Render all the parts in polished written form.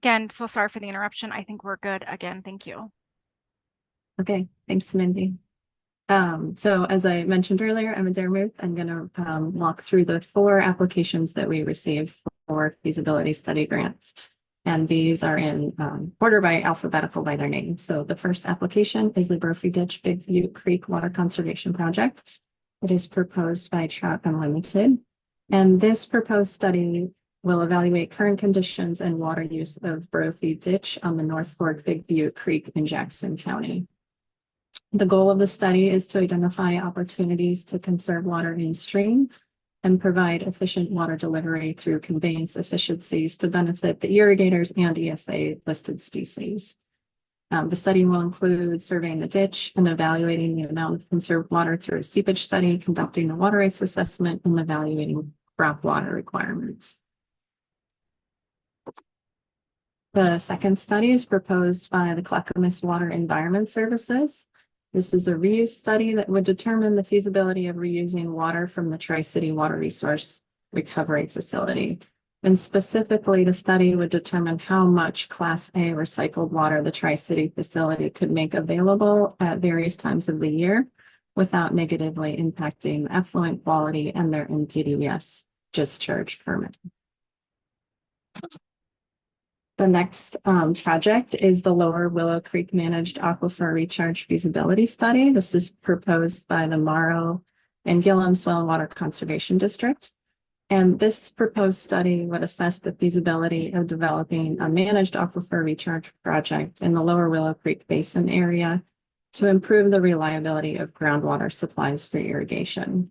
Again, so sorry for the interruption. I think we're good again. Thank you. Okay, thanks, Mindy. So as I mentioned earlier, I'm Adair Muth. I'm going to walk through the 4 applications that we received for feasibility study grants. And these are in order by alphabetical by their name. So the first application is the Brophy Ditch Big Butte Creek Water Conservation Project. It is proposed by Trout Unlimited. And this proposed study will evaluate current conditions and water use of Brophy Ditch on the North Fork Big Butte Creek in Jackson County. The goal of the study is to identify opportunities to conserve water in stream and provide efficient water delivery through conveyance efficiencies to benefit the irrigators and ESA listed species. The study will include surveying the ditch and evaluating the amount of conserved water through a seepage study, conducting the water rights assessment, and evaluating crop water requirements. The second study is proposed by the Clackamas Water Environment Services. This is a reuse study that would determine the feasibility of reusing water from the Tri-City Water Resource Recovery Facility. And specifically, the study would determine how much Class A recycled water the Tri-City facility could make available at various times of the year without negatively impacting effluent quality and their NPDES discharge permit. The next project is the Lower Willow Creek Managed Aquifer Recharge Feasibility Study. This is proposed by the Morrow and Gillum Soil and Water Conservation District. And this proposed study would assess the feasibility of developing a managed aquifer recharge project in the Lower Willow Creek Basin area to improve the reliability of groundwater supplies for irrigation.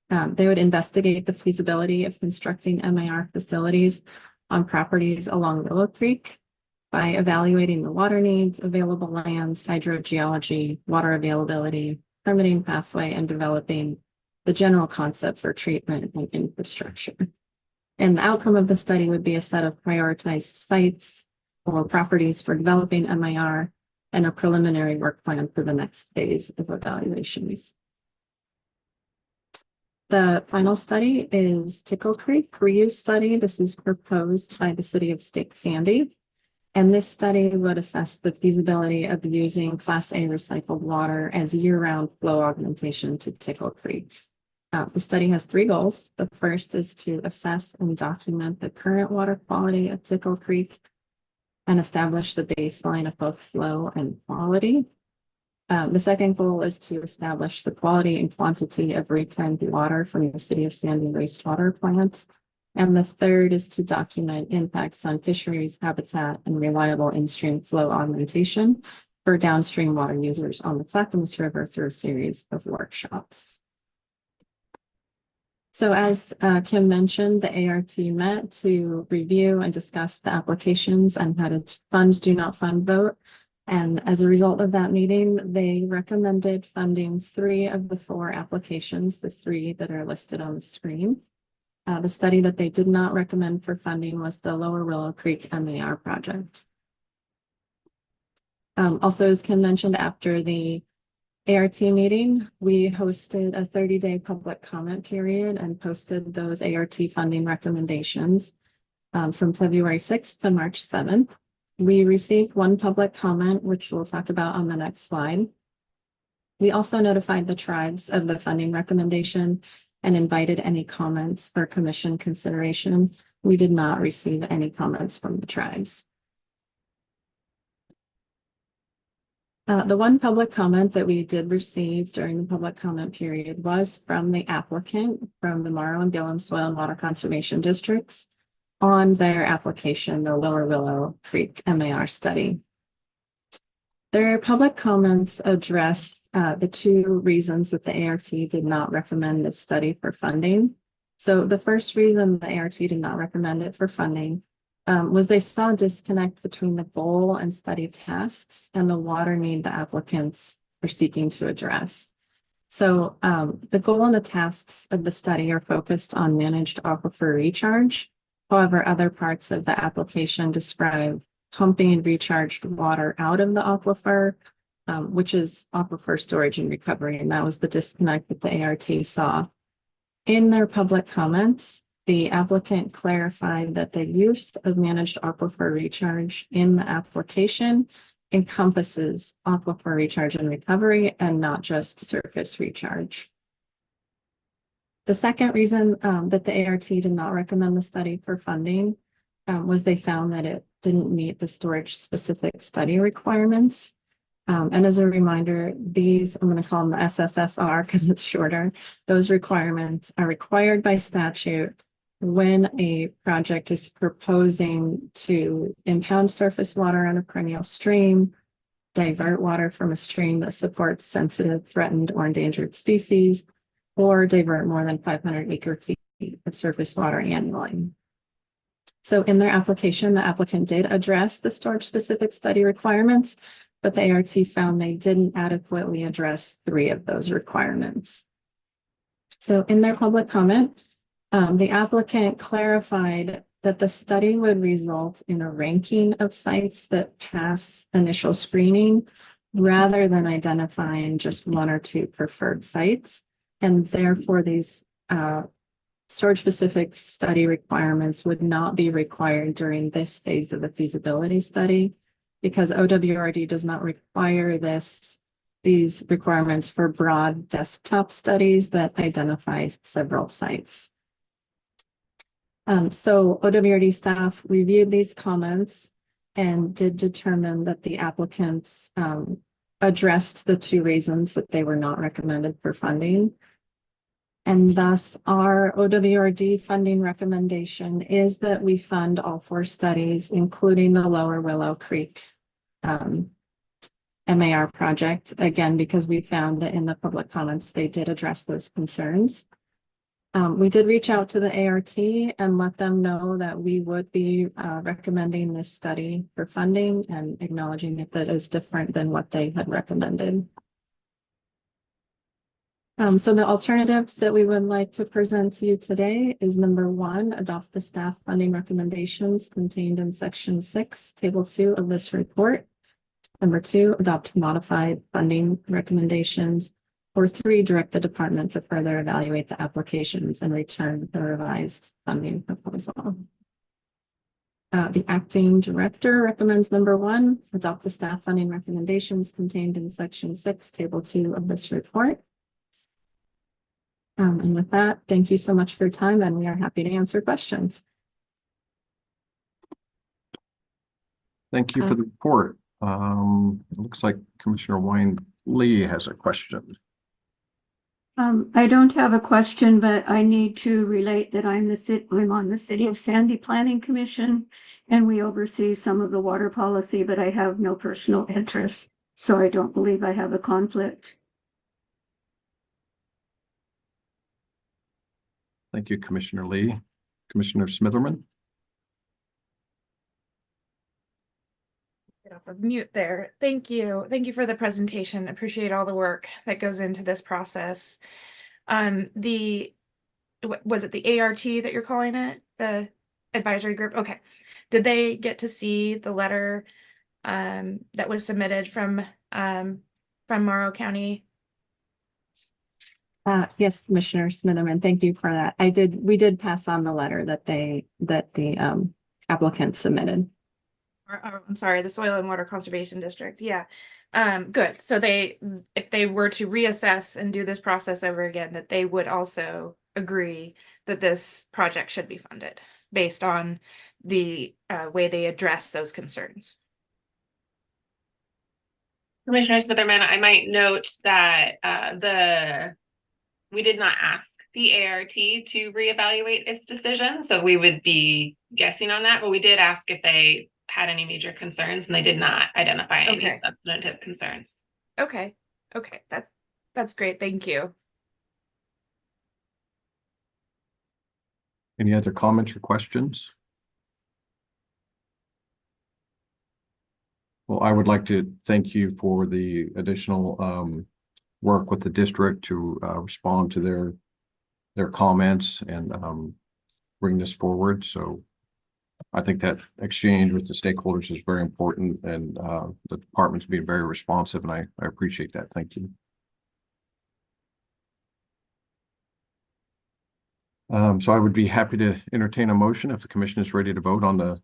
They would investigate the feasibility of constructing MAR facilities on properties along Willow Creek by evaluating the water needs, available lands, hydrogeology, water availability, permitting pathway, and developing the general concept for treatment and infrastructure. And the outcome of the study would be a set of prioritized sites or properties for developing MIR and a preliminary work plan for the next phase of evaluations. The final study is Tickle Creek Reuse Study. This is proposed by the City of Sandy. And this study would assess the feasibility of using Class A recycled water as year-round flow augmentation to Tickle Creek. The study has 3 goals. The first is to assess and document the current water quality of Tickle Creek and establish the baseline of both flow and quality. The second goal is to establish the quality and quantity of reclaimed water from the City of Sandy wastewater plant. And the third is to document impacts on fisheries, habitat, and reliable in-stream flow augmentation for downstream water users on the Clackamas River through a series of workshops. So as Kim mentioned, the ART met to review and discuss the applications and had a fund, do not fund vote. And as a result of that meeting, they recommended funding 3 of the 4 applications, the 3 that are listed on the screen. The study that they did not recommend for funding was the Lower Willow Creek MAR project. Also, as Kim mentioned, after the ART meeting, we hosted a 30-day public comment period and posted those ART funding recommendations from February 6th to March 7th. We received 1 public comment, which we'll talk about on the next slide. We also notified the tribes of the funding recommendation and invited any comments for commission consideration. We did not receive any comments from the tribes. The 1 public comment that we did receive during the public comment period was from the applicant from the Morrow and Gillum Soil and Water Conservation Districts on their application, the Lower Willow Creek MAR study. Their public comments addressed the 2 reasons that the ART did not recommend this study for funding. So the first reason the ART did not recommend it for funding was they saw a disconnect between the goal and study tasks and the water need the applicants are seeking to address. So the goal and the tasks of the study are focused on managed aquifer recharge. However, other parts of the application describe pumping recharged water out of the aquifer, which is aquifer storage and recovery. And that was the disconnect that the ART saw. In their public comments, the applicant clarified that the use of managed aquifer recharge in the application encompasses aquifer recharge and recovery and not just surface recharge. The second reason that the ART did not recommend the study for funding was they found that it didn't meet the storage specific study requirements. And as a reminder, these, I'm going to call them the SSSR because it's shorter. Those requirements are required by statute when a project is proposing to impound surface water on a perennial stream, divert water from a stream that supports sensitive, threatened, or endangered species, or divert more than 500 acre feet of surface water annually. So in their application, the applicant did address the storage specific study requirements, but the ART found they didn't adequately address 3 of those requirements. So in their public comment, the applicant clarified that the study would result in a ranking of sites that pass initial screening rather than identifying just 1 or 2 preferred sites. And therefore, these storage-specific study requirements would not be required during this phase of the feasibility study because OWRD does not require these requirements for broad desktop studies that identify several sites. So OWRD staff reviewed these comments and did determine that the applicants addressed the 2 reasons that they were not recommended for funding. And thus our OWRD funding recommendation is that we fund all 4 studies, including the Lower Willow Creek MAR project, again, because we found that in the public comments, they did address those concerns. We did reach out to the ART and let them know that we would be recommending this study for funding and acknowledging that that is different than what they had recommended. So the alternatives that we would like to present to you today is number 1, adopt the staff funding recommendations contained in section 6, table 2 of this report. Number 2, adopt modified funding recommendations. Or 3, direct the department to further evaluate the applications and return the revised funding proposal. The acting director recommends number 1, adopt the staff funding recommendations contained in section 6, table 2 of this report. And with that, thank you so much for your time, and we are happy to answer questions. Thank you for the report. It looks like Commissioner Wayne Lee has a question. I don't have a question, but I need to relate that I'm on the City of Sandy Planning Commission, and we oversee some of the water policy, but I have no personal interest, so I don't believe I have a conflict. Thank you, Commissioner Lee. Commissioner Smitherman. Get off of mute there. Thank you. Thank you for the presentation. Appreciate all the work that goes into this process. Was it the ART that you're calling it? The advisory group? Okay. Did they get to see the letter that was submitted from Morrow County? Yes, Commissioner Smitherman, thank you for that. We did pass on the letter that the applicant submitted. I'm sorry, the Soil and Water Conservation District. Yeah. Good. So if they were to reassess and do this process over again, that they would also agree that this project should be funded based on the way they address those concerns. Commissioner Smitherman, I might note that we did not ask the ART to reevaluate its decision, so we would be guessing on that, but we did ask if they had any major concerns, and they did not identify any substantive concerns. Okay. Okay. That's great. Thank you. Any other comments or questions? Well, I would like to thank you for the additional work with the district to respond to their comments and bring this forward. So I think that exchange with the stakeholders is very important, and the department's being very responsive, and I appreciate that. Thank you. So I would be happy to entertain a motion if the commission is ready to vote on the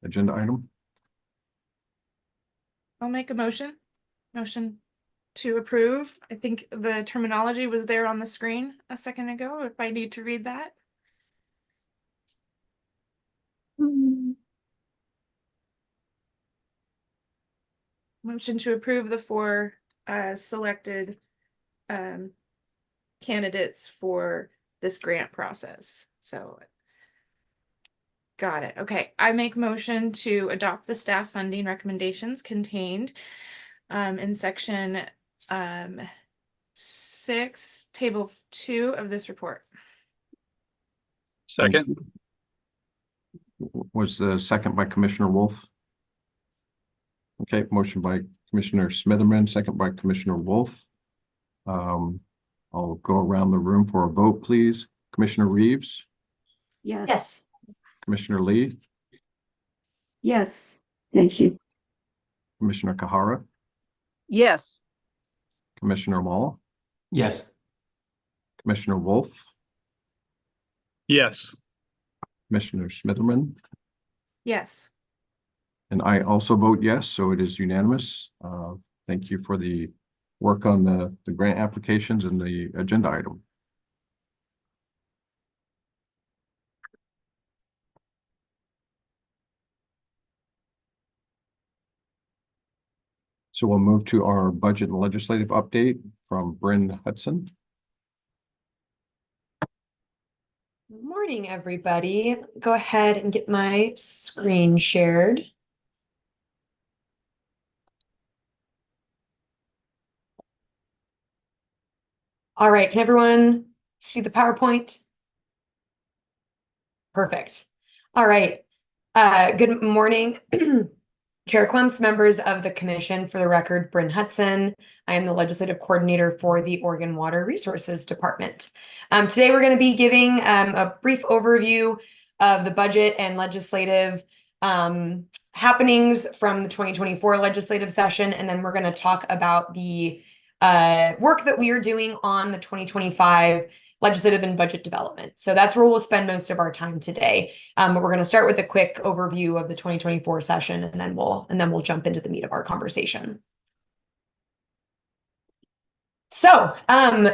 agenda item. I'll make a motion. Motion to approve. I think the terminology was there on the screen a second ago, if I need to read that. Motion to approve the four selected candidates for this grant process. So got it. Okay. I make motion to adopt the staff funding recommendations contained in section 6, table 2 of this report. Second. Was the second by Commissioner Wolf? Okay, motion by Commissioner Smitherman, second by Commissioner Wolf. I'll go around the room for a vote, please. Commissioner Reeves, Yes. Commissioner Lee, Yes. Thank you. Commissioner Kahara, Yes. Commissioner Mall, Yes. Commissioner Wolf, Yes. Commissioner Smitherman, Yes. and I also vote yes, so it is unanimous. Thank you for the work on the grant applications and the agenda item. So we'll move to our budget and legislative update from Bryn Hudson. Good morning, everybody. Go ahead and get my screen shared. All right, can everyone see the PowerPoint? Perfect. All right. Good morning. Chair Quemps, members of the commission. For the record, Bryn Hudson. I am the legislative coordinator for the Oregon Water Resources Department. Today, we're going to be giving a brief overview of the budget and legislative happenings from the 2024 legislative session, and then we're going to talk about the work that we are doing on the 2025 legislative and budget development. So that's where we'll spend most of our time today. But we're going to start with a quick overview of the 2024 session, and then we'll jump into the meat of our conversation. So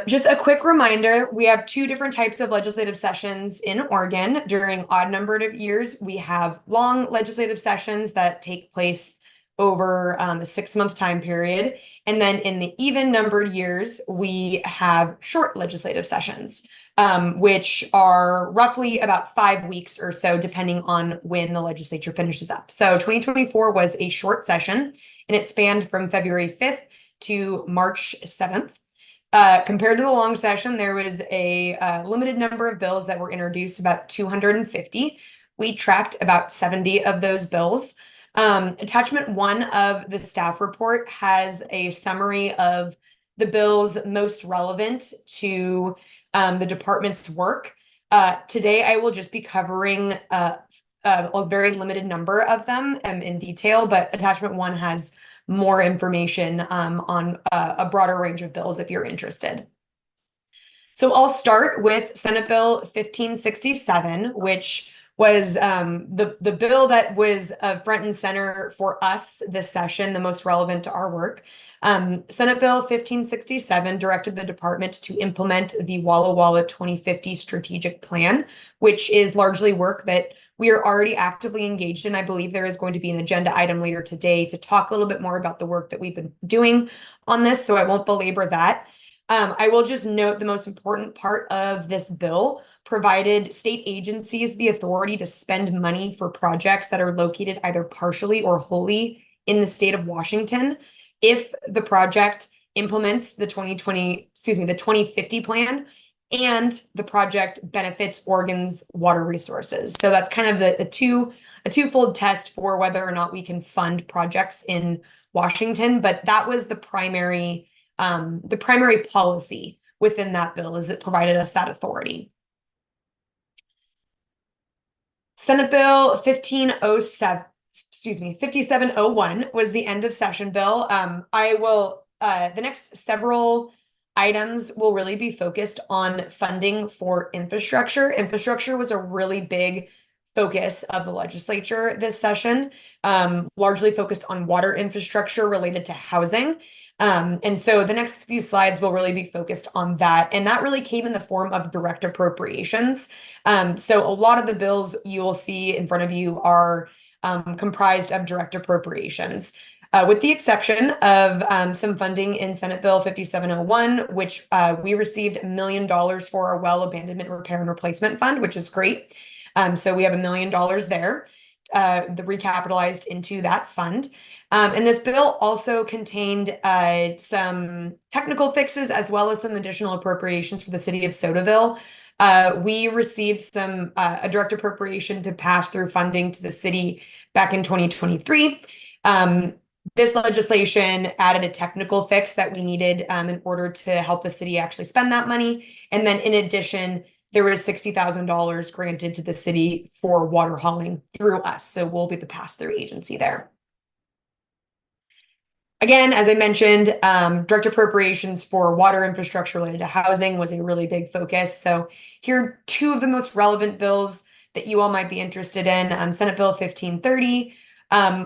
just a quick reminder, we have two different types of legislative sessions in Oregon. During odd numbered of years, we have long legislative sessions that take place over a 6-month time period. And then in the even numbered years, we have short legislative sessions, which are roughly about 5 weeks or so, depending on when the legislature finishes up. So 2024 was a short session, and it spanned from February 5th to March 7th. Compared to the long session, there was a limited number of bills that were introduced, about 250. We tracked about 70 of those bills. Attachment 1 of the staff report has a summary of the bills most relevant to the department's work. Today, I will just be covering a very limited number of them in detail, but attachment 1 has more information on a broader range of bills if you're interested. So I'll start with Senate Bill 1567, which was the bill that was front and center for us this session, the most relevant to our work. Senate Bill 1567 directed the department to implement the Walla Walla 2050 strategic plan, which is largely work that we are already actively engaged in. I believe there is going to be an agenda item later today to talk a little bit more about the work that we've been doing on this, so I won't belabor that. I will just note the most important part of this bill provided state agencies the authority to spend money for projects that are located either partially or wholly in the state of Washington if the project implements the 2050 plan and the project benefits Oregon's water resources. So that's kind of a twofold test for whether or not we can fund projects in Washington, but that was the primary policy within that bill, is it provided us that authority. Senate Bill 5701 was the end of session bill. I will the next several items will really be focused on funding for infrastructure. Infrastructure was a really big focus of the legislature this session, largely focused on water infrastructure related to housing. And so the next few slides will really be focused on that. And that really came in the form of direct appropriations. So a lot of the bills you will see in front of you are comprised of direct appropriations. With the exception of some funding in Senate Bill 5701, which we received $1 million for our well abandonment repair and replacement fund, which is great. So we have $1 million there, the recapitalized into that fund. And this bill also contained some technical fixes as well as some additional appropriations for the city of Sotaville. We received a direct appropriation to pass through funding to the city back in 2023. This legislation added a technical fix that we needed in order to help the city actually spend that money. And then in addition, there was $60,000 granted to the city for water hauling through us. So we'll be the pass-through agency there. Again, as I mentioned, direct appropriations for water infrastructure related to housing was a really big focus. So here are two of the most relevant bills that you all might be interested in. Senate Bill 1530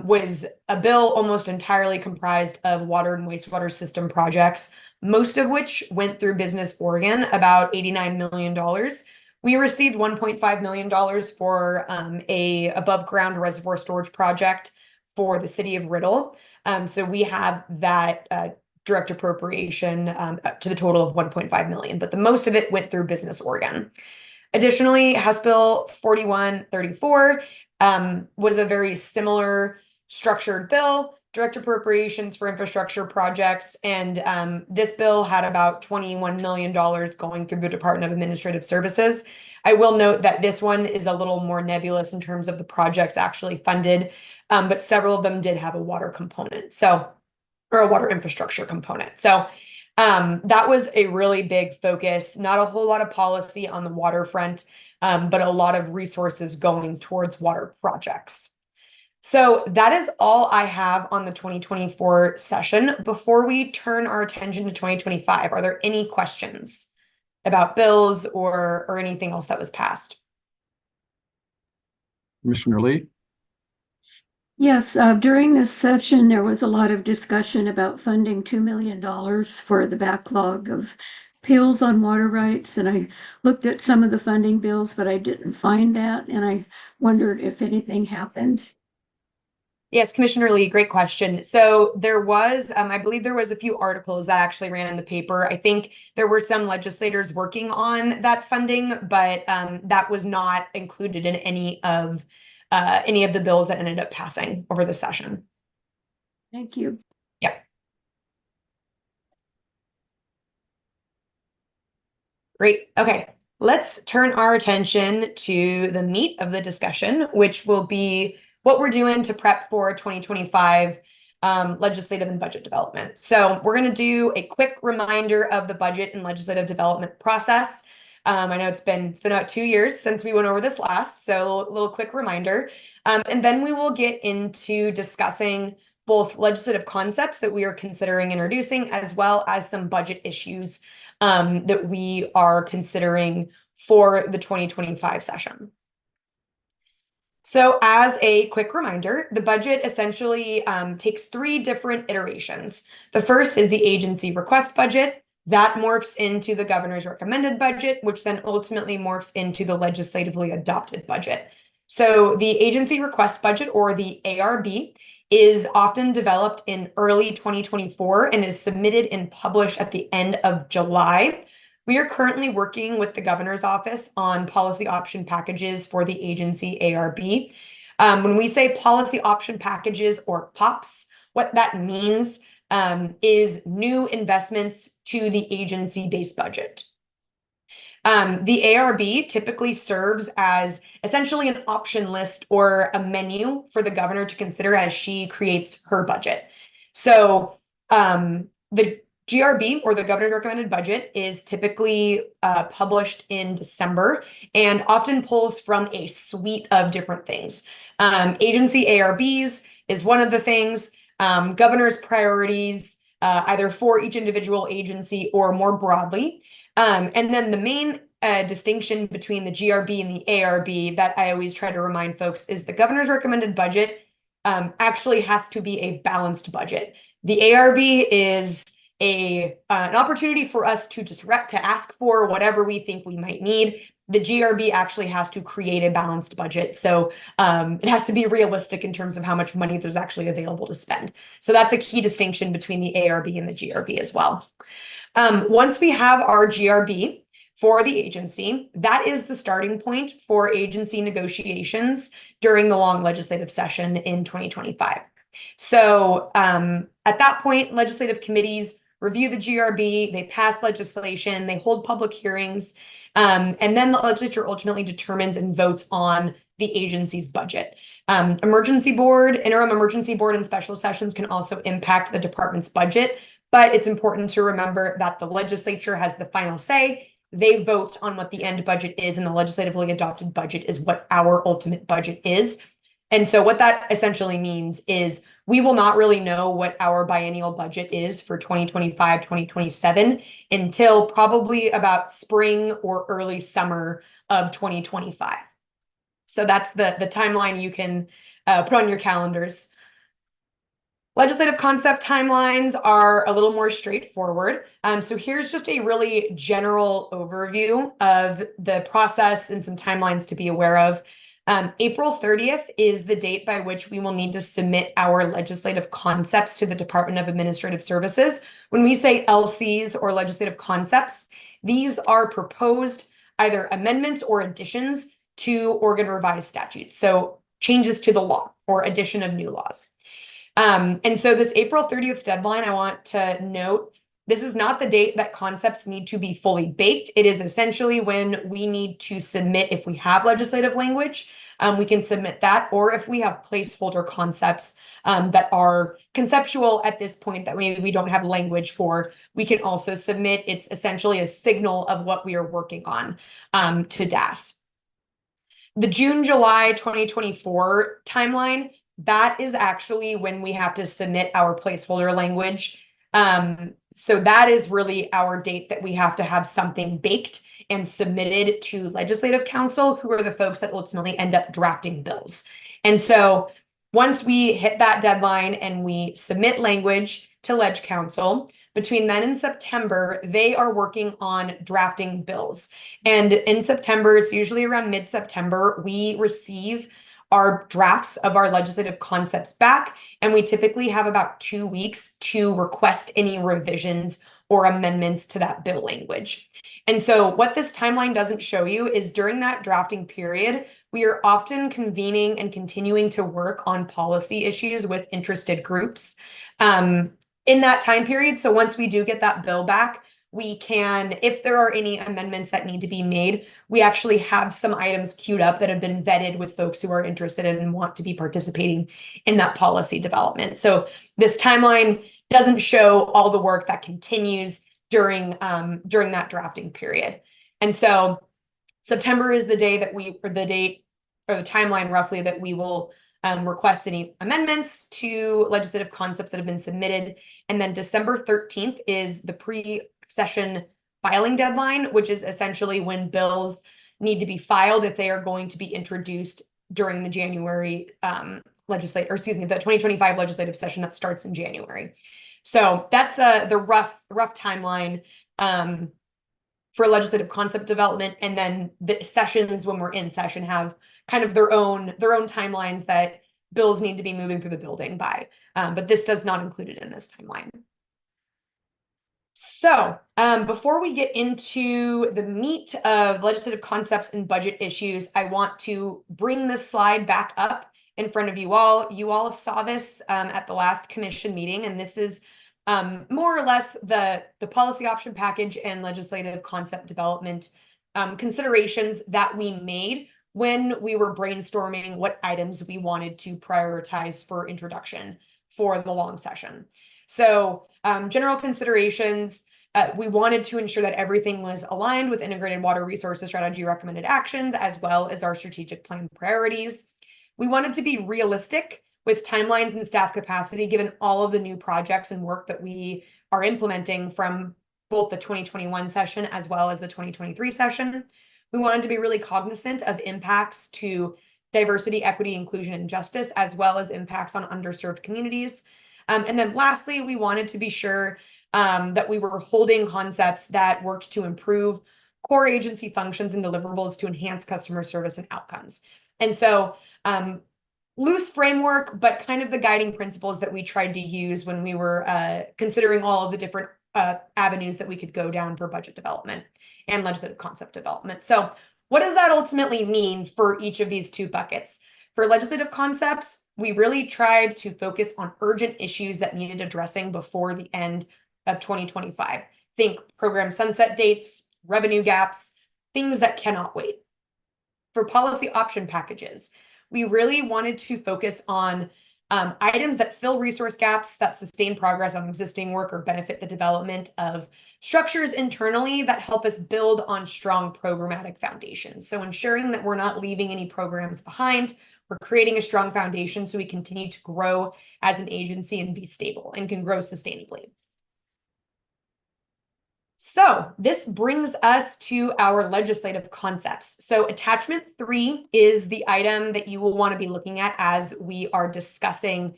was a bill almost entirely comprised of water and wastewater system projects, most of which went through Business Oregon, about $89 million. We received $1.5 million for a above ground reservoir storage project for the city of Riddle. So we have that direct appropriation to the total of $1.5 million, but the most of it went through Business Oregon. Additionally, House Bill 4134 was a very similar structured bill, direct appropriations for infrastructure projects. And this bill had about $21 million going through the Department of Administrative Services. I will note that this one is a little more nebulous in terms of the projects actually funded, but several of them did have a water component, or a water infrastructure component. So that was a really big focus, not a whole lot of policy on the waterfront, but a lot of resources going towards water projects. So that is all I have on the 2024 session. Before we turn our attention to 2025, are there any questions about bills or anything else that was passed? Commissioner Lee? Yes, during this session, there was a lot of discussion about funding $2 million for the backlog of appeals on water rights. And I looked at some of the funding bills, but I didn't find that. And I wondered if anything happened. Yes, Commissioner Lee, great question. So there was, I believe there was a few articles that actually ran in the paper. I think there were some legislators working on that funding, but that was not included in any of the bills that ended up passing over the session. Thank you. Yeah. Great. Okay. Let's turn our attention to the meat of the discussion, which will be what we're doing to prep for 2025 legislative and budget development. So we're going to do a quick reminder of the budget and legislative development process. I know it's been about 2 years since we went over this last, so a little quick reminder. And then we will get into discussing both legislative concepts that we are considering introducing, as well as some budget issues that we are considering for the 2025 session. So as a quick reminder, the budget essentially takes 3 different iterations. The first is the agency request budget. That morphs into the governor's recommended budget, which then ultimately morphs into the legislatively adopted budget. So the agency request budget, or the ARB, is often developed in early 2024 and is submitted and published at the end of July. We are currently working with the governor's office on policy option packages for the agency ARB. When we say policy option packages, or POPs, what that means is new investments to the agency base budget. The ARB typically serves as essentially an option list or a menu for the governor to consider as she creates her budget. So the GRB, or the governor's recommended budget, is typically published in December and often pulls from a suite of different things. Agency ARBs is one of the things. Governor's priorities either for each individual agency or more broadly. And then the main distinction between the GRB and the ARB that I always try to remind folks is the governor's recommended budget actually has to be a balanced budget. The ARB is an opportunity for us to just to ask for whatever we think we might need. The GRB actually has to create a balanced budget. So it has to be realistic in terms of how much money there's actually available to spend. So that's a key distinction between the ARB and the GRB as well. Once we have our GRB for the agency, that is the starting point for agency negotiations during the long legislative session in 2025. So at that point, legislative committees review the GRB, they pass legislation, they hold public hearings, and then the legislature ultimately determines and votes on the agency's budget. Emergency board, interim emergency board, and special sessions can also impact the department's budget, but it's important to remember that the legislature has the final say. They vote on what the end budget is, and the legislatively adopted budget is what our ultimate budget is. And so what that essentially means is we will not really know what our biennial budget is for 2025, 2027 until probably about spring or early summer of 2025. So that's the timeline you can put on your calendars. Legislative concept timelines are a little more straightforward. So here's just a really general overview of the process and some timelines to be aware of. April 30th is the date by which we will need to submit our legislative concepts to the Department of Administrative Services. When we say LCs or legislative concepts, these are proposed either amendments or additions to Oregon revised statutes. So changes to the law or addition of new laws. And so this April 30th deadline, I want to note, this is not the date that concepts need to be fully baked. It is essentially when we need to submit, if we have legislative language, we can submit that, or if we have placeholder concepts that are conceptual at this point that maybe we don't have language for, we can also submit. It's essentially a signal of what we are working on to DAS. The June-July 2024 timeline, that is actually when we have to submit our placeholder language. So that is really our date that we have to have something baked and submitted to Legislative Council, who are the folks that ultimately end up drafting bills. And so once we hit that deadline and we submit language to Leg Council, between then and September, they are working on drafting bills. And in September, it's usually around mid-September, we receive our drafts of our legislative concepts back, and we typically have about 2 weeks to request any revisions or amendments to that bill language. And so what this timeline doesn't show you is during that drafting period, we are often convening and continuing to work on policy issues with interested groups in that time period. So once we do get that bill back, we can, if there are any amendments that need to be made, we actually have some items queued up that have been vetted with folks who are interested and want to be participating in that policy development. So this timeline doesn't show all the work that continues during that drafting period. And so September is the day that the timeline roughly that we will request any amendments to legislative concepts that have been submitted. And then December 13th is the pre-session filing deadline, which is essentially when bills need to be filed if they are going to be introduced during the January the 2025 legislative session that starts in January. So that's the rough timeline for legislative concept development. And then the sessions when we're in session have kind of their own timelines that bills need to be moving through the building by. But this does not include it in this timeline. So before we get into the meat of legislative concepts and budget issues, I want to bring this slide back up in front of you all. You all saw this at the last commission meeting, and this is more or less the policy option package and legislative concept development considerations that we made when we were brainstorming what items we wanted to prioritize for introduction for the long session. So general considerations, we wanted to ensure that everything was aligned with integrated water resources strategy recommended actions, as well as our strategic plan priorities. We wanted to be realistic with timelines and staff capacity, given all of the new projects and work that we are implementing from both the 2021 session as well as the 2023 session. We wanted to be really cognizant of impacts to diversity, equity, inclusion, and justice, as well as impacts on underserved communities. And then lastly, we wanted to be sure that we were holding concepts that worked to improve core agency functions and deliverables to enhance customer service and outcomes. And so loose framework, but kind of the guiding principles that we tried to use when we were considering all of the different avenues that we could go down for budget development and legislative concept development. So what does that ultimately mean for each of these two buckets? For legislative concepts, we really tried to focus on urgent issues that needed addressing before the end of 2025. Think program sunset dates, revenue gaps, things that cannot wait. For policy option packages, we really wanted to focus on items that fill resource gaps, that sustain progress on existing work, or benefit the development of structures internally that help us build on strong programmatic foundations. So ensuring that we're not leaving any programs behind, we're creating a strong foundation so we continue to grow as an agency and be stable and can grow sustainably. So this brings us to our legislative concepts. So attachment 3 is the item that you will want to be looking at as we are discussing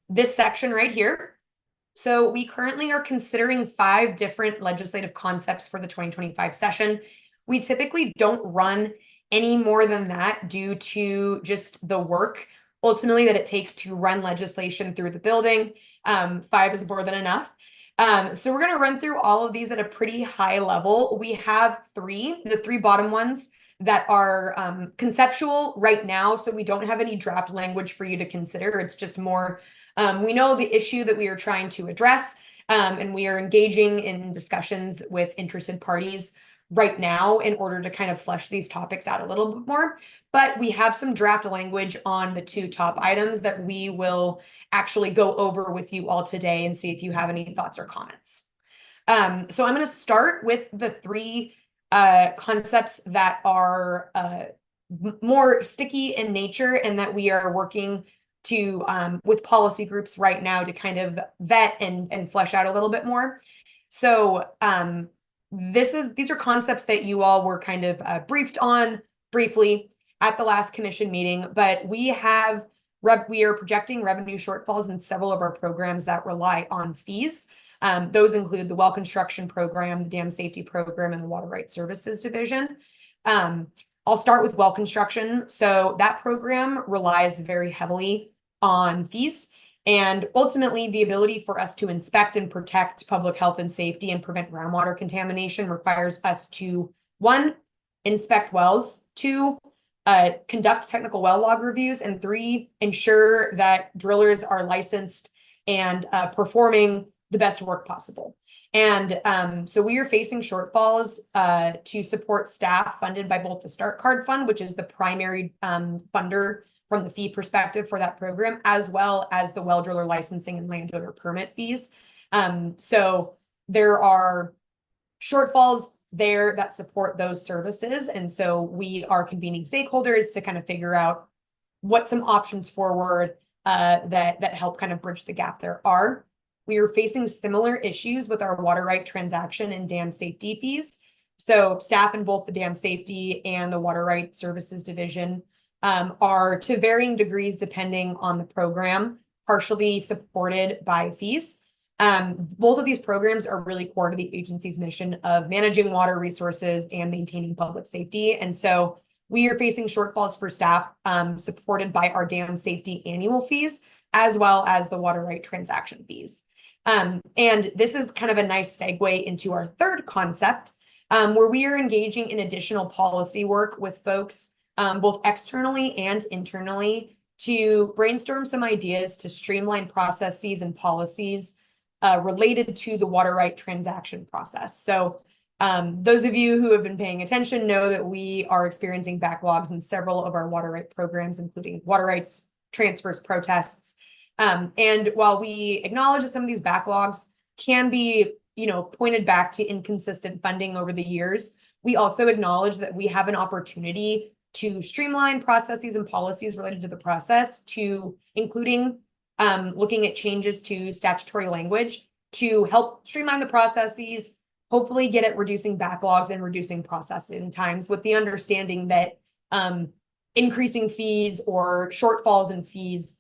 this section right here. So we currently are considering 5 different legislative concepts for the 2025 session. We typically don't run any more than that due to just the work ultimately that it takes to run legislation through the building. 5 is more than enough. So we're going to run through all of these at a pretty high level. We have the 3 bottom ones that are conceptual right now. So we don't have any draft language for you to consider. It's just more, we know the issue that we are trying to address, and we are engaging in discussions with interested parties right now in order to kind of flesh these topics out a little bit more. But we have some draft language on the 2 top items that we will actually go over with you all today and see if you have any thoughts or comments. So I'm going to start with the 3 concepts that are more sticky in nature and that we are working to with policy groups right now to kind of vet and flesh out a little bit more. So these are concepts that you all were kind of briefed on briefly at the last commission meeting, but we are projecting revenue shortfalls in several of our programs that rely on fees. Those include the well construction program, the dam safety program, and the water rights services division. I'll start with well construction. So that program relies very heavily on fees, and ultimately the ability for us to inspect and protect public health and safety and prevent groundwater contamination requires us to, 1, inspect wells, 2, conduct technical well log reviews, and 3, ensure that drillers are licensed and performing the best work possible. And so we are facing shortfalls to support staff funded by both the Start Card Fund, which is the primary funder from the fee perspective for that program, as well as the well driller licensing and landowner permit fees. So there are shortfalls there that support those services. And so we are convening stakeholders to kind of figure out what some options forward that help kind of bridge the gap there are. We are facing similar issues with our water right transaction and dam safety fees. So staff in both the dam safety and the water right services division are to varying degrees depending on the program, partially supported by fees. Both of these programs are really core to the agency's mission of managing water resources and maintaining public safety. And so we are facing shortfalls for staff supported by our dam safety annual fees, as well as the water right transaction fees. And this is kind of a nice segue into our 3rd concept, where we are engaging in additional policy work with folks, both externally and internally, to brainstorm some ideas to streamline processes and policies related to the water right transaction process. So those of you who have been paying attention know that we are experiencing backlogs in several of our water right programs, including water rights transfers, protests. And while we acknowledge that some of these backlogs can be, pointed back to inconsistent funding over the years, we also acknowledge that we have an opportunity to streamline processes and policies related to the process, to including looking at changes to statutory language to help streamline the processes, hopefully get at reducing backlogs and reducing processing times, with the understanding that increasing fees or shortfalls in fees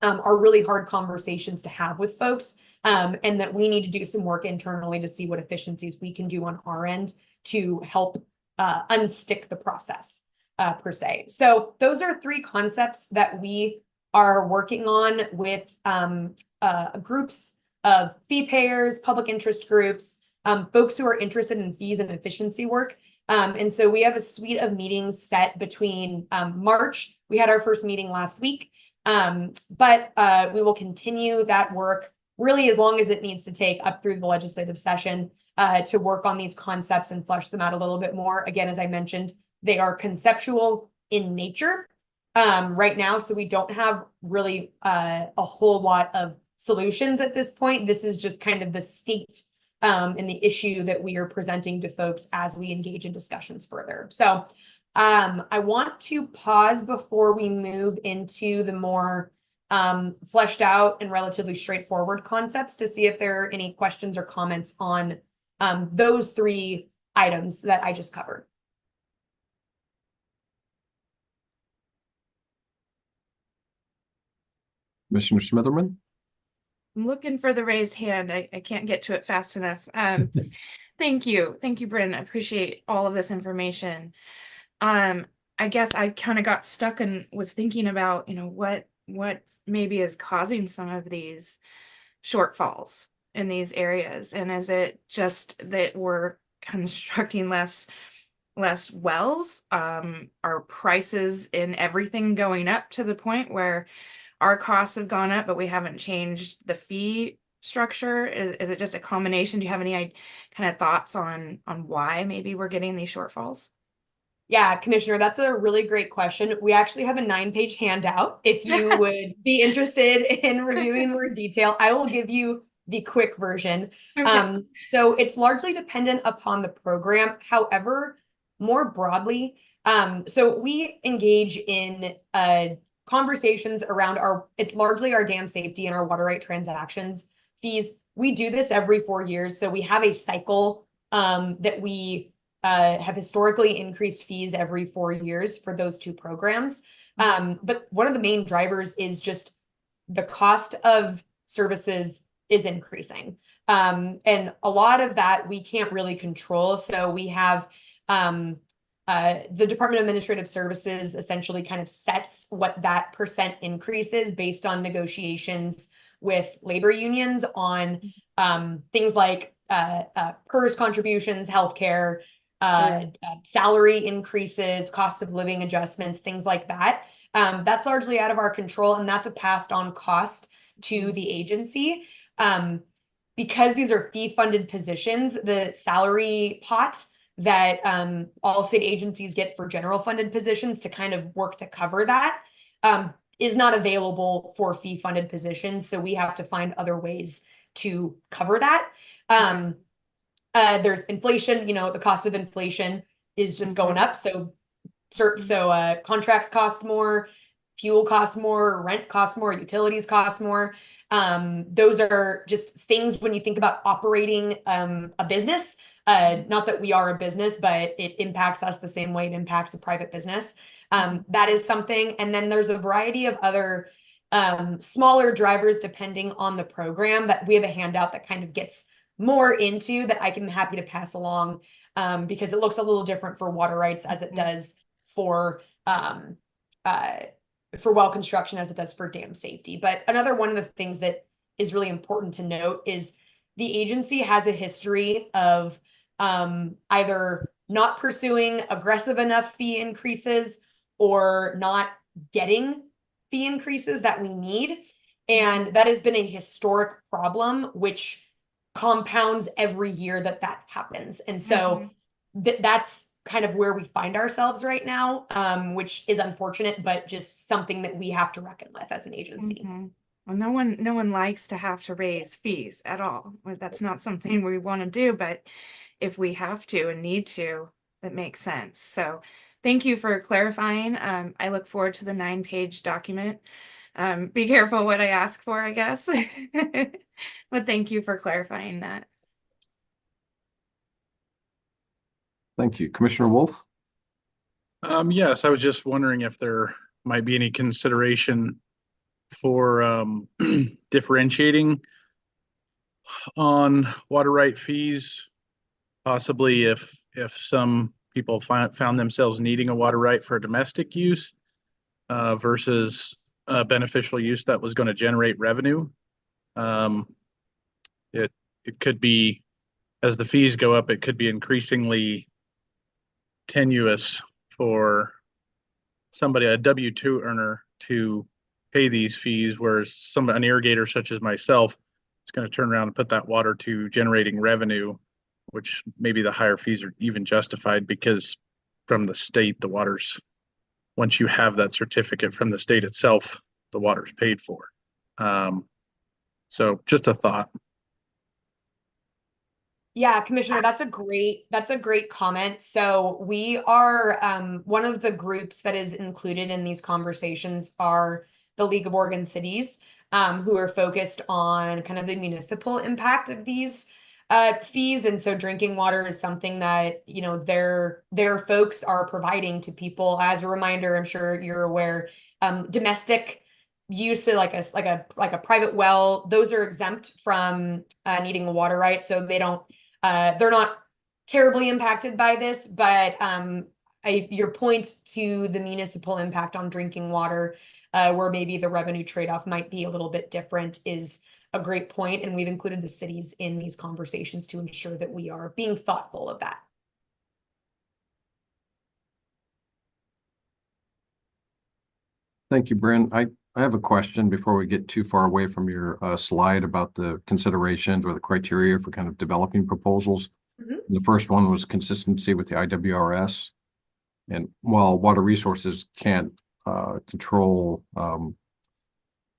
are really hard conversations to have with folks, and that we need to do some work internally to see what efficiencies we can do on our end to help unstick the process per se. So those are three concepts that we are working on with groups of fee payers, public interest groups, folks who are interested in fees and efficiency work. And so we have a suite of meetings set between March. We had our first meeting last week, but we will continue that work really as long as it needs to take up through the legislative session to work on these concepts and flesh them out a little bit more. Again, as I mentioned, they are conceptual in nature right now, so we don't have really a whole lot of solutions at this point. This is just kind of the state and the issue that we are presenting to folks as we engage in discussions further. So I want to pause before we move into the more fleshed out and relatively straightforward concepts to see if there are any questions or comments on those three items that I just covered. Commissioner Smitherman? I'm looking for the raised hand. I can't get to it fast enough. Thank you. Thank you, Bryn. I appreciate all of this information. I guess I kind of got stuck and was thinking about, what maybe is causing some of these shortfalls in these areas. And is it just that we're constructing less wells? Are prices in everything going up to the point where our costs have gone up, but we haven't changed the fee structure? Is it just a combination? Do you have any kind of thoughts on why maybe we're getting these shortfalls? Yeah, Commissioner, that's a really great question. We actually have a 9-page handout. If you would be interested in reviewing more detail, I will give you the quick version. Okay. So it's largely dependent upon the program. However, more broadly, so we engage in conversations around it's largely our dam safety and our water right transactions fees. We do this every 4 years. So we have a cycle that we have historically increased fees every 4 years for those two programs. But one of the main drivers is just the cost of services is increasing. And a lot of that we can't really control. So we have the Department of Administrative Services essentially kind of sets what that percent increase is based on negotiations with labor unions on things like PERS contributions, healthcare, salary increases, cost of living adjustments, things like that. That's largely out of our control, and that's a passed on cost to the agency. Because these are fee-funded positions, the salary pot that all state agencies get for general funded positions to kind of work to cover that is not available for fee-funded positions. So we have to find other ways to cover that. There's inflation, the cost of inflation is just going up. So contracts cost more, fuel costs more, rent costs more, utilities cost more. Those are just things when you think about operating a business. Not that we are a business, but it impacts us the same way it impacts a private business. That is something. And then there's a variety of other smaller drivers depending on the program that we have a handout that kind of gets more into that I'm happy to pass along because it looks a little different for water rights as it does for well construction as it does for dam safety. But another one of the things that is really important to note is the agency has a history of either not pursuing aggressive enough fee increases or not getting fee increases that we need. And that has been a historic problem, which compounds every year that happens. And so that's kind of where we find ourselves right now, which is unfortunate, but just something that we have to reckon with as an agency. Well, no one likes to have to raise fees at all. Well, that's not something we want to do, but if we have to and need to, that makes sense. So thank you for clarifying. I look forward to the 9-page document. Be careful what I ask for, I guess. But thank you for clarifying that. Thank you. Commissioner Wolf? Yes, I was just wondering if there might be any consideration for differentiating on water right fees. Possibly if some people found themselves needing a water right for domestic use versus beneficial use that was going to generate revenue. It could be, as the fees go up, it could be increasingly tenuous for somebody, a W-2 earner, to pay these fees, whereas an irrigator such as myself is going to turn around and put that water to generating revenue, which maybe the higher fees are even justified because from the state, the water's, once you have that certificate from the state itself, the water's paid for. So just a thought. Yeah, Commissioner, that's a great comment. So we are one of the groups that is included in these conversations are the League of Oregon Cities, who are focused on kind of the municipal impact of these fees. And so drinking water is something that, you know, their folks are providing to people. As a reminder, I'm sure you're aware, domestic use, like a private well, those are exempt from needing a water right. So they don't, they're not terribly impacted by this, but your point to the municipal impact on drinking water, where maybe the revenue trade-off might be a little bit different, is a great point, and we've included the cities in these conversations to ensure that we are being thoughtful of that. Thank you, Bryn. I have a question before we get too far away from your slide about the considerations or the criteria for kind of developing proposals. The first one was consistency with the IWRS. And while Water Resources can't control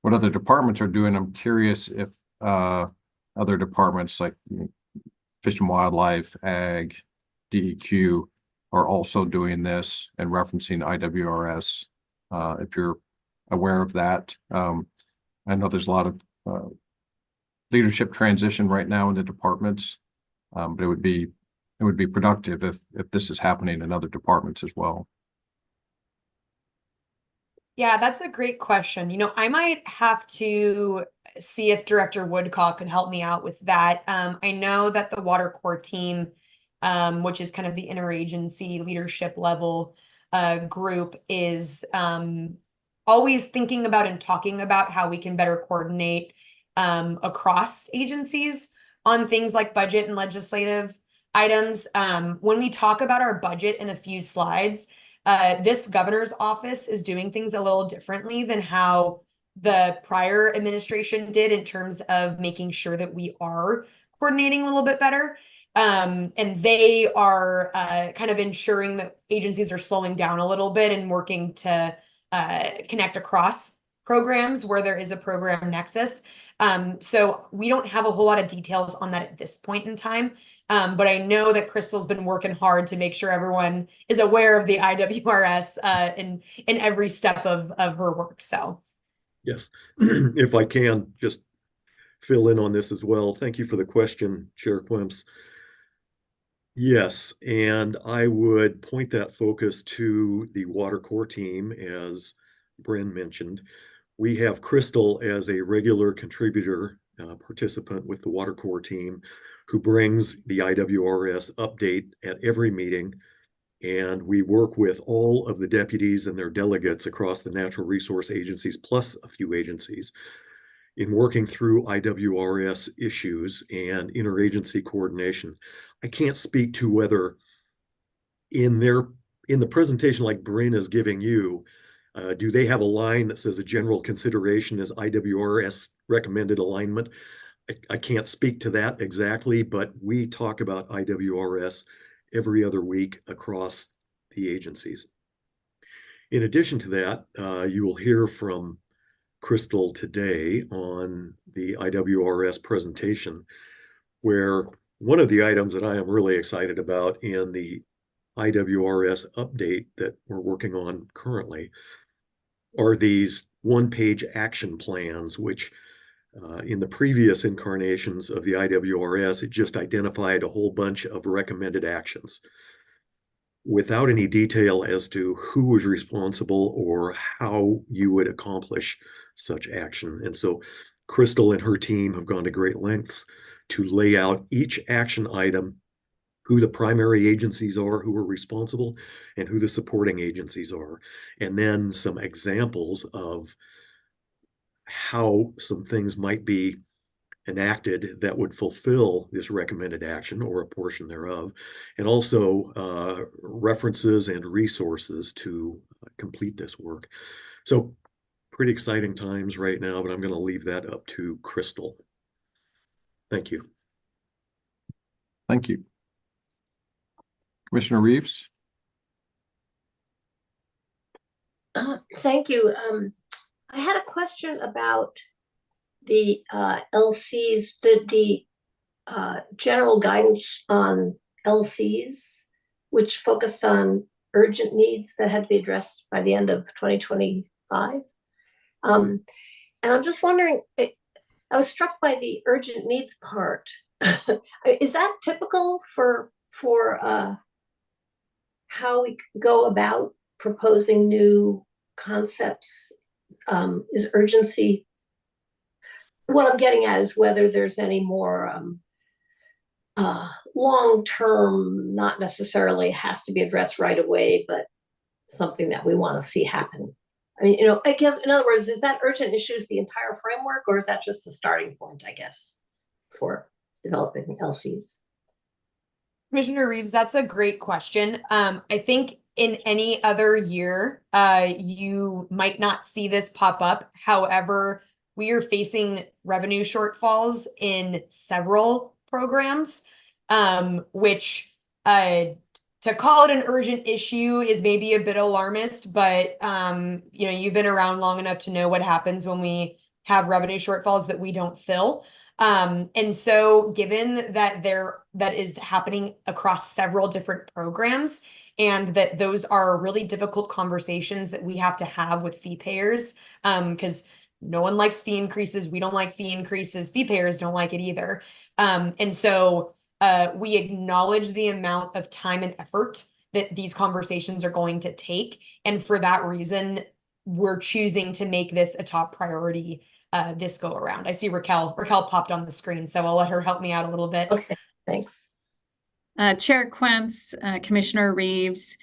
what other departments are doing, I'm curious if other departments like Fish and Wildlife, Ag, DEQ are also doing this and referencing IWRS. If you're aware of that. I know there's a lot of leadership transition right now in the departments, but it would be productive if this is happening in other departments as well. Yeah, that's a great question. You know, I might have to see if Director Woodcock could help me out with that. I know that the Water Corps team, which is kind of the interagency leadership level group, is always thinking about and talking about how we can better coordinate across agencies on things like budget and legislative items. When we talk about our budget in a few slides, this governor's office is doing things a little differently than how the prior administration did in terms of making sure that we are coordinating a little bit better. And they are kind of ensuring that agencies are slowing down a little bit and working to connect across programs where there is a program nexus. So we don't have a whole lot of details on that at this point in time. But I know that Crystal's been working hard to make sure everyone is aware of the IWRS in every step of her work. So yes, if I can just fill in on this as well. Thank you for the question, Chair Quimps. Yes, and I would point that focus to the Water Corps team, as Bryn mentioned. We have Crystal as a regular contributor, participant with the Water Corps team, who brings the IWRS update at every meeting. And we work with all of the deputies and their delegates across the natural resource agencies, plus a few agencies, in working through IWRS issues and interagency coordination. I can't speak to whether in the presentation like Bryn is giving you, do they have a line that says a general consideration is IWRS recommended alignment? I can't speak to that exactly, but we talk about IWRS every other week across the agencies. In addition to that, you will hear from Crystal today on the IWRS presentation, where one of the items that I am really excited about in the IWRS update that we're working on currently are these one-page action plans, which in the previous incarnations of the IWRS, it just identified a whole bunch of recommended actions without any detail as to who was responsible or how you would accomplish such action. And so Crystal and her team have gone to great lengths to lay out each action item, who the primary agencies are who are responsible, and who the supporting agencies are. And then some examples of how some things might be enacted that would fulfill this recommended action or a portion thereof, and also references and resources to complete this work. So pretty exciting times right now, but I'm going to leave that up to Crystal. Thank you. Thank you. Commissioner Reeves? Thank you. I had a question about the LCs, the general guidance on LCs, which focused on urgent needs that had to be addressed by the end of 2025. And I'm just wondering, I was struck by the urgent needs part. Is that typical for how we go about proposing new concepts? Is urgency, what I'm getting at is whether there's any more long-term, not necessarily has to be addressed right away, but something that we want to see happen. I mean, you know, I guess, in other words, is that urgent issues the entire framework, or is that just a starting point, I guess, for developing LCs? Commissioner Reeves, that's a great question. I think in any other year, you might not see this pop up. However, we are facing revenue shortfalls in several programs, which to call it an urgent issue is maybe a bit alarmist, but you know, you've been around long enough to know what happens when we have revenue shortfalls that we don't fill. And so given that that is happening across several different programs, and that those are really difficult conversations that we have to have with fee payers, because no one likes fee increases. We don't like fee increases. Fee payers don't like it either. And so we acknowledge the amount of time and effort that these conversations are going to take. And for that reason, we're choosing to make this a top priority this go around. I see Raquel popped on the screen, so I'll let her help me out a little bit. Okay, thanks. Chair Quemps, Commissioner Reeves,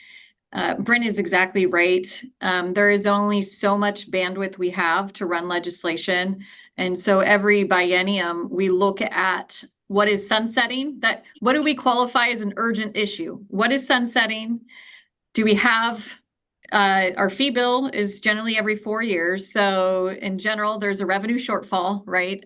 Bryn is exactly right. There is only so much bandwidth we have to run legislation. And so every biennium, we look at what is sunsetting, what do we qualify as an urgent issue? What is sunsetting? Do we have, our fee bill is generally every 4 years. So in general, there's a revenue shortfall, right?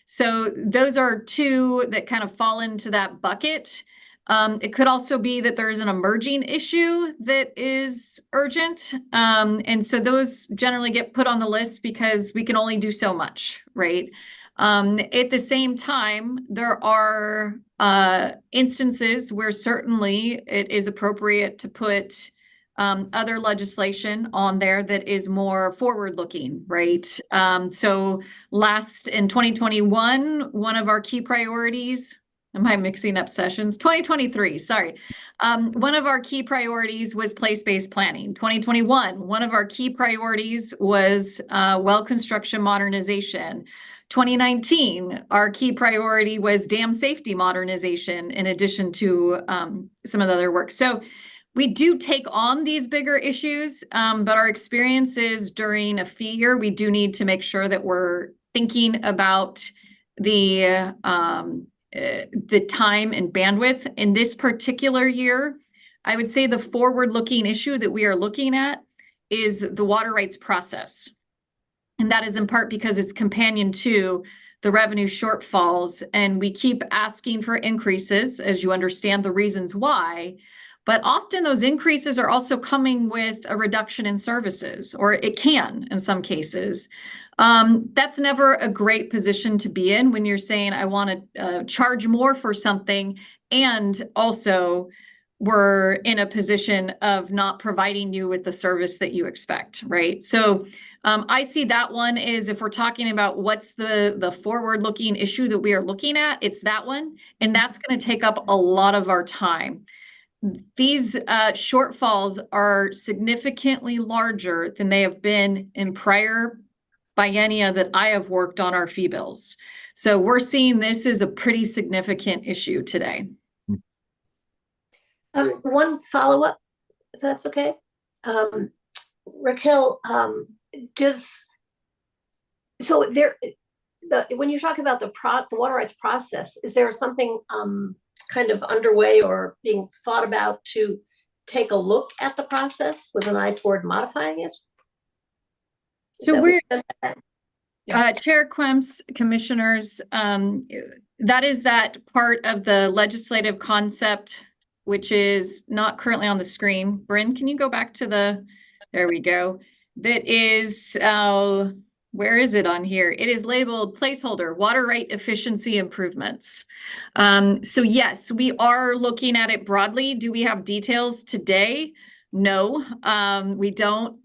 So those are two that kind of fall into that bucket. It could also be that there's an emerging issue that is urgent. And so those generally get put on the list because we can only do so much, right? At the same time, there are instances where certainly it is appropriate to put other legislation on there that is more forward-looking, right? So in 2021, one of our key priorities, am I mixing up sessions? 2023, sorry. One of our key priorities was place-based planning. 2021, one of our key priorities was well construction modernization. 2019, our key priority was dam safety modernization, in addition to some of the other work. So we do take on these bigger issues, but our experiences during a fee year, we do need to make sure that we're thinking about the time and bandwidth. In this particular year, I would say the forward-looking issue that we are looking at is the water rights process. And that is in part because it's companion to the revenue shortfalls. And we keep asking for increases, as you understand the reasons why. But often those increases are also coming with a reduction in services, or it can in some cases. That's never a great position to be in when you're saying, I want to charge more for something, and also we're in a position of not providing you with the service that you expect, right? So I see that one is, if we're talking about what's the forward-looking issue that we are looking at, it's that one, and that's going to take up a lot of our time. These shortfalls are significantly larger than they have been in prior biennia that I have worked on our fee bills. So we're seeing this is a pretty significant issue today. One follow-up, if that's okay. Raquel, when you talk about the water rights process, is there something kind of underway or being thought about to take a look at the process with an eye toward modifying it? So we're Chair Quemps, commissioners, that is that part of the legislative concept, which is not currently on the screen. Bryn, can you go back to there we go. That is, where is it on here? It is labeled placeholder, water right efficiency improvements. So yes, we are looking at it broadly. Do we have details today? No, we don't.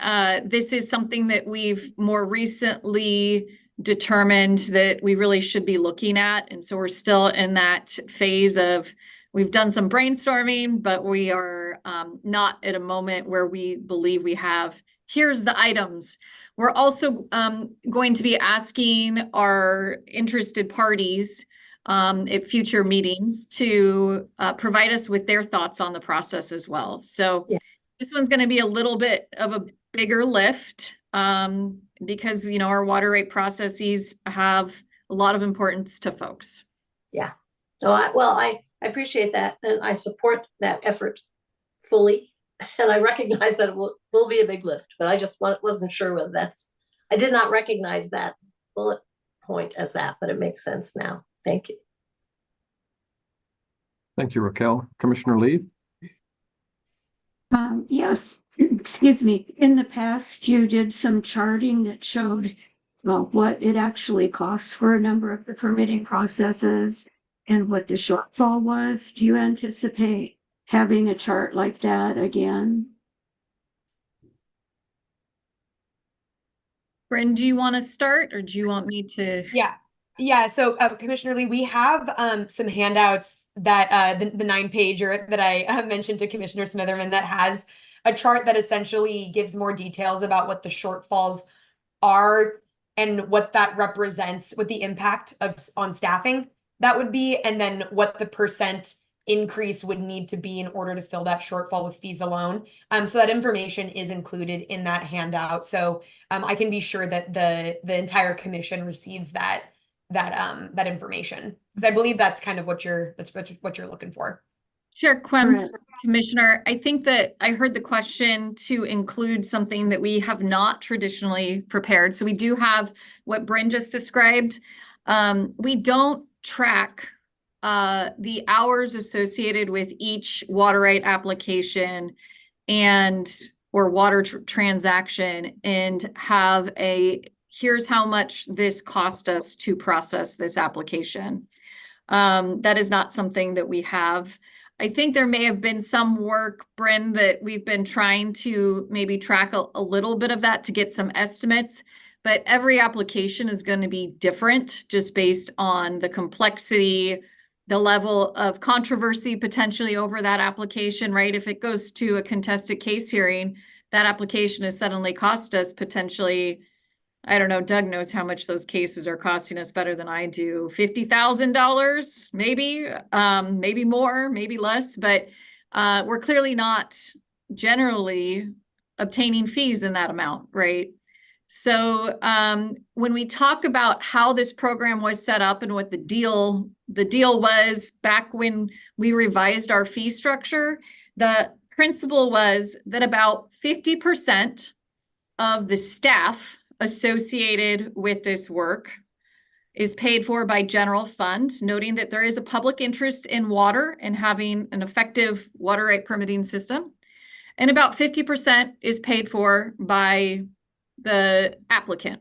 This is something that we've more recently determined that we really should be looking at. And so we're still in that phase of, we've done some brainstorming, but we are not at a moment where we believe we have, here's the items. We're also going to be asking our interested parties at future meetings to provide us with their thoughts on the process as well. So yeah. This one's going to be a little bit of a bigger lift because, you know, our water rate processes have a lot of importance to folks. Yeah. So I appreciate that, and I support that effort fully. And I recognize that it will be a big lift, but I just wasn't sure whether I did not recognize that bullet point as that, but it makes sense now. Thank you. Thank you, Raquel. Commissioner Lee? Yes, excuse me. In the past, you did some charting that showed what it actually costs for a number of the permitting processes and what the shortfall was. Do you anticipate having a chart like that again? Bryn, do you want to start, or do you want me to? Yeah. So Commissioner Lee, we have some handouts that the 9-pager that I mentioned to Commissioner Smitherman that has a chart that essentially gives more details about what the shortfalls are and what that represents, what the impact on staffing that would be, and then what the percent increase would need to be in order to fill that shortfall with fees alone. So that information is included in that handout. So I can be sure that the entire commission receives that information, because I believe that's kind of what you're looking for. Chair Quemps, Commissioner, I think that I heard the question to include something that we have not traditionally prepared. So we do have what Bryn just described. We don't track the hours associated with each water right application or water transaction and have here's how much this cost us to process this application. That is not something that we have. I think there may have been some work, Bryn, that we've been trying to maybe track a little bit of that to get some estimates, but every application is going to be different just based on the complexity, the level of controversy potentially over that application, right? If it goes to a contested case hearing, that application has suddenly cost us potentially, I don't know, Doug knows how much those cases are costing us better than I do, $50,000, maybe more, maybe less, but we're clearly not generally obtaining fees in that amount, right? So when we talk about how this program was set up and what the deal was back when we revised our fee structure, the principle was that about 50% of the staff associated with this work is paid for by general fund, noting that there is a public interest in water and having an effective water right permitting system. And about 50% is paid for by the applicant.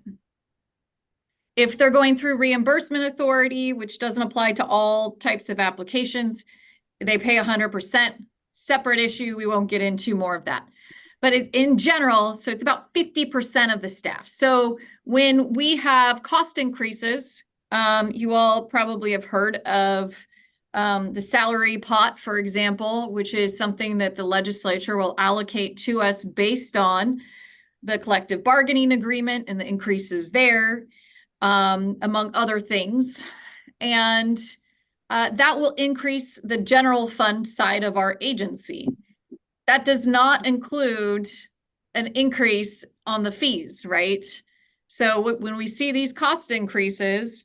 If they're going through reimbursement authority, which doesn't apply to all types of applications, they pay 100%. separate issue. We won't get into more of that. But in general, so it's about 50% of the staff. So when we have cost increases, you all probably have heard of the salary pot, for example, which is something that the legislature will allocate to us based on the collective bargaining agreement and the increases there, among other things. And that will increase the general fund side of our agency. That does not include an increase on the fees, right? So when we see these cost increases,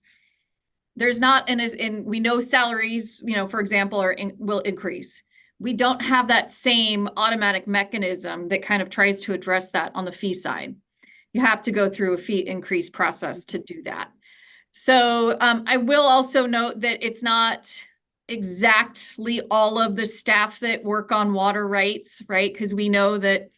there's not, and we know salaries, you know, for example, will increase. We don't have that same automatic mechanism that kind of tries to address that on the fee side. You have to go through a fee increase process to do that. So I will also note that it's not exactly all of the staff that work on water rights, right? Because we know that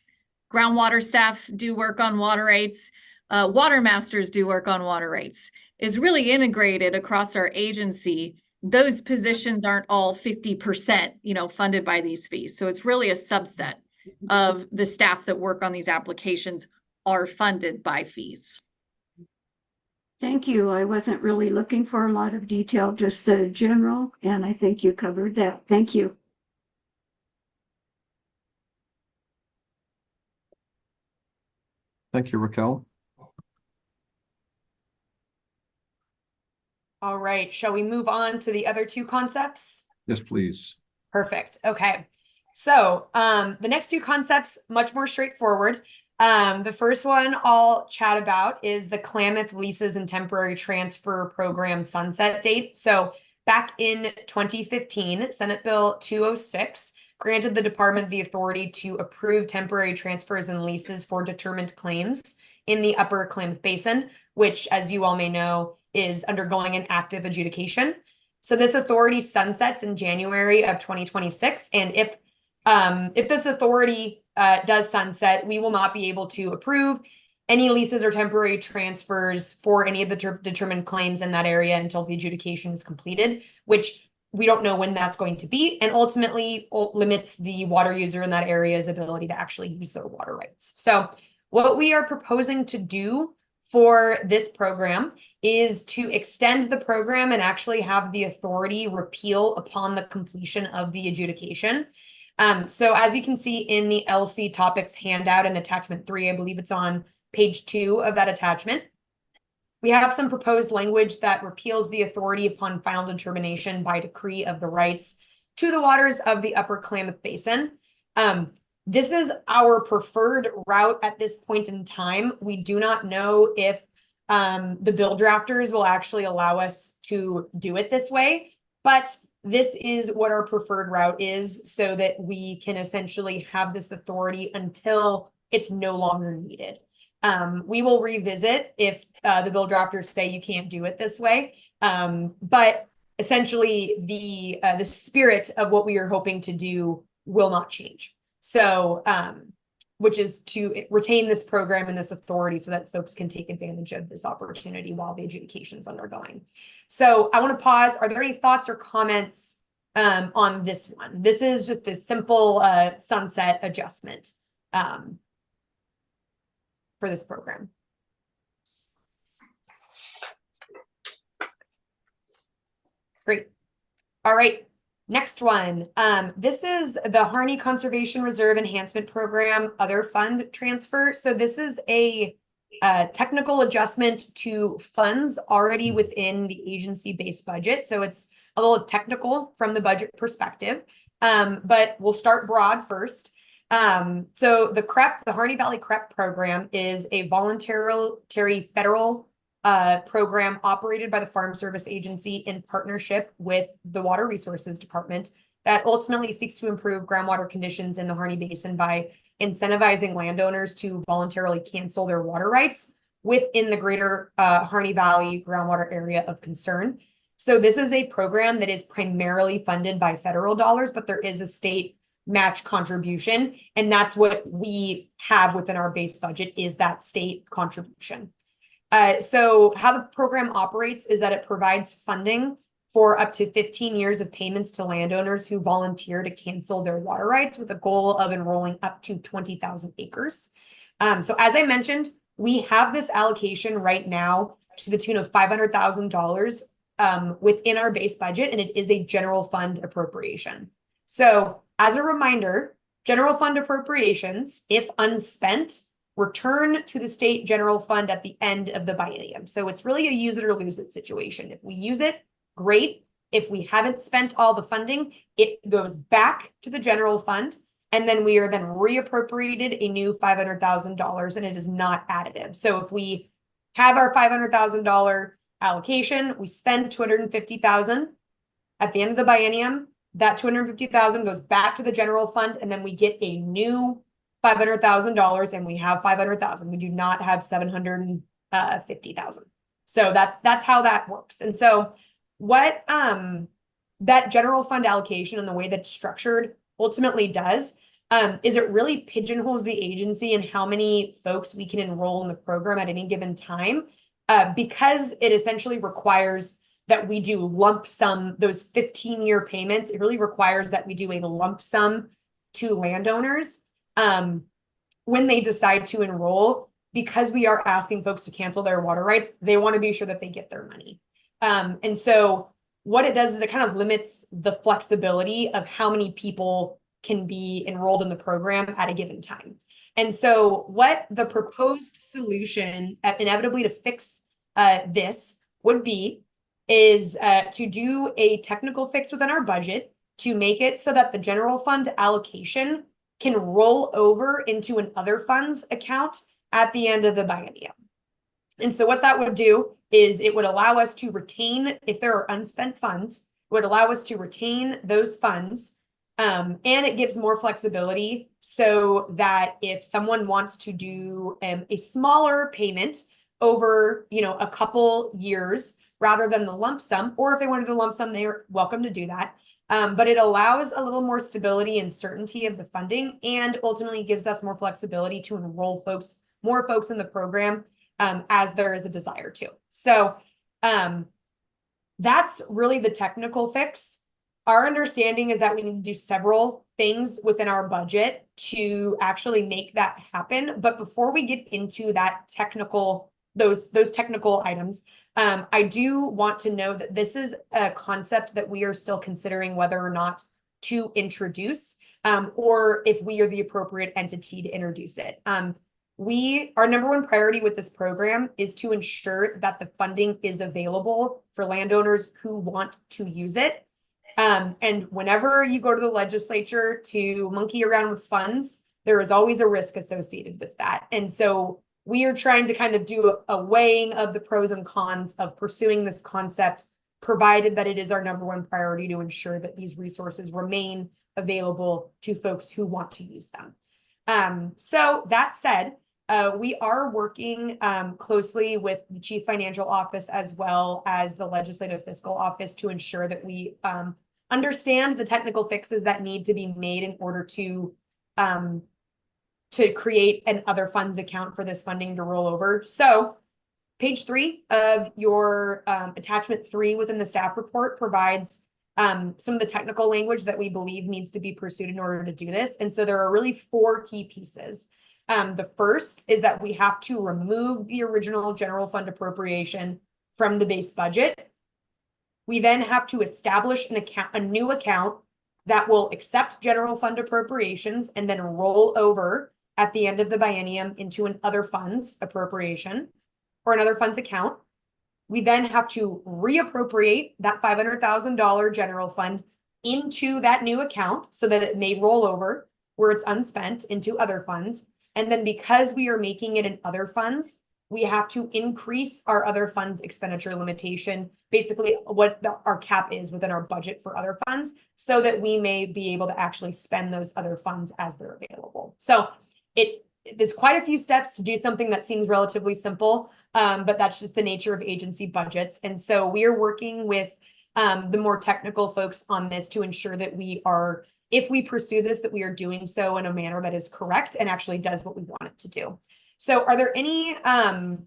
groundwater staff do work on water rights, water masters do work on water rights. Is really integrated across our agency. Those positions aren't all 50%, you know, funded by these fees. So it's really a subset of the staff that work on these applications are funded by fees. Thank you. I wasn't really looking for a lot of detail, just the general, and I think you covered that. Thank you. Thank you, Raquel. All right, shall we move on to the other two concepts? Yes, please. Perfect. Okay. So the next two concepts, much more straightforward. The first one I'll chat about is the Klamath Leases and Temporary Transfer Program sunset date. So back in 2015, Senate Bill 206 granted the department the authority to approve temporary transfers and leases for determined claims in the Upper Klamath Basin, which, as you all may know, is undergoing an active adjudication. So this authority sunsets in January of 2026. And if this authority does sunset, we will not be able to approve any leases or temporary transfers for any of the determined claims in that area until the adjudication is completed, which we don't know when that's going to be, and ultimately limits the water user in that area's ability to actually use their water rights. So what we are proposing to do for this program is to extend the program and actually have the authority repeal upon the completion of the adjudication. So as you can see in the LC topics handout in attachment 3, I believe it's on page 2 of that attachment, we have some proposed language that repeals the authority upon final determination by decree of the rights to the waters of the Upper Klamath Basin. This is our preferred route at this point in time. We do not know if the bill drafters will actually allow us to do it this way, but this is what our preferred route is so that we can essentially have this authority until it's no longer needed. We will revisit if the bill drafters say you can't do it this way, but essentially the spirit of what we are hoping to do will not change. So, which is to retain this program and this authority so that folks can take advantage of this opportunity while the adjudication is undergoing. So I want to pause. Are there any thoughts or comments on this one? This is just a simple sunset adjustment for this program. Great. All right. Next one. This is the Harney Conservation Reserve Enhancement Program Other Fund Transfer. So this is a technical adjustment to funds already within the agency-based budget. So it's a little technical from the budget perspective, but we'll start broad first. So the CREP, the Harney Valley CREP program, is a voluntary federal program operated by the Farm Service Agency in partnership with the Water Resources Department that ultimately seeks to improve groundwater conditions in the Harney Basin by incentivizing landowners to voluntarily cancel their water rights within the greater Harney Valley groundwater area of concern. So this is a program that is primarily funded by federal dollars, but there is a state match contribution, and that's what we have within our base budget is that state contribution. So how the program operates is that it provides funding for up to 15 years of payments to landowners who volunteer to cancel their water rights with a goal of enrolling up to 20,000 acres. So as I mentioned, we have this allocation right now to the tune of $500,000 within our base budget, and it is a general fund appropriation. So as a reminder, general fund appropriations, if unspent, return to the state general fund at the end of the biennium. So it's really a use it or lose it situation. If we use it, great. If we haven't spent all the funding, it goes back to the general fund, and then we are then reappropriated a new $500,000, and it is not additive. So if we have our $500,000 allocation, we spend $250,000 at the end of the biennium, that $250,000 goes back to the general fund, and then we get a new $500,000, and we have $500,000. We do not have $750,000. So that's how that works. And so what that general fund allocation and the way that's structured ultimately does is it really pigeonholes the agency and how many folks we can enroll in the program at any given time, because it essentially requires that we do lump sum, those 15-year payments. It really requires that we do a lump sum to landowners when they decide to enroll, because we are asking folks to cancel their water rights. They want to be sure that they get their money. And so what it does is it kind of limits the flexibility of how many people can be enrolled in the program at a given time. And so what the proposed solution inevitably to fix this would be is to do a technical fix within our budget to make it so that the general fund allocation can roll over into an other funds account at the end of the biennium. And so what that would do is it would allow us to retain, if there are unspent funds, it would allow us to retain those funds. And it gives more flexibility so that if someone wants to do a smaller payment over, a couple years rather than the lump sum, or if they wanted a lump sum, they're welcome to do that. But it allows a little more stability and certainty of the funding, and ultimately gives us more flexibility to enroll more folks in the program as there is a desire to. So that's really the technical fix. Our understanding is that we need to do several things within our budget to actually make that happen. But before we get into that technical, those technical items, I do want to know that this is a concept that we are still considering whether or not to introduce, or if we are the appropriate entity to introduce it. Our number one priority with this program is to ensure that the funding is available for landowners who want to use it. And whenever you go to the legislature to monkey around with funds, there is always a risk associated with that. And so we are trying to kind of do a weighing of the pros and cons of pursuing this concept, provided that it is our number one priority to ensure that these resources remain available to folks who want to use them. So that said, we are working closely with the Chief Financial Office as well as the Legislative Fiscal Office to ensure that we understand the technical fixes that need to be made in order to create an other funds account for this funding to roll over. So page 3 of your attachment 3 within the staff report provides some of the technical language that we believe needs to be pursued in order to do this. And so there are really 4 key pieces. The first is that we have to remove the original general fund appropriation from the base budget. We then have to establish a new account that will accept general fund appropriations and then roll over at the end of the biennium into an other funds appropriation or another funds account. We then have to reappropriate that $500,000 general fund into that new account so that it may roll over where it's unspent into other funds. And then because we are making it in other funds, we have to increase our other funds expenditure limitation, basically what our cap is within our budget for other funds, so that we may be able to actually spend those other funds as they're available. So there's quite a few steps to do something that seems relatively simple, but that's just the nature of agency budgets. And so we are working with the more technical folks on this to ensure that we are, if we pursue this, that we are doing so in a manner that is correct and actually does what we want it to do. So are there any,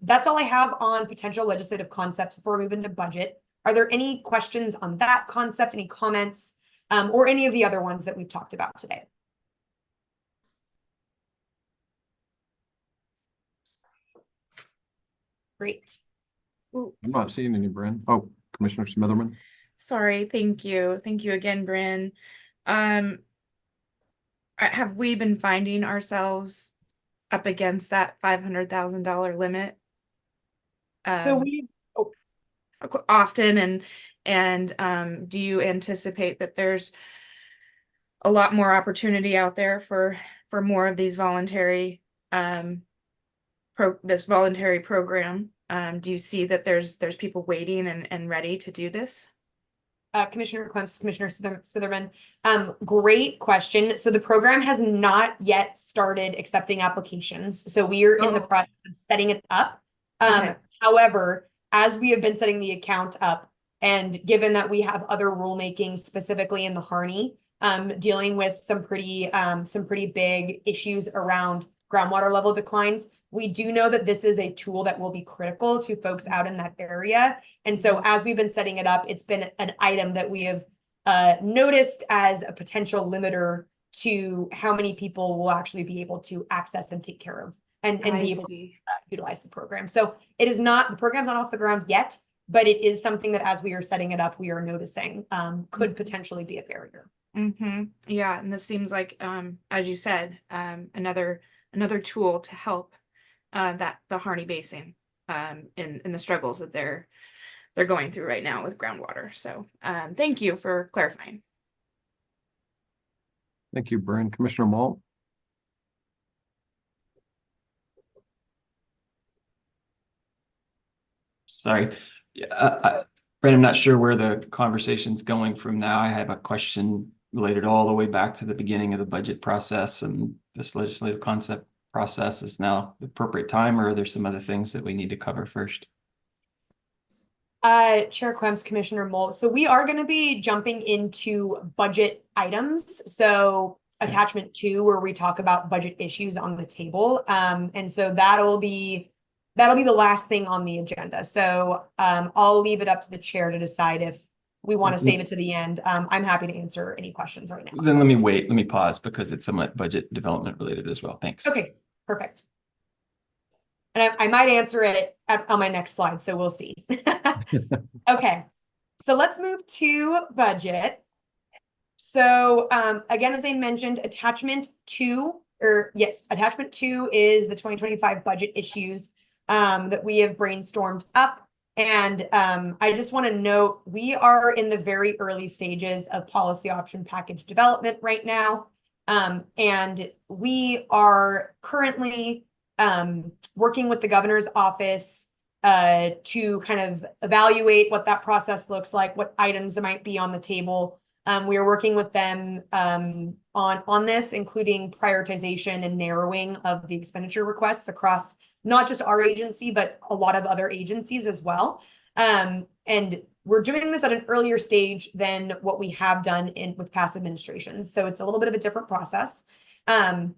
that's all I have on potential legislative concepts before we move into budget. Are there any questions on that concept, any comments, or any of the other ones that we've talked about today? Great. I'm not seeing any, Bryn. Oh, Commissioner Smitherman. Sorry, thank you. Thank you again, Bryn. Have we been finding ourselves up against that $500,000 limit? So we often, and do you anticipate that there's a lot more opportunity out there for more of these voluntary this voluntary program? Do you see that there's people waiting and ready to do this? Commissioner Quimps, Commissioner Smitherman, great question. So the program has not yet started accepting applications. So we are in the process of setting it up. Okay. However, as we have been setting the account up, and given that we have other rulemaking specifically in the Harney, dealing with some pretty big issues around groundwater level declines, we do know that this is a tool that will be critical to folks out in that area. And so as we've been setting it up, it's been an item that we have noticed as a potential limiter to how many people will actually be able to access and take care of and be able to utilize the program. So it is not, the program's not off the ground yet, but it is something that as we are setting it up, we are noticing could potentially be a barrier. Yeah, and this seems like, as you said, another tool to help that the Harney Basin in the struggles that they're going through right now with groundwater. So thank you for clarifying. Thank you, Bryn. Commissioner Malt. Sorry. Yeah, Bryn, I'm not sure where the conversation's going from now. I have a question related all the way back to the beginning of the budget process, and this legislative concept process is now the appropriate time, or are there some other things that we need to cover first? Chair Quemps, Commissioner Mole. So we are going to be jumping into budget items. So attachment 2, where we talk about budget issues on the table. And so that'll be the last thing on the agenda. So I'll leave it up to the chair to decide if we want to save it to the end. I'm happy to answer any questions right now. Then let me pause because it's somewhat budget development related as well. Thanks. Okay, perfect. And I might answer it on my next slide, so we'll see. Okay, so let's move to budget. So again, as I mentioned, attachment 2 is the 2025 budget issues that we have brainstormed up. And I just want to note, we are in the very early stages of policy option package development right now. And we are currently working with the governor's office to kind of evaluate what that process looks like, what items might be on the table. We are working with them on this, including prioritization and narrowing of the expenditure requests across not just our agency, but a lot of other agencies as well. And we're doing this at an earlier stage than what we have done with past administrations. So it's a little bit of a different process. And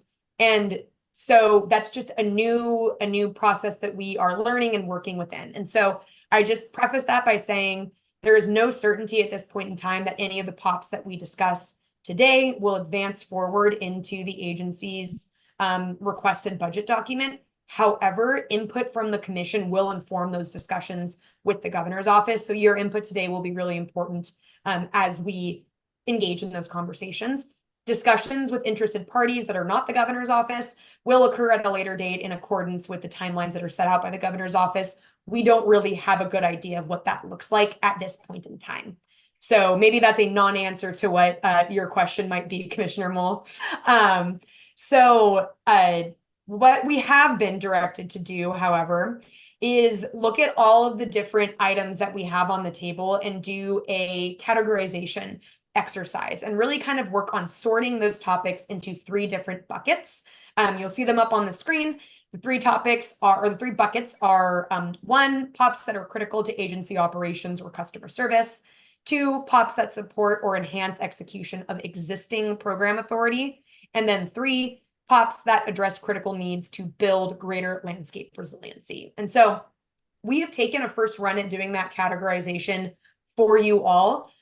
so that's just a new process that we are learning and working within. And so I just preface that by saying there is no certainty at this point in time that any of the POPs that we discuss today will advance forward into the agency's requested budget document. However, input from the commission will inform those discussions with the governor's office. So your input today will be really important as we engage in those conversations. Discussions with interested parties that are not the governor's office will occur at a later date in accordance with the timelines that are set out by the governor's office. We don't really have a good idea of what that looks like at this point in time. So maybe that's a non-answer to what your question might be, Commissioner Mole. What we have been directed to do, however, is look at all of the different items that we have on the table and do a categorization exercise and really kind of work on sorting those topics into 3 different buckets. You'll see them up on the screen. The 3 buckets are 1, POPs that are critical to agency operations or customer service, 2, POPs that support or enhance execution of existing program authority, and then 3, POPs that address critical needs to build greater landscape resiliency. And so we have taken a first run at doing that categorization for you all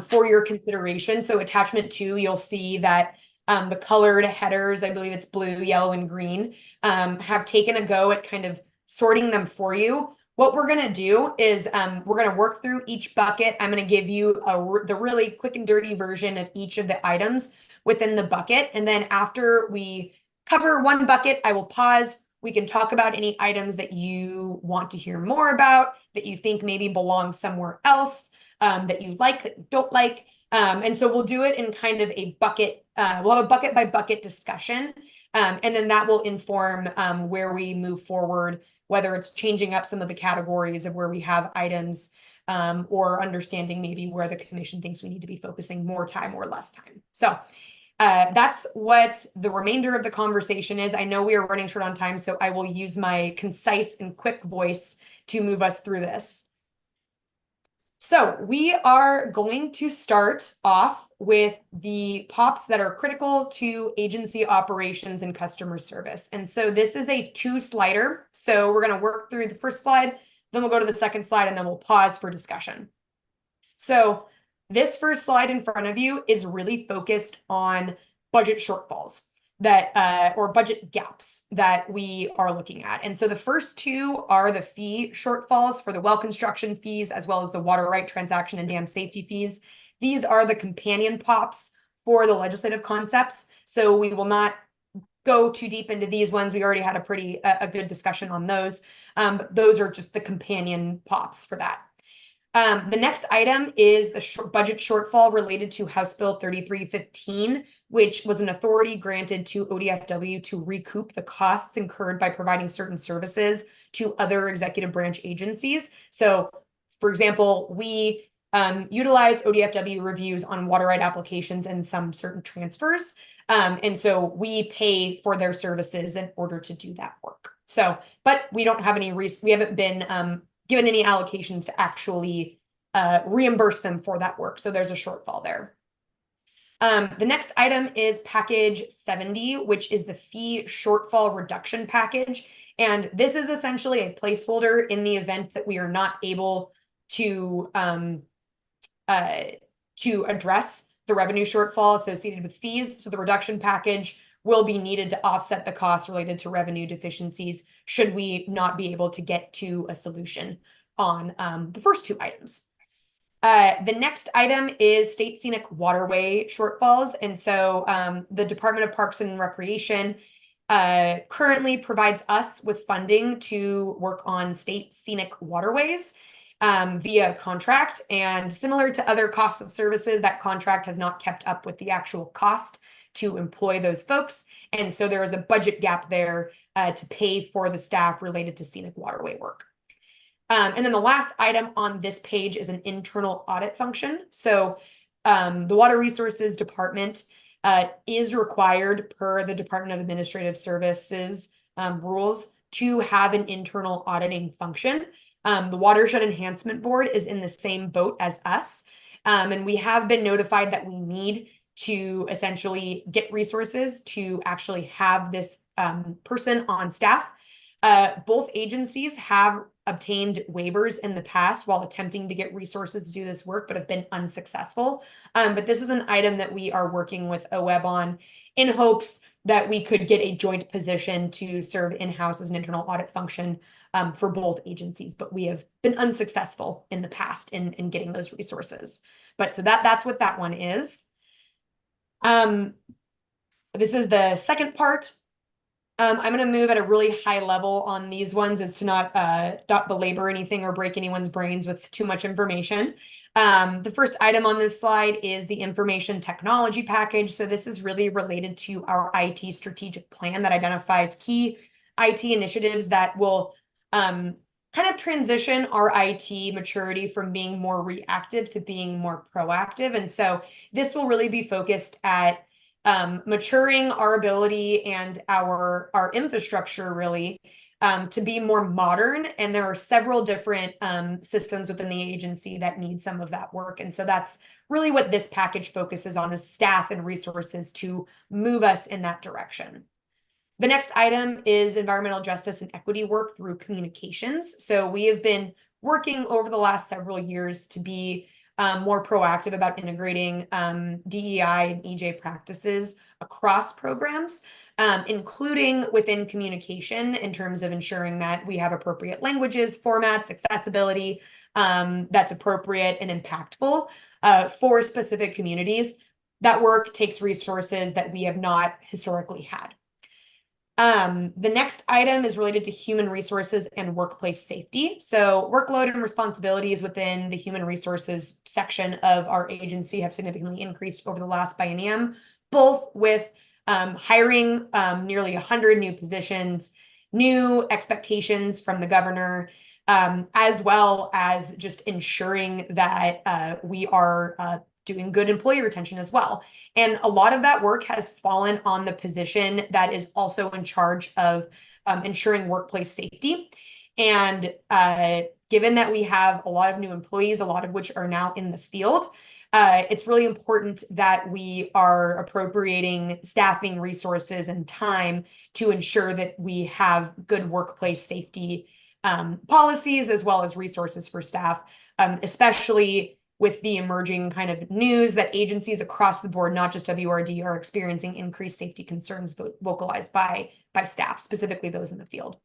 for your consideration. So attachment 2, you'll see that the colored headers, I believe it's blue, yellow, and green, have taken a go at kind of sorting them for you. What we're going to do is we're going to work through each bucket. I'm going to give you the really quick and dirty version of each of the items within the bucket. And then after we cover one bucket, I will pause. We can talk about any items that you want to hear more about, that you think maybe belong somewhere else, that you like, that you don't like. And so we'll do it in kind of a bucket. We'll have a bucket by bucket discussion. And then that will inform where we move forward, whether it's changing up some of the categories of where we have items or understanding maybe where the commission thinks we need to be focusing more time or less time. So that's what the remainder of the conversation is. I know we are running short on time, so I will use my concise and quick voice to move us through this. So we are going to start off with the POPs that are critical to agency operations and customer service. And so this is a 2-slider. So we're going to work through the first slide, then we'll go to the second slide, and then we'll pause for discussion. So this first slide in front of you is really focused on budget shortfalls that or budget gaps that we are looking at. And so the first 2 are the fee shortfalls for the well construction fees, as well as the water right transaction and dam safety fees. These are the companion POPs for the legislative concepts. So we will not go too deep into these ones. We already had a good discussion on those. Those are just the companion POPs for that. The next item is the budget shortfall related to House Bill 3315, which was an authority granted to ODFW to recoup the costs incurred by providing certain services to other executive branch agencies. So, for example, we utilize ODFW reviews on water right applications and some certain transfers. And so we pay for their services in order to do that work. So, but we don't have any, we haven't been given any allocations to actually reimburse them for that work. So there's a shortfall there. The next item is package 70, which is the fee shortfall reduction package. And this is essentially a placeholder in the event that we are not able to address the revenue shortfall associated with fees. So the reduction package will be needed to offset the costs related to revenue deficiencies should we not be able to get to a solution on the first 2 items. The next item is state scenic waterway shortfalls. And so the Department of Parks and Recreation currently provides us with funding to work on state scenic waterways via contract. And similar to other costs of services, that contract has not kept up with the actual cost to employ those folks. And so there is a budget gap there to pay for the staff related to scenic waterway work. And then the last item on this page is an internal audit function. So the Water Resources Department is required per the Department of Administrative Services rules to have an internal auditing function. The Watershed Enhancement Board is in the same boat as us. And we have been notified that we need to essentially get resources to actually have this person on staff. Both agencies have obtained waivers in the past while attempting to get resources to do this work, but have been unsuccessful. But this is an item that we are working with OWEB on in hopes that we could get a joint position to serve in-house as an internal audit function for both agencies. But we have been unsuccessful in the past in getting those resources. But so that's what that one is. This is the second part. I'm going to move at a really high level on these ones as to not belabor anything or break anyone's brains with too much information. The first item on this slide is the information technology package. So this is really related to our IT strategic plan that identifies key IT initiatives that will kind of transition our IT maturity from being more reactive to being more proactive. And so this will really be focused at maturing our ability and our infrastructure really to be more modern. And there are several different systems within the agency that need some of that work. And so that's really what this package focuses on, is staff and resources to move us in that direction. The next item is environmental justice and equity work through communications. So we have been working over the last several years to be more proactive about integrating DEI and EJ practices across programs, including within communication in terms of ensuring that we have appropriate languages, formats, accessibility that's appropriate and impactful for specific communities. That work takes resources that we have not historically had. The next item is related to human resources and workplace safety. So workload and responsibilities within the human resources section of our agency have significantly increased over the last biennium, both with hiring nearly 100 new positions, new expectations from the governor, as well as just ensuring that we are doing good employee retention as well. And a lot of that work has fallen on the position that is also in charge of ensuring workplace safety. And given that we have a lot of new employees, a lot of which are now in the field, it's really important that we are appropriating staffing resources and time to ensure that we have good workplace safety policies as well as resources for staff, especially with the emerging kind of news that agencies across the board, not just WRD, are experiencing increased safety concerns vocalized by staff, specifically those in the field.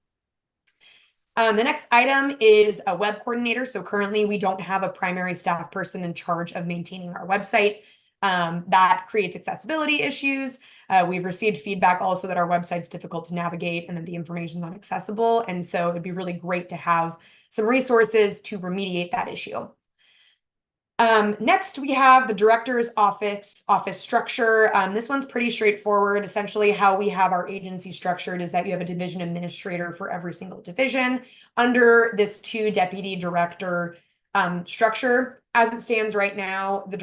The next item is a web coordinator. So currently we don't have a primary staff person in charge of maintaining our website. That creates accessibility issues. We've received feedback also that our website's difficult to navigate and that the information is not accessible. And so it'd be really great to have some resources to remediate that issue. Next, we have the director's office structure. This one's pretty straightforward. Essentially, how we have our agency structured is that you have a division administrator for every single division under this 2 deputy director structure. As it stands right now, the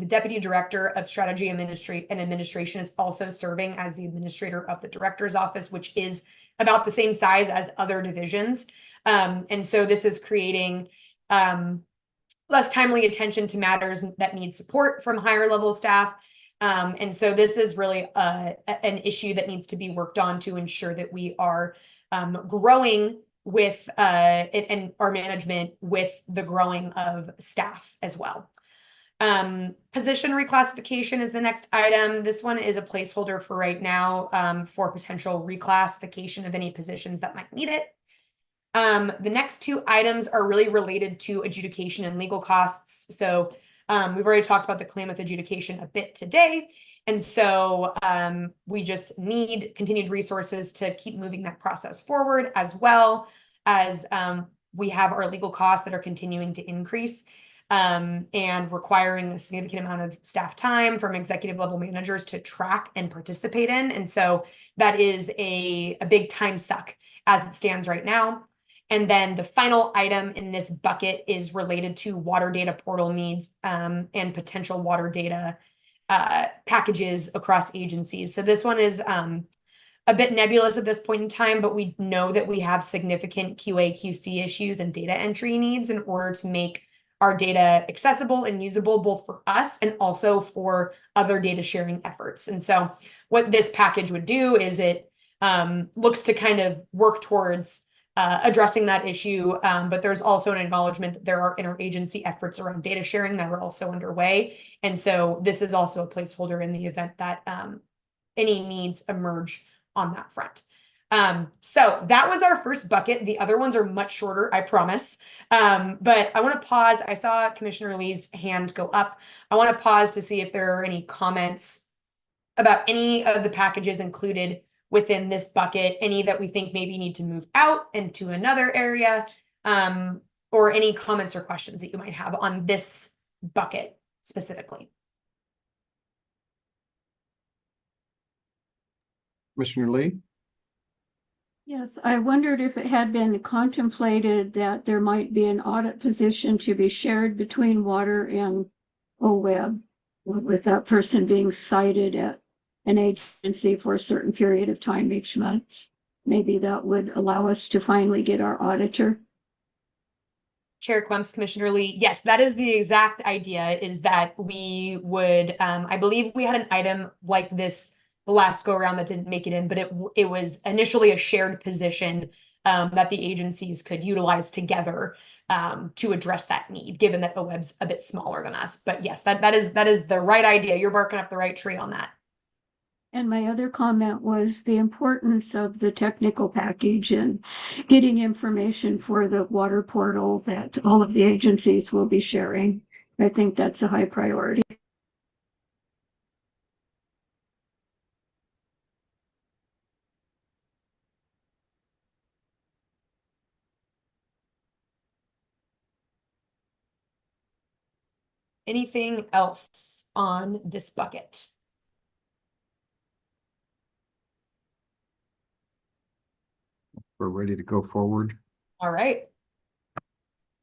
deputy director of strategy and administration is also serving as the administrator of the director's office, which is about the same size as other divisions. And so this is creating less timely attention to matters that need support from higher level staff. And so this is really an issue that needs to be worked on to ensure that we are growing with and our management with the growing of staff as well. Position reclassification is the next item. This one is a placeholder for right now for potential reclassification of any positions that might need it. The next 2 items are really related to adjudication and legal costs. So we've already talked about the Klamath adjudication a bit today. And so we just need continued resources to keep moving that process forward, as well as we have our legal costs that are continuing to increase and requiring a significant amount of staff time from executive level managers to track and participate in. And so that is a big time suck as it stands right now. And then the final item in this bucket is related to water data portal needs and potential water data packages across agencies. So this one is a bit nebulous at this point in time, but we know that we have significant QA/QC issues and data entry needs in order to make our data accessible and usable both for us and also for other data sharing efforts. And so what this package would do is it looks to kind of work towards addressing that issue, but there's also an acknowledgement that there are interagency efforts around data sharing that are also underway. And so this is also a placeholder in the event that any needs emerge on that front. So that was our first bucket. The other ones are much shorter, I promise. But I want to pause. I saw Commissioner Lee's hand go up. I want to pause to see if there are any comments about any of the packages included within this bucket, any that we think maybe need to move out into another area, or any comments or questions that you might have on this bucket specifically. Commissioner Lee? Yes, I wondered if it had been contemplated that there might be an audit position to be shared between water and OWEB, with that person being cited at an agency for a certain period of time each month. Maybe that would allow us to finally get our auditor. Chair Quemps, Commissioner Lee, yes, that is the exact idea, is that we would, I believe we had an item like this the last go around that didn't make it in, but it was initially a shared position that the agencies could utilize together to address that need, given that OWEB's a bit smaller than us. But yes, that is the right idea. You're barking up the right tree on that. And my other comment was the importance of the technical package and getting information for the water portal that all of the agencies will be sharing. I think that's a high priority. Anything else on this bucket? We're ready to go forward. All right.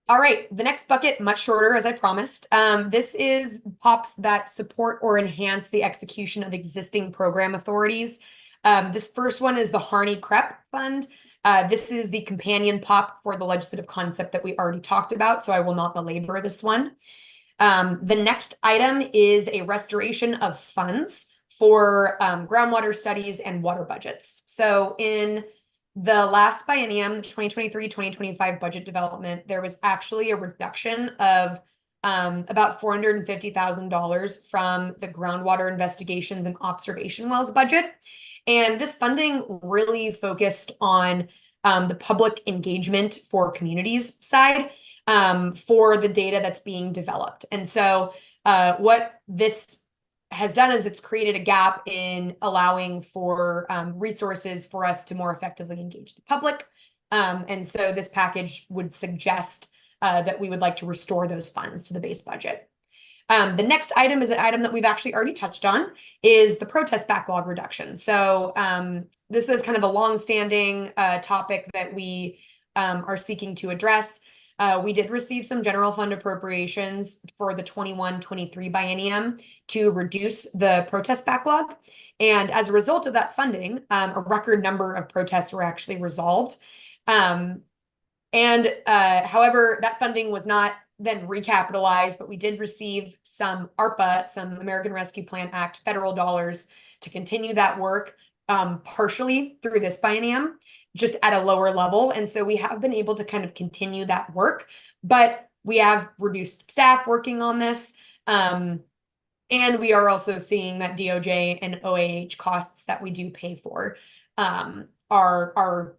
All right, the next bucket, much shorter, as I promised. This is POPs that support or enhance the execution of existing program authorities. This first one is the Harney CREP Fund. This is the companion POP for the legislative concept that we already talked about, so I will not belabor this one. The next item is a restoration of funds for groundwater studies and water budgets. So in the last biennium, the 2023-2025 budget development, there was actually a reduction of about $450,000 from the groundwater investigations and observation wells budget. And this funding really focused on the public engagement for communities side for the data that's being developed. And so what this has done is it's created a gap in allowing for resources for us to more effectively engage the public. And so this package would suggest that we would like to restore those funds to the base budget. The next item is an item that we've actually already touched on, is the protest backlog reduction. So this is kind of a long-standing topic that we are seeking to address. We did receive some general fund appropriations for the 21-23 biennium to reduce the protest backlog. And as a result of that funding, a record number of protests were actually resolved. However, that funding was not then recapitalized, but we did receive some ARPA, some American Rescue Plan Act federal dollars to continue that work partially through this biennium, just at a lower level. And so we have been able to kind of continue that work, but we have reduced staff working on this. And we are also seeing that DOJ and OAH costs that we do pay for are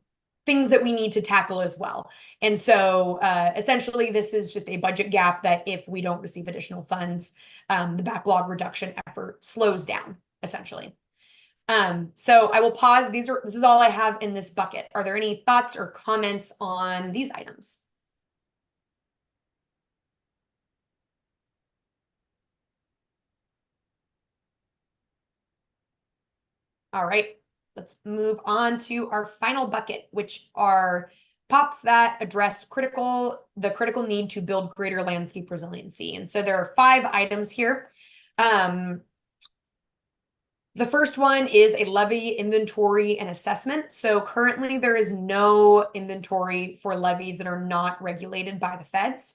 things that we need to tackle as well. And so essentially, this is just a budget gap that if we don't receive additional funds, the backlog reduction effort slows down, essentially. So I will pause. This is all I have in this bucket. Are there any thoughts or comments on these items? All right, let's move on to our final bucket, which are POPs that address the critical need to build greater landscape resiliency. And so there are 5 items here. The first one is a levee inventory and assessment. So currently there is no inventory for levees that are not regulated by the feds,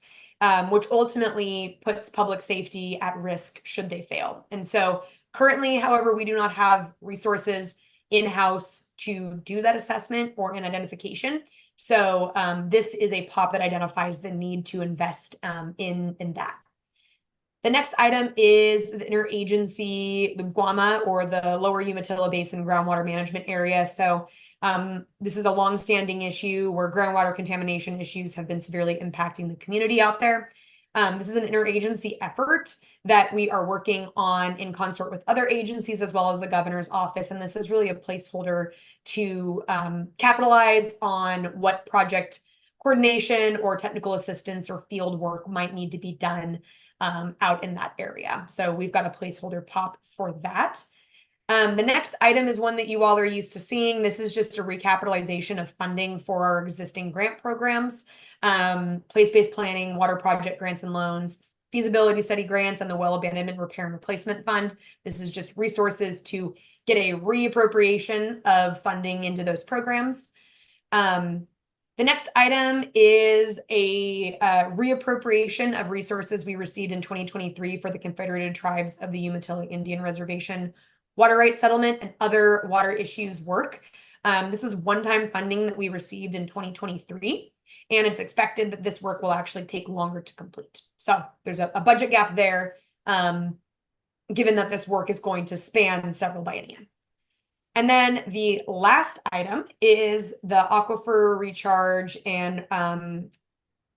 which ultimately puts public safety at risk should they fail. And so currently, however, we do not have resources in-house to do that assessment or an identification. So this is a POP that identifies the need to invest in that. The next item is the interagency, the GWAMA, or the Lower Umatilla Basin Groundwater Management Area. So this is a longstanding issue where groundwater contamination issues have been severely impacting the community out there. This is an interagency effort that we are working on in concert with other agencies as well as the governor's office. And this is really a placeholder to capitalize on what project coordination or technical assistance or field work might need to be done out in that area. So we've got a placeholder POP for that. The next item is one that you all are used to seeing. This is just a recapitalization of funding for our existing grant programs, place-based planning, water project grants and loans, feasibility study grants, and the well abandonment repair and replacement fund. This is just resources to get a reappropriation of funding into those programs. The next item is a reappropriation of resources we received in 2023 for the Confederated Tribes of the Umatilla Indian Reservation water rights settlement and other water issues work. This was one-time funding that we received in 2023, and it's expected that this work will actually take longer to complete. So there's a budget gap there, given that this work is going to span several biennia. And then the last item is the aquifer recharge and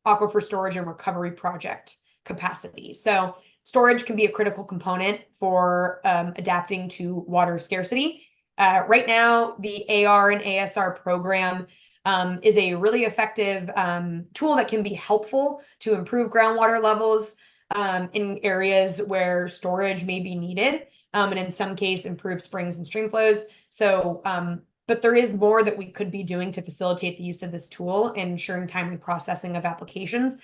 aquifer storage and recovery project capacity. So storage can be a critical component for adapting to water scarcity. Right now, the AR and ASR program is a really effective tool that can be helpful to improve groundwater levels in areas where storage may be needed, and in some case improve springs and stream flows. So, but there is more that we could be doing to facilitate the use of this tool and ensuring timely processing of applications.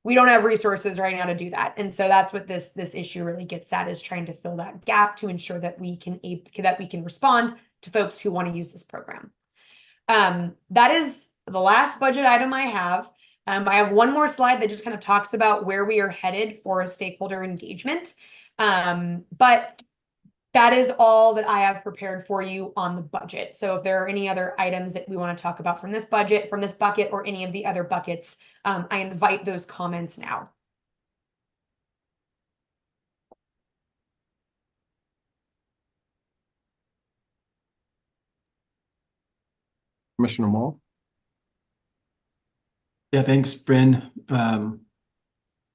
We don't have resources right now to do that. And so that's what this issue really gets at, is trying to fill that gap to ensure that we can respond to folks who want to use this program. That is the last budget item I have. I have one more slide that just kind of talks about where we are headed for stakeholder engagement. But that is all that I have prepared for you on the budget. So if there are any other items that we want to talk about from this budget, from this bucket, or any of the other buckets, I invite those comments now. Commissioner Mull? Yeah, thanks, Bryn.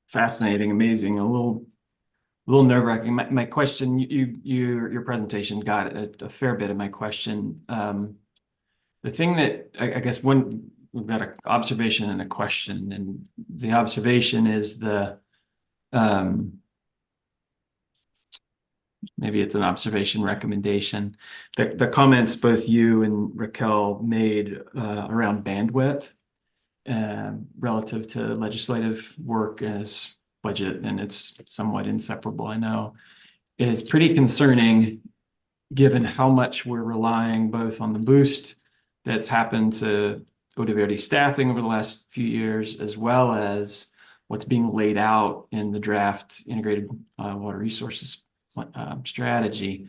Fascinating, amazing, a little nerve-wracking. My question, your presentation got a fair bit of my question. The thing that I guess we've got an observation and a question, and the observation is maybe it's an observation recommendation. The comments both you and Raquel made around bandwidth relative to legislative work as budget, and it's somewhat inseparable, I know, is pretty concerning given how much we're relying both on the boost that's happened to Eau Verde staffing over the last few years, as well as what's being laid out in the draft integrated water resources strategy.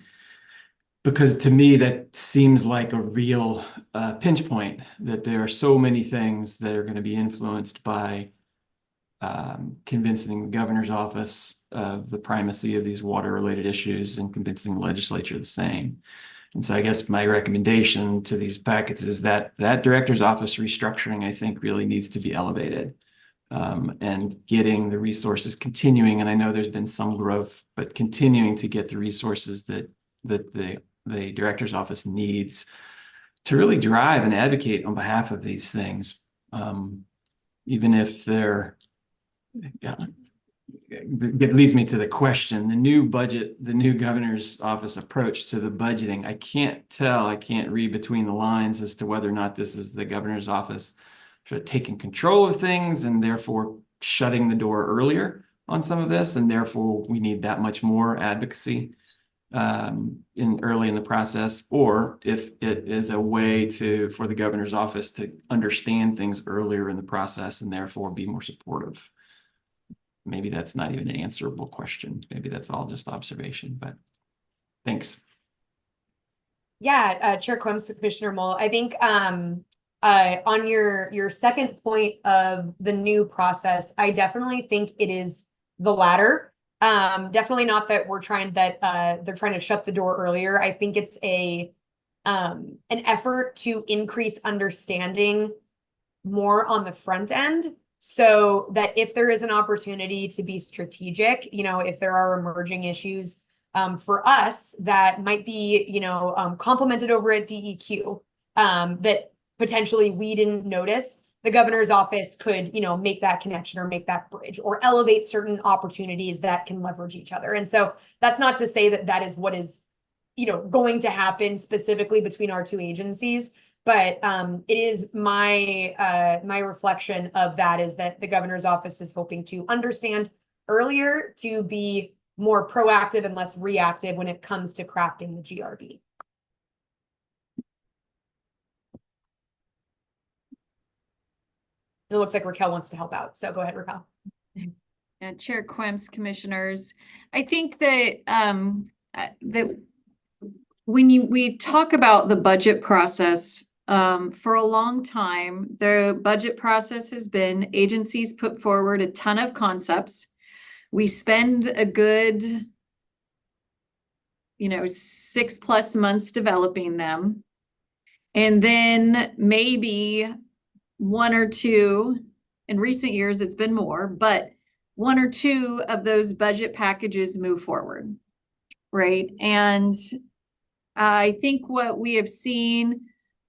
Because to me, that seems like a real pinch point, that there are so many things that are going to be influenced by convincing the governor's office of the primacy of these water-related issues and convincing the legislature the same. And so I guess my recommendation to these packets is that director's office restructuring, I think, really needs to be elevated, and getting the resources continuing. And I know there's been some growth, but continuing to get the resources that the director's office needs to really drive and advocate on behalf of these things, even if they're, it leads me to the question, the new budget, the new governor's office approach to the budgeting. I can't read between the lines as to whether or not this is the governor's office sort of taking control of things and therefore shutting the door earlier on some of this, and therefore we need that much more advocacy early in the process, or if it is a way for the governor's office to understand things earlier in the process and therefore be more supportive. Maybe that's not even an answerable question. Maybe that's all just observation, but thanks. Yeah, Chair Quimps, Commissioner Mull, I think on your second point of the new process, I definitely think it is the latter. Definitely not that they're trying to shut the door earlier. I think it's an effort to increase understanding more on the front end, so that if there is an opportunity to be strategic, if there are emerging issues for us that might be, complemented over at DEQ, that potentially we didn't notice, the governor's office could, make that connection or make that bridge or elevate certain opportunities that can leverage each other. And so that's not to say that is what is, going to happen specifically between our two agencies. But it is my reflection of that is that the governor's office is hoping to understand earlier, to be more proactive and less reactive when it comes to crafting the GRB. It looks like Raquel wants to help out, so go ahead, Raquel. Chair Quimps, commissioners, I think that we talk about the budget process, for a long time, the budget process has been agencies put forward a ton of concepts. We spend a good, 6+ months developing them. And then maybe one or two, in recent years, it's been more, but one or two of those budget packages move forward, right? And I think what we have seen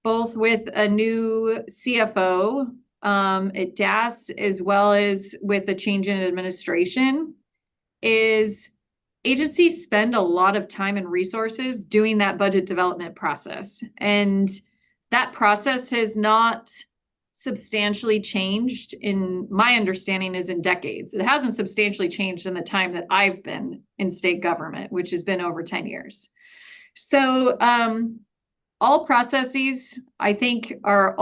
both with a new CFO at DAS, as well as with the change in administration, is agencies spend a lot of time and resources doing that budget development process. And that process has not substantially changed, in my understanding, is in decades. It hasn't substantially changed in the time that I've been in state government, which has been over 10 years. So all processes, I think, there's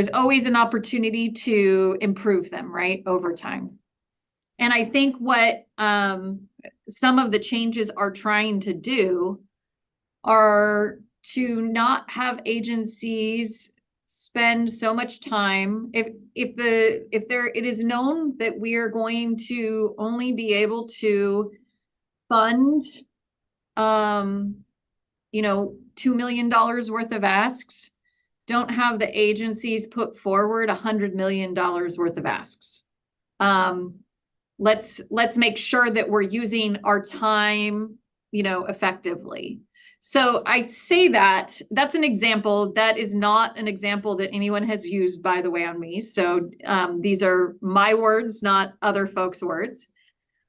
always an opportunity to improve them, right, over time. And I think what some of the changes are trying to do are to not have agencies spend so much time. It is known that we are going to only be able to fund $2 million worth of asks, don't have the agencies put forward $100 million worth of asks. Let's make sure that we're using our time, effectively. So I say that's an example. That is not an example that anyone has used, by the way, on me. So these are my words, not other folks' words.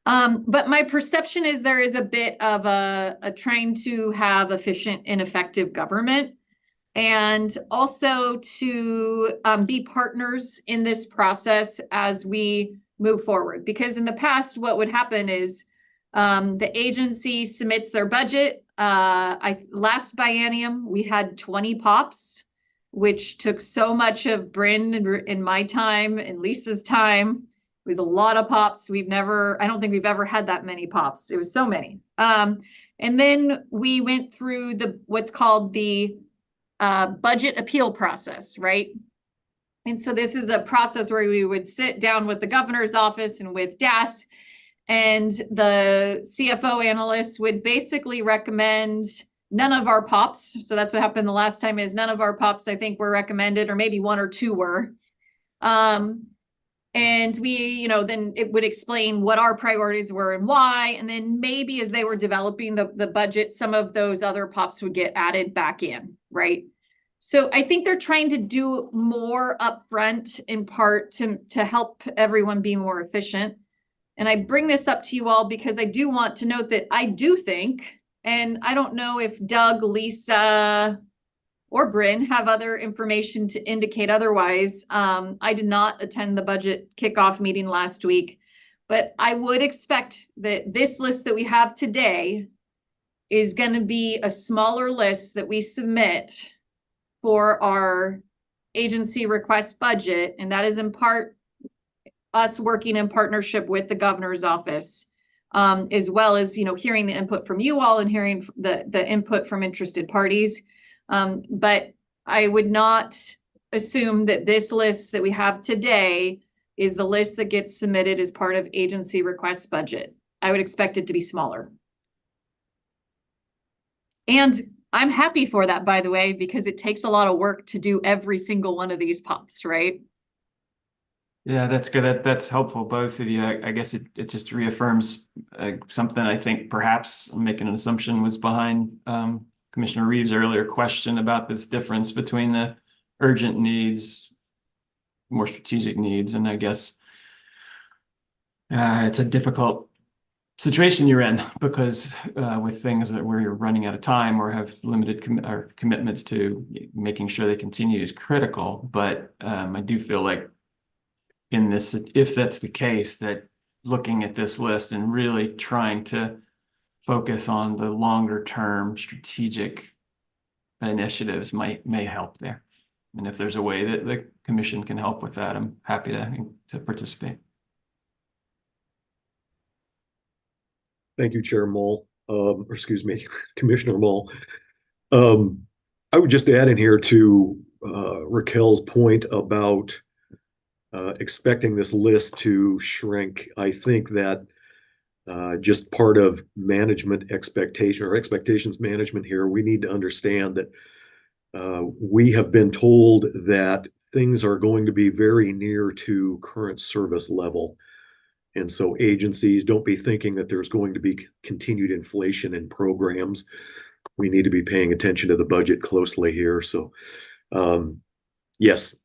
But my perception is there is a bit of a trying to have efficient and effective government, and also to be partners in this process as we move forward. Because in the past, what would happen is the agency submits their budget. Last biennium, we had 20 POPs, which took so much of Bryn in my time and Lisa's time. It was a lot of POPs. I don't think we've ever had that many POPs. It was so many. And then we went through what's called the budget appeal process, right? And so this is a process where we would sit down with the governor's office and with DAS, and the CFO analysts would basically recommend none of our POPs. So that's what happened the last time, is none of our POPs, I think, were recommended, or maybe one or two were. And we, then it would explain what our priorities were and why. And then maybe as they were developing the budget, some of those other POPs would get added back in, right? So I think they're trying to do more upfront, in part to help everyone be more efficient. And I bring this up to you all because I do want to note that I do think, and I don't know if Doug, Lisa, or Bryn have other information to indicate otherwise. I did not attend the budget kickoff meeting last week, but I would expect that this list that we have today is going to be a smaller list that we submit for our agency request budget. And that is in part us working in partnership with the governor's office, as well as, hearing the input from you all and hearing the input from interested parties. But I would not assume that this list that we have today is the list that gets submitted as part of agency request budget. I would expect it to be smaller. And I'm happy for that, by the way, because it takes a lot of work to do every single one of these POPs, right? Yeah, that's good. That's helpful, both of you. I guess it just reaffirms something I think perhaps I'm making an assumption was behind Commissioner Reeves' earlier question about this difference between the urgent needs, more strategic needs, and I guess it's a difficult situation you're in, because with things that where you're running out of time or have limited commitments to making sure they continue is critical. But I do feel like in this, if that's the case, that looking at this list and really trying to focus on the longer term strategic initiatives may help there. And if there's a way that the commission can help with that, I'm happy to participate. Thank you, Chair Mole. or excuse me, Commissioner Mull. I would just add in here to Raquel's point about expecting this list to shrink. I think that just part of management expectation or expectations management here, we need to understand that we have been told that things are going to be very near to current service level. And so agencies, don't be thinking that there's going to be continued inflation in programs. We need to be paying attention to the budget closely here. So yes,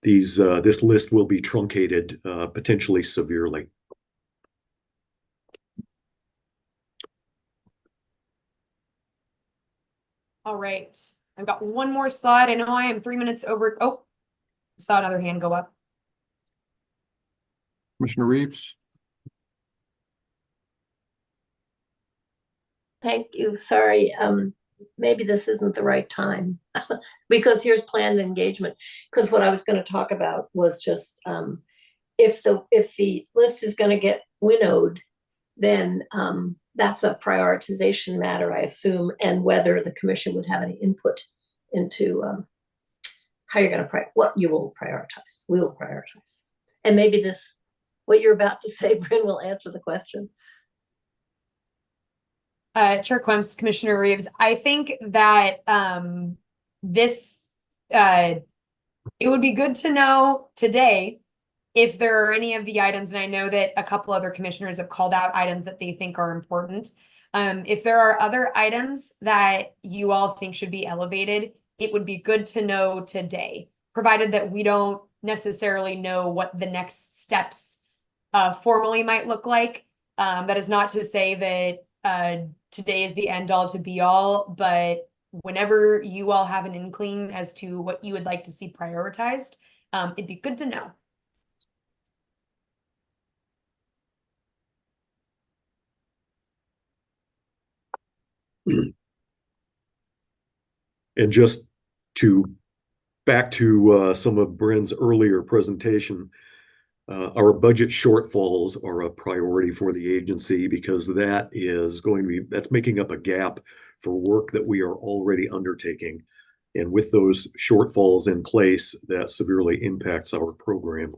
this list will be truncated potentially severely. All right, I've got one more slide. I know I am 3 minutes over. Oh, saw another hand go up. Commissioner Reeves? Thank you. Sorry, maybe this isn't the right time because here's planned engagement. Because what I was going to talk about was just if the list is going to get winnowed, then that's a prioritization matter, I assume, and whether the commission would have any input into how you're going to what you will prioritize. We will prioritize, and maybe this what you're about to say, Bryn, will answer the question. Chair Quemps, Commissioner Reeves, I think that it would be good to know today if there are any of the items, and I know that a couple other commissioners have called out items that they think are important. If there are other items that you all think should be elevated, it would be good to know today, provided that we don't necessarily know what the next steps formally might look like. That is not to say that today is the end all to be all, but whenever you all have an inkling as to what you would like to see prioritized, it'd be good to know. And just back to some of Bryn's earlier presentation, our budget shortfalls are a priority for the agency because that is going to be, that's making up a gap for work that we are already undertaking. And with those shortfalls in place, that severely impacts our program.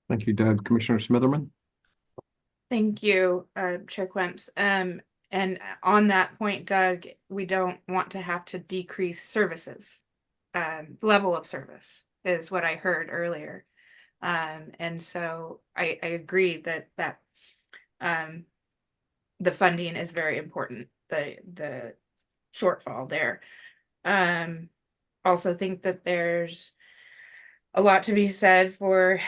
Thank you, Doug. Commissioner Smitherman? Thank you, Chair Quemps. And on that point, Doug, we don't want to have to decrease services. Level of service is what I heard earlier. And so I agree that the funding is very important, the shortfall there. Also think that there's a lot to be said for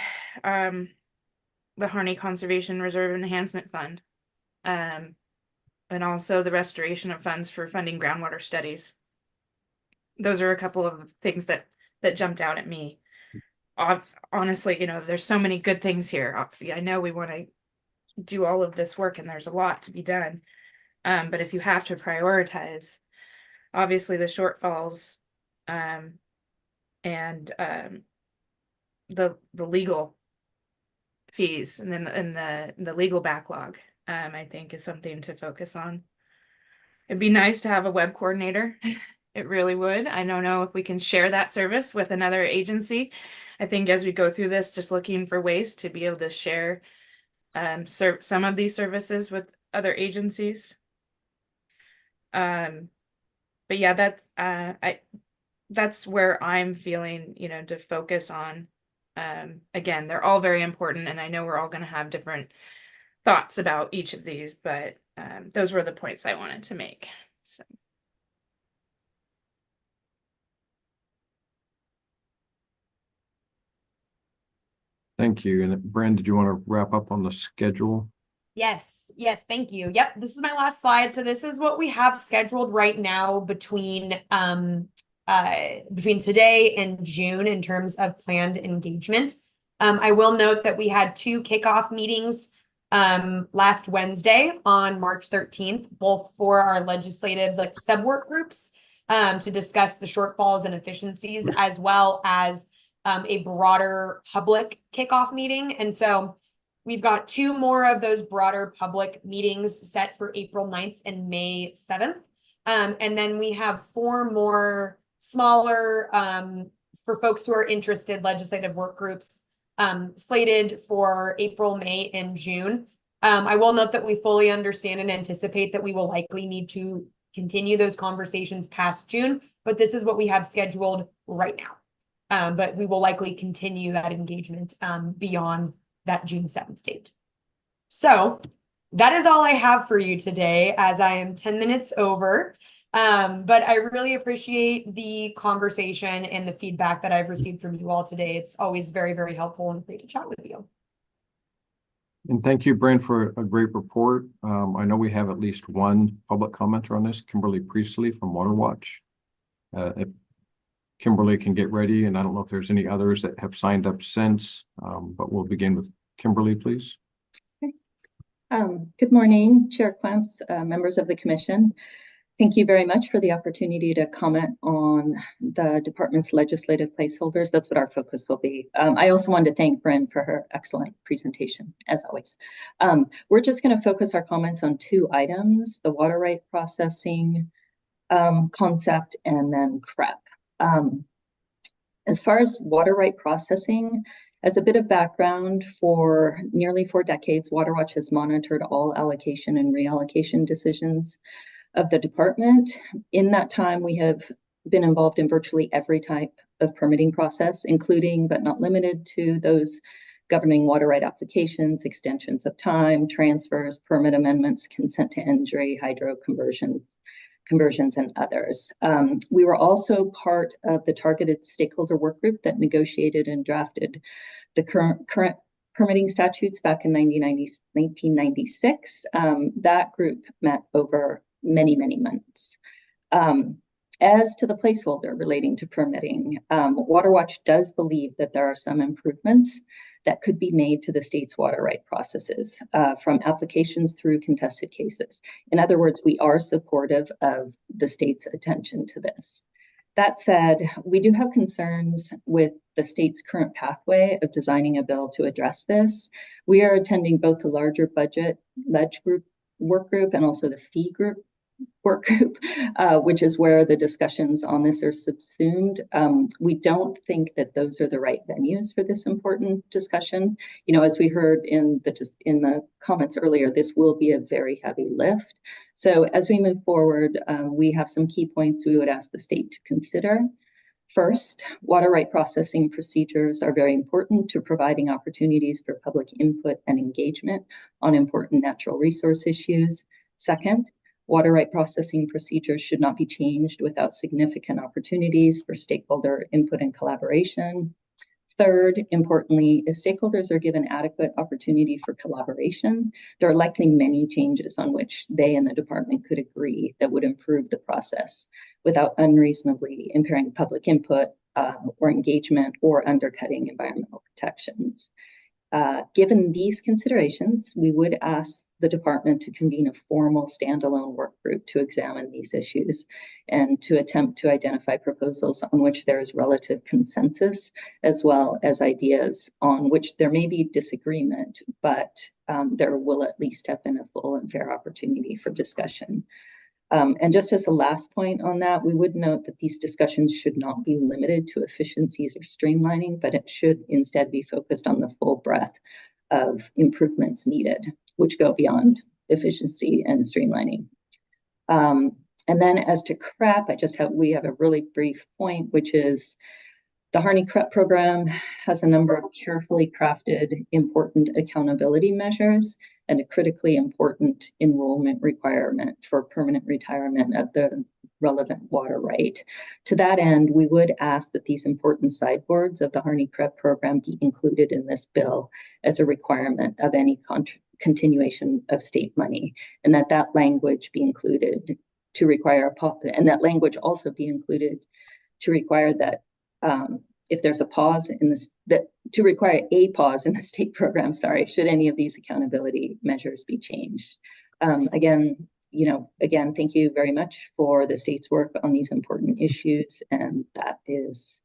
the Harney Conservation Reserve Enhancement Fund, and also the restoration of funds for funding groundwater studies. Those are a couple of things that jumped out at me. Honestly, you know, there's so many good things here. I know we want to do all of this work and there's a lot to be done. But if you have to prioritize, obviously the shortfalls and the legal fees and then the legal backlog, I think is something to focus on. It'd be nice to have a web coordinator. It really would. I don't know if we can share that service with another agency. I think as we go through this, just looking for ways to be able to share some of these services with other agencies. But yeah, that's where I'm feeling, you know, to focus on. Again, they're all very important, and I know we're all going to have different thoughts about each of these, but those were the points I wanted to make. So. Thank you. And Bryn, did you want to wrap up on the schedule? Yes, thank you. Yep, this is my last slide. So this is what we have scheduled right now between today and June in terms of planned engagement. I will note that we had 2 kickoff meetings last Wednesday on March 13th, both for our legislative sub-work groups to discuss the shortfalls and efficiencies, as well as a broader public kickoff meeting. And so We've got 2 more of those broader public meetings set for April 9th and May 7th. And then we have 4 more smaller, for folks who are interested, legislative work groups slated for April, May, and June. I will note that we fully understand and anticipate that we will likely need to continue those conversations past June, but this is what we have scheduled right now. But we will likely continue that engagement beyond that June 7th date. So that is all I have for you today, as I am 10 minutes over. But I really appreciate the conversation and the feedback that I've received from you all today. It's always very, very helpful and great to chat with you. And thank you, Bryn, for a great report. I know we have at least one public commenter on this, Kimberly Priestley from Water Watch. If Kimberly can get ready, and I don't know if there's any others that have signed up since, but we'll begin with Kimberly, please. Good morning, Chair Quamps, members of the commission. Thank you very much for the opportunity to comment on the department's legislative placeholders. That's what our focus will be. I also wanted to thank Bryn for her excellent presentation, as always. We're just going to focus our comments on 2 items, the water right processing concept and then CREP. As far as water right processing, as a bit of background, for nearly 4 decades, Water Watch has monitored all allocation and reallocation decisions of the department. In that time, we have been involved in virtually every type of permitting process, including but not limited to those governing water right applications, extensions of time, transfers, permit amendments, consent to injury, hydro conversions, and others. We were also part of the targeted stakeholder work group that negotiated and drafted the current permitting statutes back in 1996. That group met over many months. As to the placeholder relating to permitting, Water Watch does believe that there are some improvements that could be made to the state's water right processes, from applications through contested cases. In other words, we are supportive of the state's attention to this. That said, we do have concerns with the state's current pathway of designing a bill to address this. We are attending both the larger budget ledge group work group and also the fee group work group, which is where the discussions on this are subsumed. We don't think that those are the right venues for this important discussion. You know, as we heard in the comments earlier, this will be a very heavy lift. So as we move forward, we have some key points we would ask the state to consider. First, water right processing procedures are very important to providing opportunities for public input and engagement on important natural resource issues. Second, water right processing procedures should not be changed without significant opportunities for stakeholder input and collaboration. Third, importantly, if stakeholders are given adequate opportunity for collaboration, there are likely many changes on which they and the department could agree that would improve the process without unreasonably impairing public input or engagement or undercutting environmental protections. Given these considerations, we would ask the department to convene a formal standalone work group to examine these issues and to attempt to identify proposals on which there is relative consensus, as well as ideas on which there may be disagreement, but there will at least have been a full and fair opportunity for discussion. And just as a last point on that, we would note that these discussions should not be limited to efficiencies or streamlining, but it should instead be focused on the full breadth of improvements needed, which go beyond efficiency and streamlining. And then as to CREP, we have a really brief point, which is the Harney CREP program has a number of carefully crafted important accountability measures and a critically important enrollment requirement for permanent retirement of the relevant water right. To that end, we would ask that these important sideboards of the Harney CREP program be included in this bill as a requirement of any continuation of state money, and that language be included to require and that language also be included to require that if there's a pause in this, to require a pause in the state program, should any of these accountability measures be changed. Again, thank you very much for the state's work on these important issues. And that is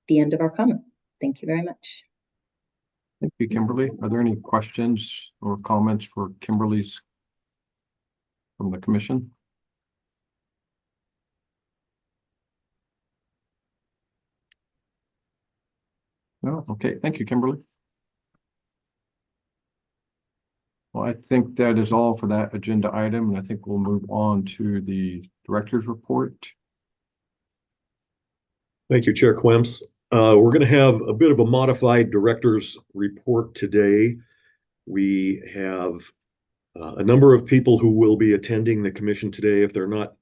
the end of our comment. Thank you very much. Thank you, Kimberly. Are there any questions or comments for Kimberly's from the commission? No? Okay, thank you, Kimberly. Well, I think that is all for that agenda item, and I think we'll move on to the director's report. Thank you, Chair Quemps. We're going to have a bit of a modified director's report today. We have a number of people who will be attending the commission today. If they're not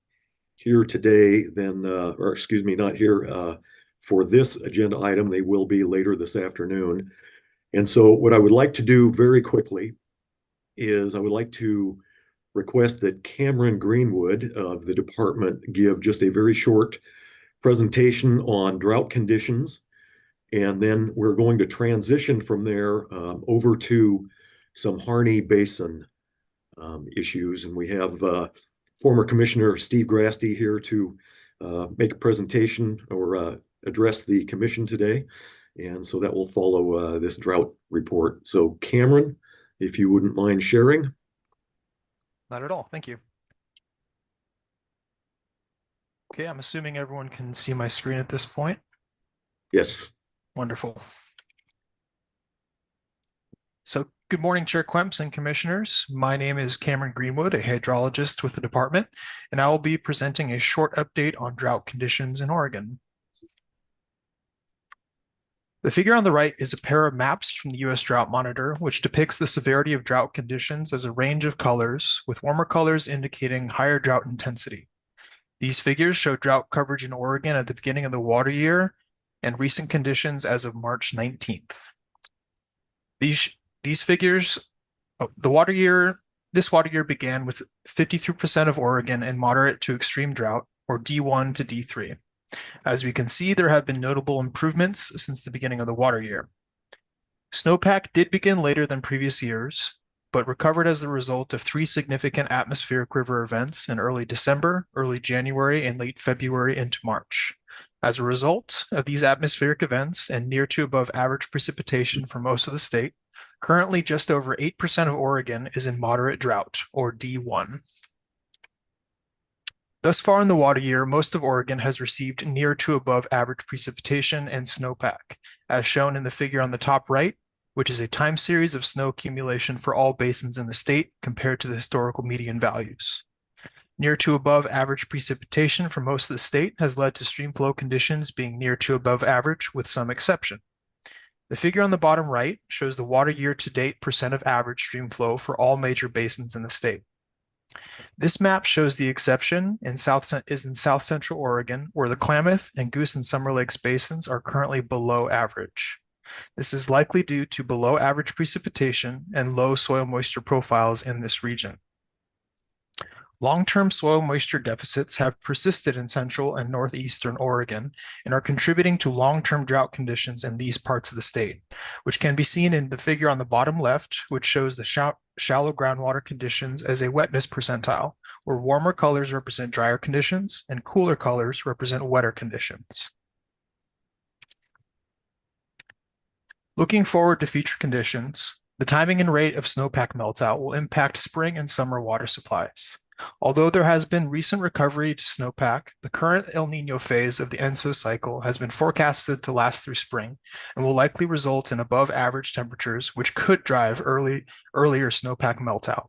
here today, then, or excuse me, not here for this agenda item, they will be later this afternoon. And so what I would like to do very quickly is I would like to request that Cameron Greenwood of the department give just a very short presentation on drought conditions. And then we're going to transition from there over to some Harney Basin issues. And we have former Commissioner Steve Grasty here to make a presentation or address the commission today. And so that will follow this drought report. So Cameron, if you wouldn't mind sharing. Not at all. Thank you. Okay, I'm assuming everyone can see my screen at this point. Yes. Wonderful. So good morning, Chair Quemps and Commissioners. My name is Cameron Greenwood, a hydrologist with the department, and I will be presenting a short update on drought conditions in Oregon. The figure on the right is a pair of maps from the U.S. Drought Monitor, which depicts the severity of drought conditions as a range of colors, with warmer colors indicating higher drought intensity. These figures show drought coverage in Oregon at the beginning of the water year and recent conditions as of March 19th. These figures, this water year began with 53% of Oregon in moderate to extreme drought, or D1 to D3. As we can see, there have been notable improvements since the beginning of the water year. Snowpack did begin later than previous years, but recovered as the result of 3 significant atmospheric river events in early December, early January, and late February into March. As a result of these atmospheric events and near to above average precipitation for most of the state, currently just over 8% of Oregon is in moderate drought, or D1. Thus far in the water year, most of Oregon has received near to above average precipitation and snowpack, as shown in the figure on the top right, which is a time series of snow accumulation for all basins in the state compared to the historical median values. Near to above average precipitation for most of the state has led to stream flow conditions being near to above average with some exception. The figure on the bottom right shows the water year to date percent of average stream flow for all major basins in the state. This map shows the exception in South Central Oregon, where the Klamath and Goose and Summer Lakes basins are currently below average. This is likely due to below average precipitation and low soil moisture profiles in this region. Long-term soil moisture deficits have persisted in central and northeastern Oregon and are contributing to long-term drought conditions in these parts of the state, which can be seen in the figure on the bottom left, which shows the shallow groundwater conditions as a wetness percentile, where warmer colors represent drier conditions and cooler colors represent wetter conditions. Looking forward to future conditions, the timing and rate of snowpack meltout will impact spring and summer water supplies. Although there has been recent recovery to snowpack, the current El Niño phase of the ENSO cycle has been forecasted to last through spring and will likely result in above average temperatures, which could drive earlier snowpack meltout.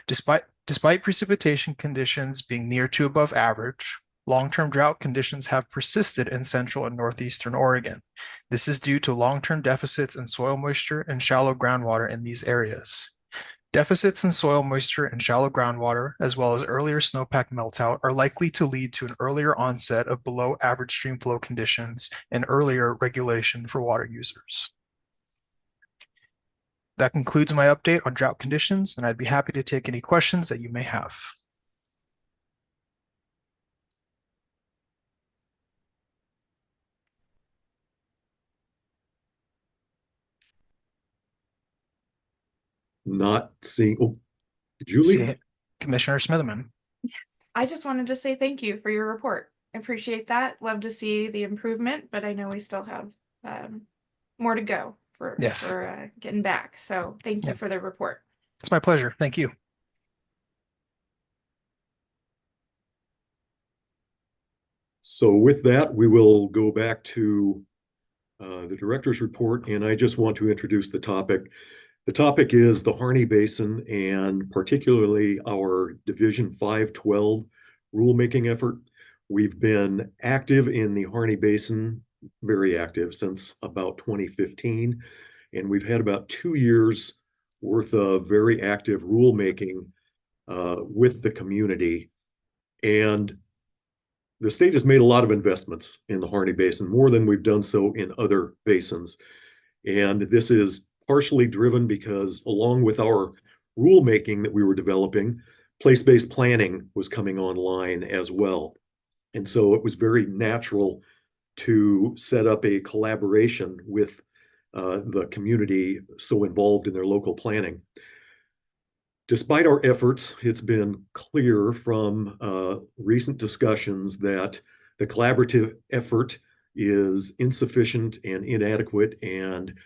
Despite precipitation conditions being near to above average, long-term drought conditions have persisted in central and northeastern Oregon. This is due to long-term deficits in soil moisture and shallow groundwater in these areas. Deficits in soil moisture and shallow groundwater, as well as earlier snowpack meltout, are likely to lead to an earlier onset of below average stream flow conditions and earlier regulation for water users. That concludes my update on drought conditions, and I'd be happy to take any questions that you may have. Not seeing, oh, Julie? Commissioner Smitherman. I just wanted to say thank you for your report. I appreciate that. Love to see the improvement, but I know we still have more to go Yes. for getting back. So thank you Yeah. for the report. It's my pleasure. Thank you. So with that, we will go back to the director's report, and I just want to introduce the topic. The topic is the Harney Basin, and particularly our Division 512 rulemaking effort. We've been active in the Harney Basin, very active since about 2015, and we've had about 2 years worth of very active rulemaking with the community. And the state has made a lot of investments in the Harney Basin, more than we've done so in other basins. And this is partially driven because, along with our rulemaking that we were developing, place-based planning was coming online as well. And so it was very natural to set up a collaboration with the community so involved in their local planning. Despite our efforts, it's been clear from recent discussions that the collaborative effort is insufficient and inadequate and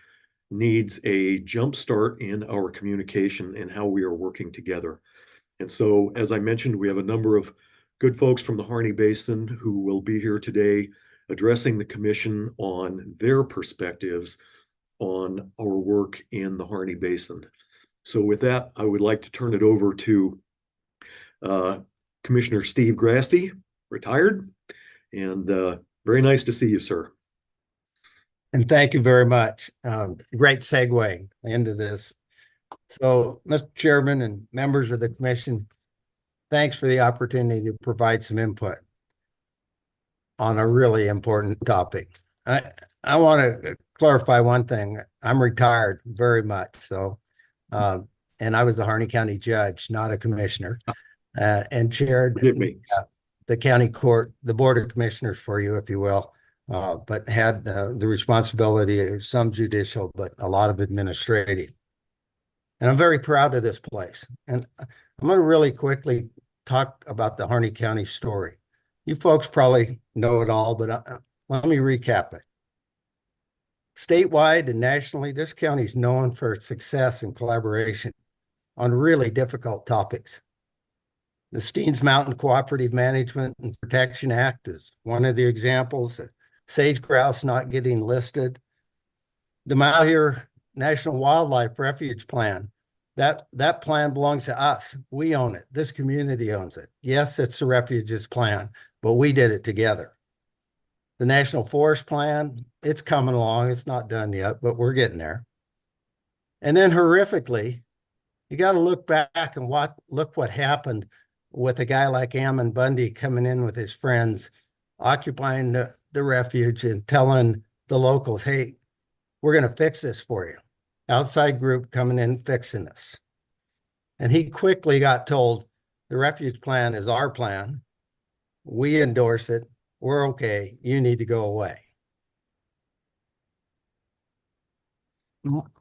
needs a jump start in our communication and how we are working together. And so, as I mentioned, we have a number of good folks from the Harney Basin who will be here today addressing the commission on their perspectives on our work in the Harney Basin. So with that, I would like to turn it over to Commissioner Steve Grasty, retired, and very nice to see you, sir. And thank you very much. Great segue into this. So, Mr. Chairman and members of the commission, thanks for the opportunity to provide some input on a really important topic. I want to clarify one thing. I'm retired very much, so and I was a Harney County judge, not a commissioner, and chaired the county court, the board of commissioners for you, if you will, but had the responsibility of some judicial, but a lot of administrative. And I'm very proud of this place. And I'm going to really quickly talk about the Harney County story. You folks probably know it all, but let me recap it. Statewide and nationally, this county is known for its success and collaboration on really difficult topics. The Steens Mountain Cooperative Management and Protection Act is one of the examples. Sage grouse not getting listed. The Malheur National Wildlife Refuge Plan. That plan belongs to us. We own it. This community owns it. Yes, it's the refuges plan, but we did it together. The National Forest Plan, it's coming along. It's not done yet, but we're getting there. And then horrifically, you got to look back and look what happened with a guy like Ammon Bundy coming in with his friends, occupying the refuge and telling the locals, hey, we're going to fix this for you. Outside group coming in fixing this. And he quickly got told, the refuge plan is our plan. We endorse it. We're okay. You need to go away.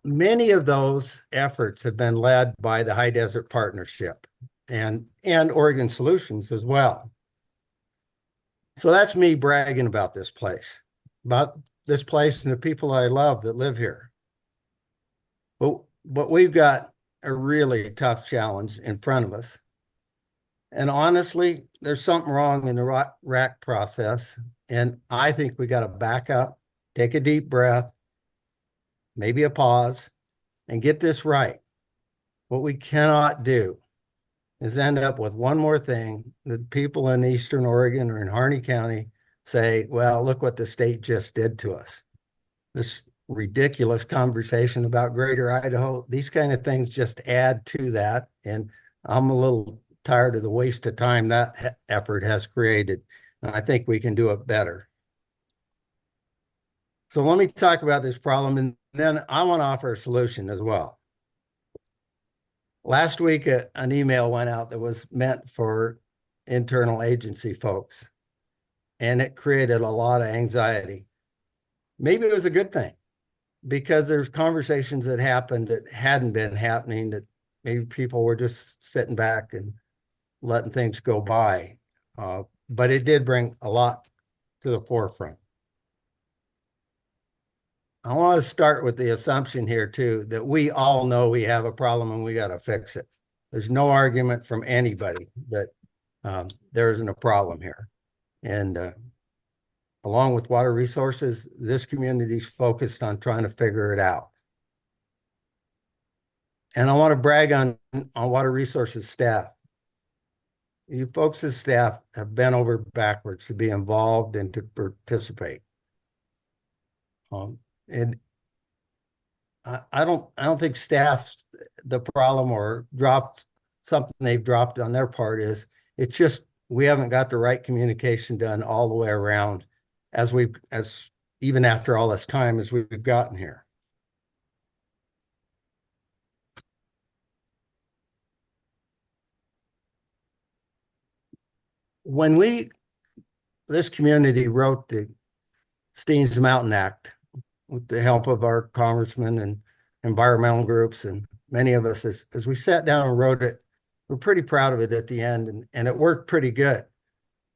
Many of those efforts have been led by the High Desert Partnership and Oregon Solutions as well. So that's me bragging about this place and the people I love that live here. But we've got a really tough challenge in front of us. And honestly, there's something wrong in the RAC process. And I think we got to back up, take a deep breath, maybe a pause, and get this right. What we cannot do is end up with one more thing that people in Eastern Oregon or in Harney County say, well, look what the state just did to us. This ridiculous conversation about Greater Idaho, these kind of things just add to that. And I'm a little tired of the waste of time that effort has created. And I think we can do it better. So let me talk about this problem, and then I want to offer a solution as well. Last week, an email went out that was meant for internal agency folks, and it created a lot of anxiety. Maybe it was a good thing, because there's conversations that happened that hadn't been happening, that maybe people were just sitting back and letting things go by. But it did bring a lot to the forefront. I want to start with the assumption here too, that we all know we have a problem and we got to fix it. There's no argument from anybody that there isn't a problem here. And along with water resources, this community's focused on trying to figure it out. And I want to brag on water resources staff. You folks as staff have bent over backwards to be involved and to participate. And I don't think staff's the problem or something they've dropped on their part is it's just we haven't got the right communication done all the way around as even after all this time as we've gotten here. When this community wrote the Steens Mountain Act with the help of our congressmen and environmental groups and many of us, as we sat down and wrote it, we're pretty proud of it at the end, and it worked pretty good.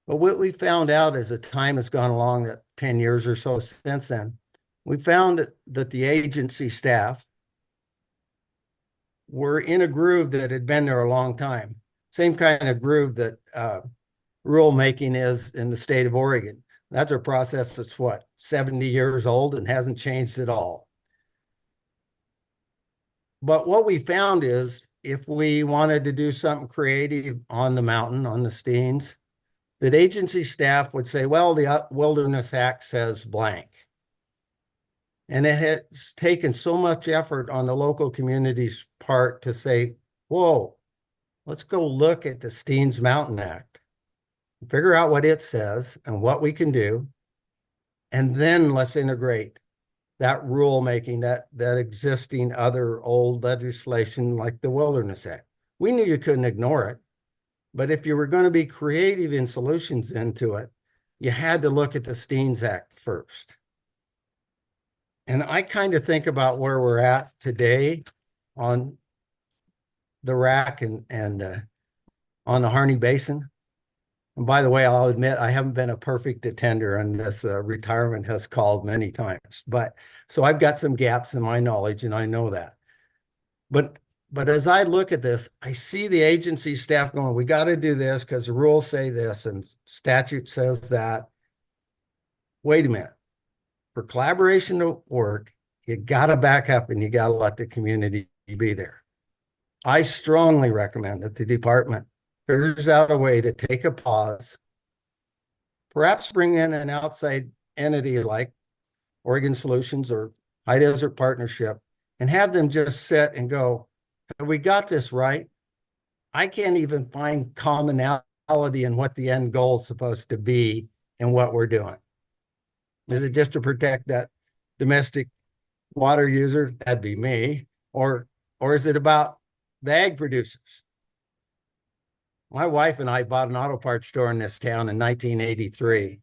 But what we found out as the time has gone along, that 10 years or so since then, we found that the agency staff were in a groove that had been there a long time. Same kind of groove that rulemaking is in the state of Oregon. That's a process that's 70 years old and hasn't changed at all. But what we found is if we wanted to do something creative on the mountain, on the Steens, that agency staff would say, well, the Wilderness Act says blank. And it has taken so much effort on the local community's part to say, whoa, let's go look at the Steens Mountain Act, figure out what it says and what we can do, and then let's integrate that rulemaking, that existing other old legislation like the Wilderness Act. We knew you couldn't ignore it, but if you were going to be creative in solutions into it, you had to look at the Steens Act first. And I kind of think about where we're at today on the RAC and on the Harney Basin. And by the way, I'll admit I haven't been a perfect attender, and this retirement has called many times. But so I've got some gaps in my knowledge, and I know that. But as I look at this, I see the agency staff going, we got to do this because the rules say this and statute says that. Wait a minute. For collaboration to work, you got to back up and you got to let the community be there. I strongly recommend that the department figures out a way to take a pause, perhaps bring in an outside entity like Oregon Solutions or High Desert Partnership and have them just sit and go, have we got this right? I can't even find commonality in what the end goal is supposed to be and what we're doing. Is it just to protect that domestic water user? That'd be me. Or is it about the ag producers? My wife and I bought an auto parts store in this town in 1983.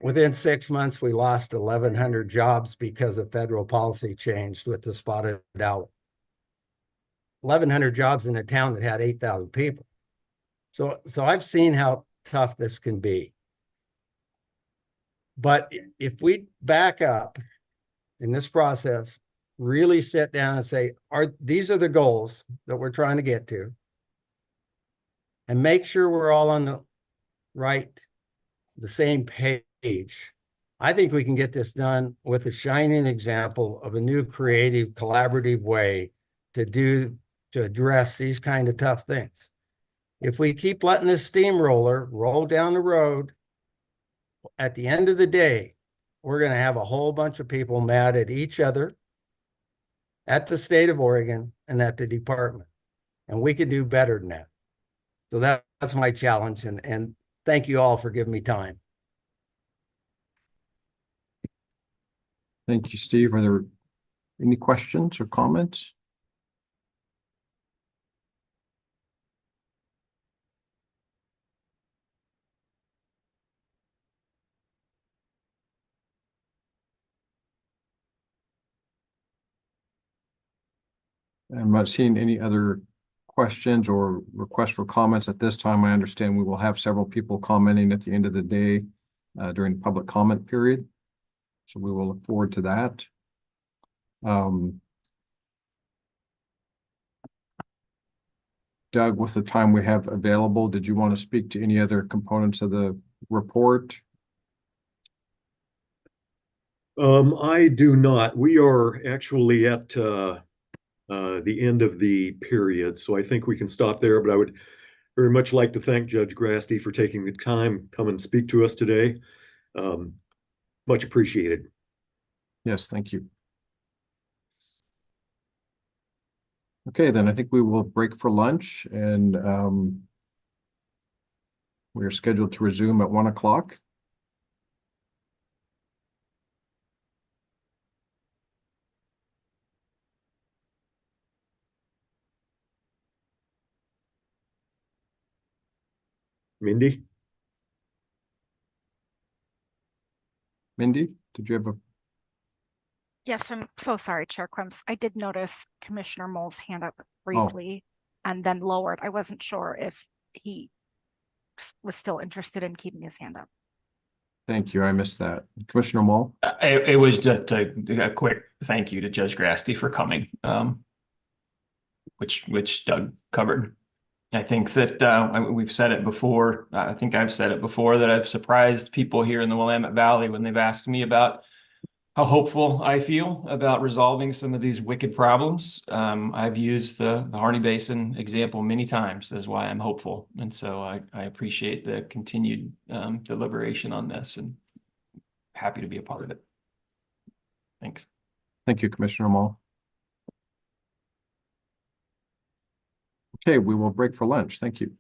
Within 6 months, we lost 1,100 jobs because of federal policy changed with the spotted owl. 1,100 jobs in a town that had 8,000 people. So I've seen how tough this can be. But if we back up in this process, really sit down and say, these are the goals that we're trying to get to, and make sure we're all on the same page, I think we can get this done with a shining example of a new creative, collaborative way to address these kind of tough things. If we keep letting this steamroller roll down the road, at the end of the day, we're going to have a whole bunch of people mad at each other, at the state of Oregon, and at the department. And we could do better than that. So that's my challenge. And thank you all for giving me time. Thank you, Steve. Are there any questions or comments? I'm not seeing any other questions or requests for comments at this time. I understand we will have several people commenting at the end of the day during the public comment period. So we will look forward to that. Doug, with the time we have available, did you want to speak to any other components of the report? I do not. We are actually at the end of the period, so I think we can stop there. But I would very much like to thank Judge Grasty for taking the time come and speak to us today. Much appreciated. Yes, thank you. Okay, then I think we will break for lunch, and we are scheduled to resume at 1 o'clock. Mindy? Mindy, did you have a? Yes, I'm so sorry, Chair Crumbs. I did notice Commissioner Mole's hand up briefly and then lowered. I wasn't sure if he was still interested in keeping his hand up. Thank you. I missed that. Commissioner Mole? It was just a quick thank you to Judge Grasty for coming, which Doug covered. I think that we've said it before. I think I've said it before that I've surprised people here in the Willamette Valley when they've asked me about how hopeful I feel about resolving some of these wicked problems. I've used the Harney Basin example many times as why I'm hopeful. And so I appreciate the continued deliberation on this and happy to be a part of it. Thanks. Thank you, Commissioner Mole. Okay, we will break for lunch. Thank you.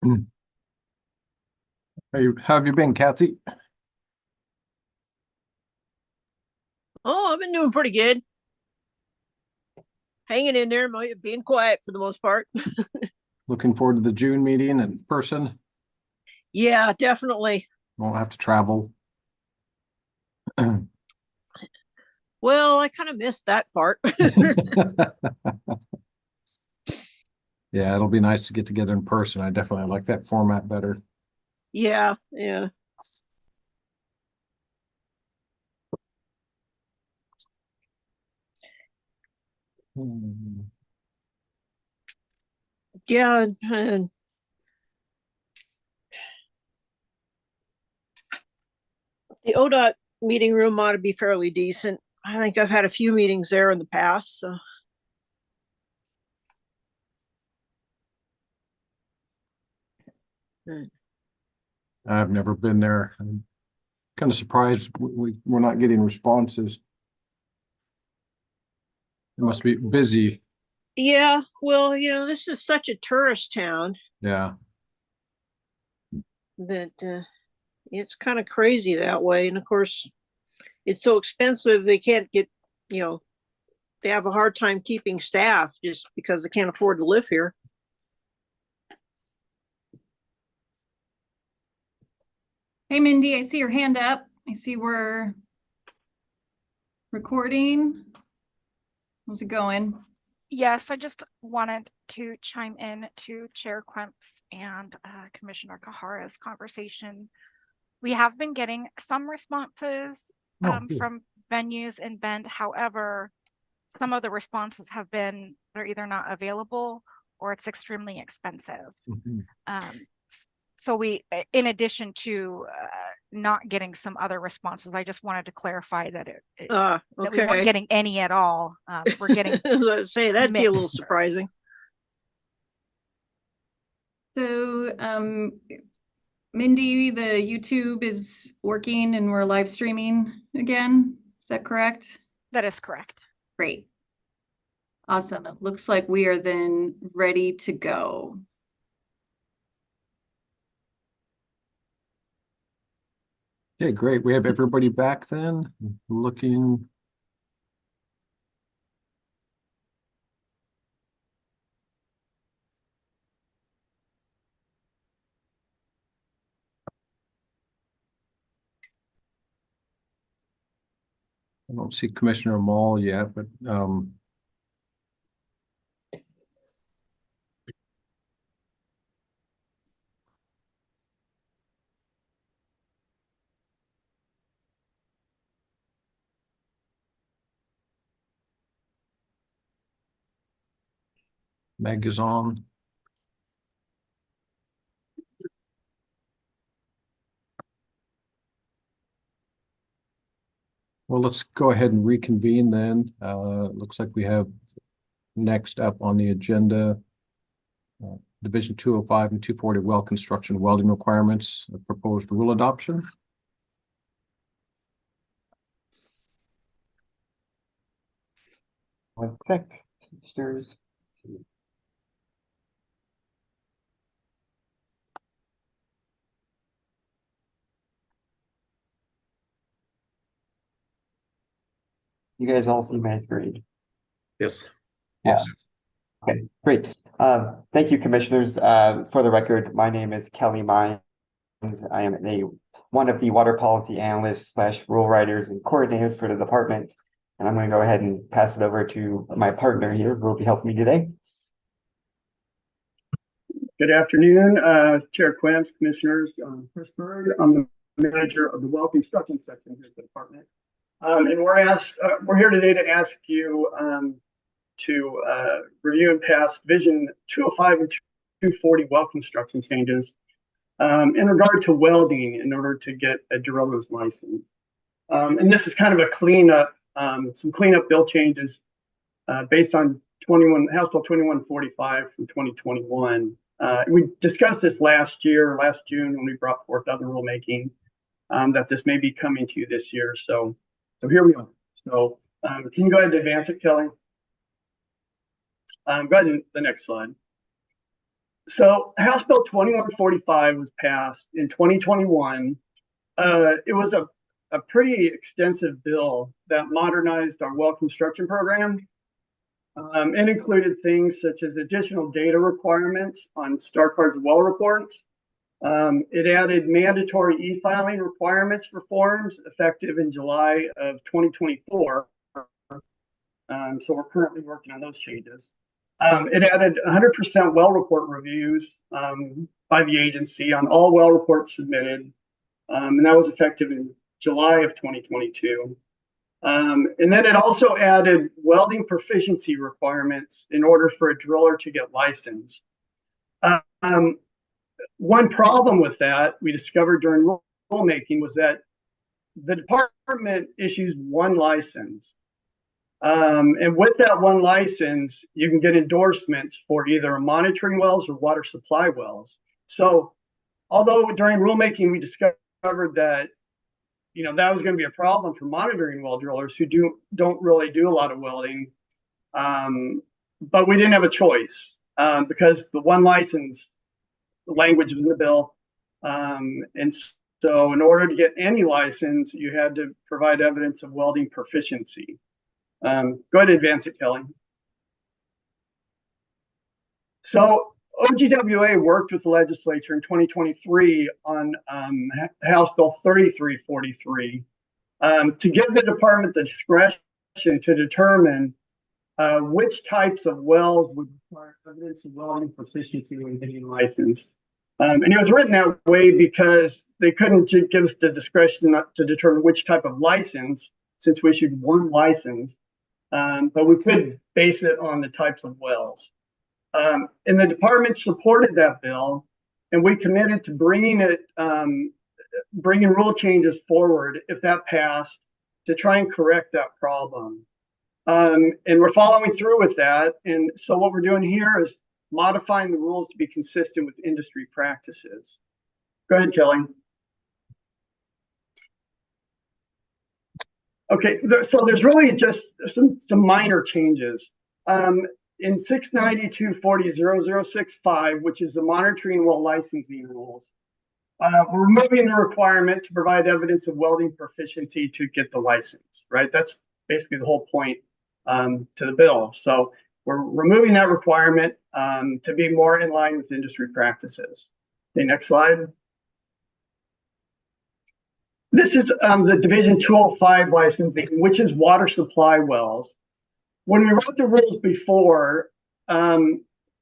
How have you been, Kathy? Oh, I've been doing pretty good. Hanging in there, being quiet for the most part. Looking forward to the June meeting in person. Yeah, definitely. Won't have to travel. Well, I kind of missed that part. Yeah, it'll be nice to get together in person. I definitely like that format better. Yeah, yeah. Yeah, and the ODOT meeting room ought to be fairly decent. I think I've had a few meetings there in the past, so. I've never been there. I'm kind of surprised we're not getting responses. It must be busy. Yeah, well, this is such a tourist town Yeah. that it's kind of crazy that way. And of course, it's so expensive, they can't get, they have a hard time keeping staff just because they can't afford to live here. Hey, Mindy, I see your hand up. I see we're recording. How's it going? Yes, I just wanted to chime in to Chair Quemps and Commissioner Kahara's conversation. We have been getting some responses from venues in Bend. However, some of the responses have been they're either not available or it's extremely expensive. So we, in addition to not getting some other responses, I just wanted to clarify that that we weren't getting any at all. We're getting Let's say that'd be a little mixed. surprising. So, Mindy, the YouTube is working and we're live streaming again. Is that correct? That is correct. Great. Awesome. It looks like we are then ready to go. Okay, great. We have everybody back then. Looking. I don't see Commissioner Mall yet, but Meg is on. Well, let's go ahead and reconvene then. Looks like we have next up on the agenda Division 205 and 240 well construction welding requirements, proposed rule adoption. One sec, commissioners. You guys all see my screen? Yes. Yes. Okay, great. Thank you, commissioners. For the record, my name is Kelly Mines. I am one of the water policy analysts / rule writers and coordinators for the department. And I'm going to go ahead and pass it over to my partner here who will be helping me today. Good afternoon, Chair Quamps, Commissioners. Chris Berg. I'm the manager of the well construction section here at the department. And we're here today to ask you to review and pass Vision 205 and 240 well construction changes in regard to welding in order to get a driller's license. And this is kind of a cleanup, some cleanup bill changes based on House Bill 2145 from 2021. We discussed this last June, when we brought forth other rulemaking, that this may be coming to you this year. So here we are. So can you go ahead and advance it, Kelly? Go ahead to the next slide. So House Bill 2145 was passed in 2021. It was a pretty extensive bill that modernized our well construction program. It included things such as additional data requirements on StarCard's well reports. It added mandatory e-filing requirements for forms effective in July of 2024. So we're currently working on those changes. It added 100% well report reviews by the agency on all well reports submitted. And that was effective in July of 2022. And then it also added welding proficiency requirements in order for a driller to get licensed. One problem with that we discovered during rulemaking was that the department issues one license. And with that one license, you can get endorsements for either monitoring wells or water supply wells. So although during rulemaking, we discovered that, that was going to be a problem for monitoring well drillers who don't really do a lot of welding. But we didn't have a choice because the one license language was in the bill. And so in order to get any license, you had to provide evidence of welding proficiency. Go ahead and advance it, Kelly. So OGWA worked with the legislature in 2023 on House Bill 3343 to give the department the discretion to determine which types of wells would require evidence of welding proficiency when getting licensed. And it was written that way because they couldn't give us the discretion to determine which type of license, since we issued one license. But we could base it on the types of wells. And the department supported that bill, and we committed to bringing rule changes forward if that passed to try and correct that problem. And we're following through with that. And so what we're doing here is modifying the rules to be consistent with industry practices. Go ahead, Kelly. Okay, so there's really just some minor changes. In 692-40-0065, which is the monitoring well licensing rules, we're removing the requirement to provide evidence of welding proficiency to get the license, right? That's basically the whole point to the bill. So we're removing that requirement to be more in line with industry practices. Okay, next slide. This is the Division 205 licensing, which is water supply wells. When we wrote the rules before,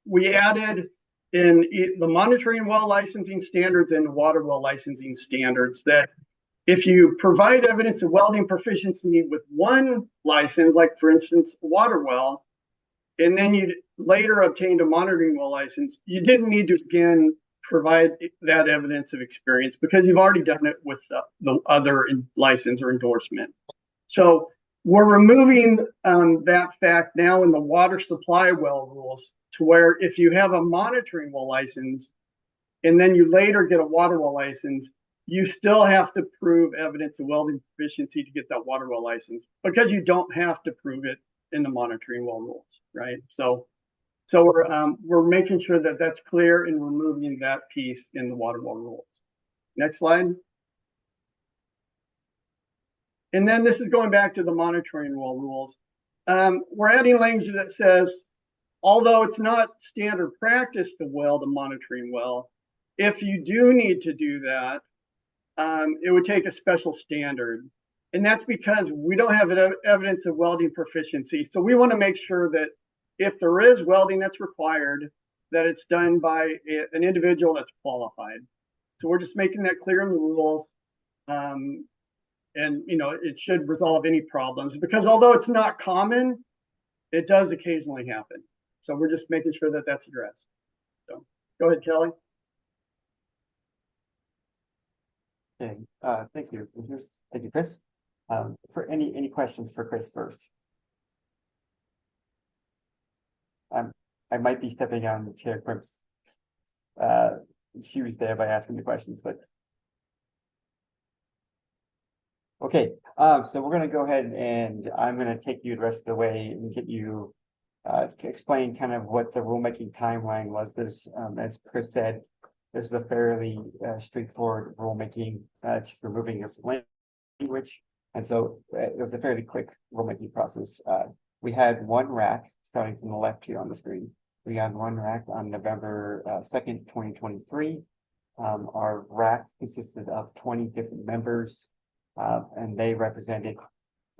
we added in the monitoring well licensing standards and water well licensing standards that if you provide evidence of welding proficiency with one license, like for instance, a water well, and then you later obtained a monitoring well license, you didn't need to again provide that evidence of experience because you've already done it with the other license or endorsement. So we're removing that fact now in the water supply well rules to where if you have a monitoring well license and then you later get a water well license, you still have to prove evidence of welding proficiency to get that water well license because you don't have to prove it in the monitoring well rules, right? So we're making sure that that's clear and removing that piece in the water well rules. Next slide. And then this is going back to the monitoring well rules. We're adding language that says, although it's not standard practice to weld a monitoring well, if you do need to do that, it would take a special standard. And that's because we don't have evidence of welding proficiency. So we want to make sure that if there is welding that's required, that it's done by an individual that's qualified. So we're just making that clear in the rules. And it should resolve any problems because although it's not common, it does occasionally happen. So we're just making sure that that's addressed. So go ahead, Kelly. Okay, thank you. Thank you, Chris. For any questions for Chris first? I might be stepping on Chair Crimp's shoes there by asking the questions, but okay. So we're going to go ahead and I'm going to take you the rest of the way and get you explain kind of what the rulemaking timeline was. This, as Chris said, this is a fairly straightforward rulemaking, just removing of some language. And so it was a fairly quick rulemaking process. We had one rack starting from the left here on the screen. We had one rack on November 2nd, 2023. Our rack consisted of 20 different members, and they represented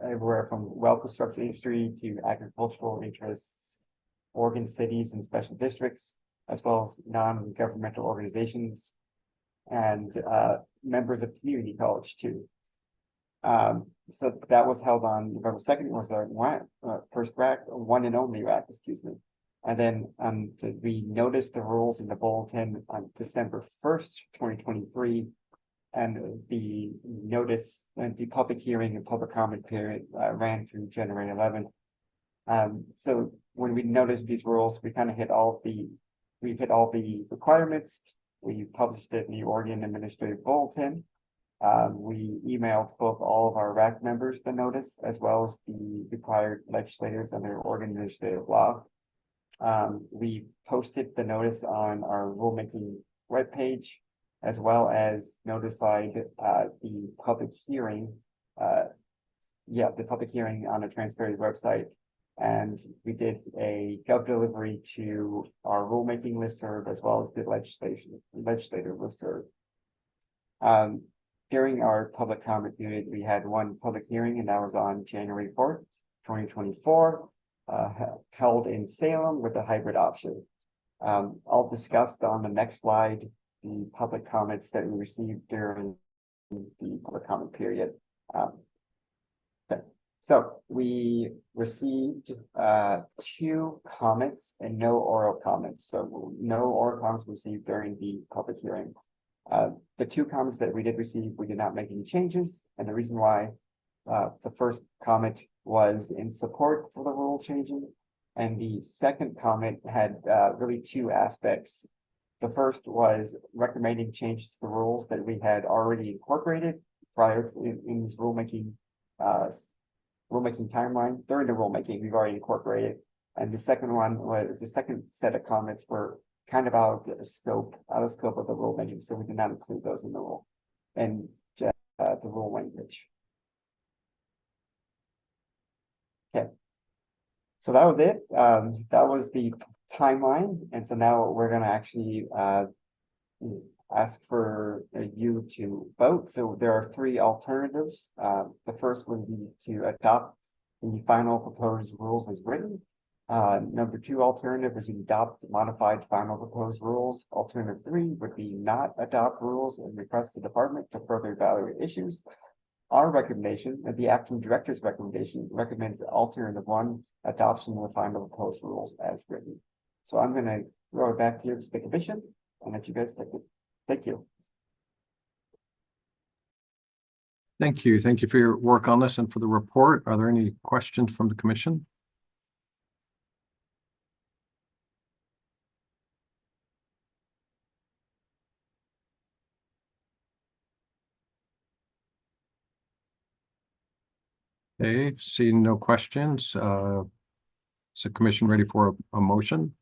everywhere from well construction industry to agricultural interests, Oregon cities and special districts, as well as non-governmental organizations and members of community college too. So that was held on November 2nd. It was our first rack, one and only rack, excuse me. And then we noticed the rules in the bulletin on December 1st, 2023. And the notice and the public hearing and public comment period ran through January 11th. So when we noticed these rules, we kind of hit all the requirements. We published it in the Oregon Administrative Bulletin. We emailed both all of our RAC members the notice, as well as the required legislators under Oregon Administrative Law. We posted the notice on our rulemaking webpage, as well as notified the public hearing. The public hearing on the Transparency website. And we did a gov delivery to our rulemaking listserv, as well as the legislator listserv. During our public comment period, we had one public hearing, and that was on January 4th, 2024, held in Salem with a hybrid option. I'll discuss on the next slide the public comments that we received during the public comment period. So we received 2 comments and no oral comments. So no oral comments received during the public hearing. The 2 comments that we did receive, we did not make any changes. And the reason why, the first comment was in support for the rule changing. And the second comment had really 2 aspects. The first was recommending changes to the rules that we had already incorporated prior in this rulemaking timeline. During the rulemaking, we've already incorporated. And the second one was the second set of comments were kind of out of scope of the rulemaking, so we did not include those in the rule and the rule language. Okay, so that was it. That was the timeline, and so now we're going to actually ask for you to vote. So there are 3 alternatives. The first would be to adopt the final proposed rules as written. Number 2 alternative is to adopt modified final proposed rules. Alternative 3 would be not adopt rules and request the department to further evaluate issues. Our recommendation, the acting director's recommendation, recommends alternative 1, adoption of the final proposed rules as written. So I'm going to throw it back here to the commission and let you guys take it. Thank you. Thank you. Thank you for your work on this and for the report. Are there any questions from the commission? Okay, seeing no questions, is the commission ready for a motion?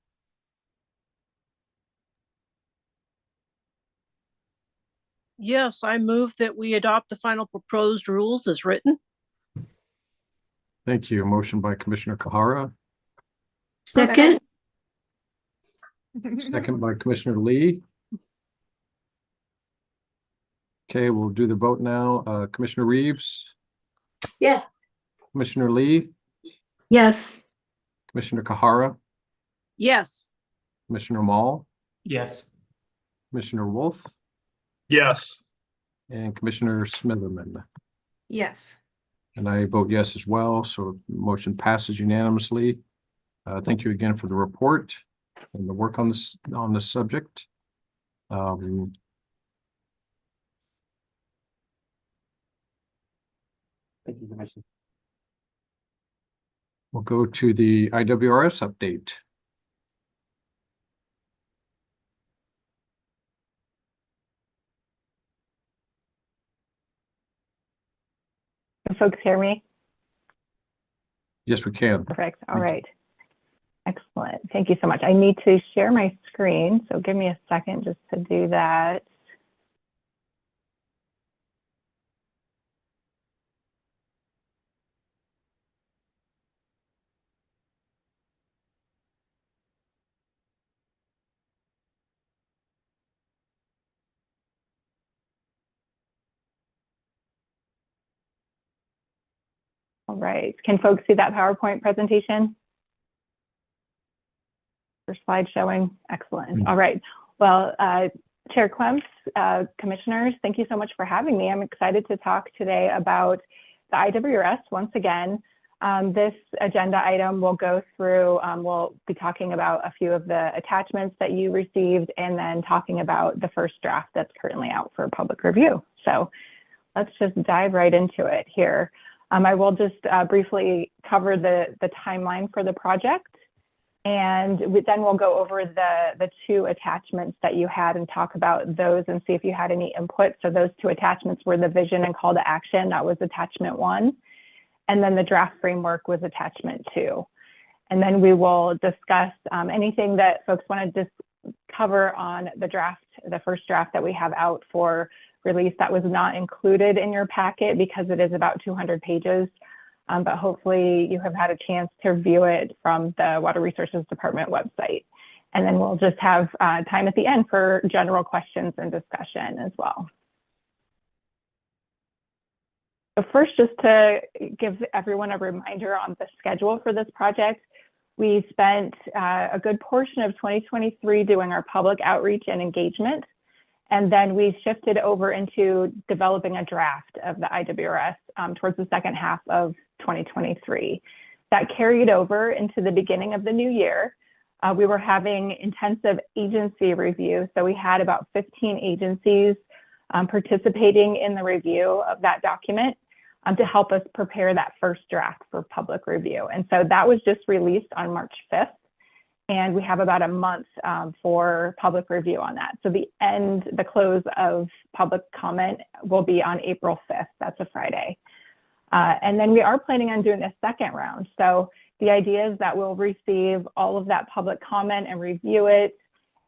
Yes, I move that we adopt the final proposed rules as written. Thank you. A motion by Commissioner Kahara, Second. second by Commissioner Lee. Okay, we'll do the vote now. Commissioner Reeves, Yes. Commissioner Lee, Yes. Commissioner Kahara, Yes. Commissioner Mall, Yes. Commissioner Wolf, Yes. and Commissioner Smitherman. Yes. And I vote yes as well, so the motion passes unanimously. Thank you again for the report and the work on this subject. Thank you, Commissioner. We'll go to the IWRS update. Can folks hear me? Yes, we can. Perfect. All right. Excellent. Thank you so much. I need to share my screen, so give me a second just to do that. All right. Can folks see that PowerPoint presentation? Your slide showing? Excellent. All right. Well, Chair Klemps, commissioners, thank you so much for having me. I'm excited to talk today about the IWRS once again. This agenda item will go through, we'll be talking about a few of the attachments that you received and then talking about the first draft that's currently out for public review. So let's just dive right into it here. I will just briefly cover the timeline for the project, and then we'll go over the two attachments that you had and talk about those and see if you had any input. So those two attachments were the vision and call to action. That was attachment 1. And then the draft framework was attachment 2. And then we will discuss anything that folks want to cover on the draft, the first draft that we have out for release that was not included in your packet because it is about 200 pages. But hopefully you have had a chance to view it from the Water Resources Department website. And then we'll just have time at the end for general questions and discussion as well. So first, just to give everyone a reminder on the schedule for this project, we spent a good portion of 2023 doing our public outreach and engagement. And then we shifted over into developing a draft of the IWRS towards the second half of 2023. That carried over into the beginning of the new year. We were having intensive agency review. So we had about 15 agencies participating in the review of that document to help us prepare that first draft for public review. And so that was just released on March 5th. And we have about a month for public review on that. So the close of public comment will be on April 5th. That's a Friday. And then we are planning on doing a second round. So the idea is that we'll receive all of that public comment and review it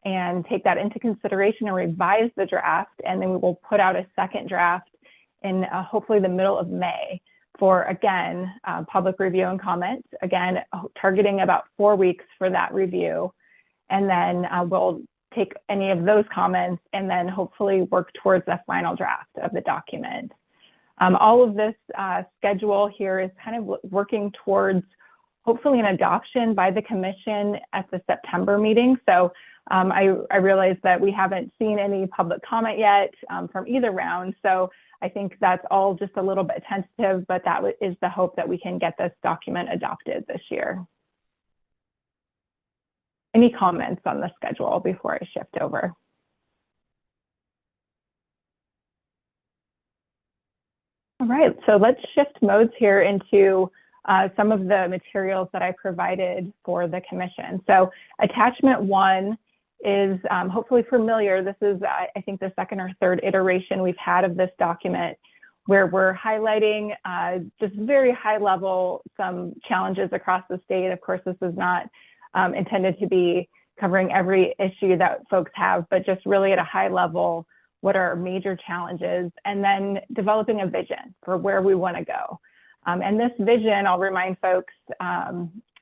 and take that into consideration and revise the draft. And then we will put out a second draft in hopefully the middle of May for, again, public review and comment, again, targeting about 4 weeks for that review. And then we'll take any of those comments and then hopefully work towards a final draft of the document. All of this schedule here is kind of working towards hopefully an adoption by the commission at the September meeting. So I realize that we haven't seen any public comment yet from either round. So I think that's all just a little bit tentative, but that is the hope that we can get this document adopted this year. Any comments on the schedule before I shift over? All right, so let's shift modes here into some of the materials that I provided for the commission. So attachment 1 is hopefully familiar. This is, I think, the second or third iteration we've had of this document where we're highlighting just very high level some challenges across the state. Of course, this is not intended to be covering every issue that folks have, but just really at a high level, what are our major challenges, and then developing a vision for where we want to go. And this vision, I'll remind folks,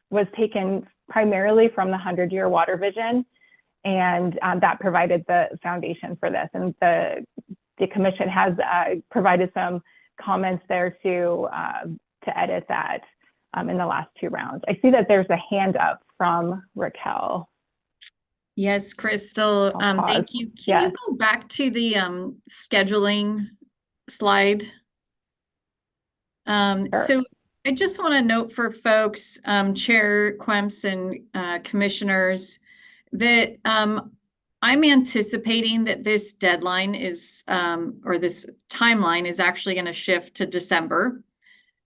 was taken primarily from the 100-year water vision. And that provided the foundation for this. And the commission has provided some comments there to edit that in the last 2 rounds. I see that there's a hand up from Raquel. Yes, Crystal, thank you. Can you go back to the scheduling slide? Sure. So I just want to note for folks, Chair Klemps and commissioners, that I'm anticipating that this deadline is, or this timeline is actually going to shift to December.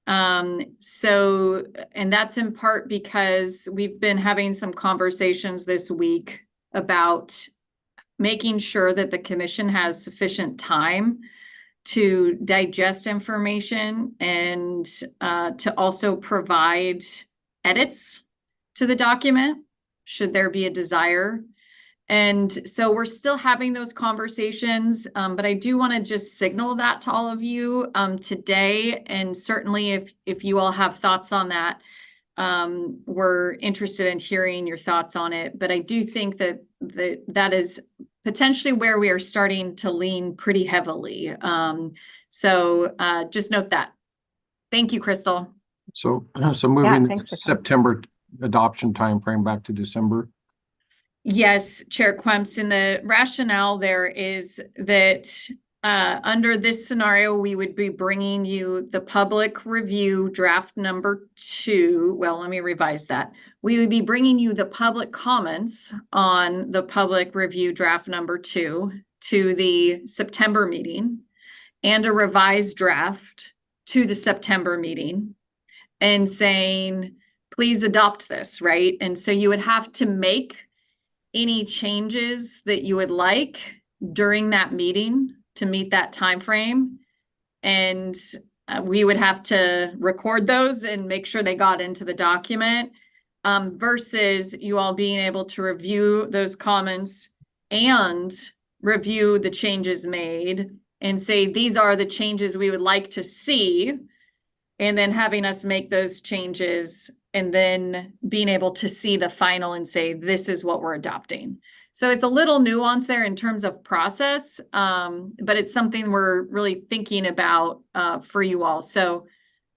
So, and that's in part because we've been having some conversations this week about making sure that the commission has sufficient time to digest information and to also provide edits to the document, should there be a desire. And so we're still having those conversations, but I do want to just signal that to all of you today. And certainly if you all have thoughts on that, we're interested in hearing your thoughts on it. But I do think that is potentially where we are starting to lean pretty heavily. So just note that. Thank you, Crystal. So moving thanks for September adoption timeframe back to December. Yes, Chair Quempson, the rationale there is that under this scenario, we would be bringing you the public review draft number 2. Well, let me revise that. We would be bringing you the public comments on the public review draft number 2 to the September meeting and a revised draft to the September meeting and saying, please adopt this, right? And so you would have to make any changes that you would like during that meeting to meet that time frame, and we would have to record those and make sure they got into the document, versus you all being able to review those comments and review the changes made and say, these are the changes we would like to see, and then having us make those changes and then being able to see the final and say, this is what we're adopting. So it's a little nuance there in terms of process, but it's something we're really thinking about for you all. So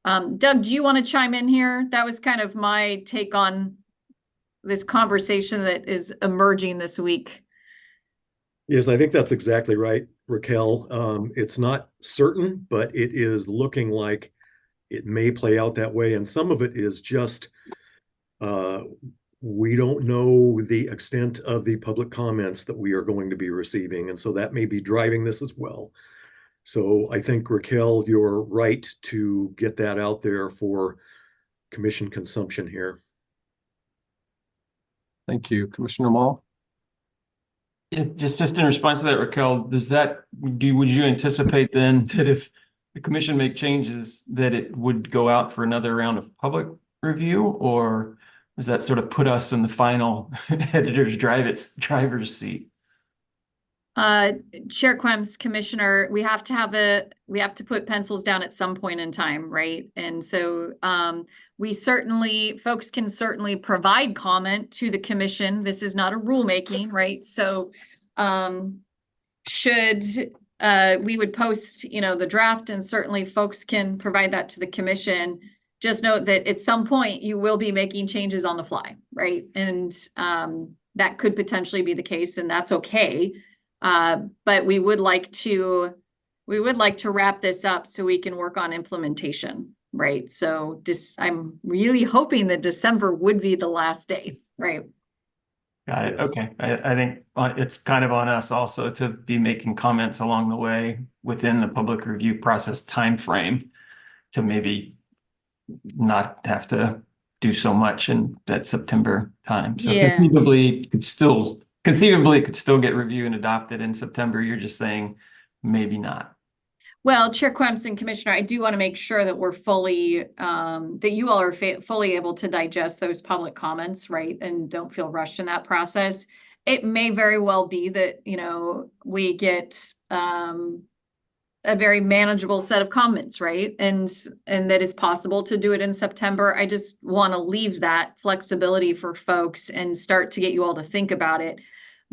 Doug, do you want to chime in here? That was kind of my take on this conversation that is emerging this week. Yes, I think that's exactly right, Raquel. It's not certain, but it is looking like it may play out that way. And some of it is just, we don't know the extent of the public comments that we are going to be receiving. And so that may be driving this as well. So I think, Raquel, you're right to get that out there for commission consumption here. Thank you. Commissioner Mall? Just in response to that, Raquel, would you anticipate then that if the commission make changes that it would go out for another round of public review, or does that sort of put us in the final editor's driver's seat? Chair Quems, Commissioner, we have to put pencils down at some point in time, right? And so folks can certainly provide comment to the commission. This is not a rulemaking, right? So we would post, the draft, and certainly folks can provide that to the commission. Just note that at some point you will be making changes on the fly, right? And that could potentially be the case, and that's okay. But we would like to wrap this up so we can work on implementation, right? So I'm really hoping that December would be the last day, right? Got it. Okay. I think it's kind of on us also to be making comments along the way within the public review process timeframe to maybe not have to do so much in that September time. So Yeah. conceivably it could still get reviewed and adopted in September. You're just saying maybe not. Well, Chair Quempson, Commissioner, I do want to make sure that we're fully, that you all are fully able to digest those public comments, right? And don't feel rushed in that process. It may very well be that, we get a very manageable set of comments, right? And that it's possible to do it in September. I just want to leave that flexibility for folks and start to get you all to think about it,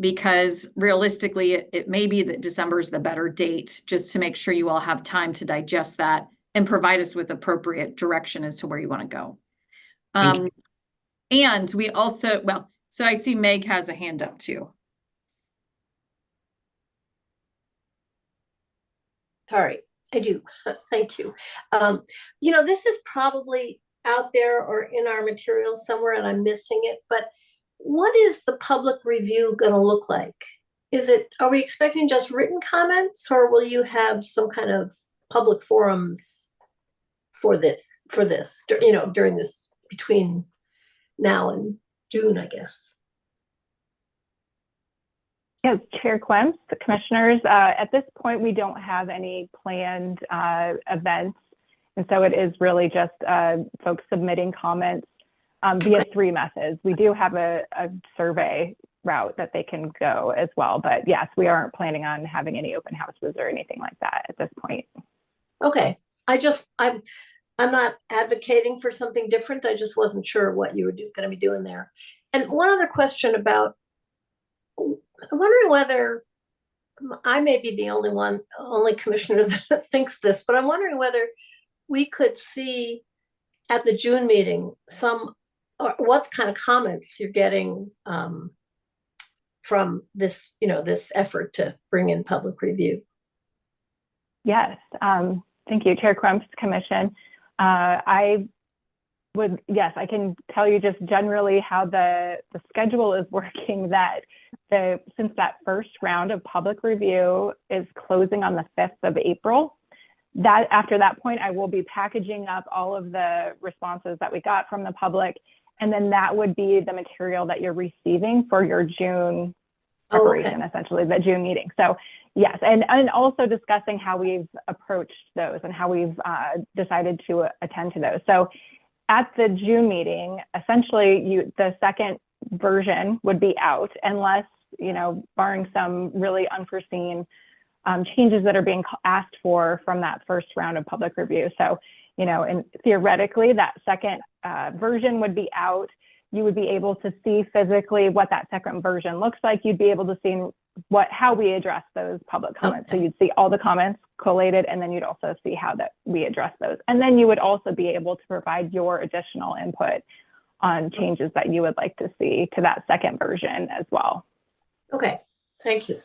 because realistically, it may be that December is the better date, just to make sure you all have time to digest that and provide us with appropriate direction as to where you want to go. And we also, so I see Meg has a hand up too. Sorry, I do. Thank you. This is probably out there or in our materials somewhere and I'm missing it, but what is the public review going to look like? Are we expecting just written comments, or will you have some kind of public forums for this, during this, between now and June, I guess? Yes, Chair Quems, the commissioners, at this point, we don't have any planned events. And so it is really just folks submitting comments via 3 methods. We do have a survey route that they can go as well. But yes, we aren't planning on having any open houses or anything like that at this point. Okay, I'm not advocating for something different. I just wasn't sure what you were going to be doing there. And one other question about, I'm wondering whether I may be the only commissioner that thinks this, but I'm wondering whether we could see at the June meeting or what kind of comments you're getting from this, this effort to bring in public review. Yes, thank you, Chair Crump's commission. I can tell you just generally how the schedule is working, that since that first round of public review is closing on the 5th of April, that after that point, I will be packaging up all of the responses that we got from the public, and then that would be the material that you're receiving for your June preparation, essentially the June meeting. So yes, and also discussing how we've approached those and how we've decided to attend to those. So at the June meeting, essentially the second version would be out unless, barring some really unforeseen changes that are being asked for from that first round of public review. So, and theoretically that second version would be out. You would be able to see physically what that second version looks like. You'd be able to see how we address those public comments. So you'd see all the comments collated, and then you'd also see how that we address those. And then you would also be able to provide your additional input on changes that you would like to see to that second version as well. Okay, thank you.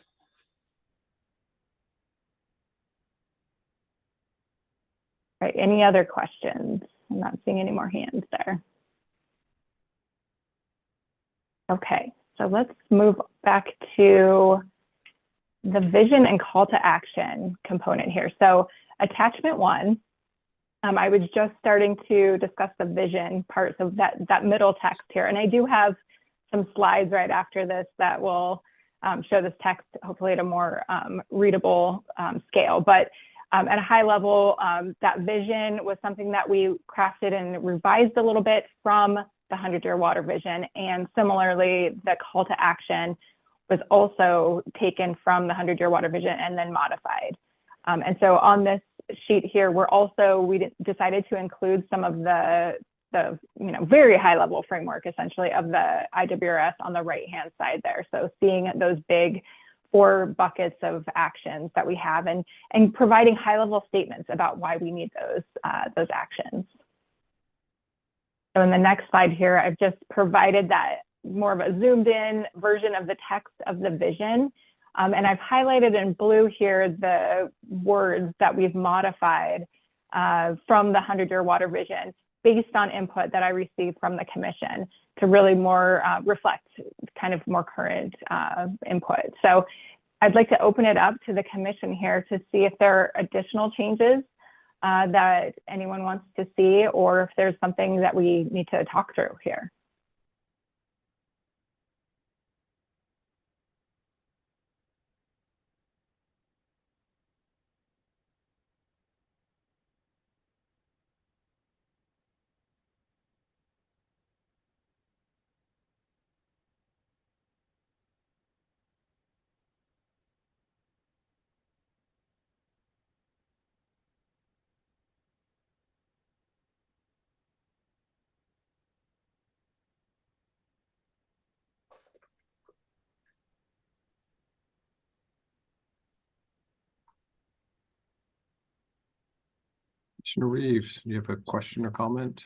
Right, any other questions? I'm not seeing any more hands there. Okay, so let's move back to the vision and call to action component here. So attachment 1, I was just starting to discuss the vision parts of that middle text here. And I do have some slides right after this that will show this text hopefully at a more readable scale. But at a high level, that vision was something that we crafted and revised a little bit from the 100-year water vision. And similarly, the call to action was also taken from the 100-year water vision and then modified. And so on this sheet here, we decided to include some of the very high level framework essentially of the IWRS on the right-hand side there. So seeing those big 4 buckets of actions that we have and providing high level statements about why we need those actions. So in the next slide here, I've just provided that more of a zoomed in version of the text of the vision. And I've highlighted in blue here the words that we've modified from the 100-year water vision based on input that I received from the commission to really more reflect kind of more current input. So I'd like to open it up to the commission here to see if there are additional changes that anyone wants to see, or if there's something that we need to talk through here. Commissioner Reeves, do you have a question or comment?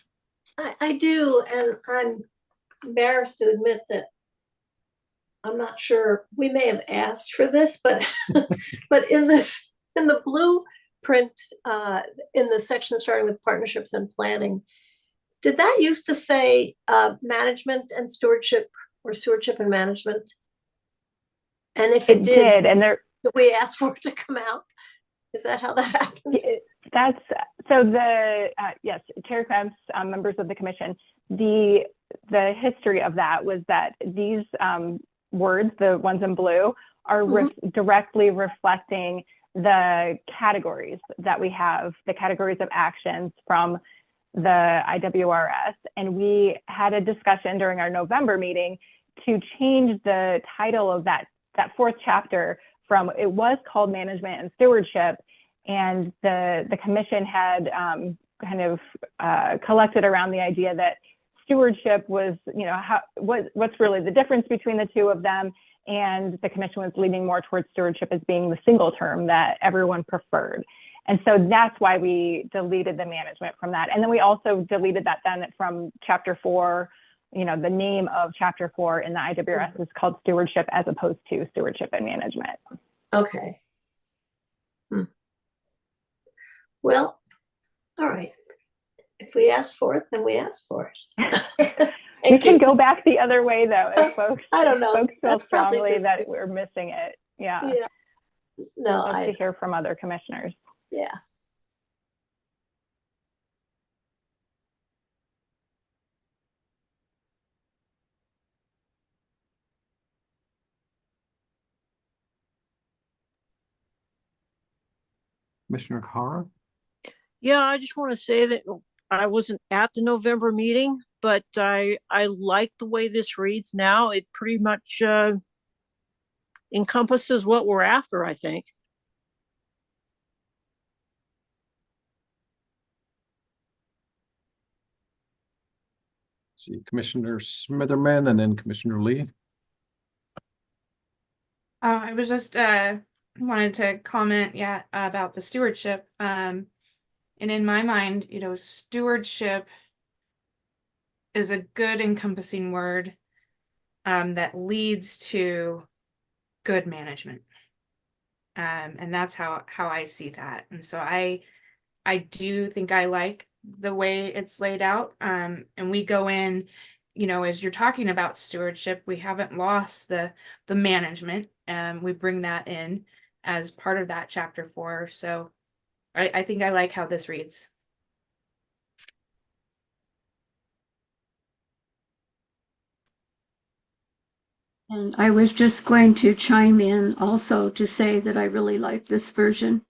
I do, and I'm embarrassed to admit that I'm not sure, we may have asked for this, but but in the blueprint, in the section starting with partnerships and planning, did that used to say management and stewardship, or stewardship and management? And if it did, and did we ask for it to come out? Is that how that happened? That's so yes, Chair Cramps, members of the commission, the history of that was that these words, the ones in blue, are directly reflecting the categories that we have, the categories of actions from the IWRS. And we had a discussion during our November meeting to change the title of that fourth chapter from, it was called Management and Stewardship, and the commission had kind of collected around the idea that stewardship was, you know, what's really the difference between the two of them, and the commission was leaning more towards stewardship as being the single term that everyone preferred. And so that's why we deleted the management from that. And then we also deleted that then from chapter 4, you know, the name of chapter 4 in the IWRS is called stewardship as opposed to stewardship and management. Okay. Well, all right. If we ask for it, then we ask for it. We can go back the other way though, if folks, I don't know. folks feel That's probably strongly that difficult. we're missing it. Yeah. No, Love to hear from other commissioners. Yeah. Commissioner Kara? Yeah, I just want to say that I wasn't at the November meeting, but I like the way this reads now. It pretty much encompasses what we're after, I think. See, Commissioner Smitherman and then Commissioner Lee. I was just wanted to comment, about the stewardship. And in my mind, you know, stewardship is a good encompassing word that leads to good management. And that's how I see that. And so I do think I like the way it's laid out. And we go in, you know, as you're talking about stewardship, we haven't lost the management. We bring that in as part of that chapter 4. So I think I like how this reads. And I was just going to chime in also to say that I really like this version.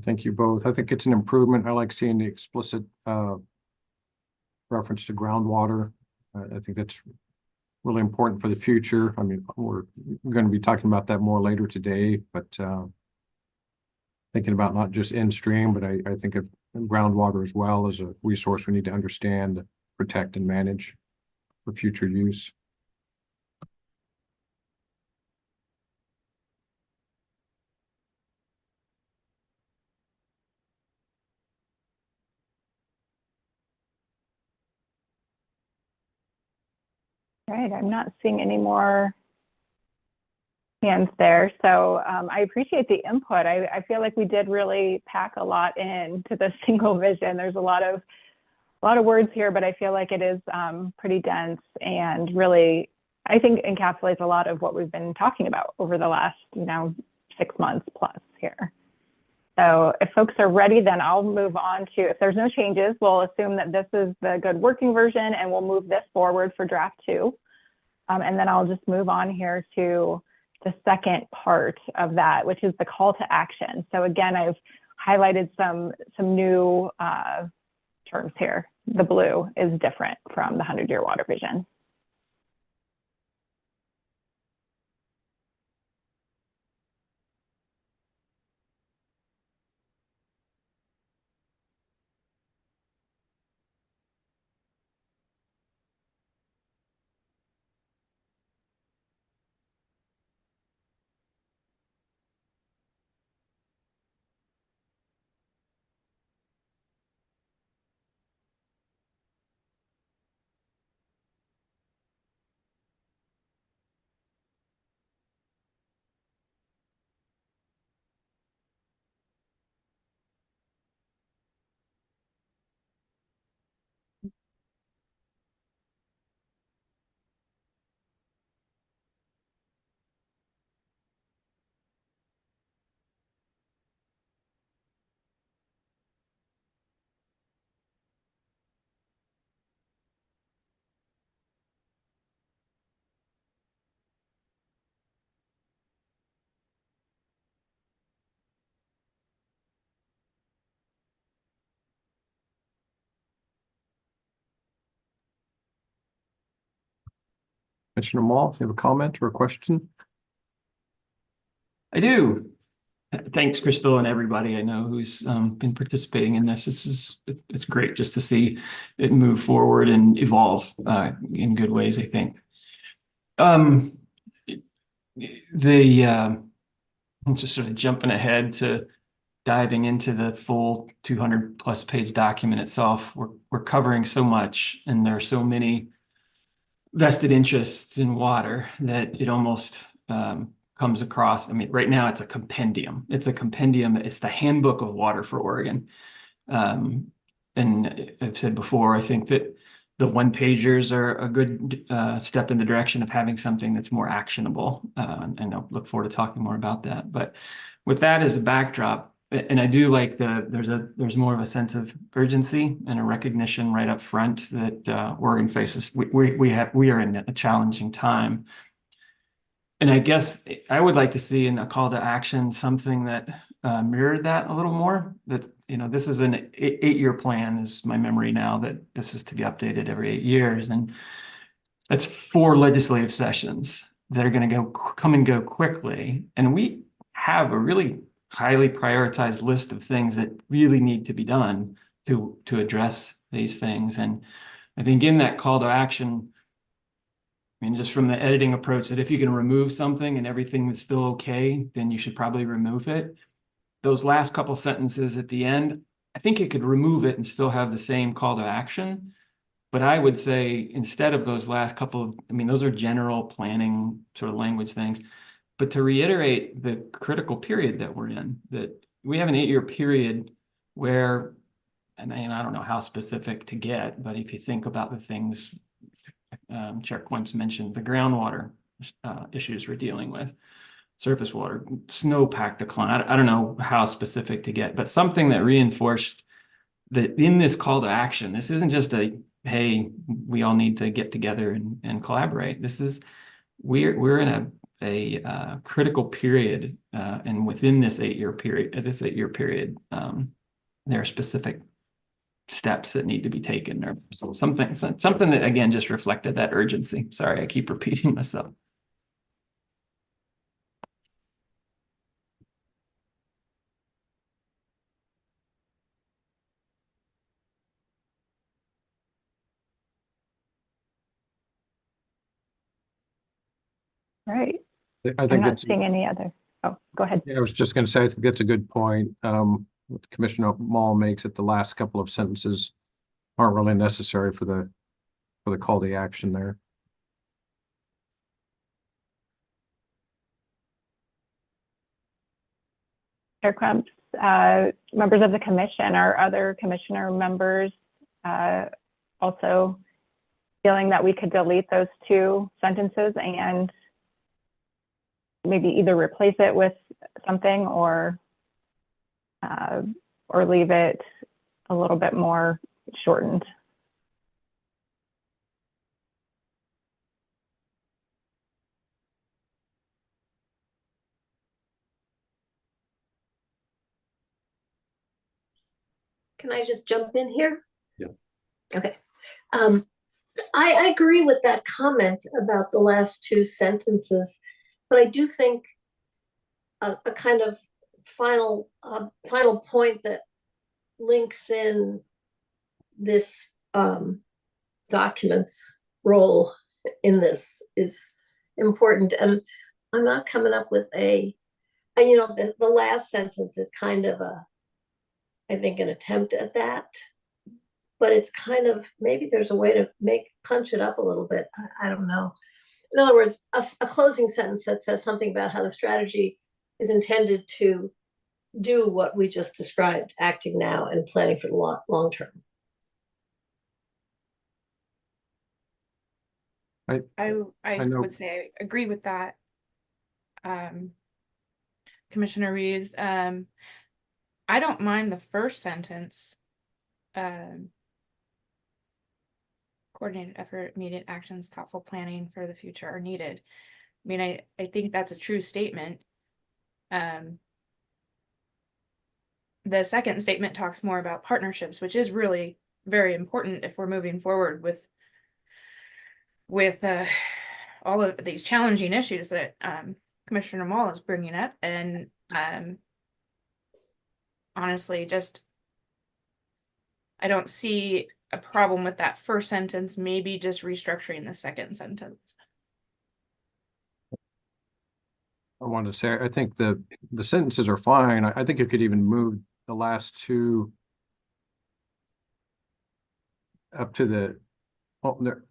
Thank you both. I think it's an improvement. I like seeing the explicit reference to groundwater. I think that's really important for the future. I mean, we're going to be talking about that more later today, but thinking about not just in stream, but I think of groundwater as well as a resource we need to understand, protect, and manage for future use. Right, I'm not seeing any more hands there. So I appreciate the input. I feel like we did really pack a lot into the single vision. There's a lot of words here, but I feel like it is pretty dense and really, I think, encapsulates a lot of what we've been talking about over the last, 6 months plus here. So if folks are ready, then I'll move on to, if there's no changes, we'll assume that this is the good working version and we'll move this forward for draft 2. And then I'll just move on here to the second part of that, which is the call to action. So again, I've highlighted some new terms here. The blue is different from the 100-year water vision. Commissioner Mall, you have a comment or a question? I do. Thanks, Crystal, and everybody I know who's been participating in this. It's great just to see it move forward and evolve in good ways, I think. I'm just sort of jumping ahead to diving into the full 200+ page document itself. We're covering so much, and there are so many vested interests in water that it almost comes across. I mean, right now it's a compendium. It's the handbook of water for Oregon. And I've said before, I think that the one-pagers are a good step in the direction of having something that's more actionable. And I'll look forward to talking more about that. But with that as a backdrop, and I do like there's more of a sense of urgency and a recognition right up front that Oregon faces. We are in a challenging time. And I guess I would like to see in the call to action something that mirrored that a little more. That, this is an 8-year plan, is my memory now, that this is to be updated every 8 years. And that's 4 legislative sessions that are going to come and go quickly. And we have a really highly prioritized list of things that really need to be done to address these things. And I think in that call to action, I mean, just from the editing approach, that if you can remove something and everything is still okay, then you should probably remove it. Those last couple sentences at the end, I think you could remove it and still have the same call to action. But I would say instead of those last couple, those are general planning sort of language things. But to reiterate the critical period that we're in, that we have an 8-year period where, and I don't know how specific to get, but if you think about the things Chair Quimps mentioned, the groundwater issues we're dealing with, surface water, snowpack decline. I don't know how specific to get, but something that reinforced that in this call to action, this isn't just hey, we all need to get together and collaborate. This is, we're in a critical period, and within this 8-year period, there are specific steps that need to be taken, or something that, again, just reflected that urgency. Sorry, I keep repeating myself. Right. I think I'm not that's, seeing any other. Oh, go ahead. I was just going to say, I think that's a good point. What Commissioner Mall makes it, the last couple of sentences aren't really necessary for the call to action there. Chair Crumps, members of the commission, or other commissioner members also feeling that we could delete those 2 sentences and maybe either replace it with something or leave it a little bit more shortened. Can I just jump in here? Yeah. Okay. I agree with that comment about the last 2 sentences, but I do think a kind of final point that links in this document's role in this is important. And I'm not coming up with the last sentence is kind of I think an attempt at that, but it's kind of, maybe there's a way to punch it up a little bit. I don't know. In other words, a closing sentence that says something about how the strategy is intended to do what we just described, acting now and planning for the long term. I would say I agree with that. Commissioner Reeves, I don't mind the first sentence. Coordinated effort, immediate actions, thoughtful planning for the future are needed. I mean, I think that's a true statement. The second statement talks more about partnerships, which is really very important if we're moving forward with all of these challenging issues that Commissioner Mall is bringing up, and honestly, just I don't see a problem with that first sentence. Maybe just restructuring the second sentence. I wanted to say, I think the sentences are fine. I think you could even move the last two up to the, well, there,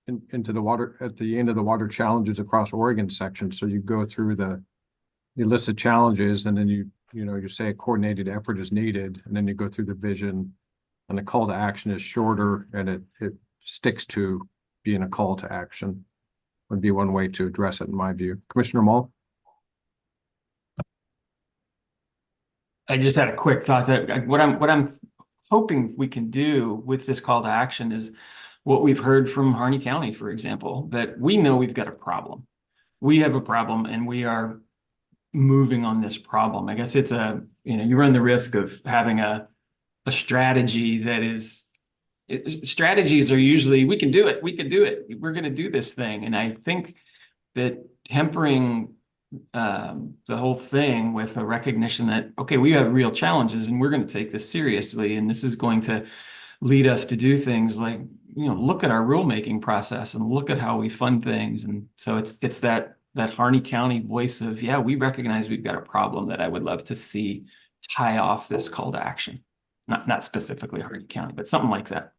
into the water, at the end of the water challenges across Oregon section. So you go through the list of challenges, and then you say a coordinated effort is needed, and then you go through the vision, and the call to action is shorter, and it sticks to being a call to action. Would be one way to address it in my view. Commissioner Mall? I just had a quick thought that what I'm hoping we can do with this call to action is what we've heard from Harney County, for example, that we know we've got a problem. We have a problem and we are moving on this problem. I guess it's you run the risk of having a strategy that is, strategies are usually, we can do it. We're going to do this thing. And I think that tempering the whole thing with a recognition that, okay, we have real challenges and we're going to take this seriously. And this is going to lead us to do things like, look at our rulemaking process and look at how we fund things. And so it's that Harney County voice of, yeah, we recognize we've got a problem that I would love to see tie off this call to action. Not specifically Harney County, but something like that.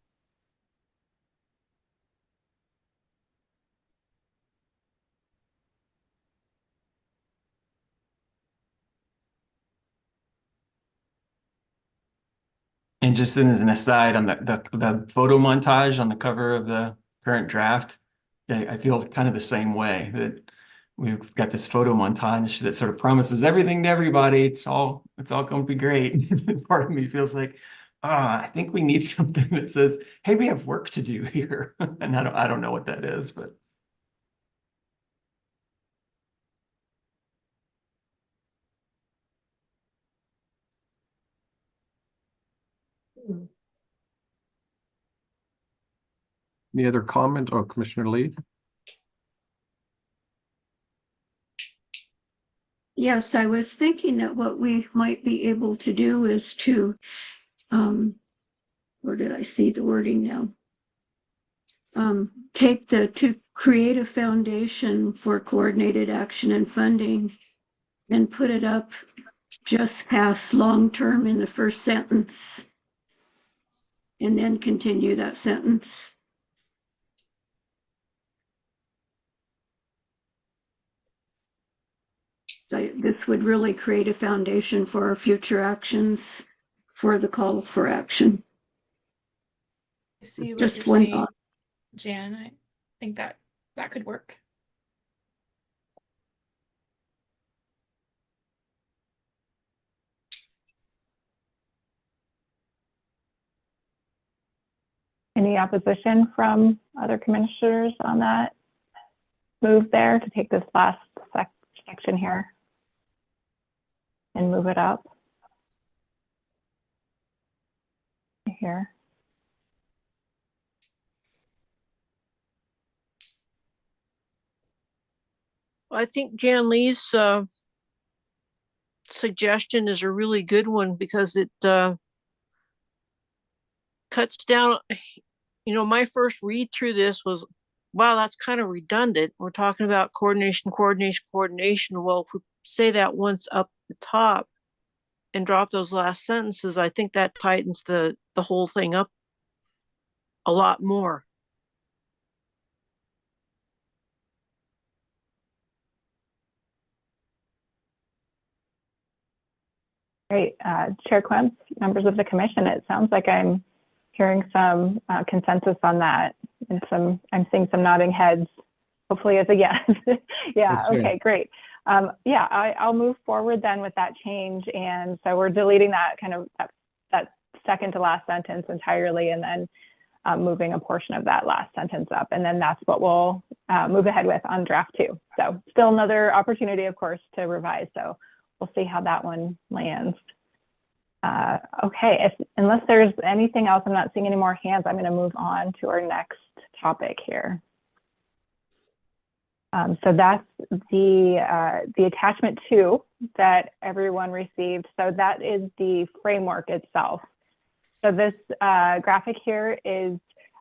And just as an aside, on the photo montage on the cover of the current draft, I feel kind of the same way, that we've got this photo montage that sort of promises everything to everybody. It's all going to be great. Part of me feels like, I think we need something that says, hey, we have work to do here. And I don't know what that is, but. Any other comment? Oh, Commissioner Lee? Yes, I was thinking that what we might be able to do is to, where did I see the wording now? To create a foundation for coordinated action and funding and put it up just past long-term in the first sentence. And then continue that sentence. So this would really create a foundation for our future actions for the call for action. I see what Just you're one saying, thought. Jan. I think that could work. Any opposition from other commissioners on that move there to take this last section here and move it up here? I think Jan Lee's suggestion is a really good one because it cuts down. My first read through this was, wow, that's kind of redundant. We're talking about coordination. Well, if we say that once up the top and drop those last sentences, I think that tightens the whole thing up a lot more. Great. Chair Klemps, members of the commission, it sounds like I'm hearing some consensus on that, and I'm seeing some nodding heads, hopefully as a yes. Yeah, okay, great. I'll move forward then with that change. And so we're deleting that that second to last sentence entirely, and then moving a portion of that last sentence up. And then that's what we'll move ahead with on draft 2. So still another opportunity, of course, to revise. So we'll see how that one lands. Okay, unless there's anything else, I'm not seeing any more hands. I'm going to move on to our next topic here. So that's the attachment 2 that everyone received. So that is the framework itself. So this graphic here is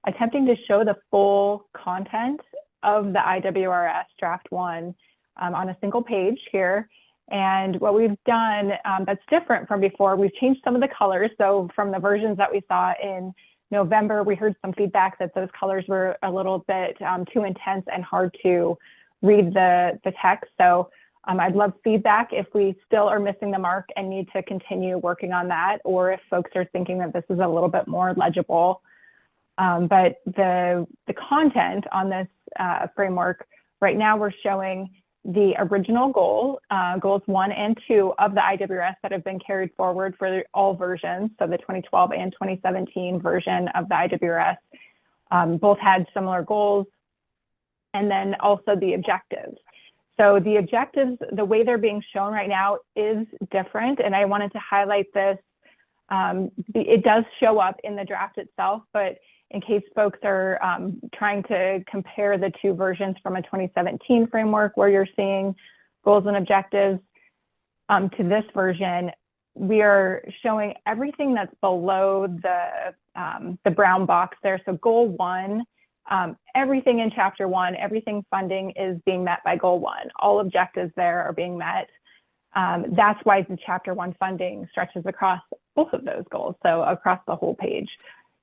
attempting to show the full content of the IWRS Draft 1 on a single page here. And what we've done that's different from before, we've changed some of the colors. So from the versions that we saw in November, we heard some feedback that those colors were a little bit too intense and hard to read the text. So I'd love feedback if we still are missing the mark and need to continue working on that, or if folks are thinking that this is a little bit more legible. But the content on this framework, right now we're showing the original goals 1 and 2 of the IWRS that have been carried forward for all versions. So the 2012 and 2017 version of the IWRS both had similar goals. And then also the objectives. So the objectives, the way they're being shown right now is different. And I wanted to highlight this. It does show up in the draft itself, but in case folks are trying to compare the 2 versions from a 2017 framework where you're seeing goals and objectives to this version, we are showing everything that's below the brown box there. So goal 1, everything in chapter 1, everything funding is being met by goal 1. All objectives there are being met. That's why the chapter 1 funding stretches across both of those goals, so across the whole page.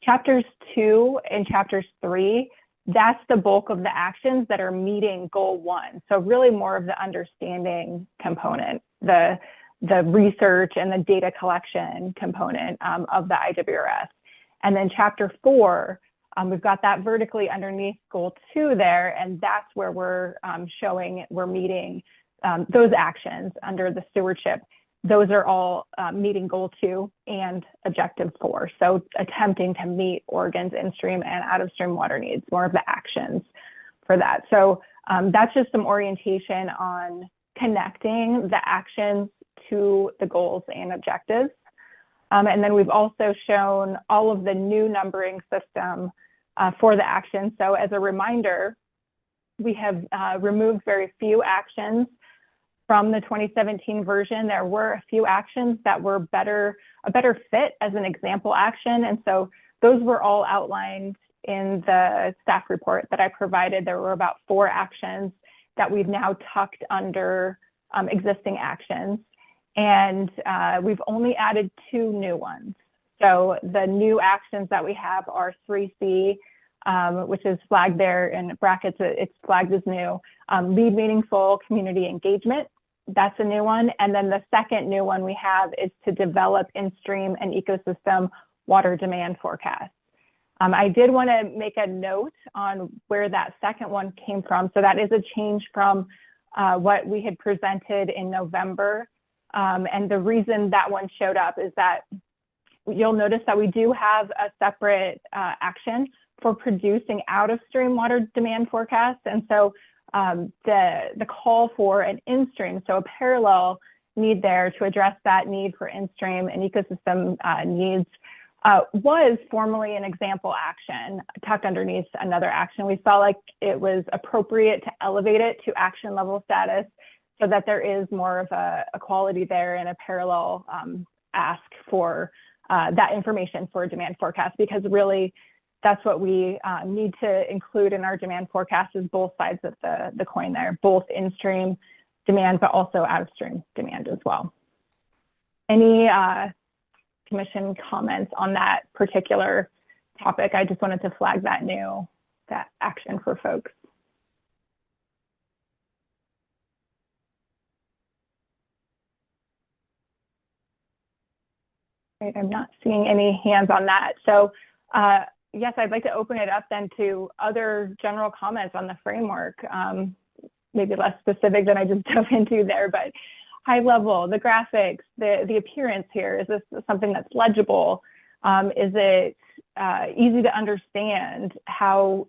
Chapters 2 and chapters 3, that's the bulk of the actions that are meeting goal 1. So really more of the understanding component, the research and the data collection component of the IWRS. And then chapter 4, we've got that vertically underneath goal 2 there, and that's where we're showing we're meeting those actions under the stewardship. Those are all meeting goal 2 and objective 4. So attempting to meet Oregon's in-stream and out-of-stream water needs, more of the actions for that. So that's just some orientation on connecting the actions to the goals and objectives. And then we've also shown all of the new numbering system for the actions. So as a reminder, we have removed very few actions from the 2017 version. There were a few actions that were a better fit as an example action. And so those were all outlined in the staff report that I provided. There were about 4 actions that we've now tucked under existing actions. And we've only added 2 new ones. So the new actions that we have are 3C, which is flagged there in brackets, it's flagged as new. Lead meaningful community engagement, that's a new one. And then the second new one we have is to develop in-stream and ecosystem water demand forecasts. I did want to make a note on where that second one came from. So that is a change from what we had presented in November. And the reason that one showed up is that you'll notice that we do have a separate action for producing out-of-stream water demand forecasts. And so the call for an in-stream, so a parallel need there to address that need for in-stream and ecosystem needs was formally an example action tucked underneath another action. We felt like it was appropriate to elevate it to action level status so that there is more of a quality there and a parallel ask for that information for a demand forecast, because really that's what we need to include in our demand forecast is both sides of the coin there, both in-stream demand, but also out-of-stream demand as well. Any commission comments on that particular topic? I just wanted to flag that action for folks. Right, I'm not seeing any hands on that. So yes, I'd like to open it up then to other general comments on the framework, maybe less specific than I just dove into there, but high level, the graphics, the appearance here, is this something that's legible? Is it easy to understand how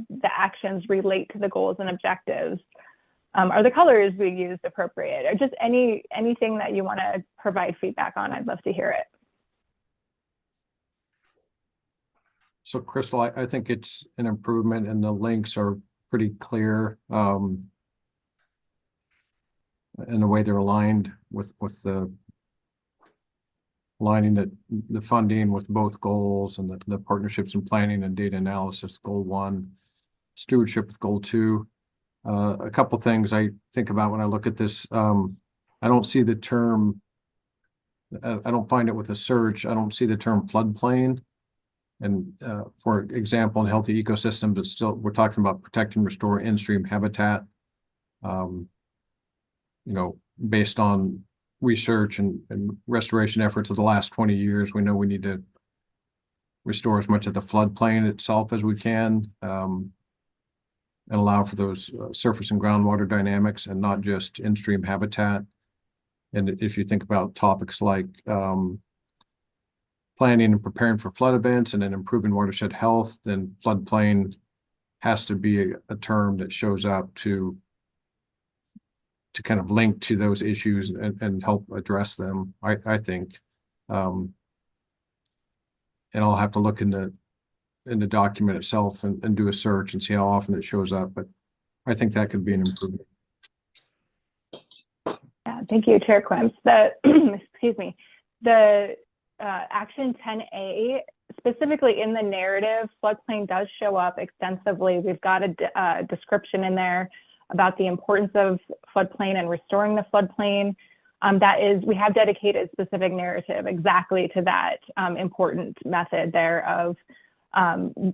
the actions relate to the goals and objectives? Are the colors we used appropriate? Or just anything that you want to provide feedback on, I'd love to hear it. So Crystal, I think it's an improvement and the links are pretty clear. in the way they're aligned with the aligning the funding with both goals and the partnerships and planning and data analysis, goal 1, stewardship with goal 2. A couple things I think about when I look at this. I don't see the term, I don't find it with a search. I don't see the term floodplain. And for example, in healthy ecosystems, it's still, we're talking about protect and restore in-stream habitat. You know, based on research and restoration efforts of the last 20 years, we know we need to restore as much of the floodplain itself as we can, and allow for those surface and groundwater dynamics and not just in-stream habitat. And if you think about topics like planning and preparing for flood events and then improving watershed health, then floodplain has to be a term that shows up to kind of link to those issues and help address them, I think. And I'll have to look in the document itself and do a search and see how often it shows up, but I think that could be an improvement. Yeah, thank you, Chair Quims. Excuse me, the Action 10A, specifically in the narrative, floodplain does show up extensively. We've got a description in there about the importance of floodplain and restoring the floodplain. We have dedicated specific narrative exactly to that important method there of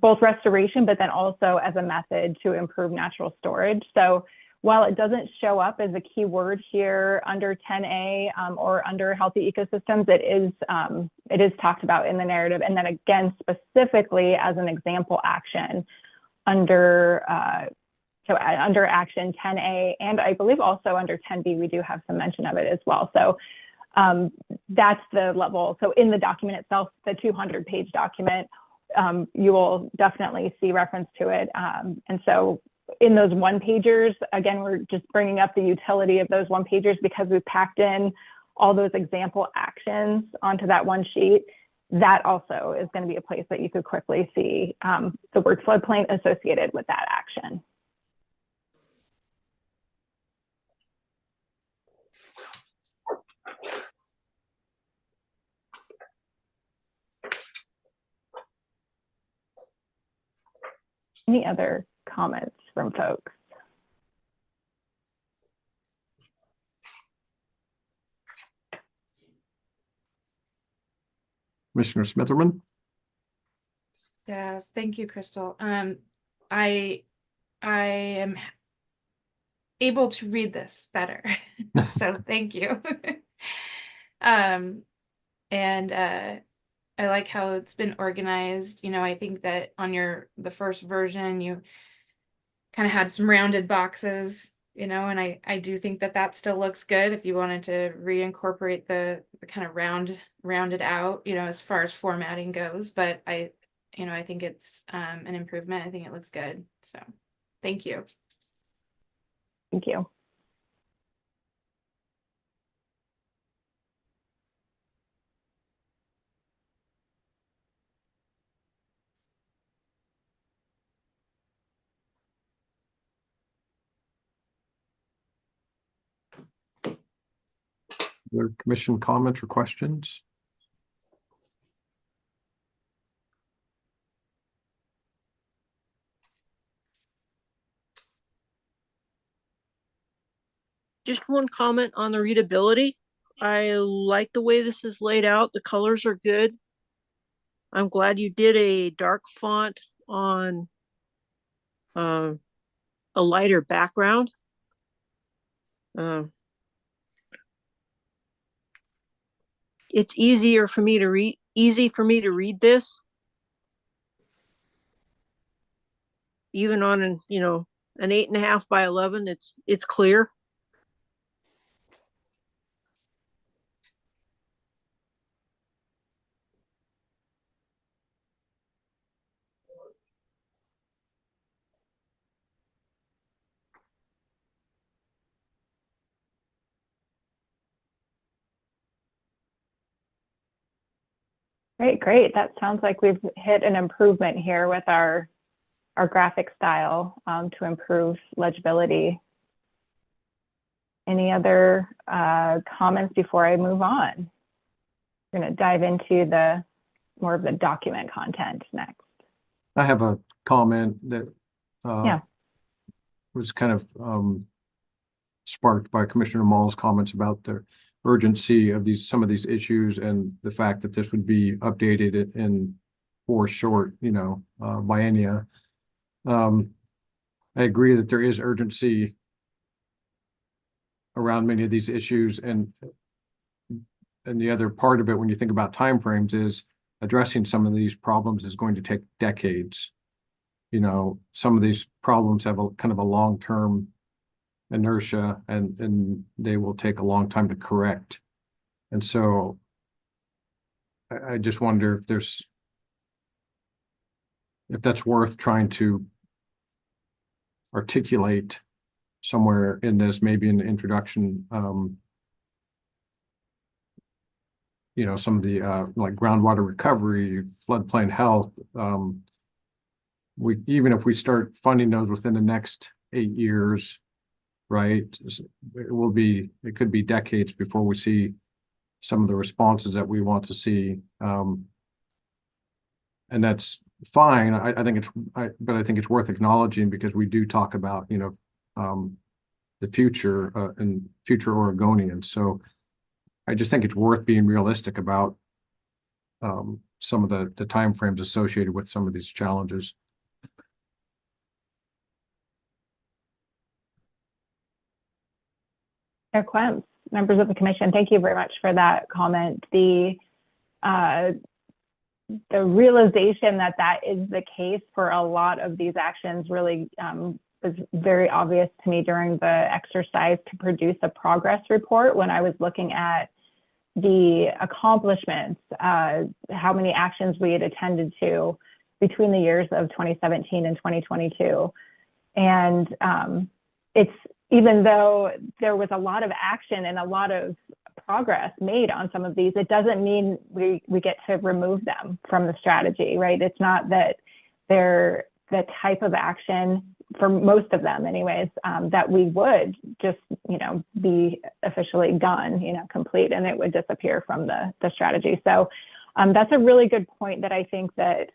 both restoration, but then also as a method to improve natural storage. So while it doesn't show up as a key word here under 10A or under healthy ecosystems, it is talked about in the narrative. And then again, specifically as an example action under under Action 10A, and I believe also under 10B, we do have some mention of it as well. So that's the level. So in the document itself, the 200-page document, you will definitely see reference to it. And so in those one-pagers, again, we're just bringing up the utility of those one-pagers because we've packed in all those example actions onto that one sheet. That also is going to be a place that you could quickly see the word floodplain associated with that action. Any other comments from folks? Commissioner Smitherman? Yes, thank you, Crystal. I am able to read this better, so thank you. I like how it's been organized. You know, I think that on the first version, you kind of had some rounded boxes, you know, and I do think that still looks good if you wanted to reincorporate the kind of rounded out, you know, as far as formatting goes. But I think it's an improvement. I think it looks good. So thank you. Thank you. Other commission comments or questions? Just one comment on the readability. I like the way this is laid out. The colors are good. I'm glad you did a dark font on a lighter background. It's easy for me to read this. Even on an 8.5 by 11, it's clear. Great. That sounds like we've hit an improvement here with our graphic style to improve legibility. any other comments before I move on? We're going to dive into the more of the document content next. I have a comment that Yeah. was kind of sparked by Commissioner Mall's comments about the urgency of some of these issues and the fact that this would be updated in for short, biennia. I agree that there is urgency around many of these issues, and the other part of it, when you think about timeframes, is addressing some of these problems is going to take decades. Some of these problems have a kind of a long-term inertia, and they will take a long time to correct. And so I just wonder if that's worth trying to articulate somewhere in this, maybe in the introduction, some of the like groundwater recovery, floodplain health. Even if we start funding those within the next 8 years, right, it could be decades before we see some of the responses that we want to see. And that's fine. I think it's worth acknowledging, because we do talk about, the future and future Oregonians. So I just think it's worth being realistic about some of the timeframes associated with some of these challenges. Chair Quemps, members of the commission, thank you very much for that comment. The realization that is the case for a lot of these actions really was very obvious to me during the exercise to produce a progress report when I was looking at the accomplishments, how many actions we had attended to between the years of 2017 and 2022. And it's, even though there was a lot of action and a lot of progress made on some of these, it doesn't mean we get to remove them from the strategy, right? It's not that they're the type of action, for most of them anyways, that we would just, be officially done, complete, and it would disappear from the strategy. So that's a really good point that I think that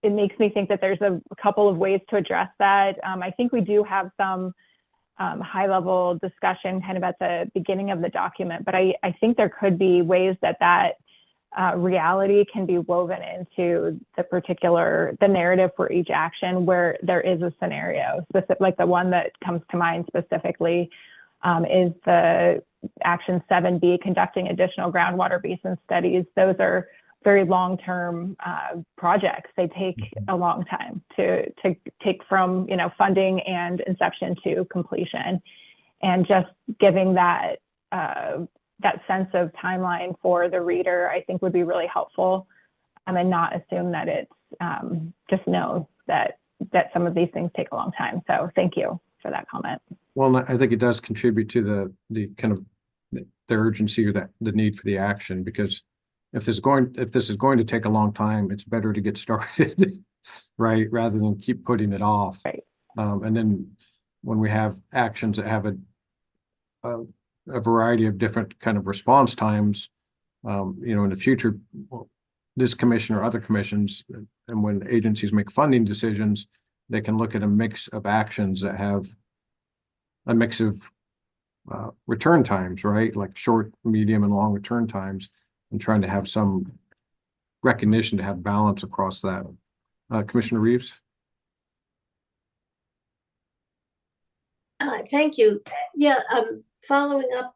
it makes me think that there's a couple of ways to address that. I think we do have some high-level discussion kind of at the beginning of the document, but I think there could be ways that reality can be woven into the narrative for each action, where there is a scenario specific, like the one that comes to mind specifically is the action 7B, conducting additional groundwater basin studies. Those are very long-term projects. They take a long time to take from funding and inception to completion, and just giving that sense of timeline for the reader, I think, would be really helpful, and not assume that it's just know that some of these things take a long time. So thank you for that comment. Well, I think it does contribute to the kind of the urgency or the need for the action, because if this is going to take a long time, it's better to get started, right, rather than keep putting it off. Right. And then when we have actions that have a variety of different kind of response times, in the future, this commission or other commissions, and when agencies make funding decisions, they can look at a mix of actions that have a mix of return times, right, like short, medium, and long return times, and trying to have some recognition to have balance across that. Commissioner Reeves? Thank you. Yeah, following up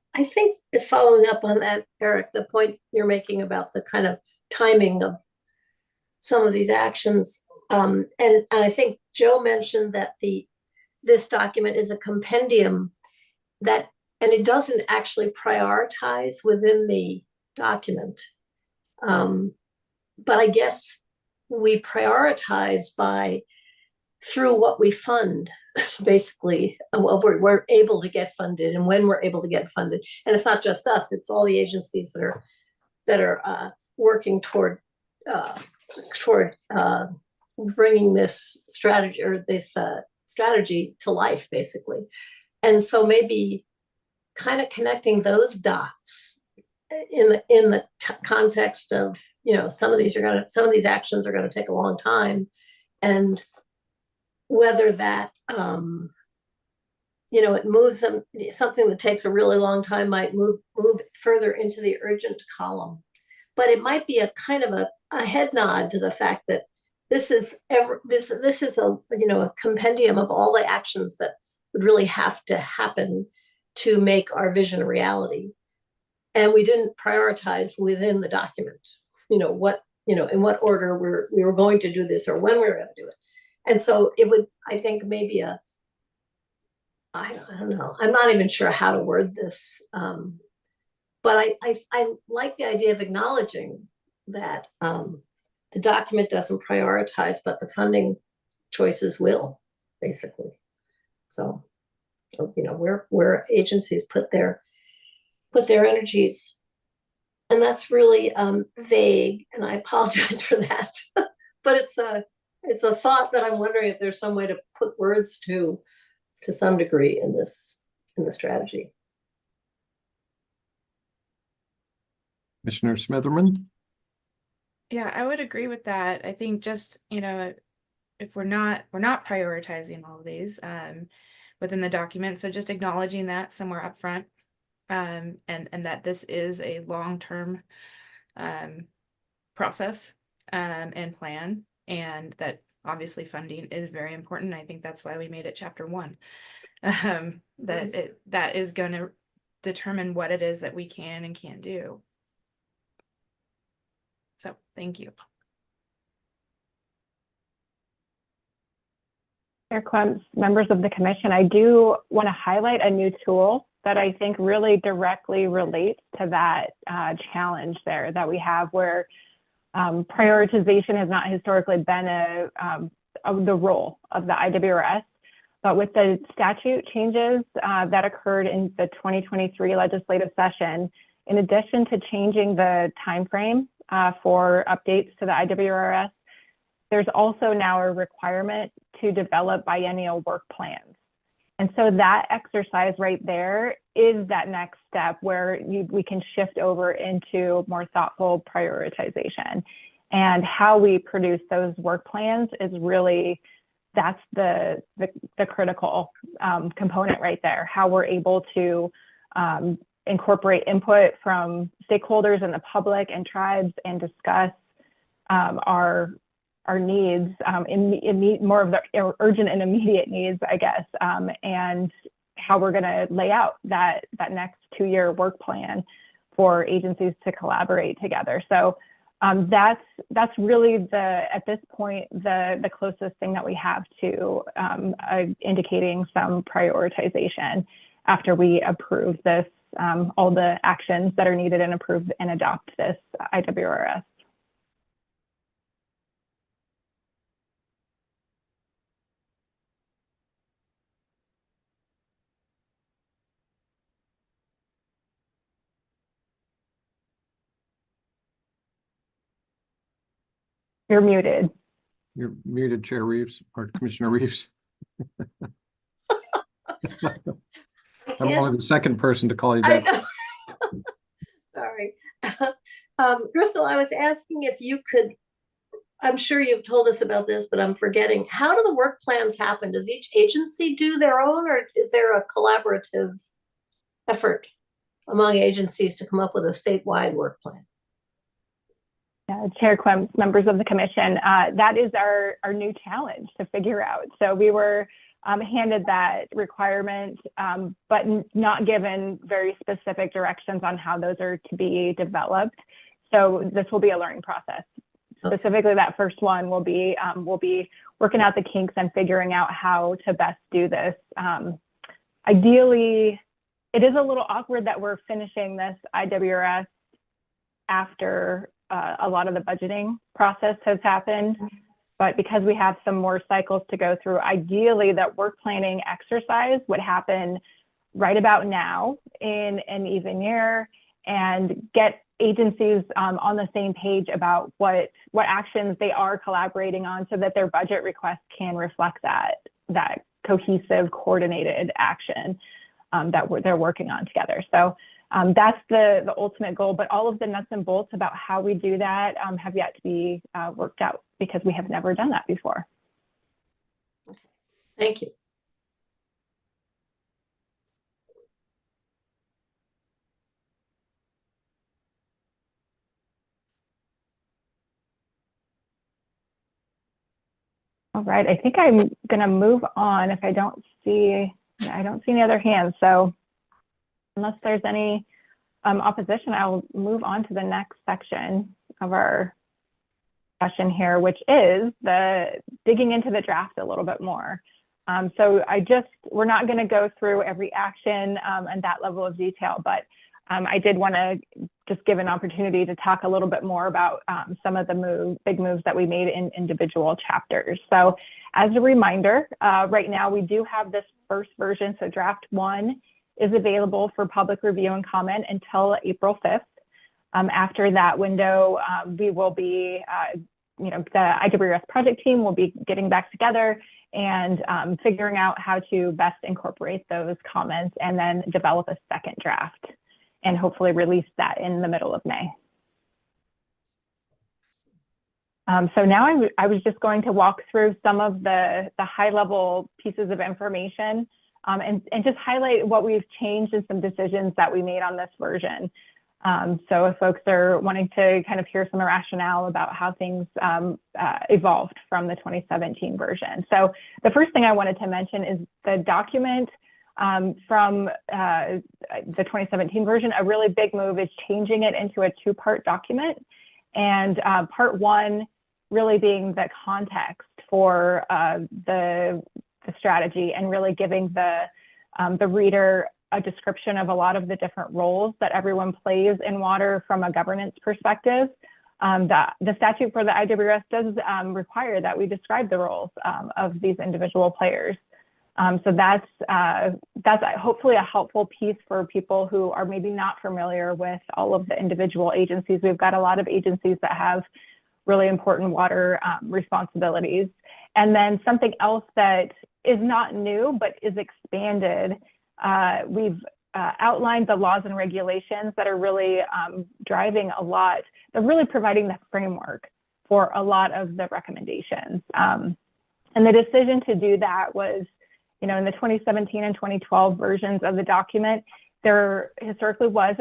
on that, Eric, the point you're making about the kind of timing of some of these actions. And I think Joe mentioned that this document is a compendium and it doesn't actually prioritize within the document. But I guess we prioritize through what we fund, basically, what we're able to get funded and when we're able to get funded. And it's not just us, it's all the agencies that are working toward bringing this strategy to life, basically. And so maybe kind of connecting those dots in the context of, some of these actions are going to take a long time, and whether that it moves something that takes a really long time might move further into the urgent column. But it might be a kind of a head nod to the fact that this is a compendium of all the actions that would really have to happen to make our vision a reality. And we didn't prioritize within the document, in what order we were going to do this or when we were going to do it. And so it would, I think, maybe I don't know. I'm not even sure how to word this. But I like the idea of acknowledging that the document doesn't prioritize, but the funding choices will, basically. So, where agencies put their energies. And that's really vague, and I apologize for that. But it's a thought that I'm wondering if there's some way to put words to some degree in the strategy. Commissioner Smitherman? Yeah, I would agree with that. I think just, if we're not prioritizing all of these within the document, so just acknowledging that somewhere up front, and that this is a long-term process and plan, and that obviously funding is very important. I think that's why we made it chapter 1. That is going to determine what it is that we can and can't do. So thank you. Chair Clemps, members of the commission, I do want to highlight a new tool that I think really directly relates to that challenge there that we have, where prioritization has not historically been the role of the IWRS. But with the statute changes that occurred in the 2023 legislative session, in addition to changing the timeframe for updates to the IWRS, there's also now a requirement to develop biennial work plans. And so that exercise right there is that next step where we can shift over into more thoughtful prioritization. And how we produce those work plans is really, that's the critical component right there, how we're able to incorporate input from stakeholders in the public and tribes and discuss our needs, more of the urgent and immediate needs, I guess, and how we're going to lay out that next 2-year work plan for agencies to collaborate together. So that's really at this point the closest thing that we have to indicating some prioritization after we approve this, all the actions that are needed and approve and adopt this IWRS. You're muted. You're muted, Chair Reeves, or Commissioner Reeves. I'm only the second person to call you that. Sorry. Crystal, I was asking if you could, I'm sure you've told us about this, but I'm forgetting. How do the work plans happen? Does each agency do their own, or is there a collaborative effort among agencies to come up with a statewide work plan? Chair Clemps, members of the commission, that is our new challenge to figure out. So we were handed that requirement, but not given very specific directions on how those are to be developed. So this will be a learning process. Specifically, that first one will be working out the kinks and figuring out how to best do this. Ideally, it is a little awkward that we're finishing this IWRS after a lot of the budgeting process has happened, but because we have some more cycles to go through, ideally that work planning exercise would happen right about now in an even year and get agencies on the same page about what actions they are collaborating on so that their budget requests can reflect that cohesive, coordinated action that they're working on together. So that's the ultimate goal, but all of the nuts and bolts about how we do that have yet to be worked out because we have never done that before. Thank you. All right, I think I'm gonna move on if I don't see any other hands. So unless there's any opposition, I'll move on to the next section of our discussion here, which is the digging into the draft a little bit more. So we're not gonna go through every action and that level of detail, but I did wanna just give an opportunity to talk a little bit more about some of the big moves that we made in individual chapters. So as a reminder, right now we do have this first version. So draft 1 is available for public review and comment until April 5th. After that window, we will be, the IWRS project team will be getting back together and figuring out how to best incorporate those comments and then develop a second draft and hopefully release that in the middle of May. So now I was just going to walk through some of the high level pieces of information and just highlight what we've changed and some decisions that we made on this version. So if folks are wanting to kind of hear some rationale about how things evolved from the 2017 version. So the first thing I wanted to mention is the document from the 2017 version. A really big move is changing it into a two-part document, and part 1 really being the context for the strategy and really giving the reader a description of a lot of the different roles that everyone plays in water from a governance perspective. The statute for the IWRS does require that we describe the roles of these individual players. So that's hopefully a helpful piece for people who are maybe not familiar with all of the individual agencies. We've got a lot of agencies that have really important water responsibilities. And then something else that is not new, but is expanded. We've outlined the laws and regulations that are really driving a lot. They're really providing the framework for a lot of the recommendations. And the decision to do that was, in the 2017 and 2012 versions of the document, there historically was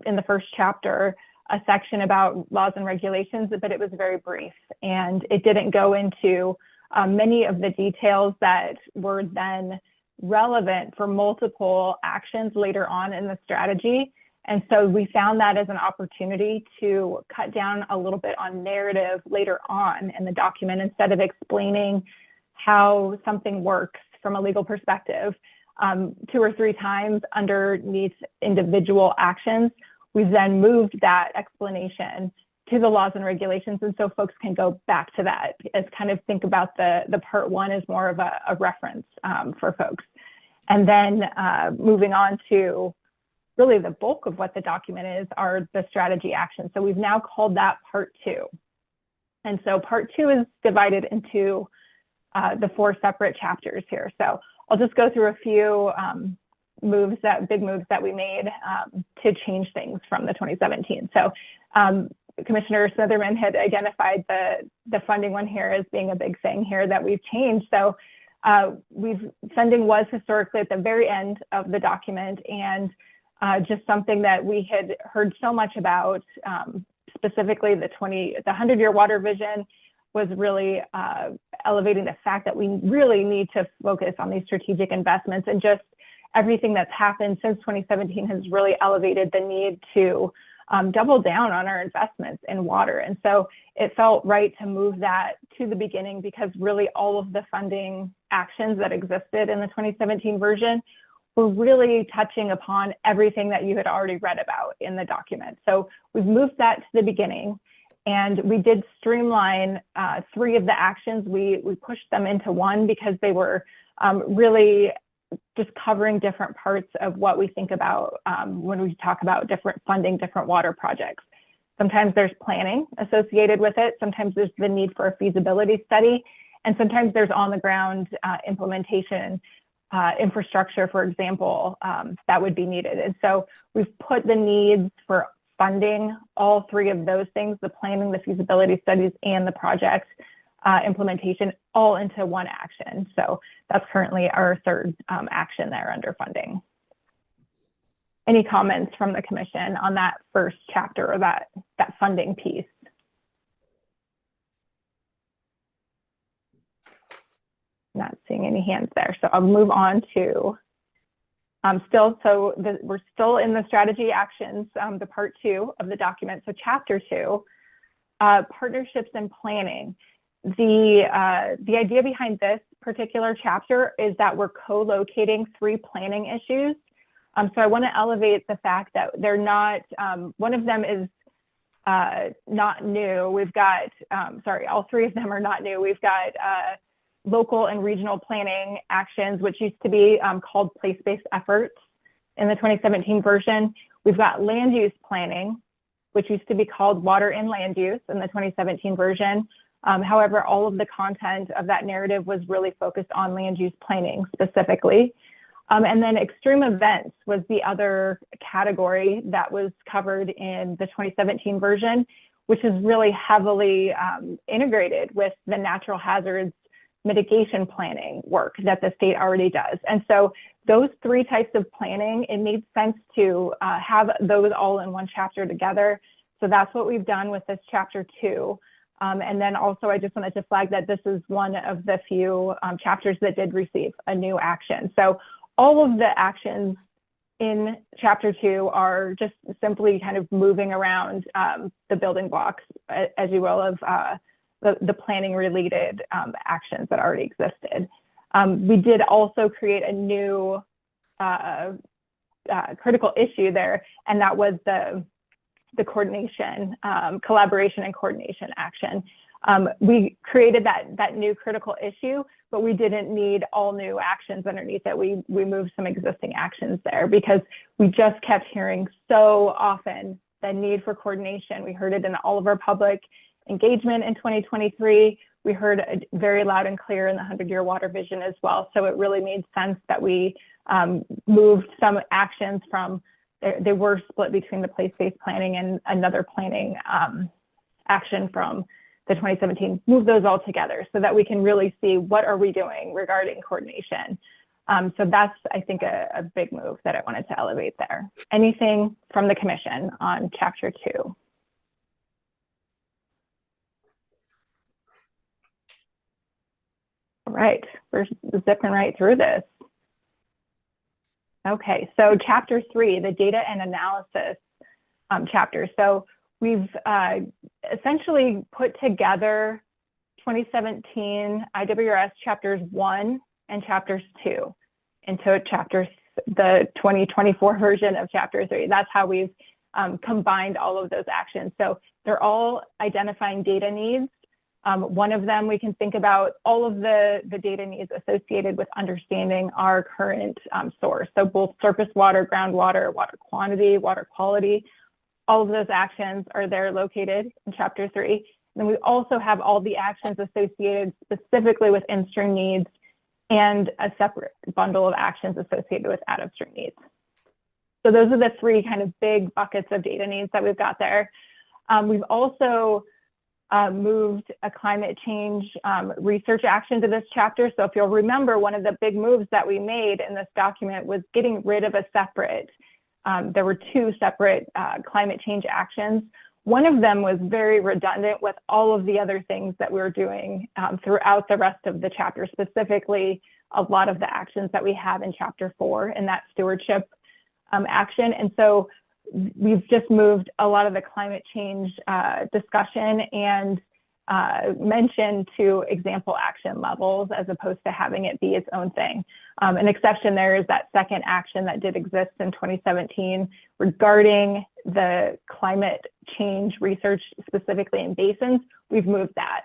in the first chapter, a section about laws and regulations, but it was very brief and it didn't go into many of the details that were then relevant for multiple actions later on in the strategy. And so we found that as an opportunity to cut down a little bit on narrative later on in the document. Instead of explaining how something works from a legal perspective 2 or 3 times underneath individual actions, we've then moved that explanation to the laws and regulations. And so folks can go back to that as kind of think about the part 1 as more of a reference for folks. And then moving on to really the bulk of what the document is are the strategy actions. So we've now called that part 2. And so part 2 is divided into the 4 separate chapters here. So I'll just go through a few big moves that we made to change things from the 2017. So Commissioner Smitherman had identified the funding one here as being a big thing here that we've changed. So funding was historically at the very end of the document, and just something that we had heard so much about, specifically the 100-year water vision was really elevating the fact that we really need to focus on these strategic investments, and just everything that's happened since 2017 has really elevated the need to double down on our investments in water. And so it felt right to move that to the beginning, because really all of the funding actions that existed in the 2017 version were really touching upon everything that you had already read about in the document. So we've moved that to the beginning, and we did streamline 3 of the actions. We pushed them into one because they were really just covering different parts of what we think about when we talk about funding different water projects. Sometimes there's planning associated with it. Sometimes there's the need for a feasibility study. And sometimes there's on the ground implementation infrastructure, for example, that would be needed. And so we've put the needs for funding all three of those things, the planning, the feasibility studies, and the project implementation, all into one action. So that's currently our third action there under funding. Any comments from the commission on that first chapter or that funding piece? Not seeing any hands there. So I'll move on to we're still in the strategy actions, the part 2 of the document. So chapter 2, partnerships and planning. The idea behind this particular chapter is that we're co-locating 3 planning issues. So I want to elevate the fact that they're not, one of them is not new. We've got, all 3 of them are not new. We've got local and regional planning actions, which used to be called place-based efforts in the 2017 version. We've got land use planning, which used to be called water and land use in the 2017 version. However, all of the content of that narrative was really focused on land use planning specifically. And then extreme events was the other category that was covered in the 2017 version, which is really heavily integrated with the natural hazards mitigation planning work that the state already does. And so those 3 types of planning, it made sense to have those all in one chapter together. So that's what we've done with this chapter 2. And then also I just wanted to flag that this is one of the few chapters that did receive a new action. So all of the actions in chapter 2 are just simply kind of moving around the building blocks, as you will, of the planning related actions that already existed. We did also create a new critical issue there, and that was the coordination, collaboration and coordination action. We created that new critical issue, but we didn't need all new actions underneath it. We moved some existing actions there because we just kept hearing so often the need for coordination. We heard it in all of our public engagement in 2023. We heard it very loud and clear in the 100-year water vision as well. So it really made sense that we moved some actions from, they were split between the place-based planning and another planning action from the 2017, move those all together so that we can really see what are we doing regarding coordination. So that's, I think, a big move that I wanted to elevate there. Anything from the commission on chapter 2? All right, we're zipping right through this. Okay, so chapter 3, the data and analysis chapter. So we've essentially put together 2017 IWRS chapters 1 and chapters 2 into the 2024 version of chapter 3. That's how we've combined all of those actions. So they're all identifying data needs. One of them, we can think about all of the data needs associated with understanding our current source. So both surface water, groundwater, water quantity, water quality, all of those actions are there located in chapter 3. And then we also have all the actions associated specifically with in-stream needs and a separate bundle of actions associated with out-of-stream needs. So those are the 3 kind of big buckets of data needs that we've got there. We've also moved a climate change research action to this chapter. So if you'll remember, one of the big moves that we made in this document was getting rid of a separate, there were 2 separate climate change actions. One of them was very redundant with all of the other things that we were doing throughout the rest of the chapter, specifically a lot of the actions that we have in chapter 4 in that stewardship action. And so we've just moved a lot of the climate change discussion and mention to example action levels as opposed to having it be its own thing. An exception there is that second action that did exist in 2017 regarding the climate change research specifically in basins. We've moved that.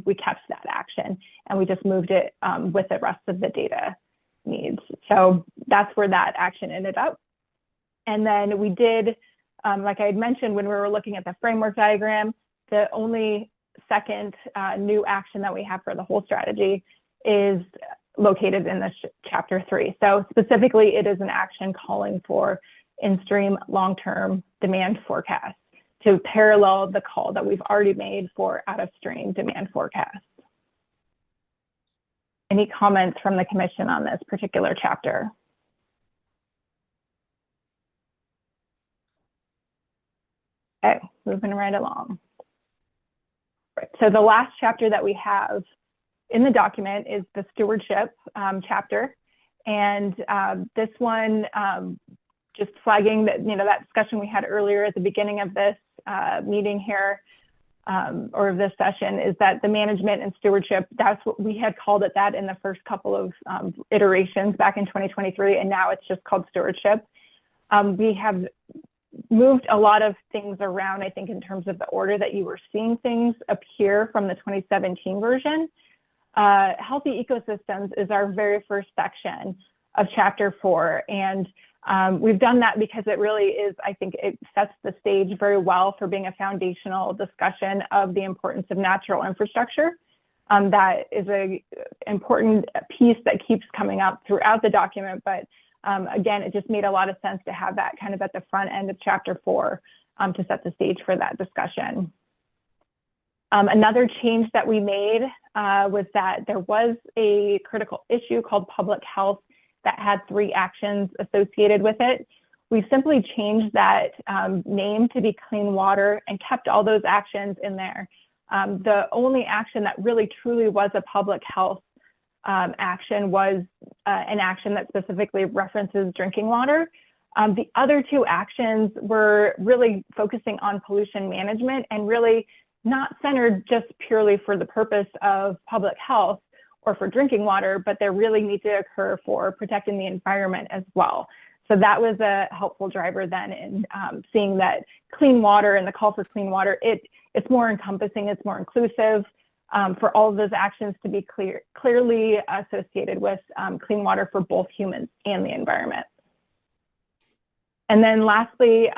We kept that action and we just moved it with the rest of the data needs. So that's where that action ended up. And then we did, like I had mentioned when we were looking at the framework diagram, the only second new action that we have for the whole strategy is located in this chapter 3. So specifically, it is an action calling for in-stream long-term demand forecasts to parallel the call that we've already made for out-of-stream demand forecasts. Any comments from the commission on this particular chapter? Okay, moving right along. Right, so the last chapter that we have in the document is the stewardship chapter. And this one, just flagging that, that discussion we had earlier at the beginning of this meeting here, or of this session, is that the management and stewardship, that's what we had called it that in the first couple of iterations back in 2023, and now it's just called stewardship. We have moved a lot of things around, I think, in terms of the order that you were seeing things appear from the 2017 version. Healthy ecosystems is our very first section of chapter 4. And we've done that because it really is, I think it sets the stage very well for being a foundational discussion of the importance of natural infrastructure. That is an important piece that keeps coming up throughout the document, but again, it just made a lot of sense to have that kind of at the front end of chapter 4 to set the stage for that discussion. Another change that we made was that there was a critical issue called public health that had 3 actions associated with it. We simply changed that name to be clean water and kept all those actions in there. The only action that really truly was a public health action was an action that specifically references drinking water. The other 2 actions were really focusing on pollution management and really not centered just purely for the purpose of public health or for drinking water, but they really need to occur for protecting the environment as well. So that was a helpful driver then in seeing that clean water and the call for clean water, it's more encompassing, it's more inclusive for all of those actions to be clearly associated with clean water for both humans and the environment. And then lastly,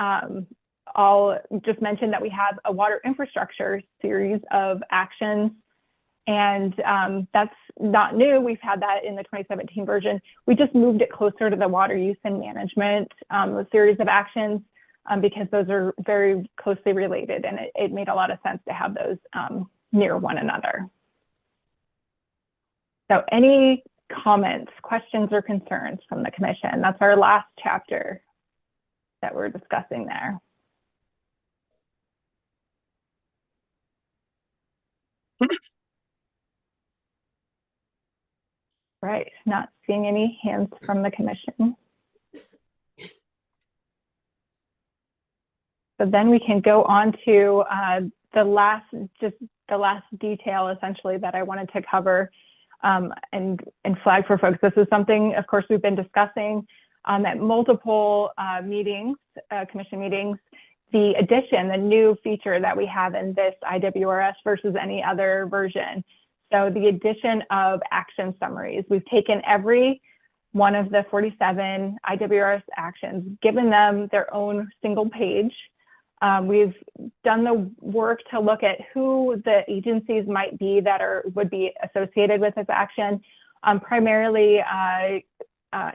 I'll just mention that we have a water infrastructure series of actions, and that's not new. We've had that in the 2017 version. We just moved it closer to the water use and management series of actions because those are very closely related, and it made a lot of sense to have those near one another. So any comments, questions, or concerns from the commission? That's our last chapter that we're discussing there. Right, not seeing any hands from the commission. So then we can go on to the last detail essentially that I wanted to cover and flag for folks. This is something, of course, we've been discussing at multiple meetings, commission meetings, the addition, the new feature that we have in this IWRS versus any other version. So the addition of action summaries. We've taken every one of the 47 IWRS actions, given them their own single page. We've done the work to look at who the agencies might be that would be associated with this action, primarily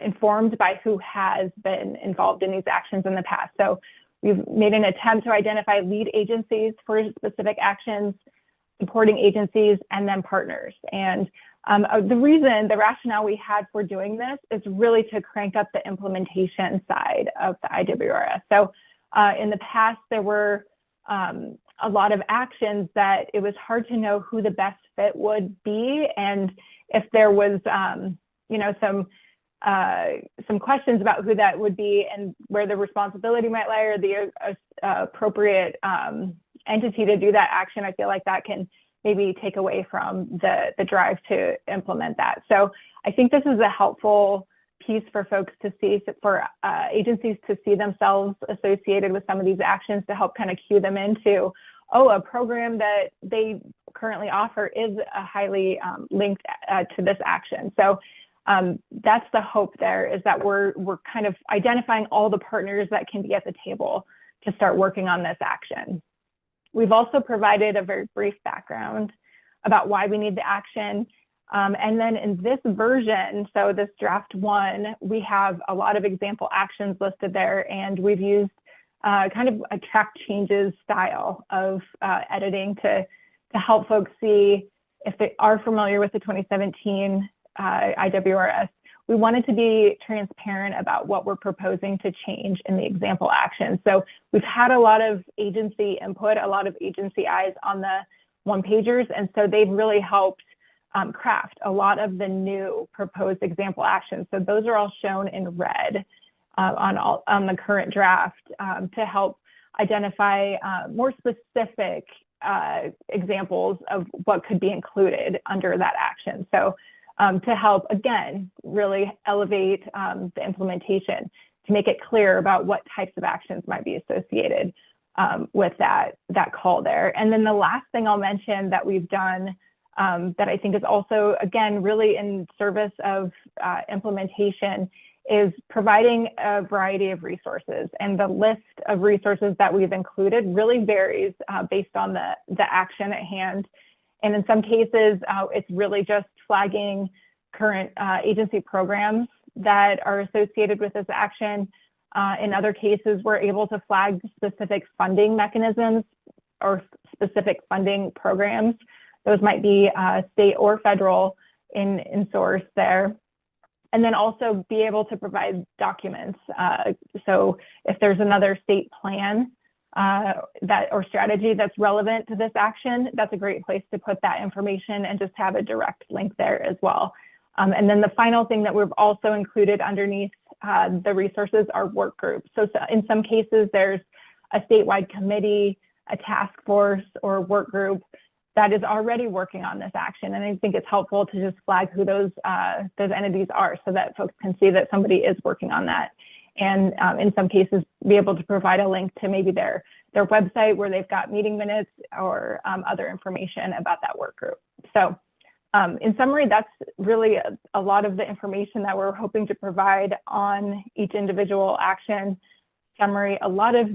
informed by who has been involved in these actions in the past. So we've made an attempt to identify lead agencies for specific actions, supporting agencies, and then partners. And the rationale we had for doing this is really to crank up the implementation side of the IWRS. So in the past, there were a lot of actions that it was hard to know who the best fit would be. And if there was, some questions about who that would be and where the responsibility might lie or the appropriate entity to do that action, I feel like that can maybe take away from the drive to implement that. So I think this is a helpful piece for folks to see, for agencies to see themselves associated with some of these actions to help kind of cue them into, oh, a program that they currently offer is highly linked to this action. So that's the hope there, is that we're kind of identifying all the partners that can be at the table to start working on this action. We've also provided a very brief background about why we need the action. And then in this version, so this draft 1, we have a lot of example actions listed there, and we've used kind of a track changes style of editing to help folks see if they are familiar with the 2017 IWRS. We wanted to be transparent about what we're proposing to change in the example action. So we've had a lot of agency input, a lot of agency eyes on the one-pagers, and so they've really helped craft a lot of the new proposed example actions. So those are all shown in red on the current draft to help identify more specific examples of what could be included under that action. So to help, again, really elevate the implementation, to make it clear about what types of actions might be associated with that call there. And then the last thing I'll mention that we've done that I think is also, again, really in service of implementation is providing a variety of resources. And the list of resources that we've included really varies based on the action at hand. And in some cases, it's really just flagging current agency programs that are associated with this action. In other cases, we're able to flag specific funding mechanisms or specific funding programs. Those might be state or federal in source there. And then also be able to provide documents. So if there's another state plan or strategy that's relevant to this action, that's a great place to put that information and just have a direct link there as well. And then the final thing that we've also included underneath the resources are work groups. So in some cases, there's a statewide committee, a task force, or work group that is already working on this action. And I think it's helpful to just flag who those entities are so that folks can see that somebody is working on that. And in some cases, be able to provide a link to maybe their website where they've got meeting minutes or other information about that work group. So in summary, that's really a lot of the information that we're hoping to provide on each individual action summary. A lot of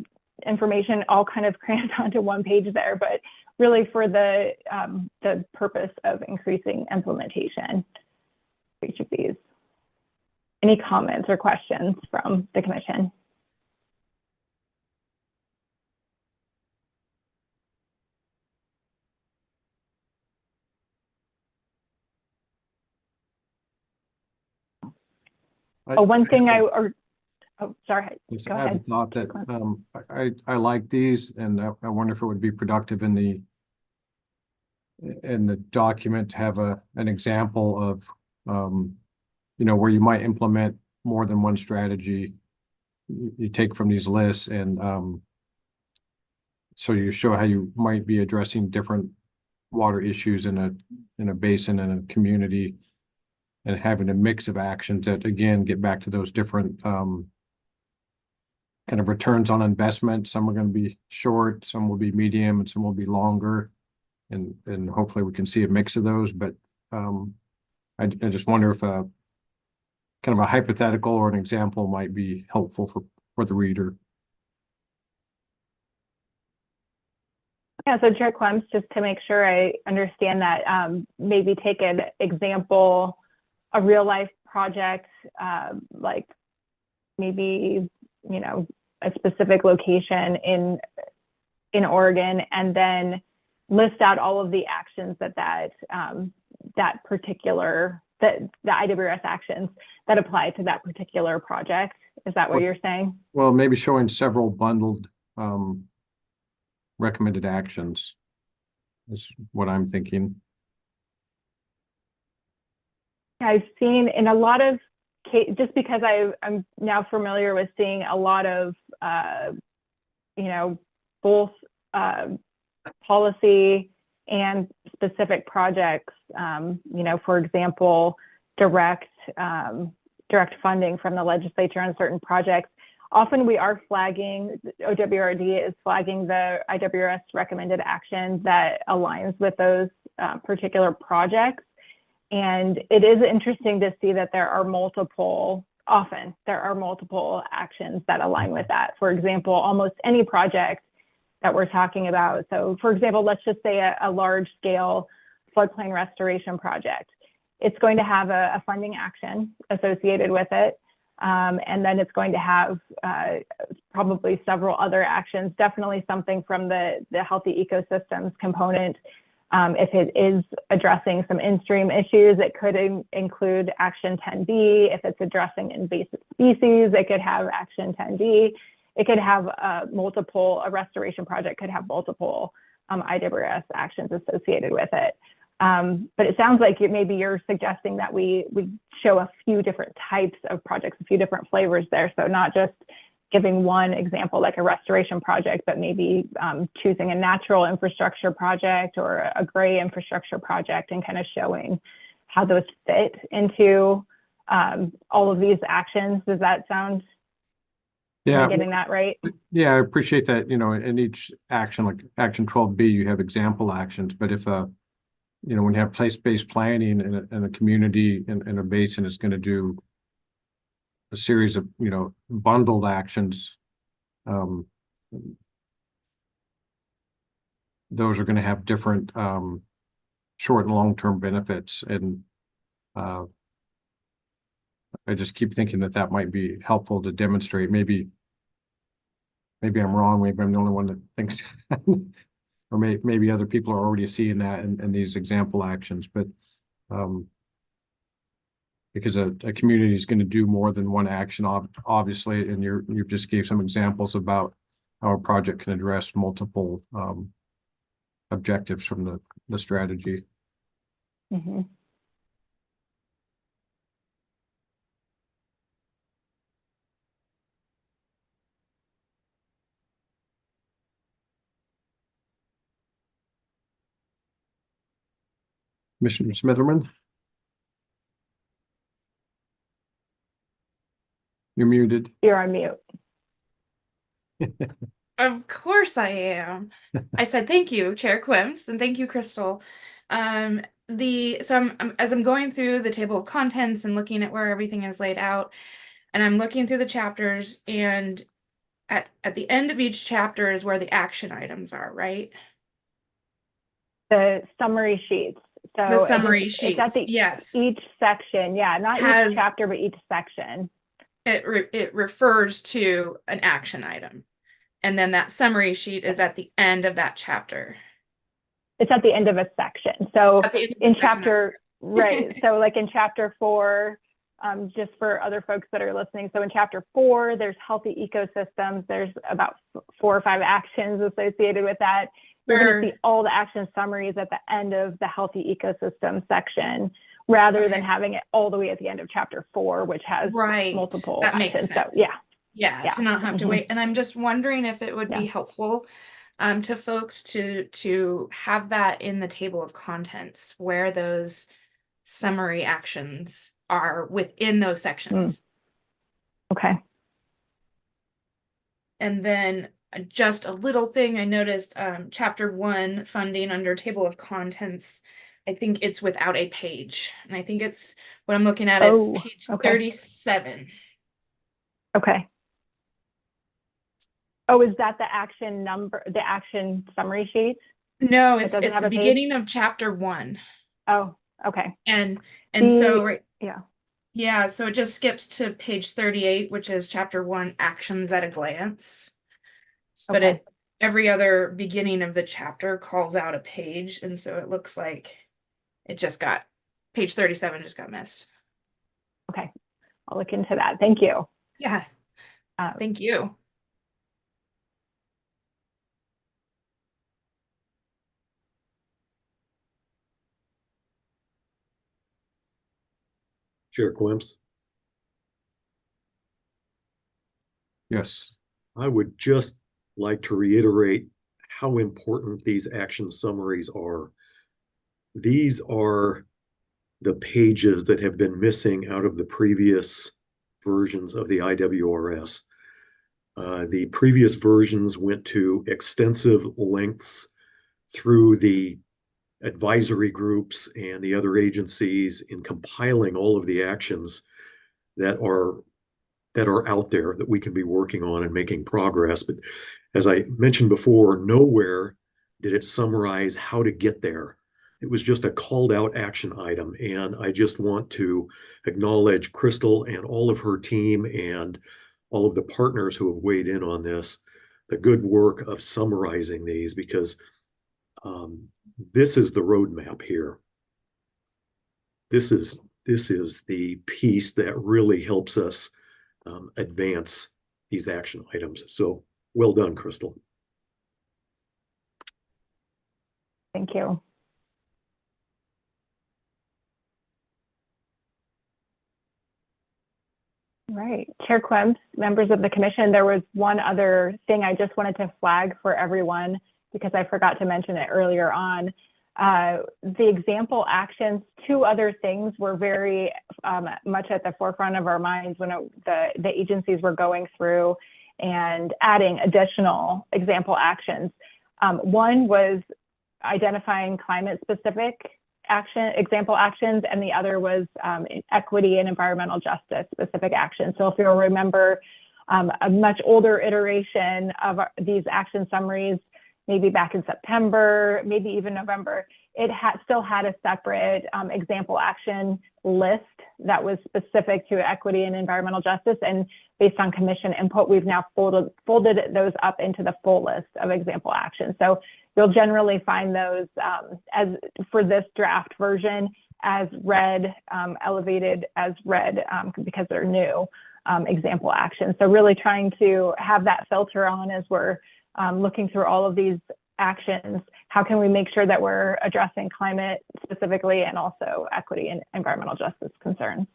information all kind of crammed onto one page there, but really for the purpose of increasing implementation for each of these. Any comments or questions from the commission? One thing sorry, go I ahead. had thought that I like these, and I wonder if it would be productive in the document to have an example of where you might implement more than one strategy you take from these lists, and so you show how you might be addressing different water issues in a basin and a community, and having a mix of actions that again get back to those different kind of returns on investment. Some are going to be short, some will be medium, and some will be longer, and hopefully we can see a mix of those. But I just wonder if a kind of a hypothetical or an example might be helpful for the reader. Yeah, so Chair Clems, just to make sure I understand that, maybe take an example, a real life project, like maybe, a specific location in Oregon, and then list out all of the actions the IWRS actions that apply to that particular project. Is that what you're saying? Well, maybe showing several bundled recommended actions is what I'm thinking. I've seen in a lot of cases, just because I'm now familiar with seeing a lot of, both policy and specific projects, for example, direct funding from the legislature on certain projects. Often we are flagging, OWRD is flagging the IWRS recommended action that aligns with those particular projects. And it is interesting to see that often there are multiple actions that align with that. For example, almost any project that we're talking about. So for example, let's just say a large scale floodplain restoration project. It's going to have a funding action associated with it. And then it's going to have probably several other actions, definitely something from the healthy ecosystems component. If it is addressing some in-stream issues, it could include action 10B. If it's addressing invasive species, it could have action 10D. It could have a restoration project could have multiple IWRS actions associated with it. But it sounds like maybe you're suggesting that we show a few different types of projects, a few different flavors there. So not just giving one example like a restoration project, but maybe choosing a natural infrastructure project or a gray infrastructure project and kind of showing how those fit into all of these actions. Does that sound, am I getting that right? Yeah, I appreciate that. You know, in each action, like action 12B, you have example actions, but if you know, when you have place-based planning in a community in a basin, it's going to do a series of, you know, bundled actions. Those are going to have different short and long-term benefits. And I just keep thinking that might be helpful to demonstrate. Maybe I'm wrong. Maybe I'm the only one that thinks or maybe other people are already seeing that in these example actions, but because a community is going to do more than one action, obviously, and you just gave some examples about how a project can address multiple objectives from the strategy. Mm-hmm. Commissioner Smitherman? You're muted. You're on mute. Of course I am. I said thank you, Chair Quims, and thank you, Crystal. So I'm as I'm going through the table of contents and looking at where everything is laid out, and I'm looking through the chapters, and at the end of each chapter is where the action items are, right? The summary sheets. So The summary it's at sheets, yes. each section, yeah, not each chapter, but each section. It refers to an action item. And then that summary sheet is at the end of that chapter. It's at the end of a section. So At the end of in the section, chapter, right. So like in chapter 4, just for other folks that are listening. So in chapter 4, there's healthy ecosystems. There's about 4 or 5 actions associated with that. You're going to see all the action summaries at the end of the healthy ecosystem section, rather than having it all the way at the end of chapter 4, which has multiple that actions. makes sense. So Yeah, to not have to wait. And I'm just wondering if it would be helpful to folks to have that in the table of contents where those summary actions are within those sections. Okay. And then just a little thing I noticed, chapter 1 funding under table of contents, I think it's without a page. And I think it's what I'm looking at, it's page 37. Okay. Oh, is that the action number, the action summary sheet? No, It it's doesn't have the a page? beginning of chapter 1. Oh, okay. And The- so right, Yeah. yeah, so it just skips to page 38, which is chapter 1, actions at a glance. But Okay. every other beginning of the chapter calls out a page, and so it looks like it just got page 37 just got missed. Okay. I'll look into that. Thank you. Yeah. Thank you. Chair Quims? Yes. I would just like to reiterate how important these action summaries are. These are the pages that have been missing out of the previous versions of the IWRS. The previous versions went to extensive lengths through the advisory groups and the other agencies in compiling all of the actions that are out there that we can be working on and making progress. But As I mentioned before, nowhere did it summarize how to get there. It was just a called out action item. And I just want to acknowledge Crystal and all of her team and all of the partners who have weighed in on this, the good work of summarizing these, because this is the roadmap here. This is the piece that really helps us advance these action items. So well done, Crystal. Thank you. Right. Chair Quemps, members of the commission, there was one other thing I just wanted to flag for everyone because I forgot to mention it earlier on. The example actions, two other things were very much at the forefront of our minds when the agencies were going through and adding additional example actions. One was identifying climate-specific example actions, and the other was equity and environmental justice specific actions. So if you'll remember, a much older iteration of these action summaries, maybe back in September, maybe even November, it still had a separate example action list that was specific to equity and environmental justice. And based on commission input, we've now folded those up into the full list of example actions. So you'll generally find those as for this draft version as red, elevated as red because they're new example actions. So really trying to have that filter on as we're looking through all of these actions. How can we make sure that we're addressing climate specifically and also equity and environmental justice concerns?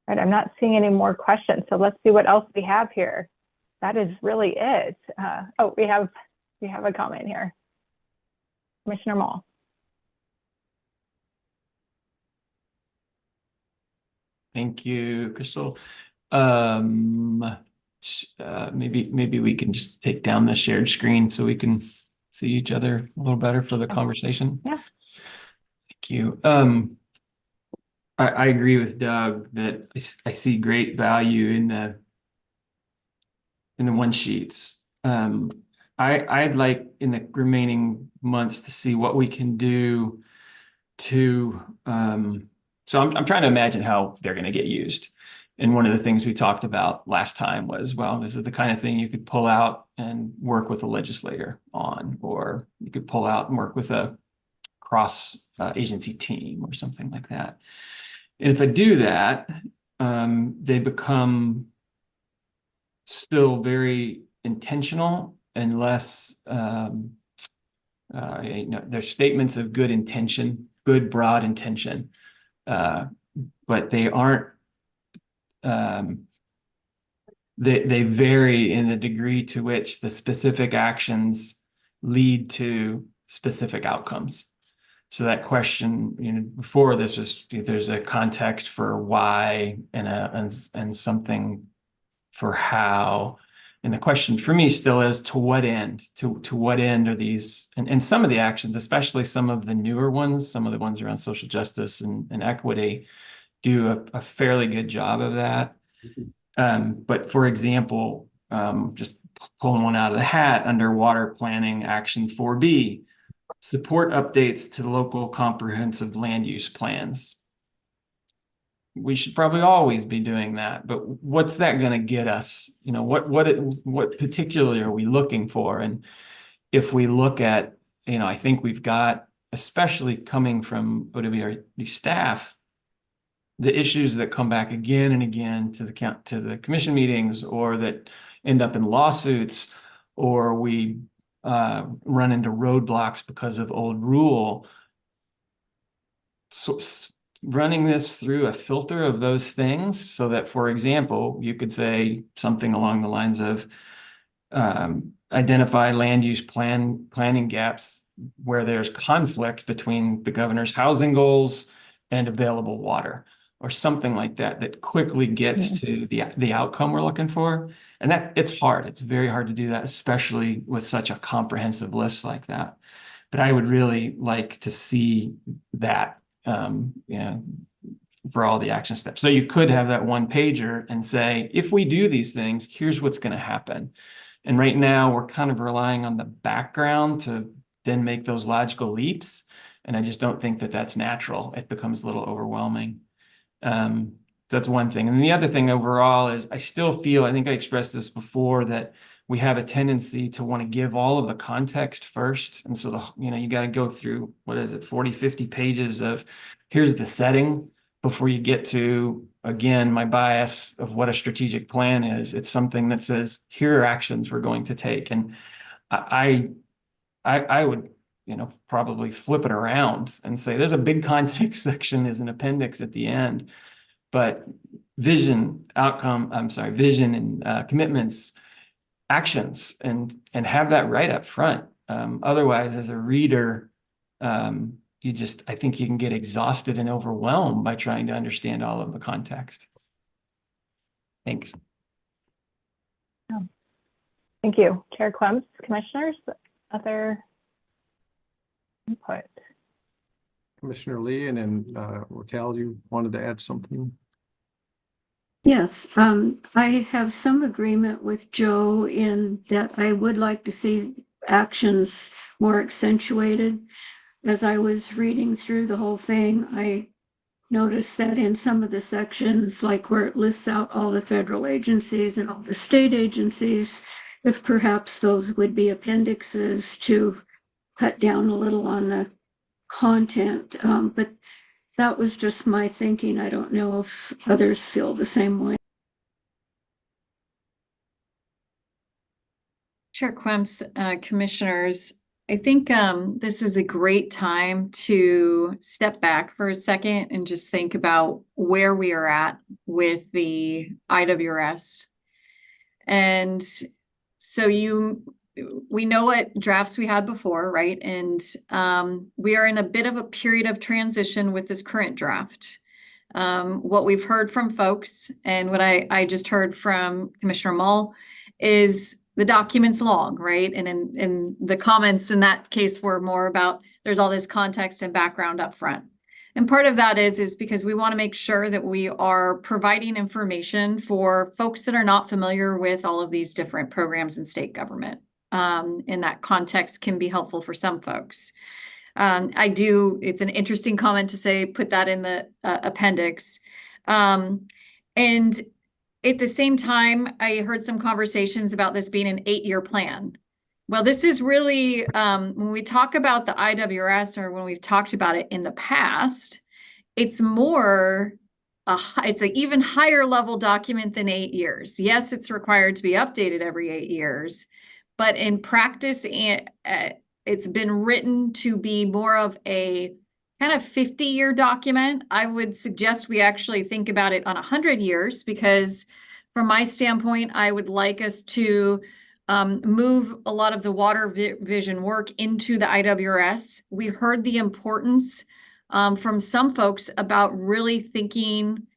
All right, I'm not seeing any more questions, so let's see what else we have here. That is really it. Oh, we have a comment here. Commissioner Mall. Thank you, Crystal. Maybe we can just take down the shared screen so we can see each other a little better for the conversation. Yeah. Thank you. I agree with Doug that I see great value in the one sheets. I'd like in the remaining months to see what we can do to so I'm trying to imagine how they're going to get used. And one of the things we talked about last time was, well, this is the kind of thing you could pull out and work with a legislator on, or you could pull out and work with a cross agency team or something like that. And if I do that, they become still very intentional and less, they're statements of good intention, good broad intention. But they aren't, they vary in the degree to which the specific actions lead to specific outcomes. So that question, before this was, there's a context for why and something for how. And the question for me still is to what end? To what end are these? And some of the actions, especially some of the newer ones, some of the ones around social justice and equity, do a fairly good job of that. But for example, just pulling one out of the hat, under water planning action 4B, support updates to local comprehensive land use plans. We should probably always be doing that, but what's that going to get us? What particularly are we looking for? And if we look at, I think we've got, especially coming from OWRD staff, the issues that come back again and again to the commission meetings, or that end up in lawsuits, or we run into roadblocks because of old rule. So running this through a filter of those things so that, for example, you could say something along the lines of identify land use planning gaps where there's conflict between the governor's housing goals and available water, or something like that, that quickly gets to the outcome we're looking for. And that it's hard. It's very hard to do that, especially with such a comprehensive list like that. But I would really like to see that, for all the action steps. So you could have that one pager and say, if we do these things, here's what's going to happen. And right now we're kind of relying on the background to then make those logical leaps. And I just don't think that that's natural. It becomes a little overwhelming. That's one thing. And the other thing overall is I still feel, I think I expressed this before, that we have a tendency to want to give all of the context first. And so, you got to go through, 40, 50 pages of here's the setting before you get to, again, my bias of what a strategic plan is. It's something that says, here are actions we're going to take. And I would, probably flip it around and say there's a big context section as an appendix at the end, but vision and commitments, actions, and have that right up front. Otherwise, as a reader, I think you can get exhausted and overwhelmed by trying to understand all of the context. Thanks. Thank you, Chair Clemps. Commissioners, other input? Commissioner Lee, and then Raquel, you wanted to add something? Yes, I have some agreement with Joe in that I would like to see actions more accentuated. As I was reading through the whole thing, I noticed that in some of the sections, like where it lists out all the federal agencies and all the state agencies, if perhaps those would be appendixes to cut down a little on the content. But that was just my thinking. I don't know if others feel the same way. Chair Quemps, commissioners, I think this is a great time to step back for a second and just think about where we are at with the IWRS. And so we know what drafts we had before, right? And we are in a bit of a period of transition with this current draft. What we've heard from folks and what I just heard from Commissioner Mull is the document's long, right? And in the comments in that case were more about there's all this context and background up front. And part of that is because we want to make sure that we are providing information for folks that are not familiar with all of these different programs in state government. In that context can be helpful for some folks. It's an interesting comment to say, put that in the appendix. And at the same time, I heard some conversations about this being an 8-year plan. Well, this is really, when we talk about the IWRS or when we've talked about it in the past, it's more, it's an even higher level document than 8 years. Yes, it's required to be updated every 8 years, but in practice, it's been written to be more of a kind of 50-year document. I would suggest we actually think about it on 100 years, because from my standpoint, I would like us to move a lot of the water vision work into the IWRS. We heard the importance from some folks about really thinking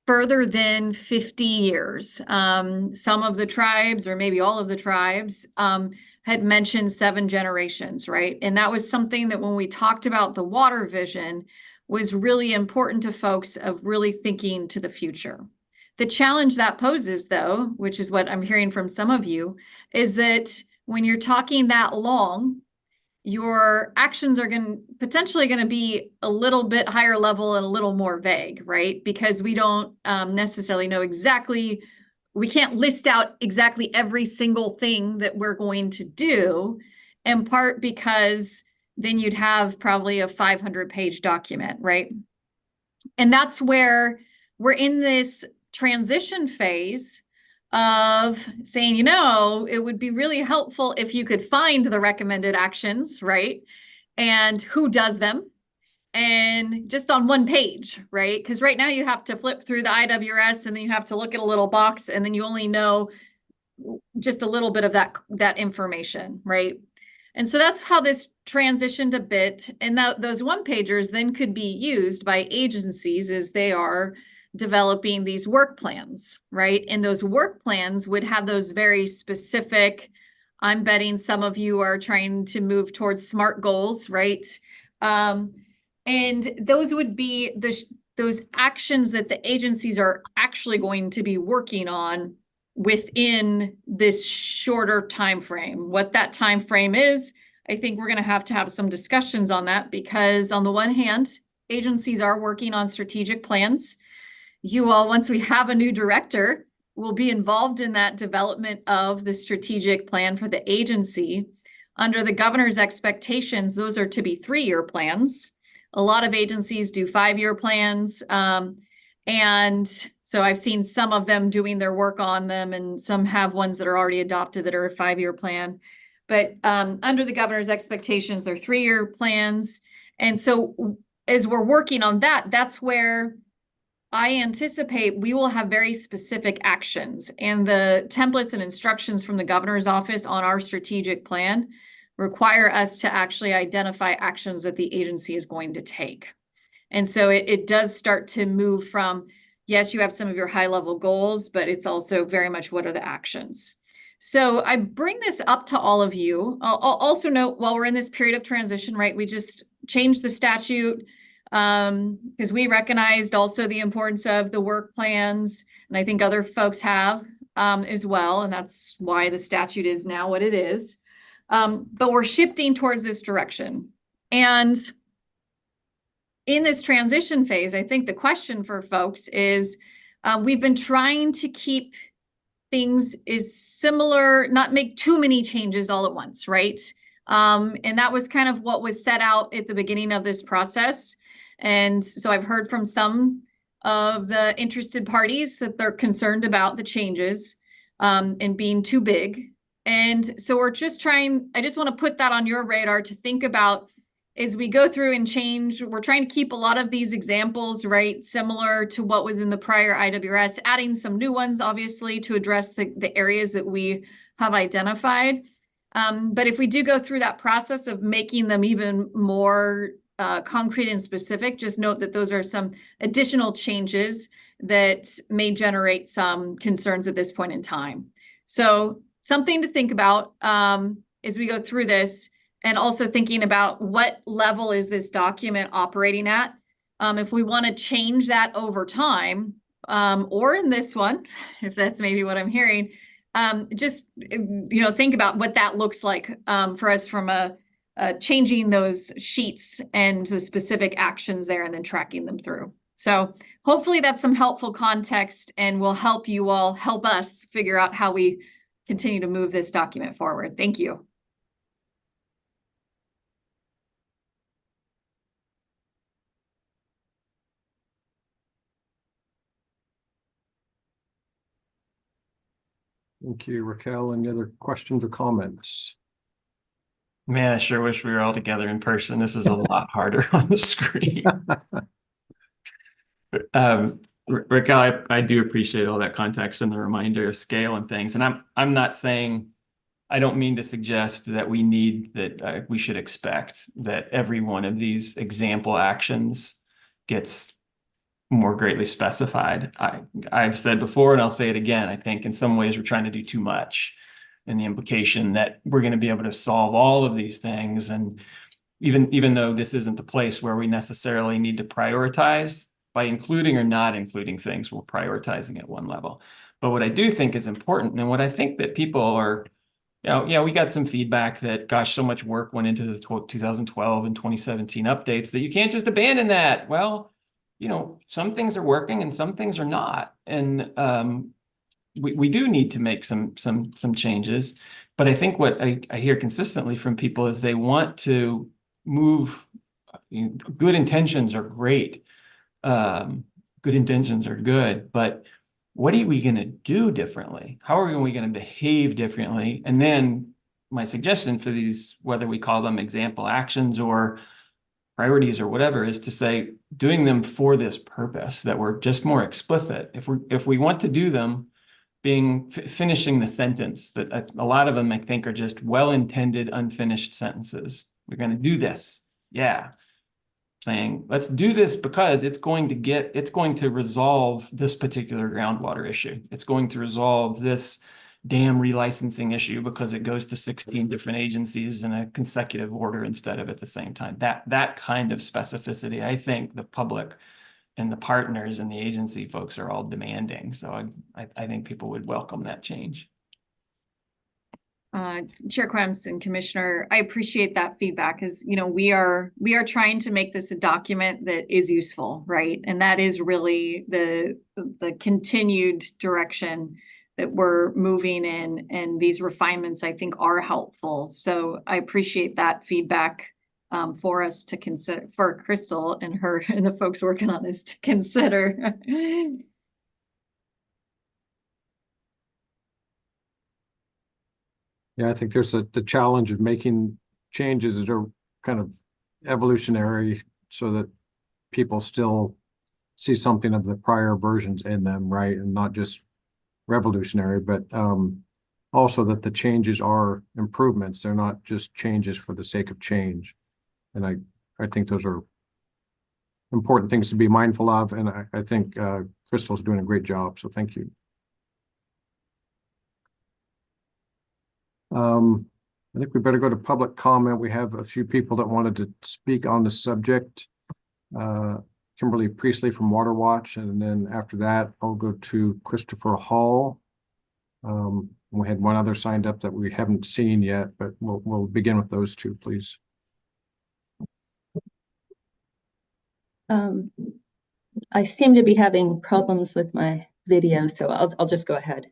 further than 50 years. Some of the tribes, or maybe all of the tribes, had mentioned 7 generations, right? And that was something that when we talked about the water vision was really important to folks of really thinking to the future. The challenge that poses, though, which is what I'm hearing from some of you, is that when you're talking that long, your actions are potentially going to be a little bit higher level and a little more vague, right? Because we don't necessarily know exactly, we can't list out exactly every single thing that we're going to do, in part because then you'd have probably a 500-page document, right? And that's where we're in this transition phase of saying, it would be really helpful if you could find the recommended actions, right? And who does them, and just on one page, right? Because right now you have to flip through the IWRS and then you have to look at a little box and then you only know just a little bit of that information, right? And so that's how this transitioned a bit. And those one-pagers then could be used by agencies as they are developing these work plans, right? And those work plans would have those very specific, I'm betting some of you are trying to move towards SMART goals, right? And those would be those actions that the agencies are actually going to be working on within this shorter time frame. What that time frame is, I think we're going to have some discussions on that, because on the one hand, agencies are working on strategic plans. You all, once we have a new director, will be involved in that development of the strategic plan for the agency. Under the governor's expectations, those are to be 3-year plans. A lot of agencies do 5-year plans. And so I've seen some of them doing their work on them, and some have ones that are already adopted that are a 5-year plan. But under the governor's expectations, they're 3-year plans. And so as we're working on that, that's where I anticipate we will have very specific actions, and the templates and instructions from the governor's office on our strategic plan require us to actually identify actions that the agency is going to take. And so it does start to move from, yes, you have some of your high level goals, but it's also very much what are the actions. So I bring this up to all of you. I'll also note, while we're in this period of transition, right, we just changed the statute because we recognized also the importance of the work plans, and I think other folks have as well, and that's why the statute is now what it is. But we're shifting towards this direction. And in this transition phase, I think the question for folks is, we've been trying to keep things is similar, not make too many changes all at once, right? And that was kind of what was set out at the beginning of this process. And so I've heard from some of the interested parties that they're concerned about the changes and being too big. And so we're just trying, I just want to put that on your radar to think about as we go through and change. We're trying to keep a lot of these examples, right, similar to what was in the prior IWRS, adding some new ones, obviously, to address the areas that we have identified. But if we do go through that process of making them even more concrete and specific, just note that those are some additional changes that may generate some concerns at this point in time. So something to think about as we go through this, and also thinking about what level is this document operating at. If we want to change that over time, or in this one, if that's maybe what I'm hearing, just think about what that looks like for us from changing those sheets and the specific actions there, and then tracking them through. So hopefully that's some helpful context, and will help you all help us figure out how we continue to move this document forward. Thank you. Thank you, Raquel. Any other questions or comments? Man, I sure wish we were all together in person. This is a lot harder on the screen. Raquel, I do appreciate all that context and the reminder of scale and things. And I'm not saying, I don't mean to suggest that we need that we should expect that every one of these example actions gets more greatly specified. I've said before, and I'll say it again, I think in some ways we're trying to do too much, and the implication that we're going to be able to solve all of these things. And even though this isn't the place where we necessarily need to prioritize by including or not including things, we're prioritizing at one level. But what I do think is important, and what I think that people are, we got some feedback that, gosh, so much work went into the 2012 and 2017 updates that you can't just abandon that. Well, some things are working and some things are not. And we do need to make some changes. But I think what I hear consistently from people is they want to move. Good intentions are great. Good intentions are good. But what are we going to do differently? How are we going to behave differently? And then my suggestion for these, whether we call them example actions or priorities or whatever, is to say, doing them for this purpose, that we're just more explicit. If we want to do them, finishing the sentence, that a lot of them I think are just well-intended, unfinished sentences. We're going to do this. Yeah. Saying, let's do this because it's going to resolve this particular groundwater issue. It's going to resolve this dam relicensing issue because it goes to 16 different agencies in a consecutive order instead of at the same time. That kind of specificity, I think the public the partners and the agency folks are all demanding. So I think people would welcome that change. Chair Krems and Commissioner, I appreciate that feedback because, you know, we are trying to make this a document that is useful, right? And that is really the continued direction that we're moving in, and these refinements I think are helpful. So I appreciate that feedback for us to consider, for Crystal and her and the folks working on this to consider. Yeah, I think there's the challenge of making changes that are kind of evolutionary so that people still see something of the prior versions in them, right? And not just revolutionary, but also that the changes are improvements. They're not just changes for the sake of change. And I think those are important things to be mindful of. And I think Crystal's doing a great job. So thank you. I think we better go to public comment. We have a few people that wanted to speak on the subject. Kimberly Priestley from Water Watch, and then after that, I'll go to Christopher Hall. We had one other signed up that we haven't seen yet, but we'll begin with those two, please. I seem to be having problems with my video, so I'll just go ahead.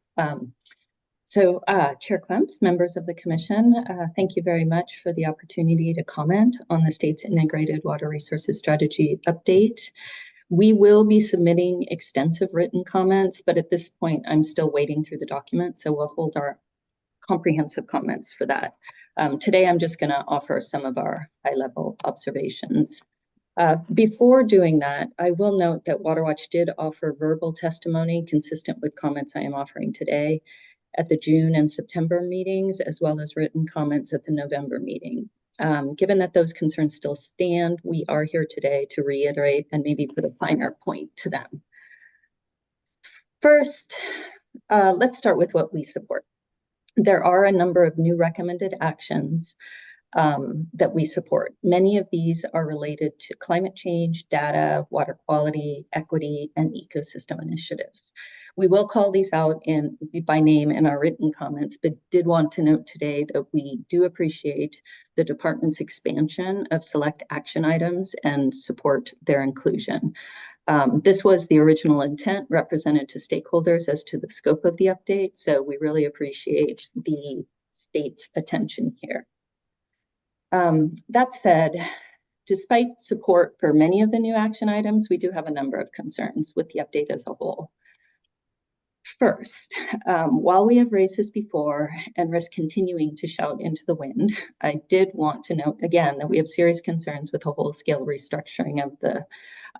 Chair Krems, members of the commission, thank you very much for the opportunity to comment on the state's integrated water resources strategy update. We will be submitting extensive written comments, but at this point, I'm still wading through the document, so we'll hold our comprehensive comments for that. Today, I'm just going to offer some of our high-level observations. Before doing that, I will note that WaterWatch did offer verbal testimony consistent with comments I am offering today at the June and September meetings, as well as written comments at the November meeting. Given that those concerns still stand, we are here today to reiterate and maybe put a finer point to them. First, let's start with what we support. There are a number of new recommended actions that we support. Many of these are related to climate change, data, water quality, equity, and ecosystem initiatives. We will call these out by name in our written comments, but did want to note today that we do appreciate the department's expansion of select action items and support their inclusion. This was the original intent represented to stakeholders as to the scope of the update, so we really appreciate the state's attention here. That said, despite support for many of the new action items, we do have a number of concerns with the update as a whole. First, while we have raised this before and risk continuing to shout into the wind, I did want to note again that we have serious concerns with a whole-scale restructuring of the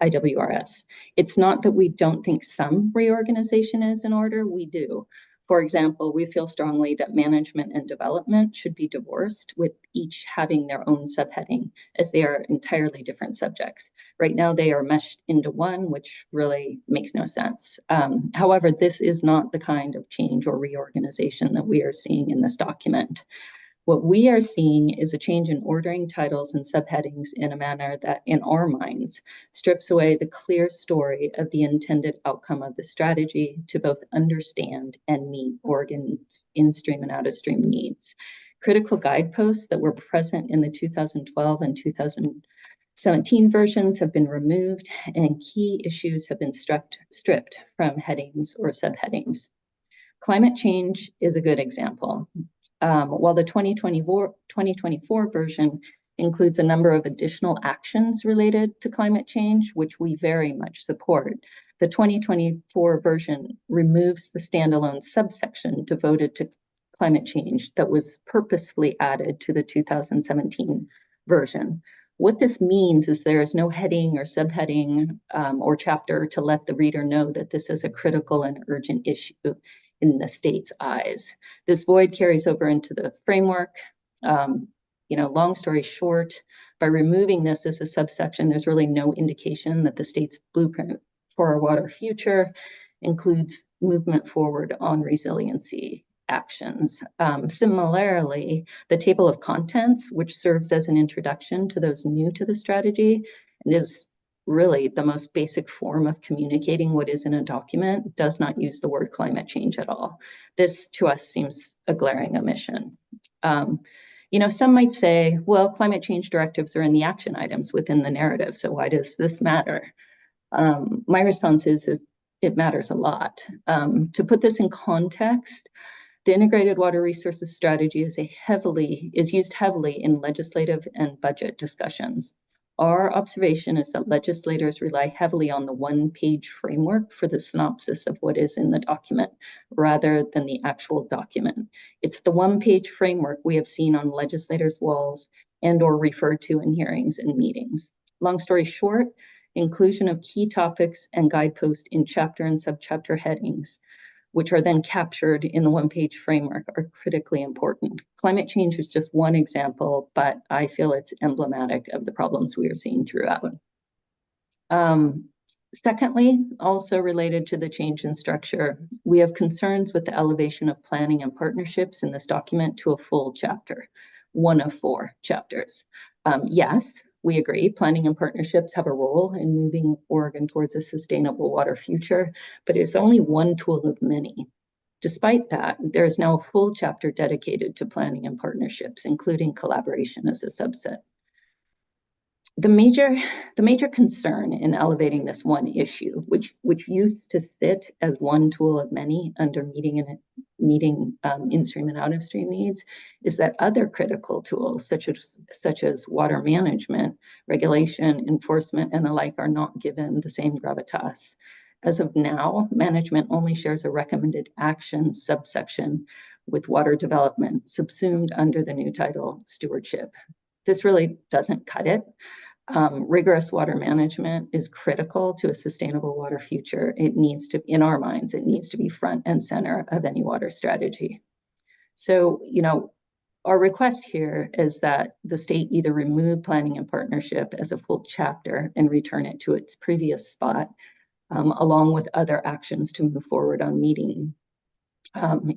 IWRS. It's not that we don't think some reorganization is in order, we do. For example, we feel strongly that management and development should be divorced, with each having their own subheading, as they are entirely different subjects. Right now, they are meshed into one, which really makes no sense. However, this is not the kind of change or reorganization that we are seeing in this document. What we are seeing is a change in ordering titles and subheadings in a manner that, in our minds, strips away the clear story of the intended outcome of the strategy to both understand and meet Oregon's in-stream and out-of-stream needs. Critical guideposts that were present in the 2012 and 2017 versions have been removed, and key issues have been stripped from headings or subheadings. Climate change is a good example. While the 2024 version includes a number of additional actions related to climate change, which we very much support, the 2024 version removes the standalone subsection devoted to climate change that was purposefully added to the 2017 version. What this means is there is no heading or subheading or chapter to let the reader know that this is a critical and urgent issue in the state's eyes. This void carries over into the framework. Long story short, by removing this as a subsection, there's really no indication that the state's blueprint for our water future includes movement forward on resiliency actions. Similarly, the table of contents, which serves as an introduction to those new to the strategy, and is really the most basic form of communicating what is in a document, does not use the word climate change at all. This to us seems a glaring omission. Some might say, well, climate change directives are in the action items within the narrative, so why does this matter? My response is it matters a lot. To put this in context, the Integrated Water Resources Strategy is used heavily in legislative and budget discussions. Our observation is that legislators rely heavily on the one-page framework for the synopsis of what is in the document, rather than the actual document. It's the one-page framework we have seen on legislators' walls and/or referred to in hearings and meetings. Long story short, inclusion of key topics and guideposts in chapter and subchapter headings, which are then captured in the one-page framework, are critically important. Climate change is just one example, but I feel it's emblematic of the problems we are seeing throughout. Secondly, also related to the change in structure, we have concerns with the elevation of planning and partnerships in this document to a full chapter, one of 4 chapters. Yes, we agree, planning and partnerships have a role in moving Oregon towards a sustainable water future, but it's only one tool of many. Despite that, there is now a full chapter dedicated to planning and partnerships, including collaboration as a subset. The major concern in elevating this one issue, which used to sit as one tool of many under meeting in-stream and out-of-stream needs, is that other critical tools such as water management, regulation, enforcement, and the like are not given the same gravitas. As of now, management only shares a recommended action subsection with water development subsumed under the new title, stewardship. This really doesn't cut it. Rigorous water management is critical to a sustainable water future. It needs to, in our minds, it needs to be front and center of any water strategy. So, our request here is that the state either remove planning and partnership as a full chapter and return it to its previous spot, along with other actions to move forward on meeting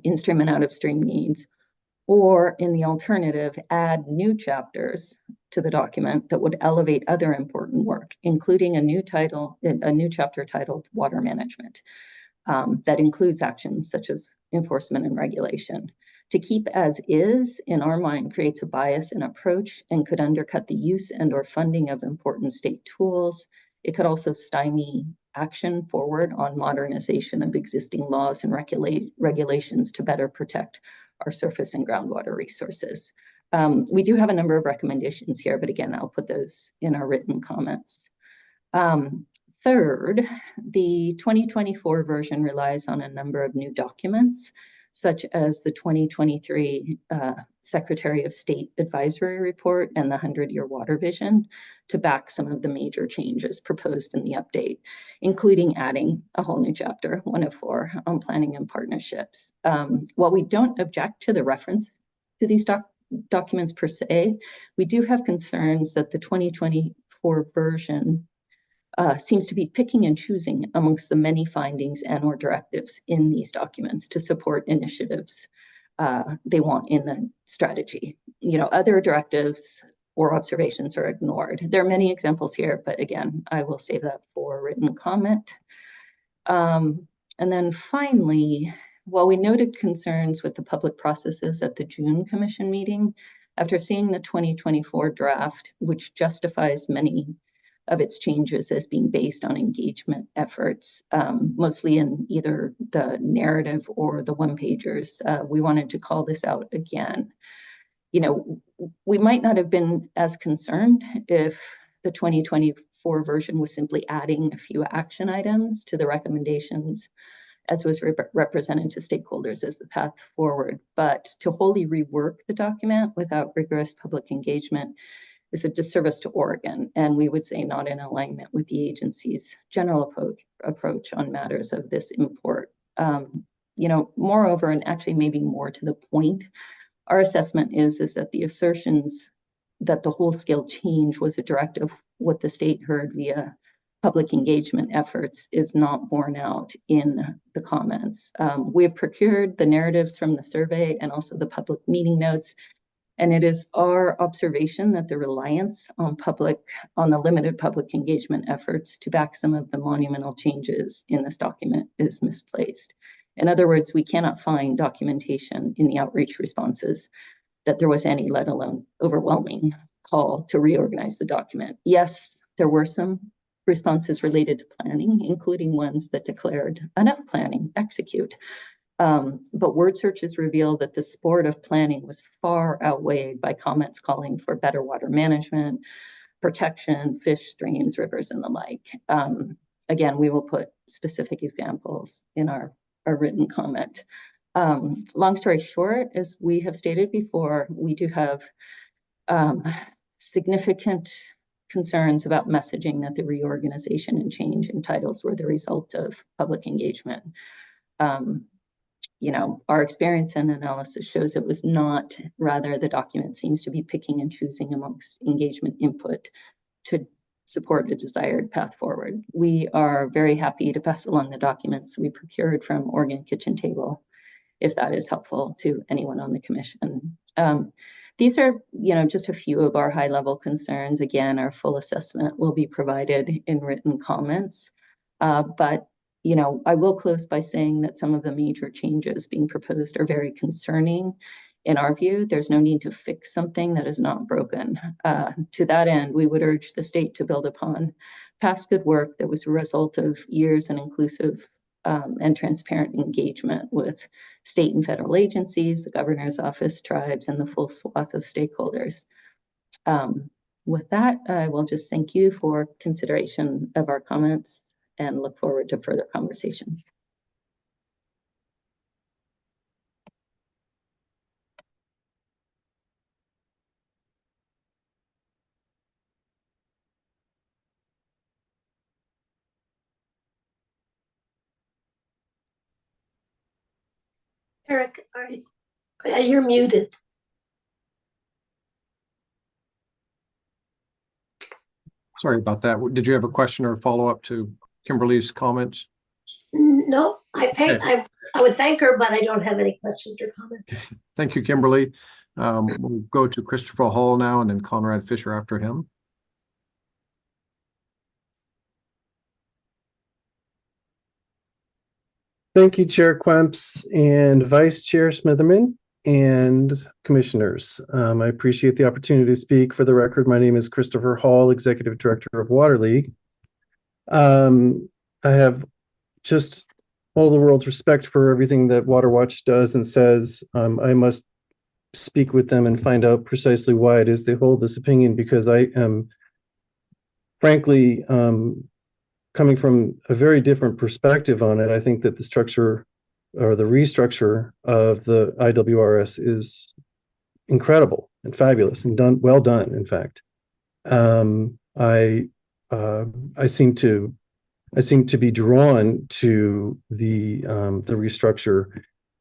in-stream and out-of-stream needs, or in the alternative, add new chapters to the document that would elevate other important work, including a new chapter titled Water Management, that includes actions such as enforcement and regulation. To keep as is, in our mind, creates a bias in approach and could undercut the use and/or funding of important state tools. It could also stymie action forward on modernization of existing laws and regulations to better protect our surface and groundwater resources. We do have a number of recommendations here, but again, I'll put those in our written comments. Third, the 2024 version relies on a number of new documents, such as the 2023 Secretary of State Advisory Report and the 100-Year Water Vision to back some of the major changes proposed in the update, including adding a whole new chapter, one of 4, on planning and partnerships. While we don't object to the reference to these documents per se, we do have concerns that the 2024 version seems to be picking and choosing amongst the many findings and/or directives in these documents to support initiatives they want in the strategy. Other directives or observations are ignored. There are many examples here, but again, I will save that for written comment. And then finally, while we noted concerns with the public processes at the June Commission meeting, after seeing the 2024 draft, which justifies many of its changes as being based on engagement efforts, mostly in either the narrative or the one-pagers, we wanted to call this out again. We might not have been as concerned if the 2024 version was simply adding a few action items to the recommendations as was represented to stakeholders as the path forward. But to wholly rework the document without rigorous public engagement is a disservice to Oregon, and we would say not in alignment with the agency's general approach on matters of this import. Moreover, and actually maybe more to the point, our assessment is that the assertions that the whole-scale change was a direct of what the state heard via public engagement efforts is not borne out in the comments. We have procured the narratives from the survey and also the public meeting notes, And it is our observation that the reliance on the limited public engagement efforts to back some of the monumental changes in this document is misplaced. In other words, we cannot find documentation in the outreach responses that there was any, let alone overwhelming, call to reorganize the document. Yes, there were some responses related to planning, including ones that declared enough planning, execute. But word searches reveal that the sport of planning was far outweighed by comments calling for better water management, protection, fish streams, rivers, and the like. Again, we will put specific examples in our written comment. Long story short, as we have stated before, we do have significant concerns about messaging that the reorganization and change in titles were the result of public engagement. Our experience and analysis shows it was not. Rather, the document seems to be picking and choosing amongst engagement input to support a desired path forward. We are very happy to pass along the documents we procured from Oregon Kitchen Table, if that is helpful to anyone on the commission. These are, just a few of our high-level concerns. Again, our full assessment will be provided in written comments. But I will close by saying that some of the major changes being proposed are very concerning. In our view, there's no need to fix something that is not broken. To that end, we would urge the state to build upon past good work that was a result of years and inclusive and transparent engagement with state and federal agencies, the governor's office, tribes, and the full swath of stakeholders. With that, I will just thank you for consideration of our comments and look forward to further conversation. Eric, you're muted. Sorry about that. Did you have a question or a follow-up to Kimberly's comments? No, I would thank her, but I don't have any questions or comments. Thank you, Kimberly. We'll go to Christopher Hall now and then Conrad Fisher after him. Thank you, Chair Quemps and Vice Chair Smitherman and commissioners. I appreciate the opportunity to speak. For the record, my name is Christopher Hall, Executive Director of Water League. I have just all the world's respect for everything that Water Watch does and says. I must speak with them and find out precisely why it is they hold this opinion, because I am frankly coming from a very different perspective on it. I think that the structure or the restructure of the IWRS is incredible and fabulous and well done. In fact, I seem to be drawn to the restructure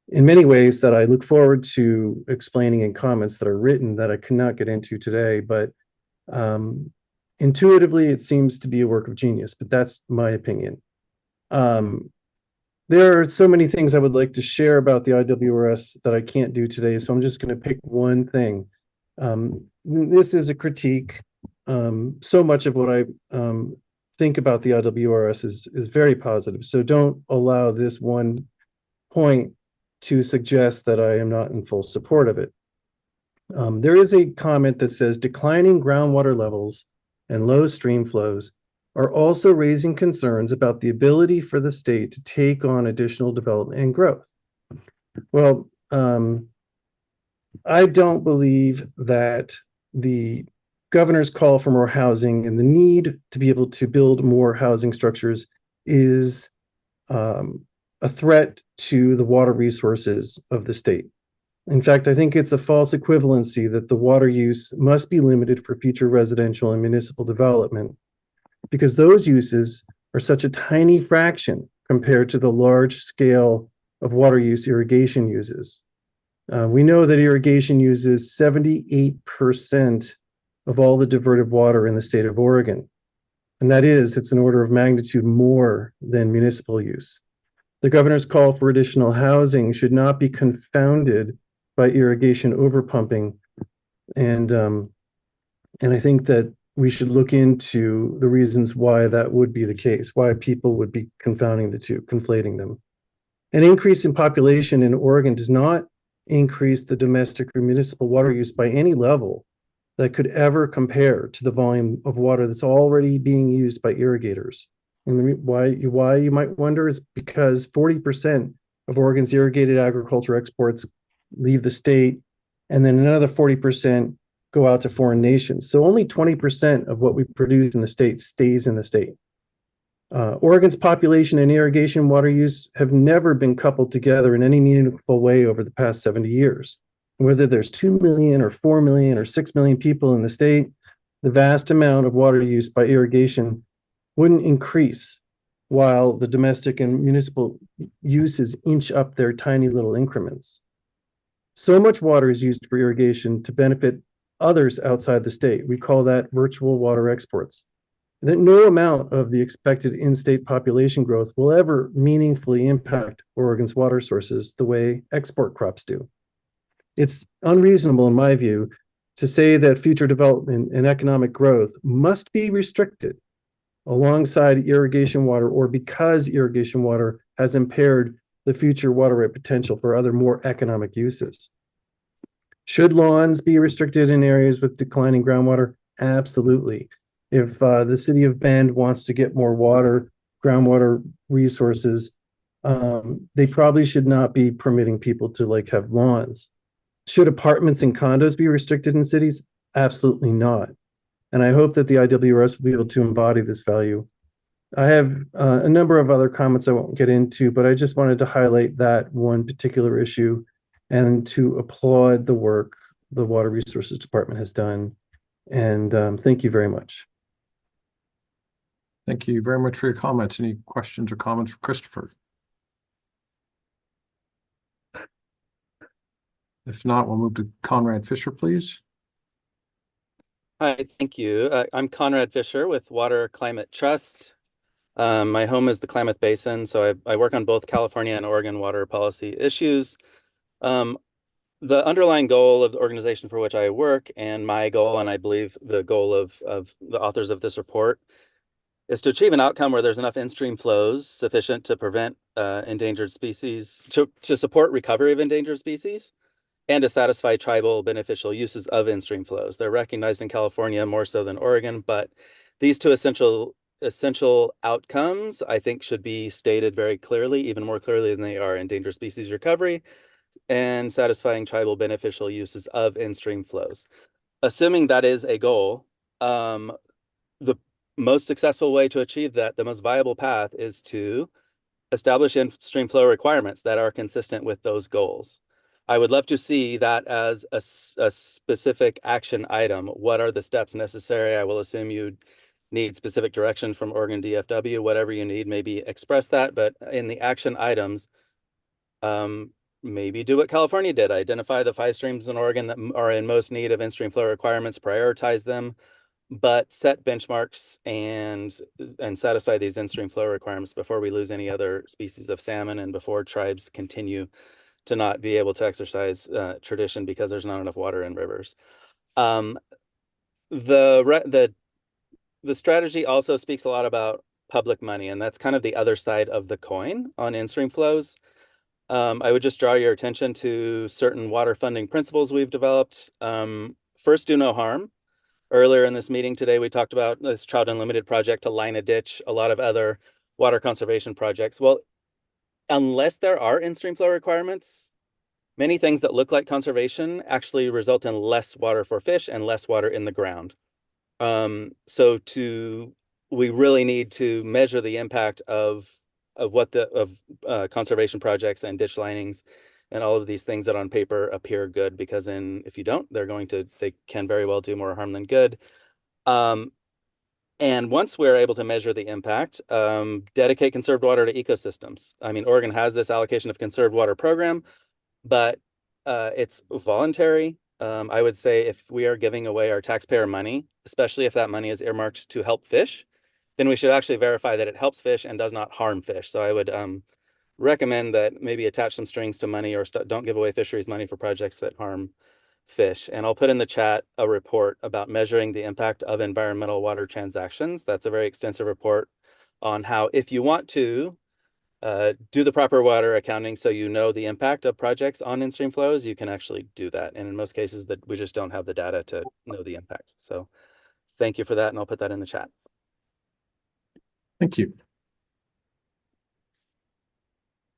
in many ways that I look forward to explaining in comments that are written that I cannot get into today. But intuitively, it seems to be a work of genius, but that's my opinion. There are so many things I would like to share about the IWRS that I can't do today, so I'm just going to pick one thing. This is a critique. So much of what I think about the IWRS is very positive, so don't allow this one point to suggest that I am not in full support of it. There is a comment that says declining groundwater levels and low stream flows are also raising concerns about the ability for the state to take on additional development and growth. Well, I don't believe that the governor's call for more housing and the need to be able to build more housing structures is a threat to the water resources of the state. In fact, I think it's a false equivalency that the water use must be limited for future residential and municipal development, because those uses are such a tiny fraction compared to the large scale of water use irrigation uses. We know that irrigation uses 78% of all the diverted water in the state of Oregon. And it's an order of magnitude more than municipal use. The governor's call for additional housing should not be confounded by irrigation overpumping And I think that we should look into the reasons why that would be the case, why people would be confounding the two, conflating them. An increase in population in Oregon does not increase the domestic or municipal water use by any level that could ever compare to the volume of water that's already being used by irrigators. And why you might wonder is because 40% of Oregon's irrigated agriculture exports leave the state, and then another 40% go out to foreign nations. So only 20% of what we produce in the state stays in the state. Oregon's population and irrigation water use have never been coupled together in any meaningful way over the past 70 years. Whether there's 2 million or 4 million or 6 million people in the state, the vast amount of water use by irrigation wouldn't increase while the domestic and municipal uses inch up their tiny little increments. So much water is used for irrigation to benefit others outside the state. We call that virtual water exports. That no amount of the expected in-state population growth will ever meaningfully impact Oregon's water sources the way export crops do. It's unreasonable, in my view, to say that future development and economic growth must be restricted alongside irrigation water, or because irrigation water has impaired the future water right potential for other more economic uses. Should lawns be restricted in areas with declining groundwater? Absolutely. If the city of Bend wants to get more water, groundwater resources, they probably should not be permitting people to have lawns. Should apartments and condos be restricted in cities? Absolutely not. And I hope that the IWRS will be able to embody this value. I have a number of other comments I won't get into, but I just wanted to highlight that one particular issue and to applaud the work the Water Resources Department has done. And thank you very much. Thank you very much for your comments. Any questions or comments for Christopher? If not, we'll move to Conrad Fisher, please. Hi, thank you. I'm Conrad Fisher with Water Climate Trust. My home is the Klamath Basin, so I work on both California and Oregon water policy issues. The underlying goal of the organization for which I work, and my goal, and I believe the goal of the authors of this report, is to achieve an outcome where there's enough in-stream flows sufficient to prevent endangered species, to support recovery of endangered species, and to satisfy tribal beneficial uses of in-stream flows. They're recognized in California more so than Oregon, but these two essential outcomes, I think, should be stated very clearly, even more clearly than they are: endangered species recovery and satisfying tribal beneficial uses of in-stream flows. Assuming that is a goal, the most successful way to achieve that, the most viable path, is to establish in-stream flow requirements that are consistent with those goals. I would love to see that as a specific action item. What are the steps necessary? I will assume you need specific direction from Oregon DFW. Whatever you need, maybe express that. But in the action items, maybe do what California did. Identify the 5 streams in Oregon that are in most need of in-stream flow requirements, prioritize them, but set benchmarks and satisfy these in-stream flow requirements before we lose any other species of salmon and before tribes continue to not be able to exercise tradition because there's not enough water in rivers. The strategy also speaks a lot about public money, and that's kind of the other side of the coin on in-stream flows. I would just draw your attention to certain water funding principles we've developed. First, do no harm. Earlier in this meeting today, we talked about this Trout Unlimited project to line a ditch, a lot of other water conservation projects. Well, unless there are in-stream flow requirements, many things that look like conservation actually result in less water for fish and less water in the ground. We really need to measure the impact of conservation projects and ditch linings and all of these things that on paper appear good, because if you don't, they can very well do more harm than good. And once we're able to measure the impact, dedicate conserved water to ecosystems. I mean, Oregon has this allocation of conserved water program, but it's voluntary. I would say if we are giving away our taxpayer money, especially if that money is earmarked to help fish, then we should actually verify that it helps fish and does not harm fish. So I would recommend that maybe attach some strings to money, or don't give away fisheries money for projects that harm fish. And I'll put in the chat a report about measuring the impact of environmental water transactions. That's a very extensive report on how, if you want to do the proper water accounting so you know the impact of projects on in-stream flows, you can actually do that. And in most cases that we just don't have the data to know the impact. So thank you for that, and I'll put that in the chat. Thank you.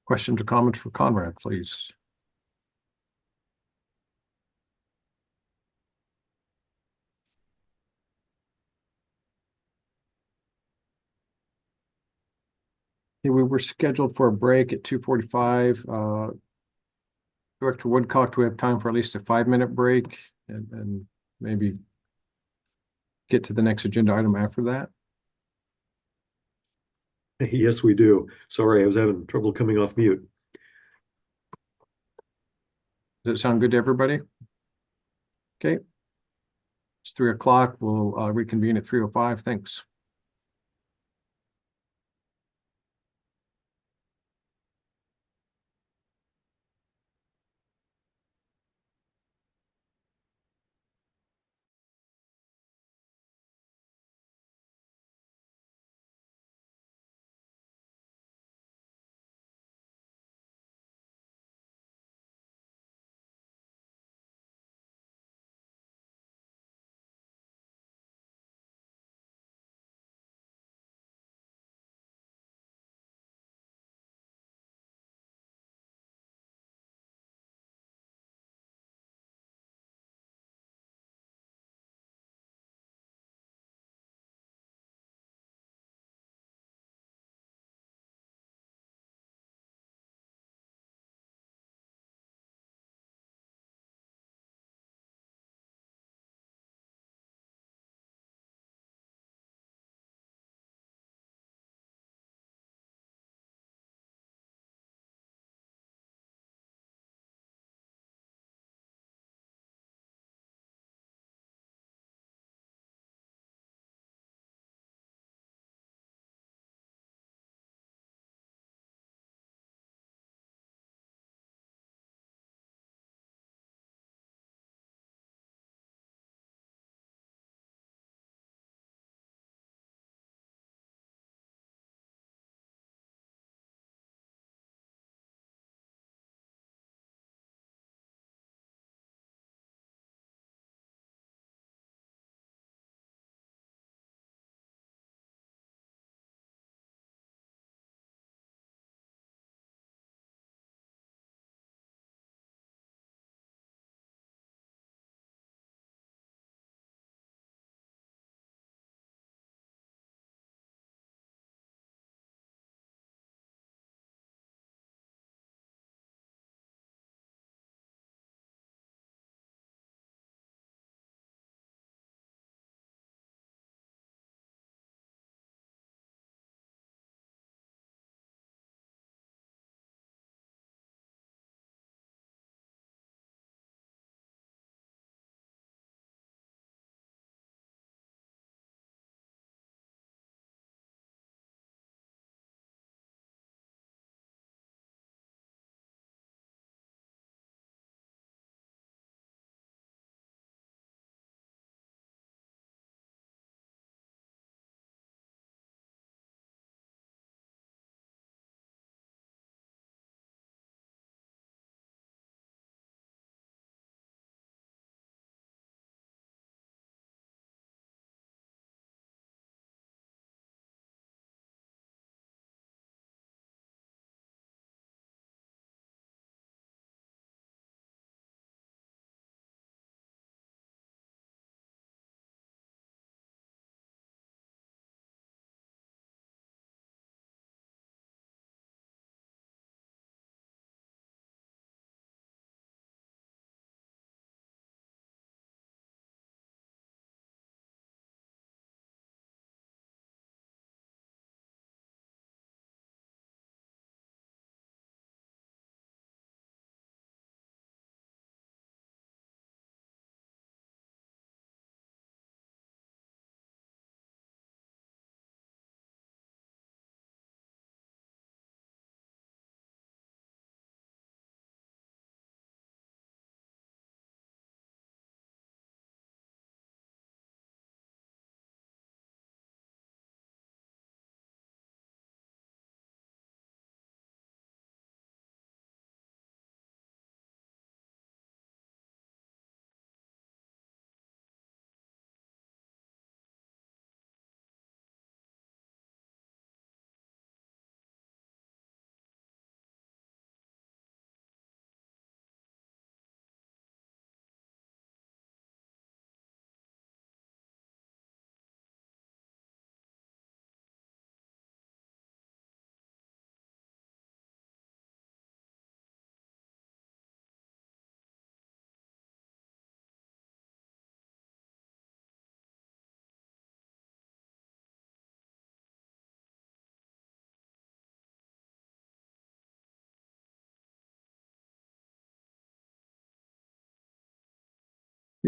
Questions or comments for Conrad, please? Okay, we were scheduled for a break at 2:45. Director Woodcock, do we have time for at least a 5-minute break and maybe get to the next agenda item after that? Yes, we do. Sorry, I was having trouble coming off mute. Does it sound good to everybody? Okay. It's 3 o'clock. We'll reconvene at 3:05. Thanks.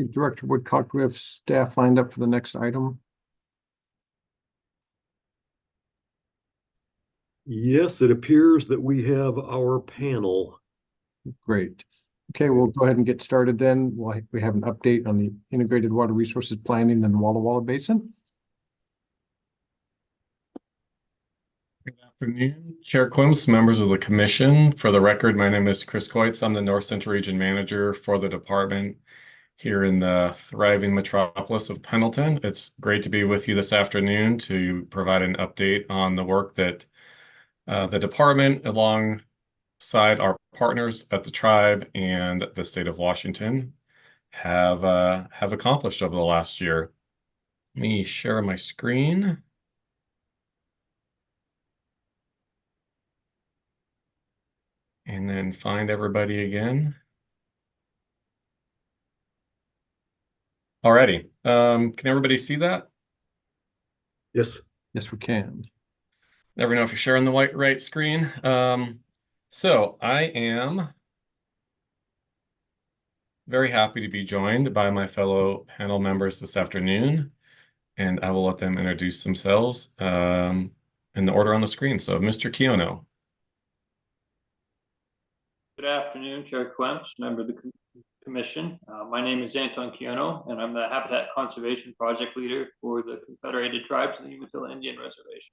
Director Woodcock, do we have staff lined up for the next item? Yes, it appears that we have our panel. Great. Okay, we'll go ahead and get started then. We have an update on the Integrated Water Resources Planning in the Walla Walla Basin. Good afternoon, Chair Quims, members of the commission. For the record, my name is Chris Coitz. I'm the North Central Region Manager for the department here in the thriving metropolis of Pendleton. It's great to be with you this afternoon to provide an update on the work that the department, alongside our partners at the tribe and the state of Washington, have accomplished over the last year. Let me share my screen. And then find everybody again. Alrighty. Can everybody see that? Yes. Yes, we can. Never know if you're sharing the right screen. So I am very happy to be joined by my fellow panel members this afternoon, and I will let them introduce themselves in the order on the screen. So Mr. Kiono. Good afternoon, Chair Quims, member of the commission. My name is Anton Kiono, and I'm the Habitat Conservation Project Leader for the Confederated Tribes of the Umatilla Indian Reservation.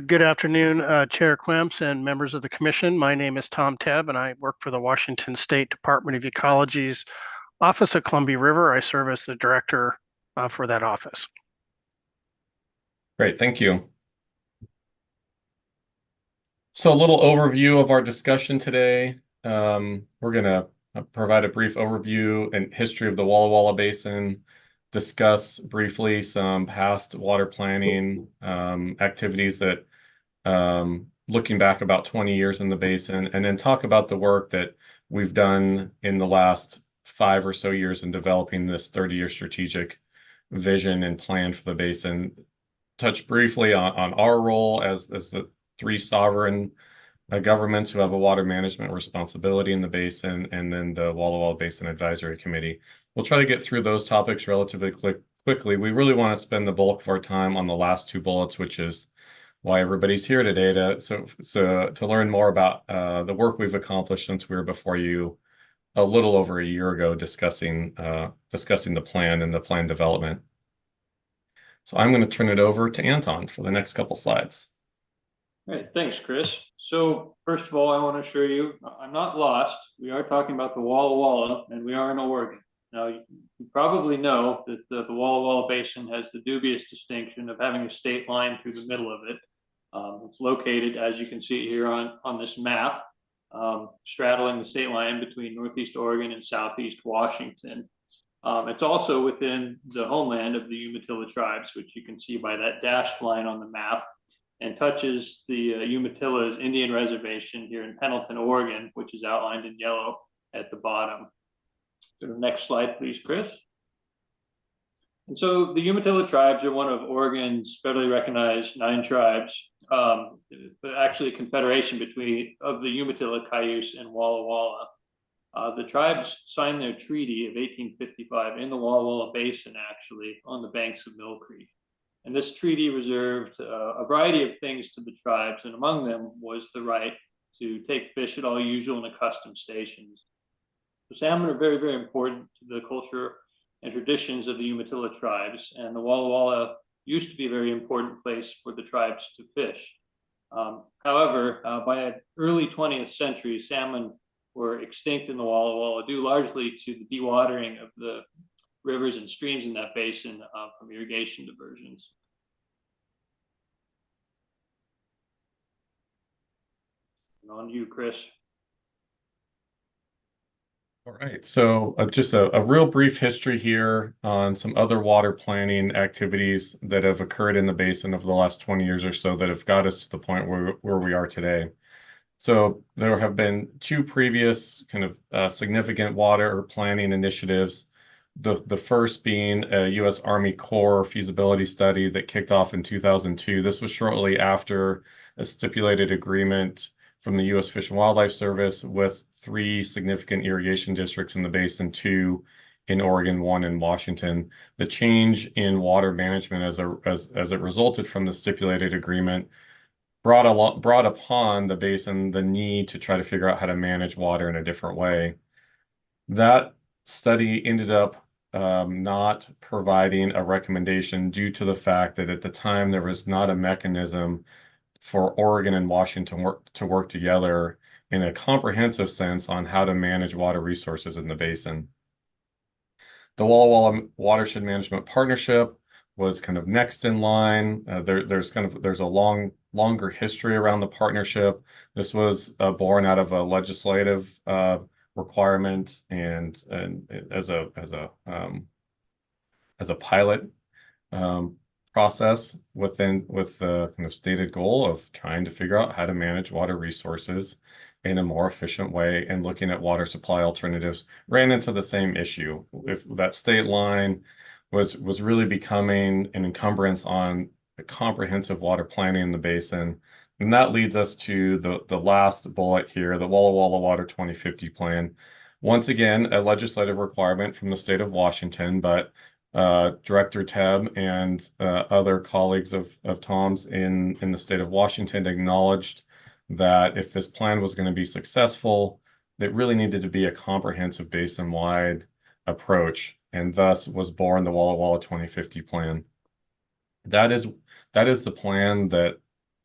Good afternoon, Chair Quims and members of the commission. My name is Tom Tebb, and I work for the Washington State Department of Ecology's Office of Columbia River. I serve as the director for that office. Great, thank you. So a little overview of our discussion today. We're going to provide a brief overview and history of the Walla Walla Basin, discuss briefly some past water planning activities that, looking back about 20 years in the basin, and then talk about the work that we've done in the last 5 or so years in developing this 30-year strategic vision and plan for the basin. Touch briefly on our role as the 3 sovereign governments who have a water management responsibility in the basin, and then the Walla Walla Basin Advisory Committee. We'll try to get through those topics relatively quickly. We really want to spend the bulk of our time on the last 2 bullets, which is why everybody's here today, to learn more about the work we've accomplished since we were before you a little over a year ago discussing the plan and the plan development. So I'm going to turn it over to Anton for the next couple slides. All right, thanks, Chris. So first of all, I want to assure you, I'm not lost. We are talking about the Walla Walla, and we are in Oregon. Now, you probably know that the Walla Walla Basin has the dubious distinction of having a state line through the middle of it. It's located, as you can see here on this map, straddling the state line between Northeast Oregon and Southeast Washington. It's also within the homeland of the Umatilla tribes, which you can see by that dashed line on the map, and touches the Umatillas Indian Reservation here in Pendleton, Oregon, which is outlined in yellow at the bottom. So the next slide, please, Chris. And so the Umatilla tribes are one of Oregon's federally recognized 9 tribes, but actually a confederation of the Umatilla, Cayuse, and Walla Walla. The tribes signed their treaty of 1855 in the Walla Walla Basin, actually, on the banks of Mill Creek. And this treaty reserved a variety of things to the tribes, and among them was the right to take fish at all usual and accustomed stations. So salmon are very, very important to the culture and traditions of the Umatilla tribes, and the Walla Walla used to be a very important place for the tribes to fish. However, by the early 20th century, salmon were extinct in the Walla Walla due largely to the dewatering of the rivers and streams in that basin from irrigation diversions. And on to you, Chris. All right, so just a real brief history here on some other water planning activities that have occurred in the basin over the last 20 years or so that have got us to the point where we are today. So there have been 2 previous kind of significant water planning initiatives. The first being a U.S. Army Corps feasibility study that kicked off in 2002. This was shortly after a stipulated agreement from the U.S. Fish and Wildlife Service, with 3 significant irrigation districts in the basin, 2 in Oregon, 1 in Washington. The change in water management as it resulted from the stipulated agreement brought upon the basin the need to try to figure out how to manage water in a different way. That study ended up not providing a recommendation due to the fact that at the time there was not a mechanism for Oregon and Washington to work together in a comprehensive sense on how to manage water resources in the basin. The Walla Walla Watershed Management Partnership was kind of next in line. There's a longer history around the partnership. This was born out of a legislative requirement and as a pilot process with the kind of stated goal of trying to figure out how to manage water resources in a more efficient way, and looking at water supply alternatives ran into the same issue. If that state line was really becoming an encumbrance on the comprehensive water planning in the basin. And that leads us to the last bullet here, the Walla Walla Water 2050 plan. Once again, a legislative requirement from the state of Washington, but Director Tebb and other colleagues of Tom's in the state of Washington acknowledged that if this plan was going to be successful, it really needed to be a comprehensive basin-wide approach, and thus was born the Walla Walla 2050 plan. That is the plan that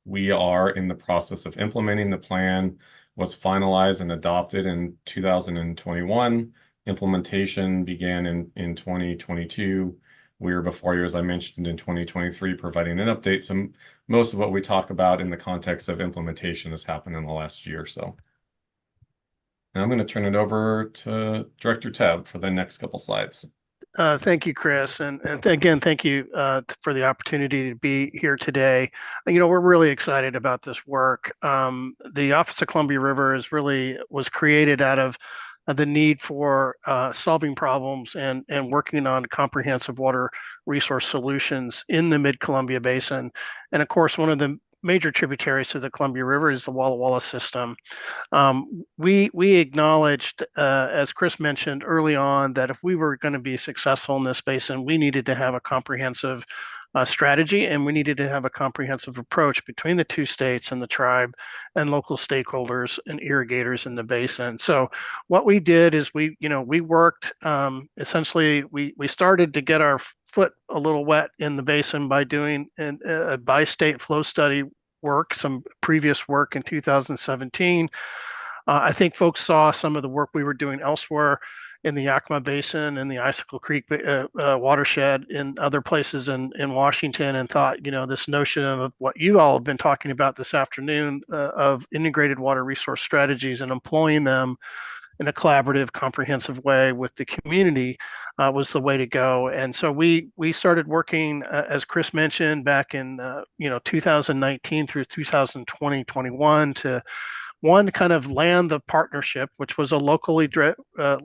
we are in the process of implementing. The plan was finalized and adopted in 2021. Implementation began in 2022. We were before you, as I mentioned, in 2023, providing an update. So most of what we talk about in the context of implementation has happened in the last year or so. And I'm going to turn it over to Director Tebb for the next couple slides. Thank you, Chris. And again, thank you for the opportunity to be here today. You know, we're really excited about this work. The Office of Columbia River was created out of the need for solving problems and working on comprehensive water resource solutions in the Mid-Columbia Basin. And of course, one of the major tributaries to the Columbia River is the Walla Walla system. We acknowledged, as Chris mentioned early on, that if we were going to be successful in this basin, we needed to have a comprehensive strategy, and we needed to have a comprehensive approach between the 2 states and the tribe and local stakeholders and irrigators in the basin. So what we did is we worked, essentially, we started to get our foot a little wet in the basin by doing a bi-state flow study work, some previous work in 2017. I think folks saw some of the work we were doing elsewhere in the Yakima Basin and the Icicle Creek watershed in other places in Washington, and thought, you know, this notion of what you all have been talking about this afternoon of integrated water resource strategies and employing them in a collaborative, comprehensive way with the community was the way to go. And so we started working, as Chris mentioned, back in 2019 through 2020, 21 to kind of land the partnership, which was a locally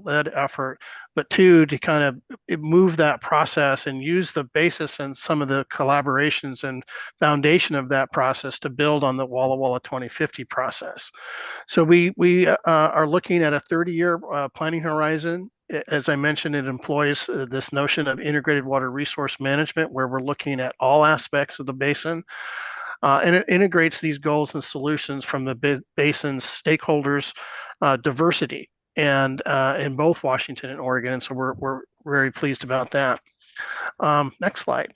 led effort, but 2, to kind of move that process and use the basis and some of the collaborations and foundation of that process to build on the Walla Walla 2050 process. So we are looking at a 30-year planning horizon. As I mentioned, it employs this notion of integrated water resource management, where we're looking at all aspects of the basin. And it integrates these goals and solutions from the basin's stakeholders' diversity, and in both Washington and Oregon. And so we're very pleased about that. Next slide.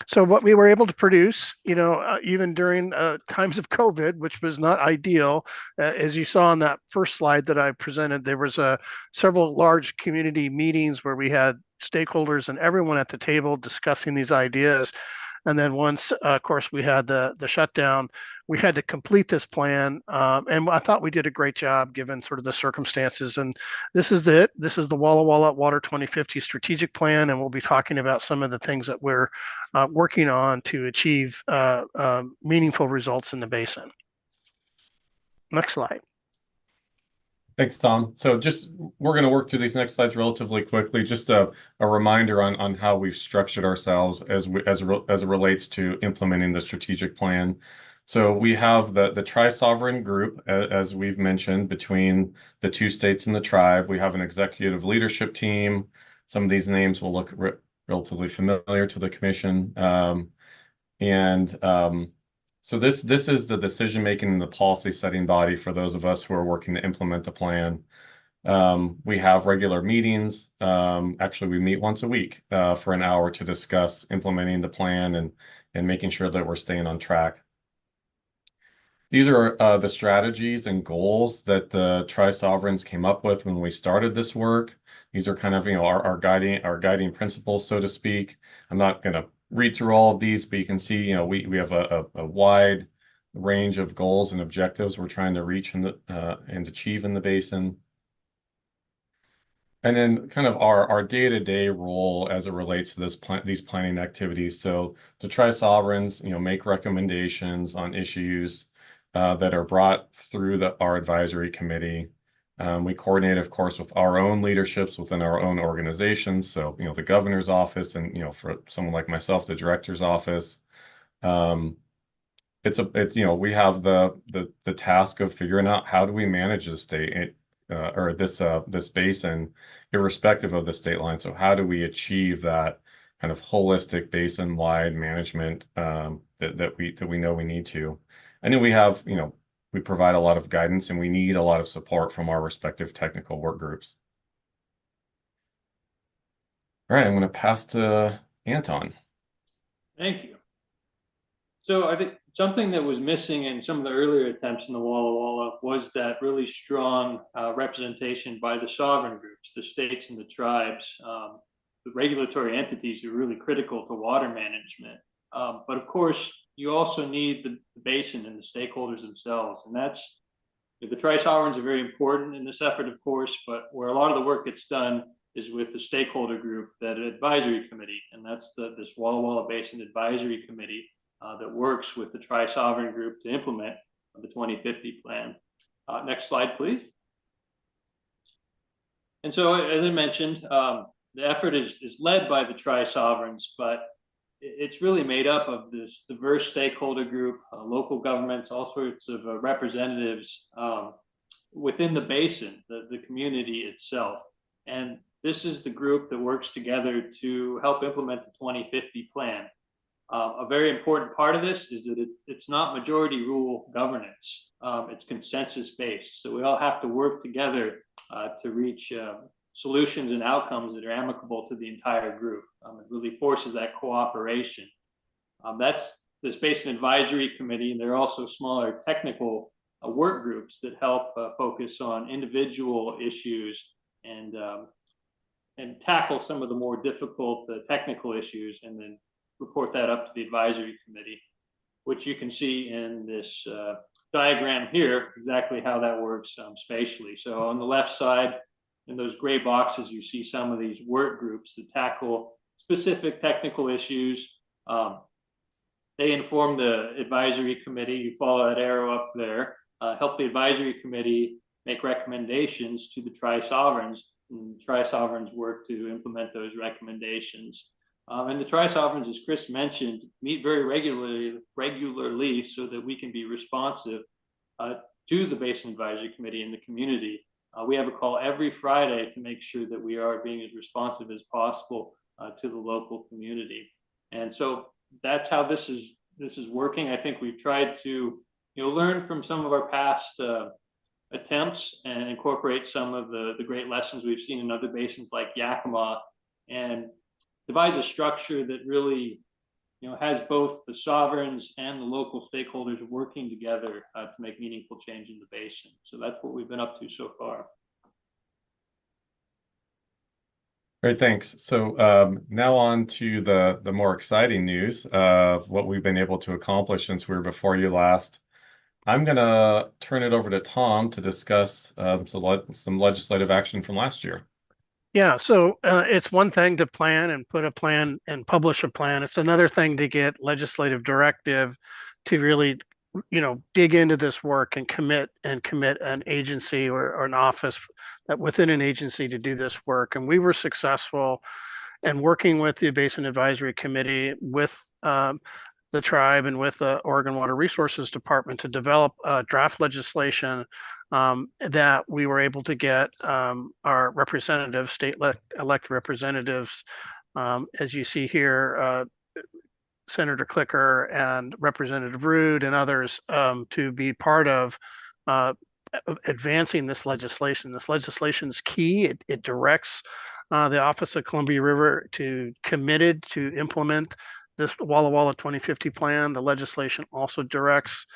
So what we were able to produce, even during times of COVID, which was not ideal, as you saw on that first slide that I presented, there was several large community meetings where we had stakeholders and everyone at the table discussing these ideas. And then once, of course, we had the shutdown, we had to complete this plan. And I thought we did a great job given sort of the circumstances. And this is it. This is the Walla Walla Water 2050 strategic plan. And we'll be talking about some of the things that we're working on to achieve meaningful results in the basin. Next slide. Thanks, Tom. So we're going to work through these next slides relatively quickly. Just a reminder on how we've structured ourselves as it relates to implementing the strategic plan. So we have the tri-sovereign group, as we've mentioned, between the two states and the tribe. We have an executive leadership team. Some of these names will look relatively familiar to the commission. So this is the decision-making and the policy-setting body for those of us who are working to implement the plan. We have regular meetings. Actually, we meet once a week for an hour to discuss implementing the plan and making sure that we're staying on track. These are the strategies and goals that the Tri-Sovereigns came up with when we started this work. These are kind of, our guiding principles, so to speak. I'm not going to read through all of these, but you can see, we have a wide range of goals and objectives we're trying to reach and achieve in the basin. And then kind of our day-to-day role as it relates to these planning activities. So the Tri-Sovereigns, make recommendations on issues that are brought through our advisory committee. We coordinate, of course, with our own leaderships within our own organizations. So, the governor's office and, for someone like myself, the director's office. We have the task of figuring out how do we manage the state or this basin, irrespective of the state line. So how do we achieve that kind of holistic basin-wide management that we know we need to? I know we have, we provide a lot of guidance and we need a lot of support from our respective technical work groups. All right, I'm going to pass to Anton. Thank you. So I think something that was missing in some of the earlier attempts in the Walla Walla was that really strong representation by the sovereign groups, the states and the tribes. The regulatory entities are really critical to water management. But of course, you also need the basin and the stakeholders themselves. And that's, the Tri-Sovereigns are very important in this effort, of course, but where a lot of the work gets done is with the stakeholder group, that advisory committee. And that's this Walla Walla Basin Advisory Committee that works with the Tri-Sovereign group to implement the 2050 plan. Next slide, please. And so, as I mentioned, the effort is led by the Tri-Sovereigns, but it's really made up of this diverse stakeholder group, local governments, all sorts of representatives within the basin, the community itself. And this is the group that works together to help implement the 2050 plan. A very important part of this is that it's not majority rule governance. It's consensus based. So we all have to work together to reach solutions and outcomes that are amicable to the entire group. It really forces that cooperation. That's this Basin Advisory Committee, and there are also smaller technical work groups that help focus on individual issues and tackle some of the more difficult technical issues, and then report that up to the advisory committee, which you can see in this diagram here, exactly how that works spatially. So on the left side, in those gray boxes, you see some of these work groups that tackle specific technical issues. They inform the advisory committee. You follow that arrow up there, help the advisory committee make recommendations to the Tri-Sovereigns, and the Tri-Sovereigns work to implement those recommendations. And the Tri-Sovereigns, as Chris mentioned, meet very regularly so that we can be responsive to the Basin Advisory Committee and the community. We have a call every Friday to make sure that we are being as responsive as possible to the local community. And so that's how this is working. I think we've tried to learn from some of our past attempts and incorporate some of the great lessons we've seen in other basins like Yakima, and devise a structure that really has both the sovereigns and the local stakeholders working together to make meaningful change in the basin. So that's what we've been up to so far. Great, thanks. So now on to the more exciting news of what we've been able to accomplish since we were before you last. I'm going to turn it over to Tom to discuss some legislative action from last year. Yeah, so it's one thing to plan and put a plan and publish a plan. It's another thing to get legislative directive to really, dig into this work and commit an agency or an office that within an agency to do this work. And we were successful in working with the Basin Advisory Committee with the tribe and with the Oregon Water Resources Department to develop draft legislation that we were able to get our representatives, elected representatives, as you see here, Senator Clicker and Representative Rude and others to be part of advancing this legislation. This legislation is key. It directs the Office of Columbia River to committed to implement this Walla Walla 2050 plan. The legislation also directs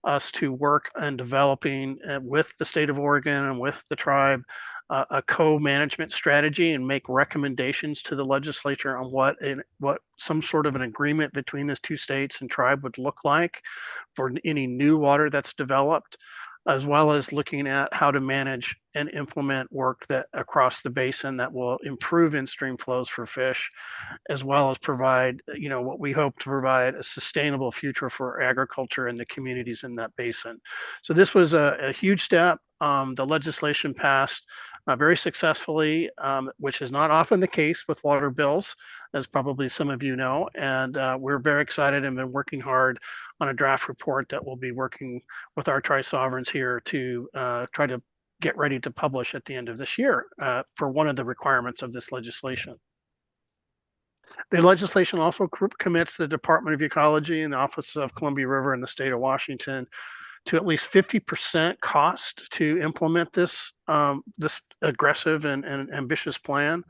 us to work on developing with the state of Oregon and with the tribe a co-management strategy and make recommendations to the legislature on what some sort of an agreement between the two states and tribe would look like for any new water that's developed, as well as looking at how to manage and implement work that across the basin that will improve in-stream flows for fish, as well as provide, what we hope to provide a sustainable future for agriculture and the communities in that basin. So this was a huge step. The legislation passed very successfully, which is not often the case with water bills, as probably some of you know. And we're very excited and been working hard on a draft report that we'll be working with our tri-sovereigns here to try to get ready to publish at the end of this year for one of the requirements of this legislation. The legislation also commits the Department of Ecology and the Office of Columbia River in the state of Washington to at least 50% cost to implement this this aggressive and ambitious plan,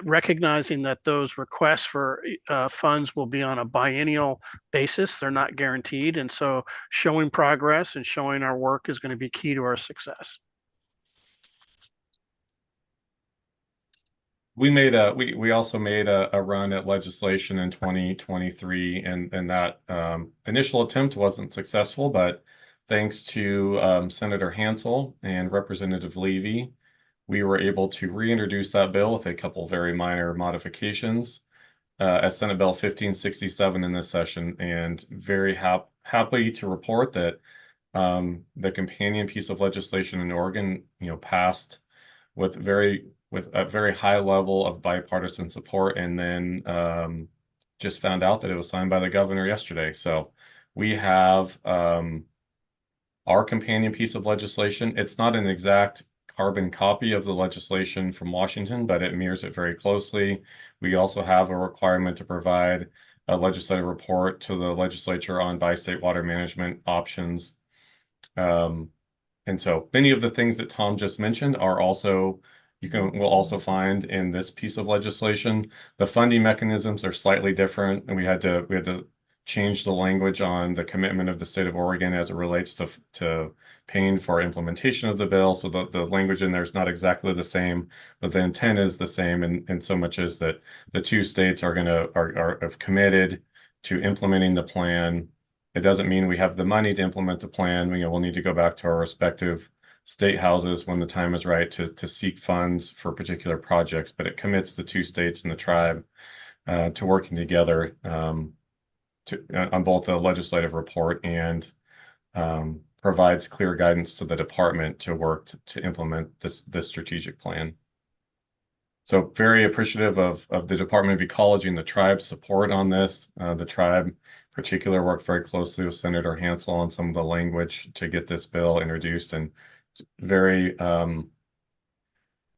recognizing that those requests for funds will be on a biennial basis. They're not guaranteed. And so showing progress and showing our work is going to be key to our success. We also made a run at legislation in 2023, and that initial attempt wasn't successful, but thanks to Senator Hansel and Representative Levy, we were able to reintroduce that bill with a couple very minor modifications as Senate Bill 1567 in this session, and very happy to report that the companion piece of legislation in Oregon, passed with a very high level of bipartisan support, and then just found out that it was signed by the governor yesterday. So we have our companion piece of legislation. It's not an exact carbon copy of the legislation from Washington, but it mirrors it very closely. We also have a requirement to provide a legislative report to the legislature on bi-state water management options. And so many of the things that Tom just mentioned are also will also find in this piece of legislation. The funding mechanisms are slightly different, and we had to change the language on the commitment of the state of Oregon as it relates to paying for implementation of the bill. So the language in there is not exactly the same, but the intent is the same, and so much is that the two states are committed to implementing the plan. It doesn't mean we have the money to implement the plan. We'll need to go back to our respective state houses when the time is right to seek funds for particular projects, but it commits the two states and the tribe to working together on both the legislative report and provides clear guidance to the department to work to implement this strategic plan. So very appreciative of the Department of Ecology and the tribe's support on this. The tribe in particular worked very closely with Senator Hansel on some of the language to get this bill introduced, and very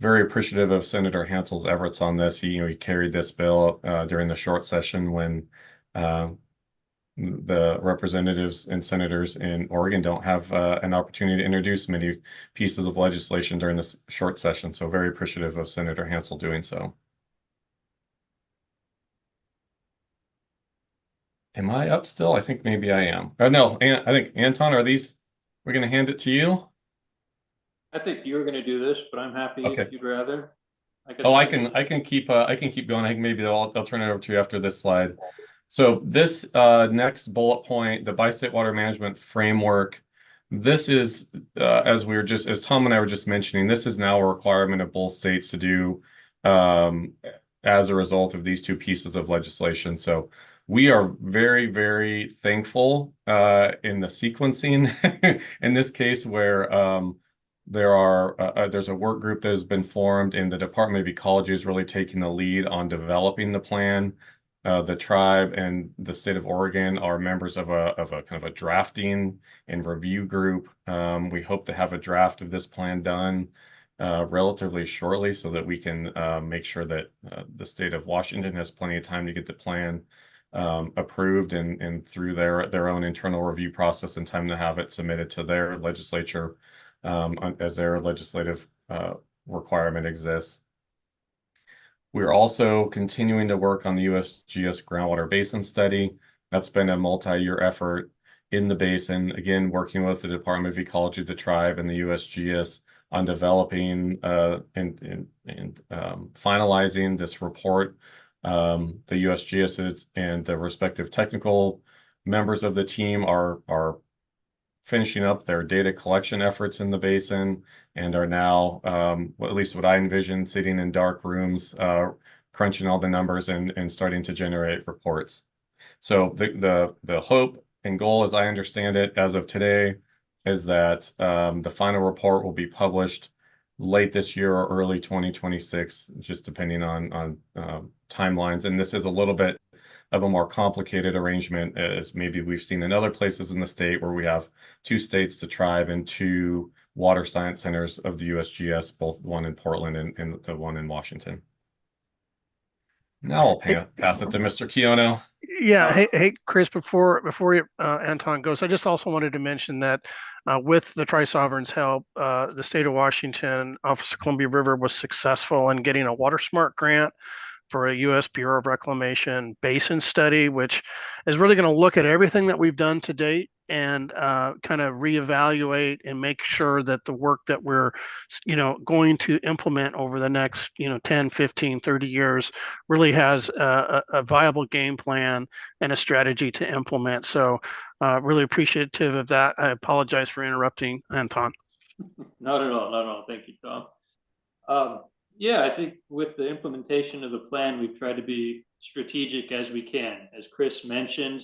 appreciative of Senator Hansel's efforts on this. He carried this bill during the short session when the representatives and senators in Oregon don't have an opportunity to introduce many pieces of legislation during this short session. So very appreciative of Senator Hansel doing so. Am I up still? I think maybe I am. No, I think Anton, we're going to hand it to you? I think you were going to do this, but I'm happy if you'd rather. I can keep going. I think maybe I'll turn it over to you after this slide. So this next bullet point, the bi-state water management framework, this is as Tom and I were just mentioning, this is now a requirement of both states to do as a result of these two pieces of legislation. So we are very, very thankful in the sequencing in this case where there's a work group that has been formed, and the Department of Ecology is really taking the lead on developing the plan. The tribe and the state of Oregon are members of a kind of a drafting and review group. We hope to have a draft of this plan done relatively shortly so that we can make sure that the state of Washington has plenty of time to get the plan approved and through their own internal review process in time to have it submitted to their legislature as their legislative requirement exists. We're also continuing to work on the USGS groundwater basin study. That's been a multi-year effort in the basin, again, working with the Department of Ecology, the tribe, and the USGS on developing and finalizing this report. The USGS and the respective technical members of the team are finishing up their data collection efforts in the basin and are now, at least what I envision, sitting in dark rooms, crunching all the numbers and starting to generate reports. So the hope and goal, as I understand it, as of today, is that the final report will be published late this year or early 2026, just depending on timelines. And this is a little bit of a more complicated arrangement, as maybe we've seen in other places in the state where we have 2 states, the tribe, and 2 water science centers of the USGS, both one in Portland and the one in Washington. Now I'll pass it to Mr. Keono. Yeah, hey, Chris, before Anton goes, I just also wanted to mention that with the Tri-Sovereign's help, the state of Washington Office of Columbia River was successful in getting a WaterSmart grant for a U.S. Bureau of Reclamation basin study, which is really going to look at everything that we've done to date and kind of reevaluate and make sure that the work that we're, going to implement over the next, 10, 15, 30 years really has a viable game plan and a strategy to implement. So really appreciative of that. I apologize for interrupting, Anton. Not at all. Not at all. Thank you, Tom. Yeah, I think with the implementation of the plan, we've tried to be strategic as we can. As Chris mentioned,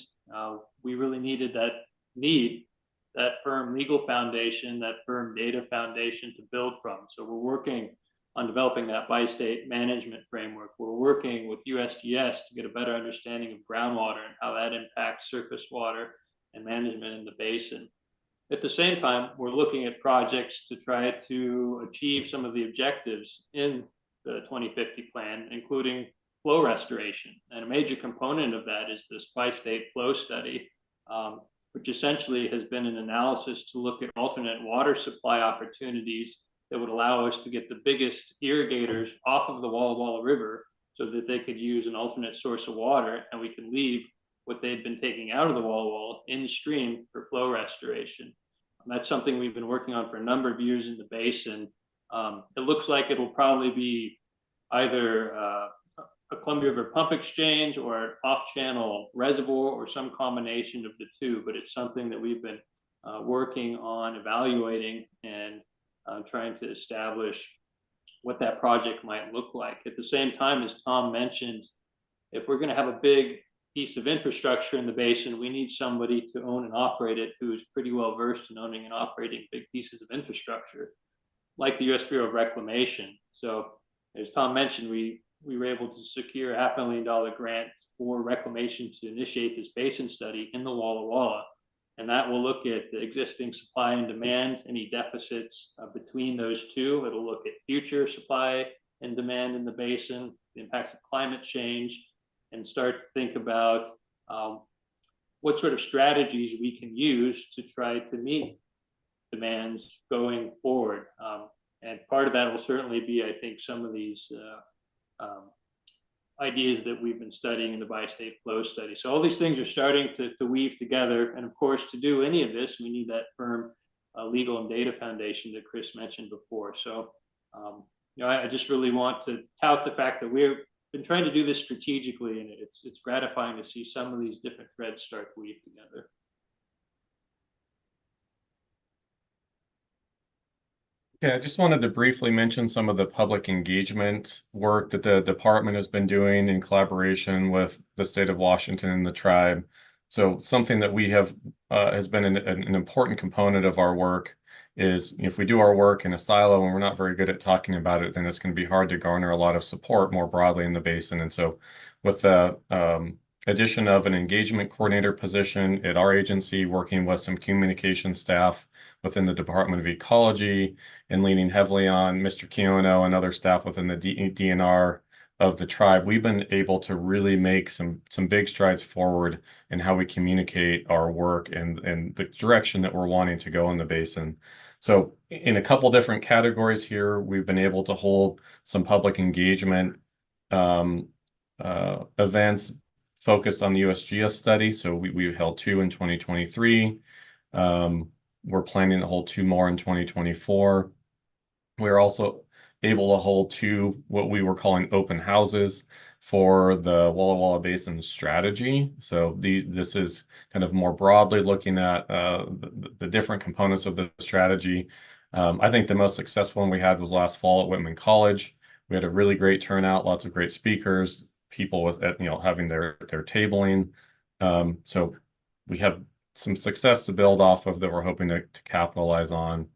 we really needed that firm legal foundation, that firm data foundation to build from. So we're working on developing that bi-state management framework. We're working with USGS to get a better understanding of groundwater and how that impacts surface water and management in the basin. At the same time, we're looking at projects to try to achieve some of the objectives in the 2050 plan, including flow restoration. And a major component of that is this bi-state flow study, which essentially has been an analysis to look at alternate water supply opportunities that would allow us to get the biggest irrigators off of the Walla Walla River so that they could use an alternate source of water, and we can leave what they'd been taking out of the Walla Walla in stream for flow restoration. And that's something we've been working on for a number of years in the basin. It looks like it'll probably be either a Columbia River pump exchange or an off-channel reservoir or some combination of the two, but it's something that we've been working on evaluating and trying to establish what that project might look like. At the same time, as Tom mentioned, if we're going to have a big piece of infrastructure in the basin, we need somebody to own and operate it who is pretty well versed in owning and operating big pieces of infrastructure, like the U.S. Bureau of Reclamation. So as Tom mentioned, we were able to secure a $500,000 grant for reclamation to initiate this basin study in the Walla Walla. And that will look at the existing supply and demand, any deficits between those two. It'll look at future supply and demand in the basin, the impacts of climate change, and start to think about what sort of strategies we can use to try to meet demands going forward. And part of that will certainly be, I think, some of these ideas that we've been studying in the bi-state flow study. So all these things are starting to weave together. And of course, to do any of this, we need that firm legal and data foundation that Chris mentioned before. So, I just really want to tout the fact that we've been trying to do this strategically, and it's gratifying to see some of these different threads start to weave together. Yeah, I just wanted to briefly mention some of the public engagement work that the department has been doing in collaboration with the state of Washington and the tribe. So something that we have has been an important component of our work is if we do our work in a silo and we're not very good at talking about it, then it's going to be hard to garner a lot of support more broadly in the basin. And so with the addition of an engagement coordinator position at our agency, working with some communication staff within the Department of Ecology and leaning heavily on Mr. Kiono and other staff within the DNR of the tribe, we've been able to really make some big strides forward in how we communicate our work and the direction that we're wanting to go in the basin. So in a couple different categories here, we've been able to hold some public engagement events focused on the USGS study. So we held 2 in 2023. We're planning to hold 2 more in 2024. We're also able to hold 2 what we were calling open houses for the Walla Walla Basin strategy. So this is kind of more broadly looking at the different components of the strategy. I think the most successful one we had was last fall at Whitman College. We had a really great turnout, lots of great speakers, people with having their tabling. So we have some success to build off of that we're hoping to capitalize on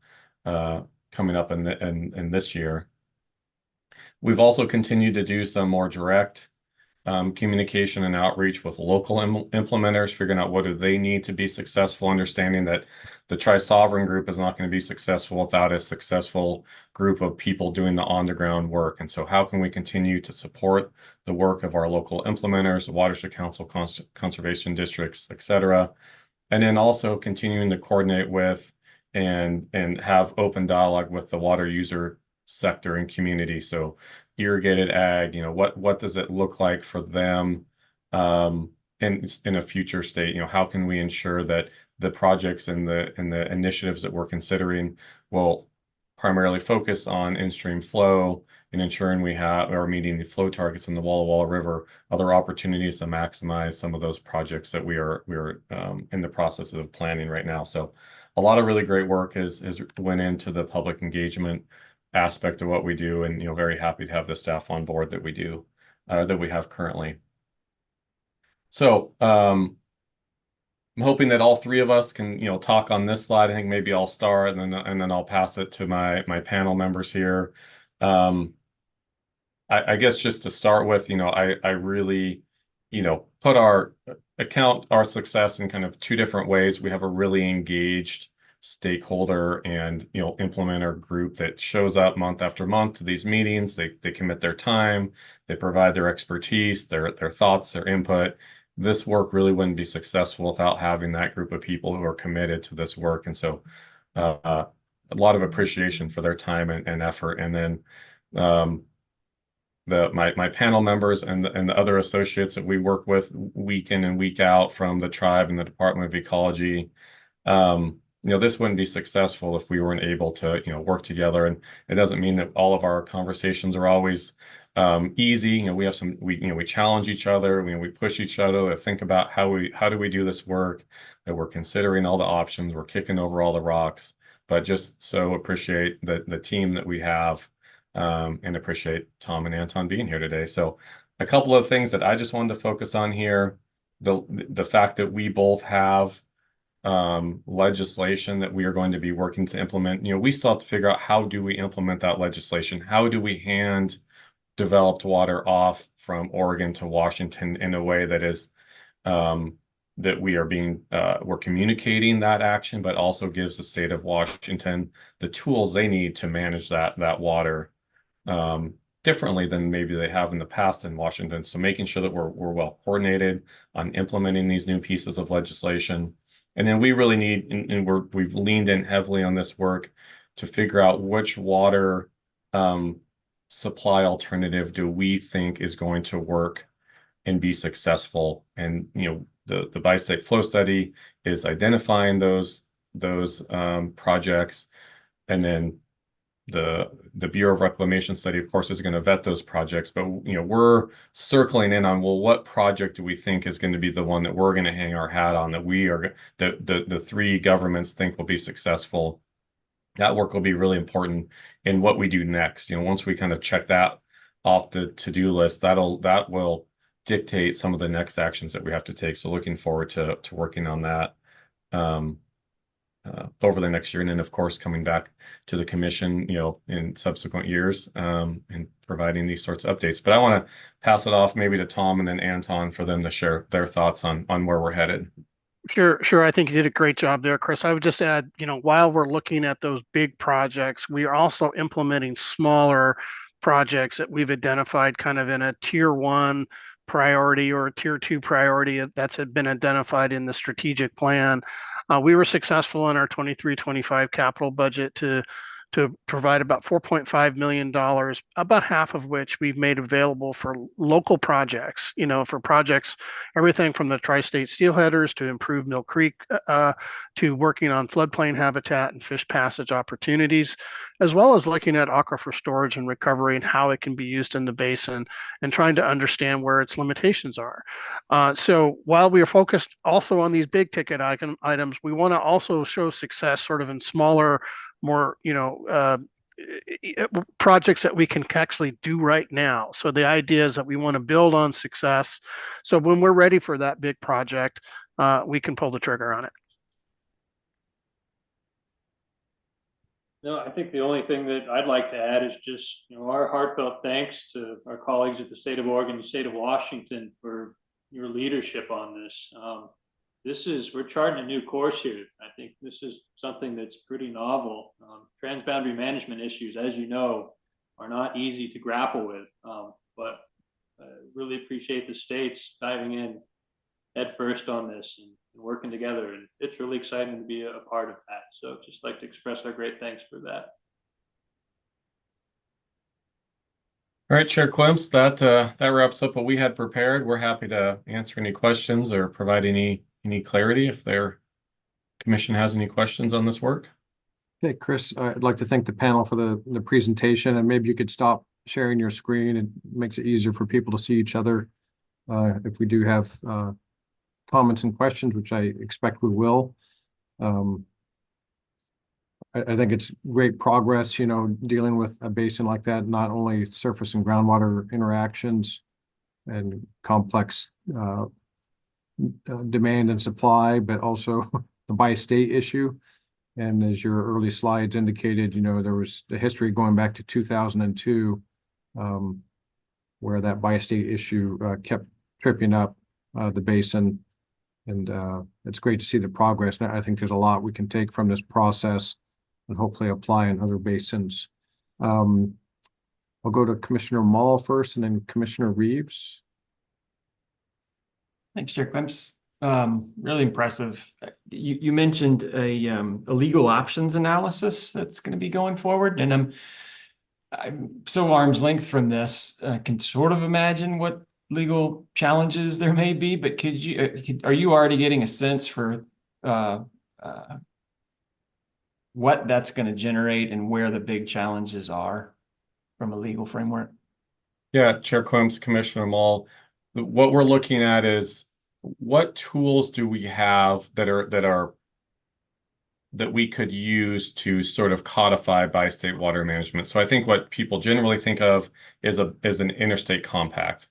coming up in this year. We've also continued to do some more direct communication and outreach with local implementers, figuring out what do they need to be successful, understanding that the Tri-Sovereign group is not going to be successful without a successful group of people doing the on-the-ground work. And so how can we continue to support the work of our local implementers, the Watershed Council, conservation districts, et cetera, and then also continuing to coordinate with and have open dialogue with the water user sector and community. So irrigated ag, what does it look like for them in a future state? How can we ensure that the projects and the initiatives that we're considering will primarily focus on in-stream flow and ensuring we are meeting the flow targets in the Walla Walla River, other opportunities to maximize some of those projects that we are in the process of planning right now. So a lot of really great work has went into the public engagement aspect of what we do, and very happy to have the staff on board that we have currently. So I'm hoping that all 3 of us can talk on this slide. I think maybe I'll start and then I'll pass it to my panel members here. I guess just to start with, I really put our success in kind of 2 different ways. We have a really engaged stakeholder and implementer group that shows up month after month to these meetings. They commit their time, they provide their expertise, their thoughts, their input. This work really wouldn't be successful without having that group of people who are committed to this work. And so a lot of appreciation for their time and effort. And then my panel members and the other associates that we work with week in and week out from the tribe and the Department of Ecology. This wouldn't be successful if we weren't able to, work together. And it doesn't mean that all of our conversations are always easy. We have we challenge each other. We push each other to think about how do we do this work, that we're considering all the options, we're kicking over all the rocks, but just so appreciate the team that we have and appreciate Tom and Anton being here today. So a couple of things that I just wanted to focus on here, the fact that we both have legislation that we are going to be working to implement. We still have to figure out how do we implement that legislation? How do we hand developed water off from Oregon to Washington in a way that is that we're communicating that action, but also gives the state of Washington the tools they need to manage that water differently than maybe they have in the past in Washington. So making sure that we're well coordinated on implementing these new pieces of legislation. And then we really need, and we've leaned in heavily on this work to figure out which water supply alternative do we think is going to work and be successful. And the Bi-State Flow Study is identifying those projects, and then the Bureau of Reclamation study, of course, is going to vet those projects. But we're circling in on, well, what project do we think is going to be the one that we're going to hang our hat on, that the 3 governments think will be successful. That work will be really important in what we do next. Once we kind of check that off the to-do list, that will dictate some of the next actions that we have to take. So looking forward to working on that. over the next year, and then of course coming back to the commission, in subsequent years, and providing these sorts of updates. But I want to pass it off maybe to Tom and then Anton for them to share their thoughts on where we're headed. Sure. I think you did a great job there, Chris. I would just add, while we're looking at those big projects, we are also implementing smaller projects that we've identified kind of in a tier 1 priority or a tier 2 priority that's been identified in the strategic plan. We were successful in our 23-25 capital budget to provide about $4.5 million, about half of which we've made available for local projects, for projects, everything from the tri-state steelheaders to improve Mill Creek, to working on floodplain habitat and fish passage opportunities, as well as looking at aquifer storage and recovery and how it can be used in the basin and trying to understand where its limitations are. So while we are focused also on these big ticket items, we want to also show success sort of in smaller, more projects that we can actually do right now. So the idea is that we want to build on success, so when we're ready for that big project, we can pull the trigger on it. No, I think the only thing that I'd like to add is just, our heartfelt thanks to our colleagues at the state of Oregon and state of Washington for your leadership on this. We're charting a new course here. I think this is something that's pretty novel. Transboundary management issues, as you know, are not easy to grapple with, but really appreciate the states diving in head first on this and working together. And it's really exciting to be a part of that. So just like to express our great thanks for that. All right, Chair Klemps, that wraps up what we had prepared. We're happy to answer any questions or provide any clarity if their commission has any questions on this work. Okay, Chris, I'd like to thank the panel for the presentation, and maybe you could stop sharing your screen. It makes it easier for people to see each other. If we do have comments and questions, which I expect we will. I think it's great progress, dealing with a basin like that, not only surface and groundwater interactions and complex demand and supply, but also the bi-state issue. And as your early slides indicated, there was the history going back to 2002, where that bi-state issue kept tripping up the basin. And it's great to see the progress. Now, I think there's a lot we can take from this process and hopefully apply in other basins. I'll go to Commissioner Mull first and then Commissioner Reeves. Thanks, Chair Klemps. Really impressive. You mentioned a legal options analysis that's going to be going forward, and I'm so arm's length from this. I can sort of imagine what legal challenges there may be, but are you already getting a sense for what that's going to generate and where the big challenges are from a legal framework? Yeah, Chair Klemps, Commissioner Mull, what we're looking at is what tools do we have that we could use to sort of codify bi-state water management. So I think what people generally think of is an interstate compact.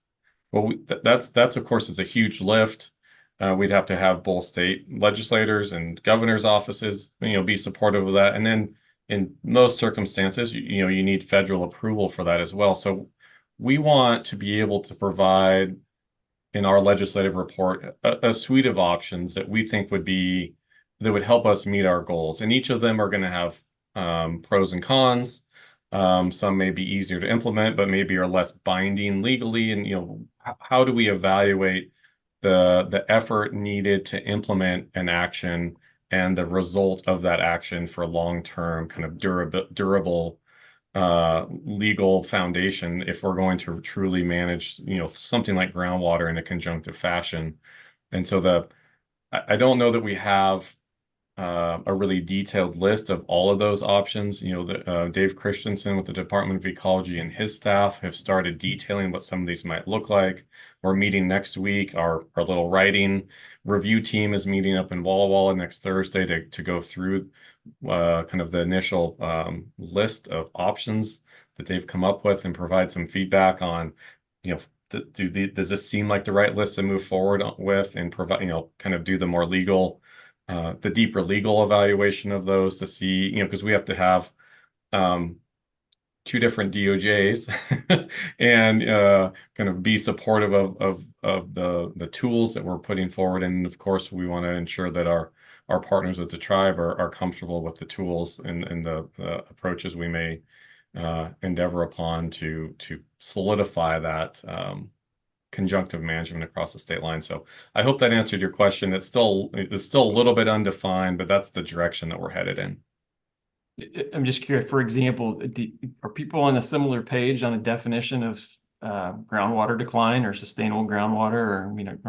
Well, that's of course is a huge lift. We'd have to have both state legislators and governors' offices, be supportive of that. And then in most circumstances, you need federal approval for that as well. So we want to be able to provide in our legislative report a suite of options that we think that would help us meet our goals. And each of them are going to have pros and cons. Some may be easier to implement, but maybe are less binding legally. And how do we evaluate the effort needed to implement an action and the result of that action for long-term kind of durable legal foundation if we're going to truly manage something like groundwater in a conjunctive fashion. And so I don't know that we have a really detailed list of all of those options. Dave Christensen with the Department of Ecology and his staff have started detailing what some of these might look like. We're meeting next week. Our little writing review team is meeting up in Walla Walla next Thursday to go through kind of the initial list of options that they've come up with and provide some feedback on, does this seem like the right list to move forward with and provide, kind of do the more legal the deeper legal evaluation of those to see, because we have to have two different DOJs and kind of be supportive of the tools that we're putting forward. And of course, we want to ensure that our partners at the tribe are comfortable with the tools and the approaches we may endeavor upon to solidify that conjunctive management across the state line. So I hope that answered your question. It's still a little bit undefined, but that's the direction that we're headed in. I'm just curious, for example, are people on a similar page on a definition of groundwater decline or sustainable groundwater? Or, I mean,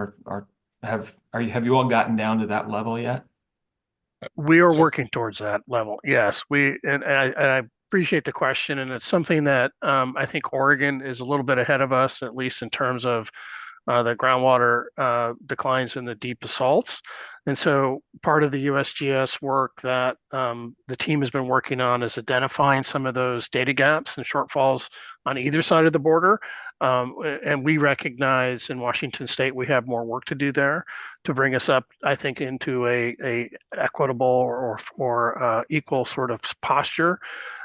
have you all gotten down to that level yet? We are working towards that level. Yes, and I appreciate the question, and it's something that I think Oregon is a little bit ahead of us, at least in terms of the groundwater declines in the deep basalts. And so part of the USGS work that the team has been working on is identifying some of those data gaps and shortfalls on either side of the border. And we recognize in Washington State, we have more work to do there to bring us up, I think, into a equitable or equal sort of posture.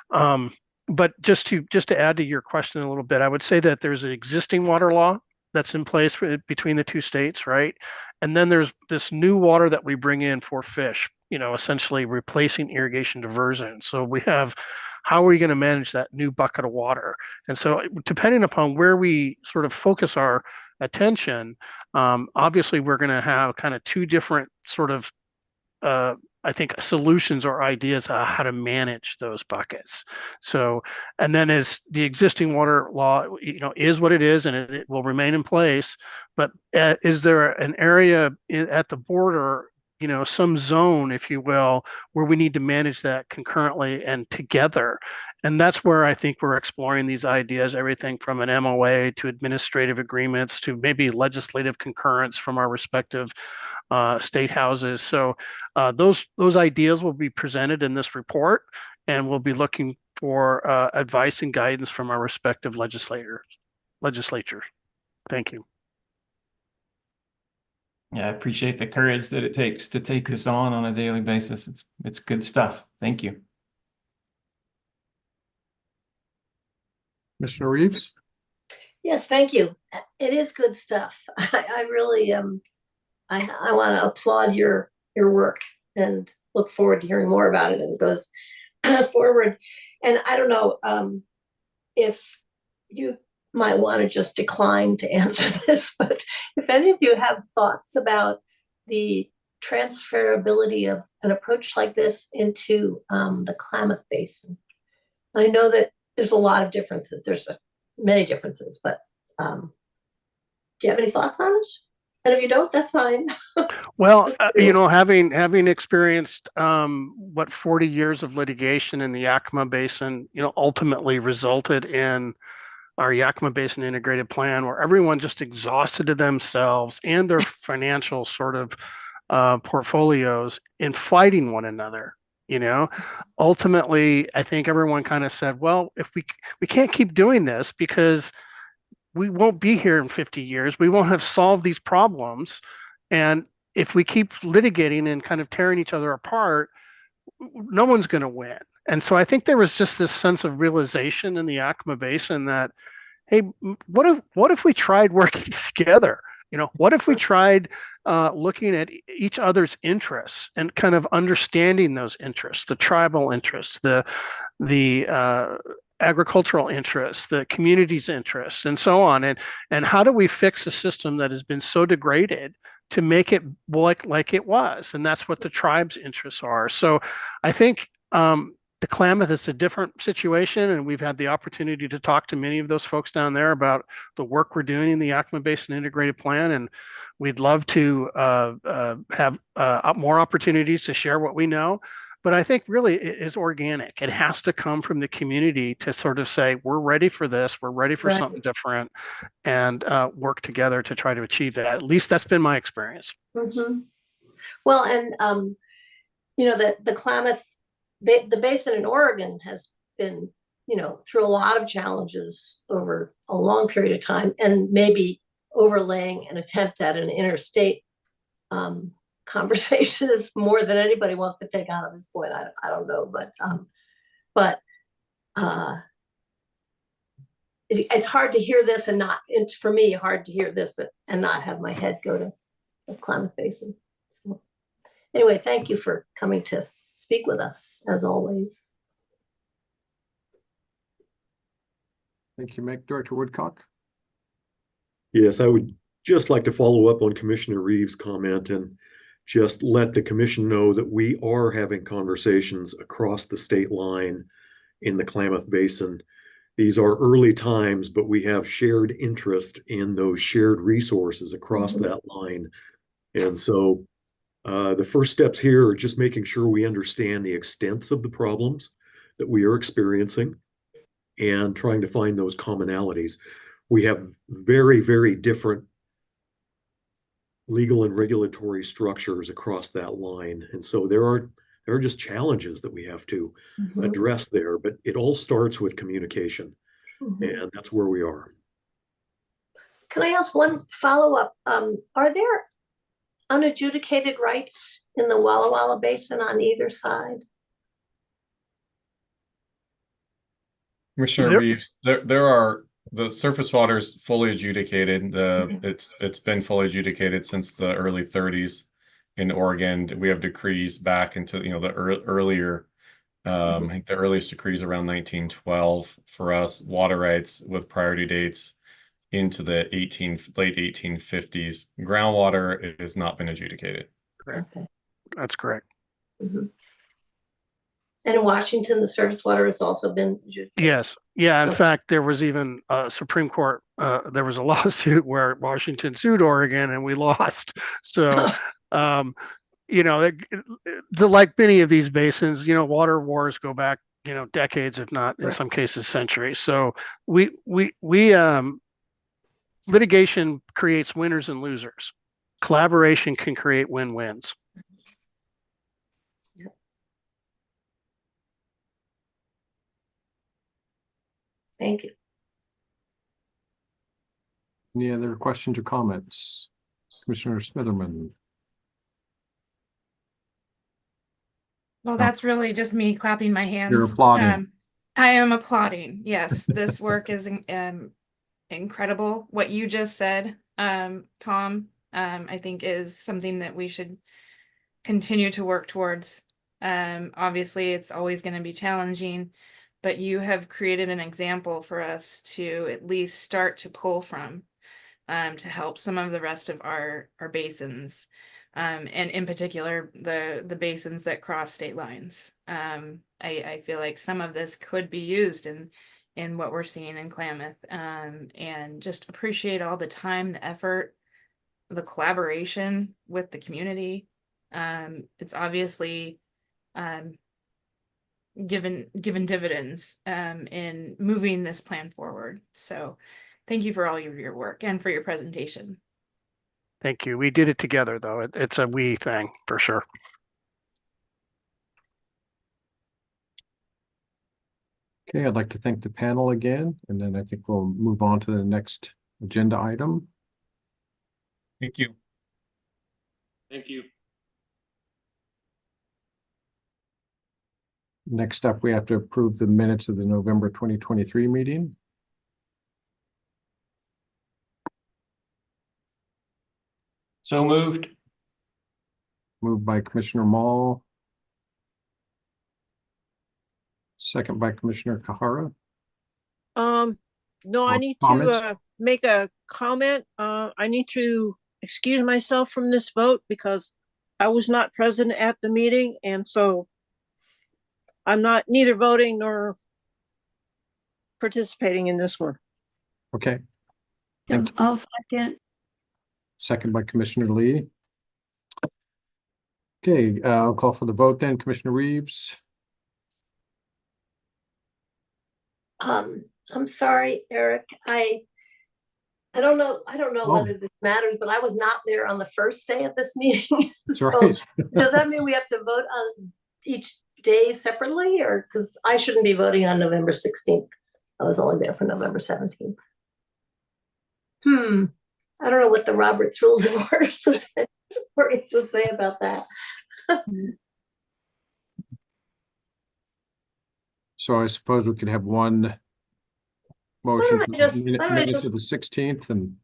But just to add to your question a little bit, I would say that there's an existing water law that's in place between the two states, right? And then there's this new water that we bring in for fish, essentially replacing irrigation diversion. So we have, how are we going to manage that new bucket of water? And so depending upon where we sort of focus our attention, obviously we're going to have kind of two different sort of I think solutions or ideas on how to manage those buckets. So, and then as the existing water law, is what it is, and it will remain in place. But is there an area at the border, some zone, if you will, where we need to manage that concurrently and together? And that's where I think we're exploring these ideas, everything from an MOA to administrative agreements to maybe legislative concurrence from our respective state houses. So those ideas will be presented in this report, and we'll be looking for advice and guidance from our respective legislatures. Thank you. Yeah, I appreciate the courage that it takes to take this on a daily basis. It's good stuff. Thank you. Commissioner Reeves? Yes, thank you. It is good stuff. I really I want to applaud your work and look forward to hearing more about it as it goes forward. And I don't know if you might want to just decline to answer this, but if any of you have thoughts about the transferability of an approach like this into the Klamath Basin. I know that there's a lot of differences. There's many differences, but do you have any thoughts on it? And if you don't, that's fine. Well, having experienced 40 years of litigation in the Yakima Basin, ultimately resulted in our Yakima Basin Integrated Plan, where everyone just exhausted themselves and their financial sort of portfolios in fighting one another. Ultimately, I think everyone kind of said, well, if we can't keep doing this because we won't be here in 50 years. We won't have solved these problems. And if we keep litigating and kind of tearing each other apart, no one's going to win. And so I think there was just this sense of realization in the Yakima Basin that, hey, what if we tried working together? What if we tried looking at each other's interests and kind of understanding those interests, the tribal interests, the agricultural interests, the community's interests, and so on. And how do we fix a system that has been so degraded to make it like it was? And that's what the tribe's interests are. So I think the Klamath is a different situation, and we've had the opportunity to talk to many of those folks down there about the work we're doing in the Yakima Basin Integrated Plan, and we'd love to have more opportunities to share what we know. But I think really it is organic. It has to come from the community to sort of say, we're ready for this, we're ready for something different, and work together to try to achieve that. At least that's been my experience. Mm-hmm. Well, and the Klamath, the basin in Oregon has been, through a lot of challenges over a long period of time, and maybe overlaying an attempt at an interstate conversation is more than anybody wants to take on at this point. I don't know, but it's hard to hear this and not, it's for me hard to hear this and not have my head go to the Klamath Basin. So, anyway, thank you for coming to speak with us as always. Thank you, Meg. Director Woodcock. Yes, I would just like to follow up on Commissioner Reeves' comment and just let the commission know that we are having conversations across the state line in the Klamath Basin. These are early times, but we have shared interest in those shared resources across that line. And so the first steps here are just making sure we understand the extents of the problems that we are experiencing and trying to find those commonalities. We have very, very different legal and regulatory structures across that line. And so there are just challenges that we have to address there, but it all starts with communication. And that's where we are. Can I ask one follow-up? Are there unadjudicated rights in the Walla Walla Basin on either side? Commissioner Reeves, there are, the surface water's fully adjudicated. It's been fully adjudicated since the early 30s in Oregon. We have decrees back into, the earlier, I think the earliest decrees around 1912 for us, water rights with priority dates into the late 1850s. Groundwater has not been adjudicated. Correct. That's correct. And in Washington, the surface water has also been adjudicated. Yes. Yeah. In fact, there was even a Supreme Court, there was a lawsuit where Washington sued Oregon and we lost. So, like many of these basins, water wars go back, decades, if not in some cases centuries. So litigation creates winners and losers. Collaboration can create win-wins. Thank you. Any other questions or comments? Commissioner Smitherman. Well, that's really just me clapping my hands. You're applauding. I am applauding. Yes, this work is incredible. What you just said, Tom, I think is something that we should continue to work towards. Obviously, it's always going to be challenging, but you have created an example for us to at least start to pull from, to help some of the rest of our basins. And in particular, the basins that cross state lines. I feel like some of this could be used in what we're seeing in Klamath, and just appreciate all the time, the effort, the collaboration with the community. It's obviously given dividends in moving this plan forward. So thank you for all of your work and for your presentation. Thank you. We did it together, though. It's a we thing for sure. Okay, I'd like to thank the panel again, and then I think we'll move on to the next agenda item. Thank you. Thank you. Next up, we have to approve the minutes of the November 2023 meeting. So moved. Moved by Commissioner Mall. Second by Commissioner Kahara. No, I need to make a comment. I need to excuse myself from this vote because I was not present at the meeting, and so I'm not neither voting nor participating in this one. Okay. I'll second. Second by Commissioner Lee. Okay, I'll call for the vote then. Commissioner Reeves. I'm sorry, Eric. I don't know whether this matters, but I was not there on the first day of this meeting. So right. Does that mean we have to vote on each day separately, or because I shouldn't be voting on November 16th? I was only there for November 17th. I don't know what the Roberts Rules of Order says. words would say about that. So I suppose we could have one motion for the why don't I minutes just- of the 16th and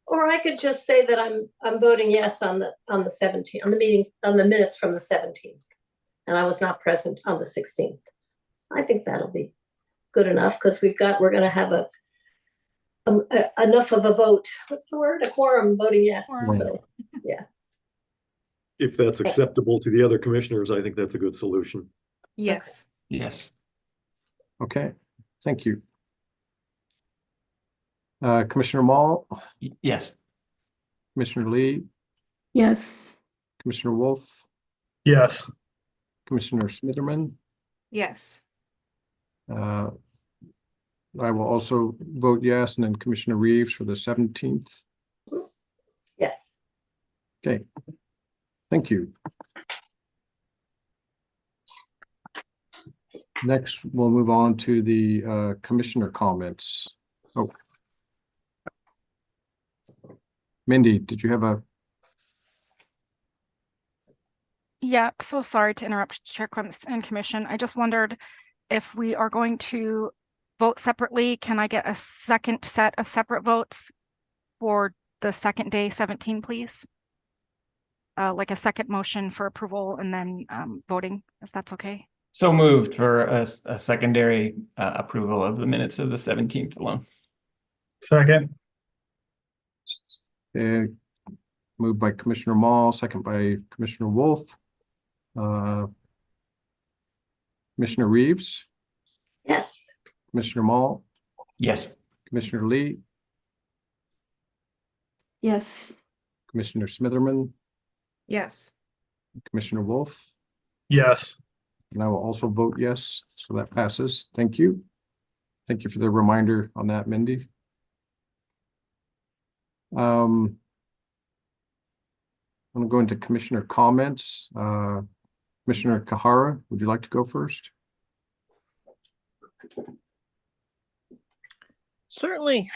Or I could just say that I'm voting yes on the 17th, on the meeting, on the minutes from the 17th. And I was not present on the 16th. I think that'll be good enough because we're going to have enough of a vote. What's the word? A quorum voting yes. So, yeah. If that's acceptable to the other commissioners, I think that's a good solution. Yes. Yes. okay, thank you. Commissioner Mall, Yes. Commissioner Lee, Yes. Commissioner Wolf, Yes. Commissioner Smitherman. Yes. I will also vote yes, and then Commissioner Reeves for the 17th. Yes. Okay, thank you. Next, we'll move on to the commissioner comments. Oh. Mindy, did you have a? Yeah, so sorry to interrupt, Chair Quimps and Commission. I just wondered if we are going to vote separately, can I get a second set of separate votes for the second day 17, please? Like a second motion for approval and then voting, if that's okay. So moved for a secondary approval of the minutes of the 17th alone. Second. Moved by Commissioner Mall, second by Commissioner Wolf. Commissioner Reeves, Yes. Commissioner Mall, Yes. Commissioner Lee, Yes. Commissioner Smitherman, Yes. Commissioner Wolf, Yes. and I will also vote yes, so that passes. Thank you. Thank you for the reminder on that, Mindy. I'm going to go into commissioner comments. Commissioner Kahara, would you like to go first? Certainly.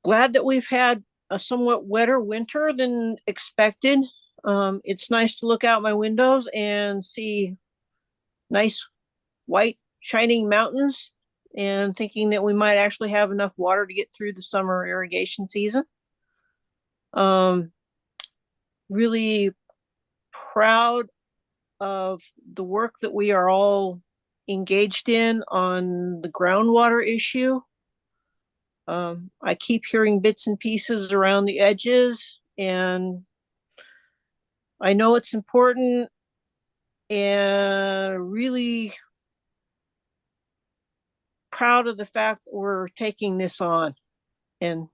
Glad that we've had a somewhat wetter winter than expected. It's nice to look out my windows and see nice white shining mountains and thinking that we might actually have enough water to get through the summer irrigation season. Really proud of the work that we are all engaged in on the groundwater issue. I keep hearing bits and pieces around the edges, and I know it's important and really proud of the fact that we're taking this on. And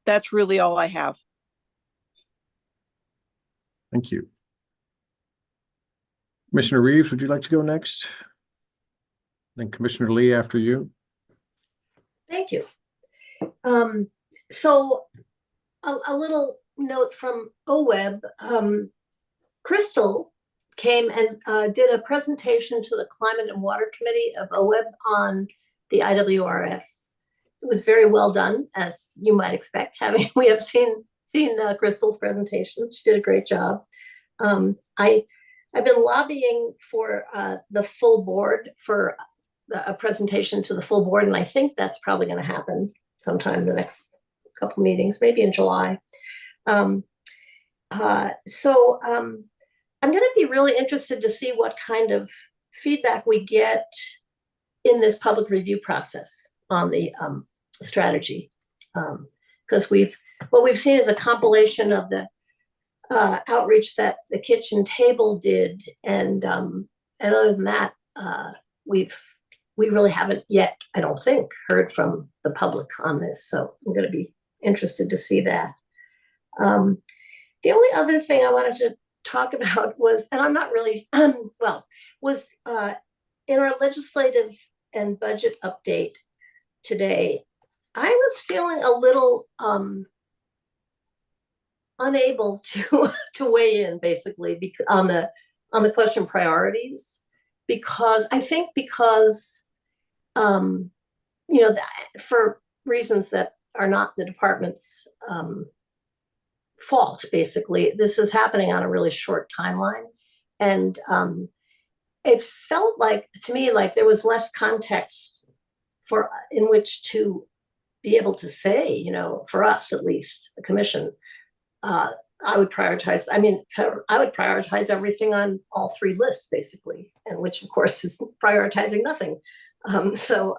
that's really all I have. Thank you. Commissioner Reeves, would you like to go next? Then Commissioner Lee after you. Thank you. So a little note from OWEB. Crystal came and did a presentation to the Climate and Water Committee of OWEB on the IWRS. It was very well done, as you might expect, having we have seen Crystal's presentations. She did a great job. I've been lobbying for the full board for a presentation to the full board, and I think that's probably going to happen sometime in the next couple meetings, maybe in July. I'm going to be really interested to see what kind of feedback we get in this public review process on the strategy, because what we've seen is a compilation of the outreach that the kitchen table did, and other than that, we really haven't yet, I don't think, heard from the public on this. So I'm going to be interested to see that. The only other thing I wanted to talk about was, and I'm not really, was in our legislative and budget update today, I was feeling a little unable to weigh in basically on the question priorities, because I think for reasons that are not the department's fault, basically. This is happening on a really short timeline. And it felt like, to me, like there was less context in which to be able to say, you know, for us at least, the commission, I would prioritize, I would prioritize everything on all three lists, basically, and which of course is prioritizing nothing. So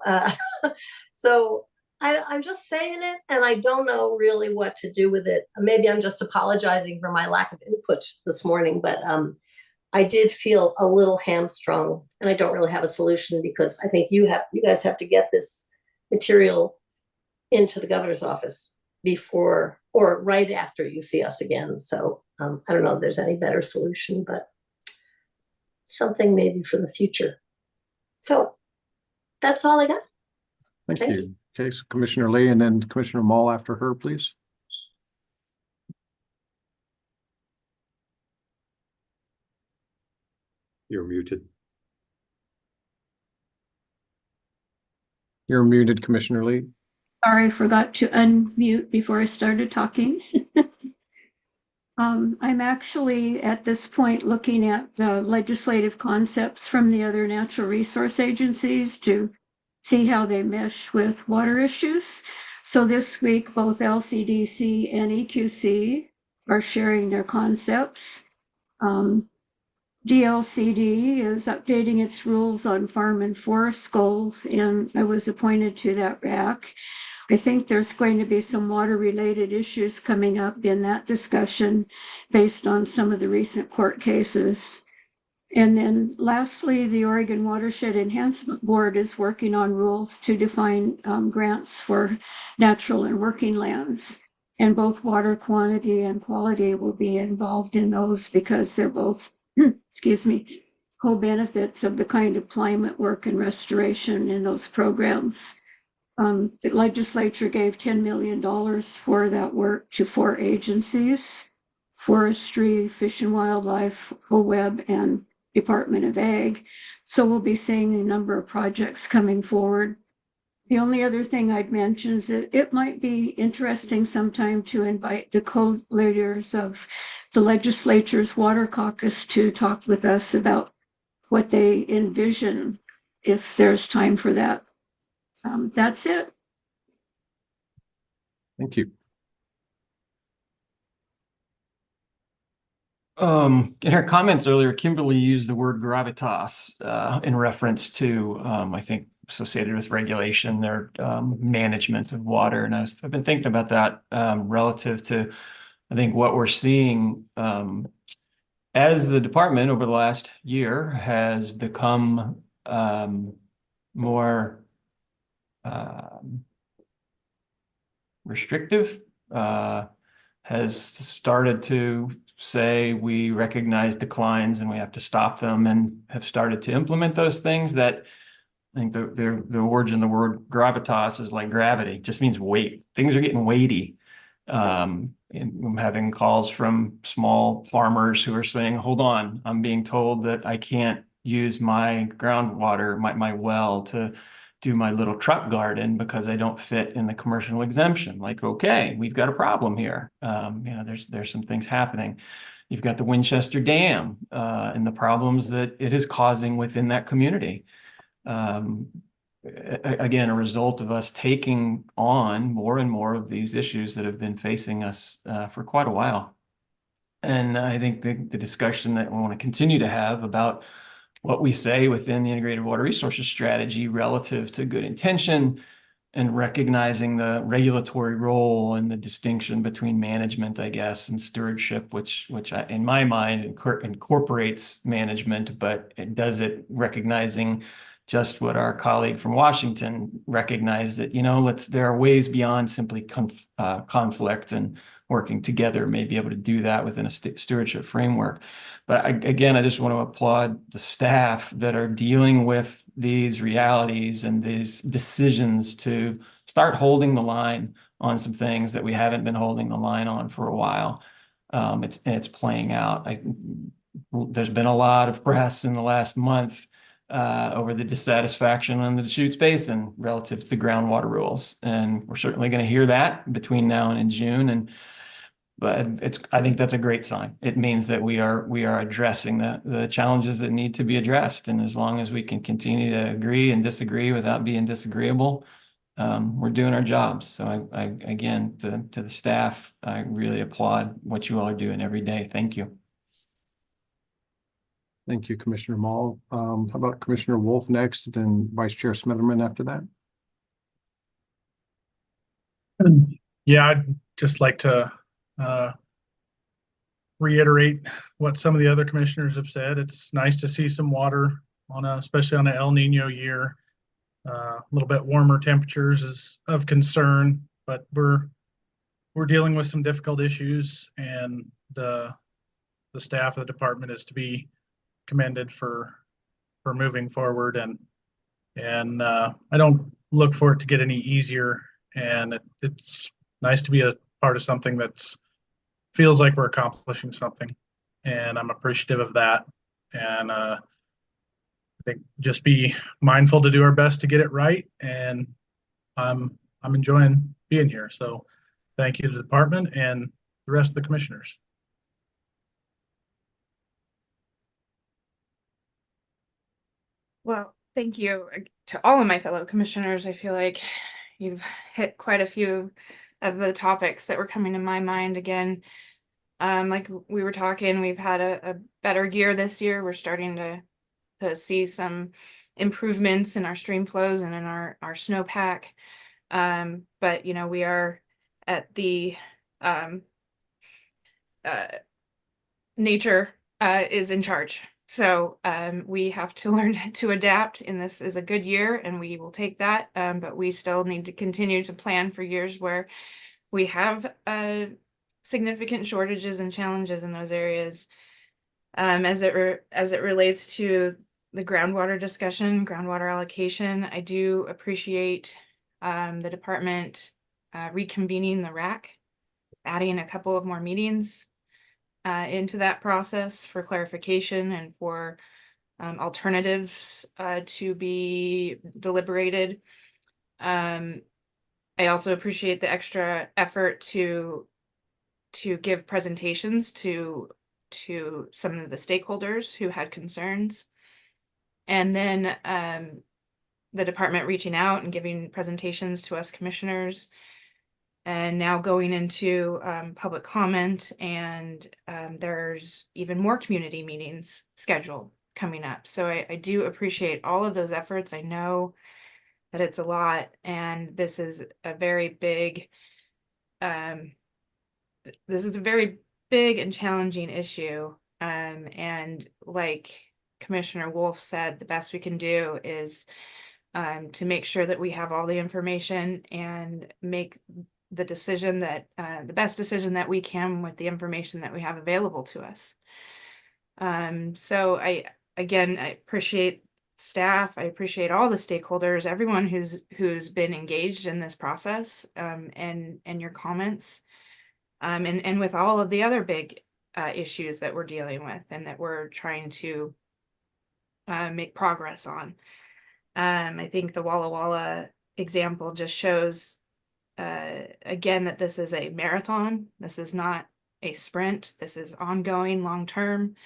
I'm just saying it, and I don't know really what to do with it. Maybe I'm just apologizing for my lack of input this morning, but I did feel a little hamstrung, and I don't really have a solution, because I think you guys have to get this material into the governor's office before or right after you see us again. So I don't know if there's any better solution, but something maybe for the future. So that's all I got. Thank you. Okay, so Commissioner Lee and then Commissioner Mall after her, please. You're muted. You're muted, Commissioner Lee. Sorry, I forgot to unmute before I started talking. I'm actually at this point looking at the legislative concepts from the other natural resource agencies to see how they mesh with water issues. So this week, both LCDC and EQC are sharing their concepts. DLCD is updating its rules on farm and forest goals, and I was appointed to that RAC. I think there's going to be some water-related issues coming up in that discussion based on some of the recent court cases. And then lastly, the Oregon Watershed Enhancement Board is working on rules to define grants for natural and working lands. And both water quantity and quality will be involved in those, because they're both, excuse me, co-benefits of the kind of climate work and restoration in those programs. The legislature gave $10 million for that work to 4 agencies: Forestry, Fish and Wildlife, OWEB, and Department of Ag. So we'll be seeing a number of projects coming forward. The only other thing I'd mention is that it might be interesting sometime to invite the co-leaders of the legislature's Water Caucus to talk with us about what they envision if there's time for that. That's it. Thank you. In her comments earlier, Kimberly used the word gravitas in reference to, I think, associated with regulation or management of water. And I've been thinking about that relative to, I think, what we're seeing as the department over the last year has become more restrictive, has started to say we recognize declines and we have to stop them, and have started to implement those things that I think the origin of the word gravitas is like gravity. It just means weight. Things are getting weighty. And I'm having calls from small farmers who are saying, hold on, I'm being told that I can't use my groundwater, my well, to do my little truck garden because I don't fit in the commercial exemption. Like, okay, we've got a problem here. There's some things happening. You've got the Winchester Dam and the problems that it is causing within that community. Again, a result of us taking on more and more of these issues that have been facing us for quite a while. And I think the discussion that we want to continue to have about what we say within the integrated water resources strategy relative to good intention and recognizing the regulatory role and the distinction between management, I guess, and stewardship, which in my mind incorporates management, but it does it recognizing just what our colleague from Washington recognized, that, there are ways beyond simply conflict, and working together may be able to do that within a stewardship framework. But again, I just want to applaud the staff that are dealing with these realities and these decisions to start holding the line on some things that we haven't been holding the line on for a while. It's playing out. There's been a lot of press in the last month over the dissatisfaction on the Deschutes Basin relative to the groundwater rules. And we're certainly going to hear that between now and in June. But I think that's a great sign. It means that we are addressing the challenges that need to be addressed. And as long as we can continue to agree and disagree without being disagreeable, we're doing our jobs. So I again, to the staff, I really applaud what you all are doing every day. Thank you. Thank you, Commissioner Mall. How about Commissioner Wolf next, then Vice Chair Smitherman after that? Yeah, I'd just like to reiterate what some of the other commissioners have said. It's nice to see some water especially on an El Nino year. A little bit warmer temperatures is of concern, but we're dealing with some difficult issues, and the staff of the department is to be commended for moving forward, and I don't look for it to get any easier, and it's nice to be a part of something that's feels like we're accomplishing something, and I'm appreciative of that. And I think just be mindful to do our best to get it right, and I'm enjoying being here. So thank you to the department and the rest of the commissioners. Well, thank you to all of my fellow commissioners. I feel like you've hit quite a few of the topics that were coming to my mind again. Like we were talking, we've had a better year this year. We're starting to see some improvements in our stream flows and in our snowpack. But you know, we are at the nature is in charge. So we have to learn to adapt, and this is a good year and we will take that. But we still need to continue to plan for years where we have significant shortages and challenges in those areas. As it relates to the groundwater discussion, groundwater allocation, I do appreciate the department reconvening the RAC, adding a couple of more meetings into that process for clarification and for alternatives to be deliberated. I also appreciate the extra effort to give presentations to some of the stakeholders who had concerns. And then the department reaching out and giving presentations to us commissioners, and now going into public comment, and there's even more community meetings scheduled coming up. So I do appreciate all of those efforts. I know that it's a lot, and this is a very big and challenging issue. And like Commissioner Wolf said, the best we can do is to make sure that we have all the information and make the decision that the best decision that we can with the information that we have available to us. So I appreciate staff. I appreciate all the stakeholders, everyone who's been engaged in this process, and your comments, and with all of the other big issues that we're dealing with and that we're trying to make progress on. I think the Walla Walla example just shows again that this is a marathon. This is not a sprint. This is ongoing, long term,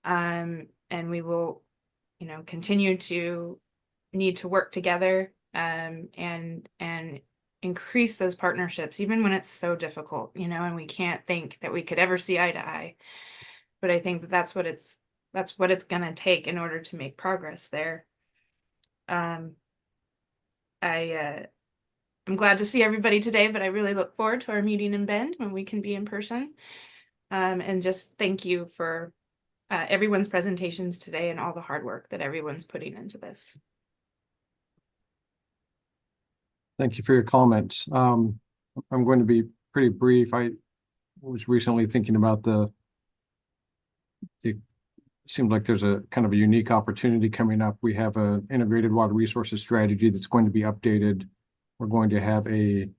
and we will, continue to need to work together and increase those partnerships, even when it's so difficult, and we can't think that we could ever see eye to eye. But I think that's what it's going to take in order to make progress there. I'm glad to see everybody today, but I really look forward to our meeting in Bend when we can be in person. And just thank you for everyone's presentations today and all the hard work that everyone's putting into this. Thank you for your comments. I'm going to be pretty brief. I was recently thinking about it seems like there's a kind of a unique opportunity coming up. We have an integrated water resources strategy that's going to be updated. We're going to have a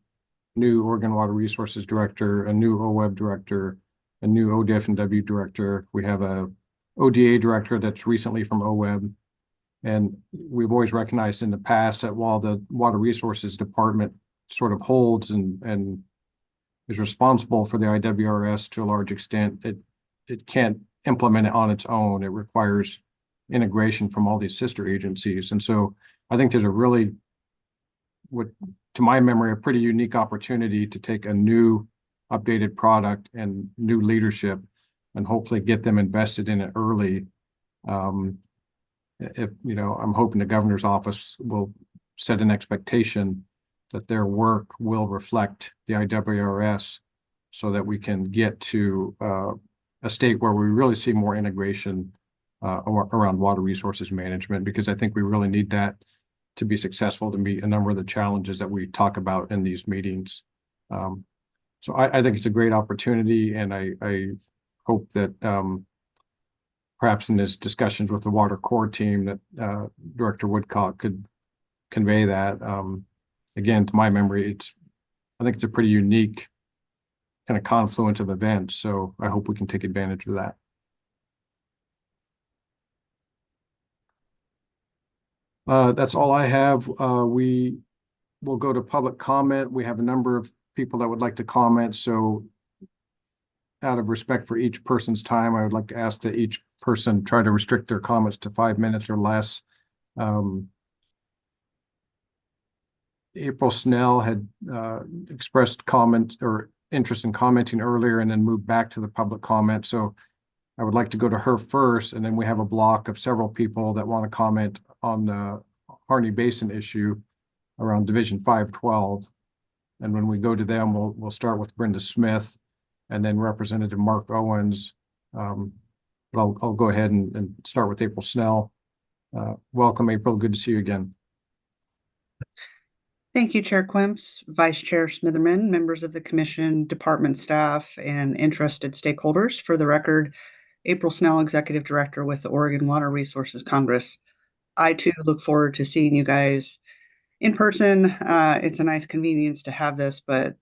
new Oregon Water Resources Director, a new OWEB Director, a new ODIF and W Director. We have a ODA Director that's recently from OWEB. And we've always recognized in the past that while the Water Resources Department sort of holds and is responsible for the IWRS to a large extent, it can't implement it on its own. It requires integration from all these sister agencies. And so I think there's a really, to my memory, a pretty unique opportunity to take a new updated product and new leadership and hopefully get them invested in it early. If, I'm hoping the governor's office will set an expectation that their work will reflect the IWRS so that we can get to a state where we really see more integration around water resources management, because I think we really need that to be successful to meet a number of the challenges that we talk about in these meetings. So I think it's a great opportunity, and I hope that perhaps in his discussions with the Water Corps team that Director Woodcock could convey that. Again, to my memory, I think it's a pretty unique kind of confluence of events. So I hope we can take advantage of that. That's all I have. We will go to public comment. We have a number of people that would like to comment. So out of respect for each person's time, I would like to ask that each person try to restrict their comments to 5 minutes or less. April Snell had expressed comments or interest in commenting earlier and then moved back to the public comment. So I would like to go to her first, and then we have a block of several people that want to comment on the Harney Basin issue around Division 512. And when we go to them, we'll start with Brenda Smith and then Representative Mark Owens. But I'll go ahead and start with April Snell. Welcome, April. Good to see you again. Thank you, Chair Quimps, Vice Chair Smitherman, members of the Commission, department staff, and interested stakeholders. For the record, April Snell, Executive Director with the Oregon Water Resources Congress. I too look forward to seeing you guys in person. It's a nice convenience to have this, but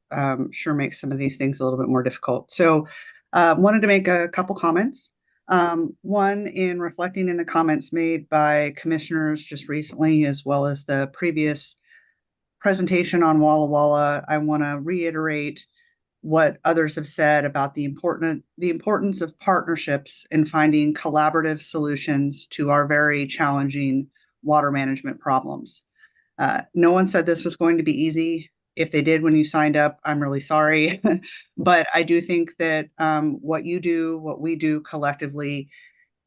sure makes some of these things a little bit more difficult. So wanted to make a couple comments. One, in reflecting in the comments made by commissioners just recently, as well as the previous presentation on Walla Walla, I want to reiterate what others have said about the importance of partnerships in finding collaborative solutions to our very challenging water management problems. No one said this was going to be easy. If they did when you signed up, I'm really sorry. But I do think that what you do, what we do collectively,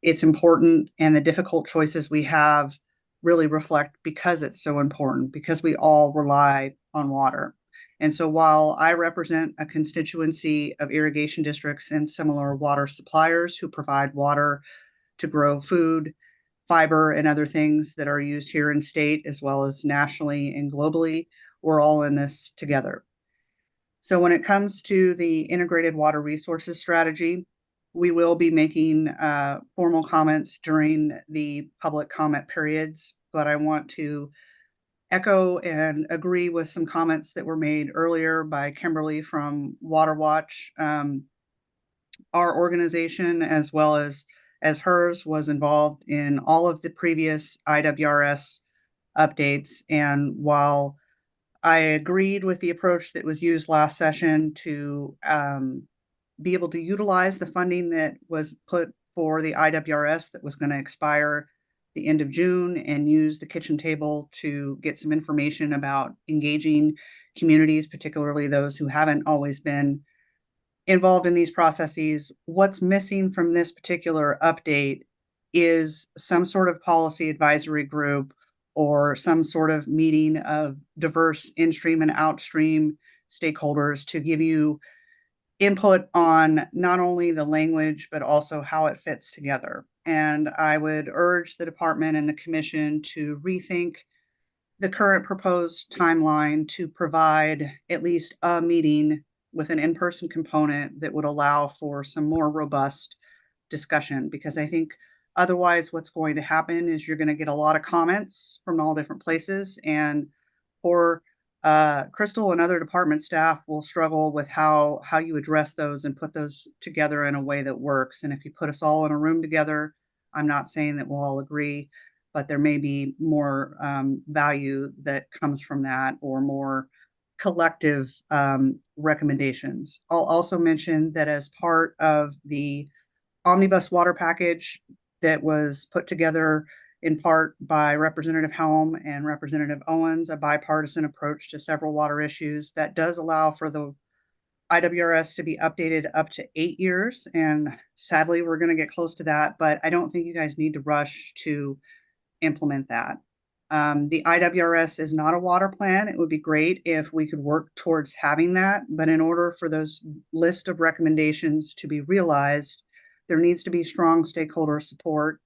it's important, and the difficult choices we have really reflect because it's so important, because we all rely on water. And so while I represent a constituency of irrigation districts and similar water suppliers who provide water to grow food, fiber, and other things that are used here in state, as well as nationally and globally, we're all in this together. So when it comes to the integrated water resources strategy, we will be making formal comments during the public comment periods, but I want to echo and agree with some comments that were made earlier by Kimberly from Water Watch. Our organization, as well as hers, was involved in all of the previous IWRS updates. And while I agreed with the approach that was used last session to be able to utilize the funding that was put for the IWRS that was going to expire the end of June, and use the kitchen table to get some information about engaging communities, particularly those who haven't always been involved in these processes. What's missing from this particular update is some sort of policy advisory group or some sort of meeting of diverse in-stream and outstream stakeholders to give you input on not only the language, but also how it fits together. And I would urge the department and the commission to rethink the current proposed timeline to provide at least a meeting with an in-person component that would allow for some more robust discussion, because I think otherwise what's going to happen is you're going to get a lot of comments from all different places, and for Crystal and other department staff will struggle with how you address those and put those together in a way that works. And if you put us all in a room together, I'm not saying that we'll all agree, but there may be more value that comes from that, or more collective recommendations. I'll also mention that as part of the omnibus water package that was put together in part by Representative Helm and Representative Owens, a bipartisan approach to several water issues that does allow for the IWRS to be updated up to 8 years. And sadly, we're going to get close to that, but I don't think you guys need to rush to implement that. The IWRS is not a water plan. It would be great if we could work towards having that, but in order for those list of recommendations to be realized, there needs to be strong stakeholder support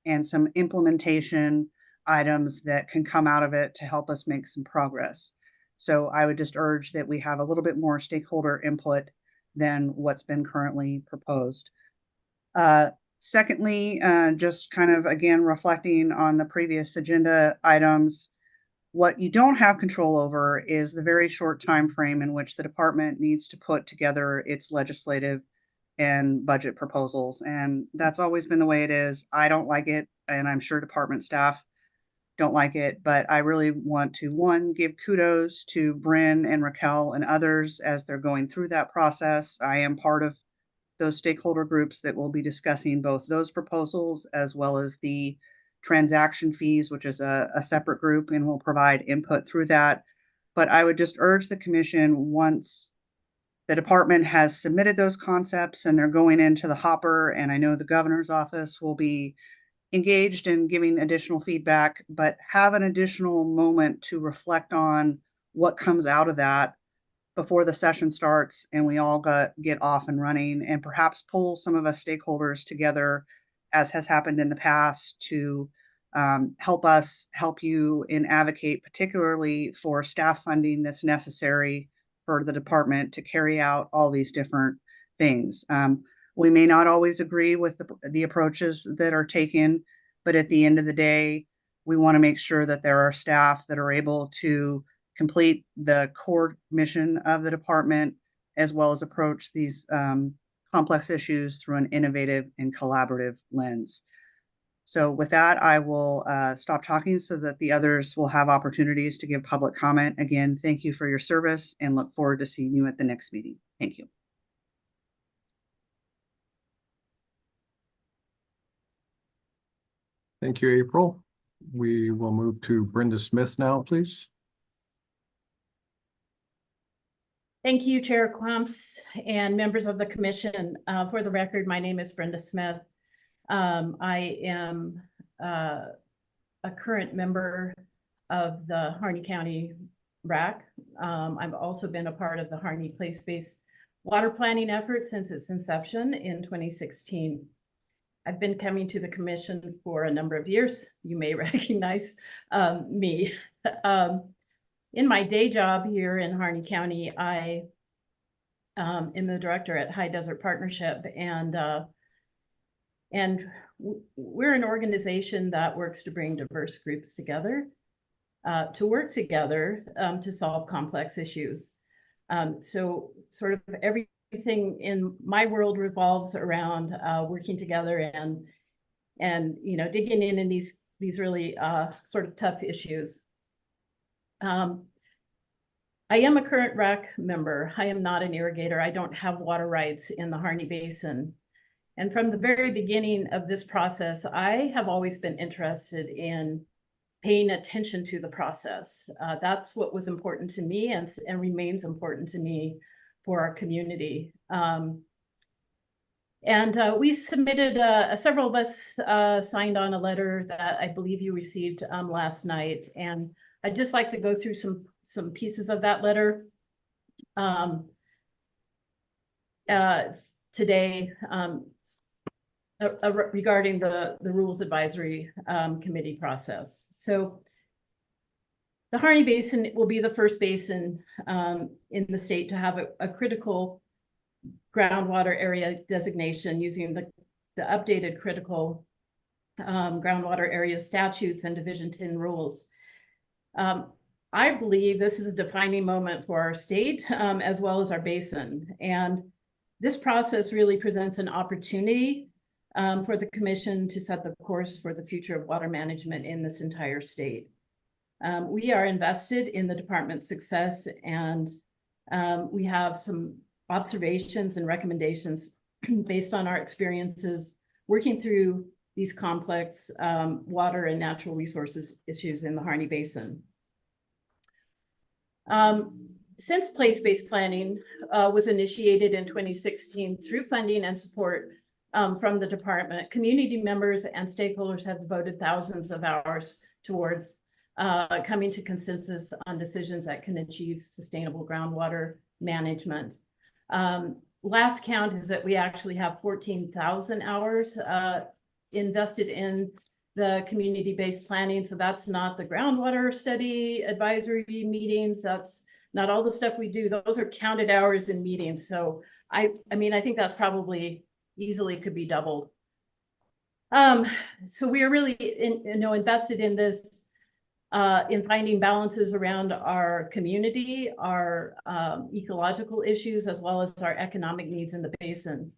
and some implementation items that can come out of it to help us make some progress. So I would just urge that we have a little bit more stakeholder input than what's been currently proposed. Secondly, just kind of again reflecting on the previous agenda items, what you don't have control over is the very short time frame in which the department needs to put together its legislative and budget proposals. And that's always been the way it is. I don't like it, and I'm sure department staff don't like it, but I really want to, one, give kudos to Bryn and Raquel and others as they're going through that process. I am part of those stakeholder groups that will be discussing both those proposals as well as the transaction fees, which is a separate group, and will provide input through that. But I would just urge the commission, once the department has submitted those concepts and they're going into the hopper, and I know the governor's office will be engaged in giving additional feedback, but have an additional moment to reflect on what comes out of that before the session starts and we all get off and running, and perhaps pull some of us stakeholders together, as has happened in the past, to help you and advocate particularly for staff funding that's necessary for the department to carry out all these different things. We may not always agree with the approaches that are taken, but at the end of the day, we want to make sure that there are staff that are able to complete the core mission of the department, as well as approach these complex issues through an innovative and collaborative lens. So with that, I will stop talking so that the others will have opportunities to give public comment. Again, thank you for your service and look forward to seeing you at the next meeting. Thank you. Thank you, April. We will move to Brenda Smith now, please. Thank you, Chair Quamps and members of the commission. For the record, my name is Brenda Smith. I am a current member of the Harney County RAC. I've also been a part of the Harney Place-Based Water Planning effort since its inception in 2016. I've been coming to the commission for a number of years. You may recognize me. In my day job here in Harney County, I am the director at High Desert Partnership, and we're an organization that works to bring diverse groups together to work together to solve complex issues. So sort of everything in my world revolves around working together and digging in these really sort of tough issues. I am a current RAC member. I am not an irrigator. I don't have water rights in the Harney Basin. And from the very beginning of this process, I have always been interested in paying attention to the process. That's what was important to me and remains important to me for our community. We submitted, several of us signed on a letter that I believe you received last night. And I'd just like to go through some pieces of that letter today regarding the Rules Advisory Committee process. So the Harney Basin will be the first basin in the state to have a critical groundwater area designation using the updated critical groundwater area statutes and Division 10 rules. I believe this is a defining moment for our state as well as our basin. And this process really presents an opportunity for the commission to set the course for the future of water management in this entire state. We are invested in the department's success, and we have some observations and recommendations based on our experiences working through these complex water and natural resources issues in the Harney Basin. Since place-based planning was initiated in 2016 through funding and support from the department, community members and stakeholders have devoted thousands of hours towards coming to consensus on decisions that can achieve sustainable groundwater management. Last count is that we actually have 14,000 hours invested in the community-based planning. So that's not the groundwater study advisory meetings. That's not all the stuff we do. Those are counted hours in meetings. So I mean, I think that's probably easily could be doubled. So we are really invested in this, in finding balances around our community, our ecological issues, as well as our economic needs in the basin.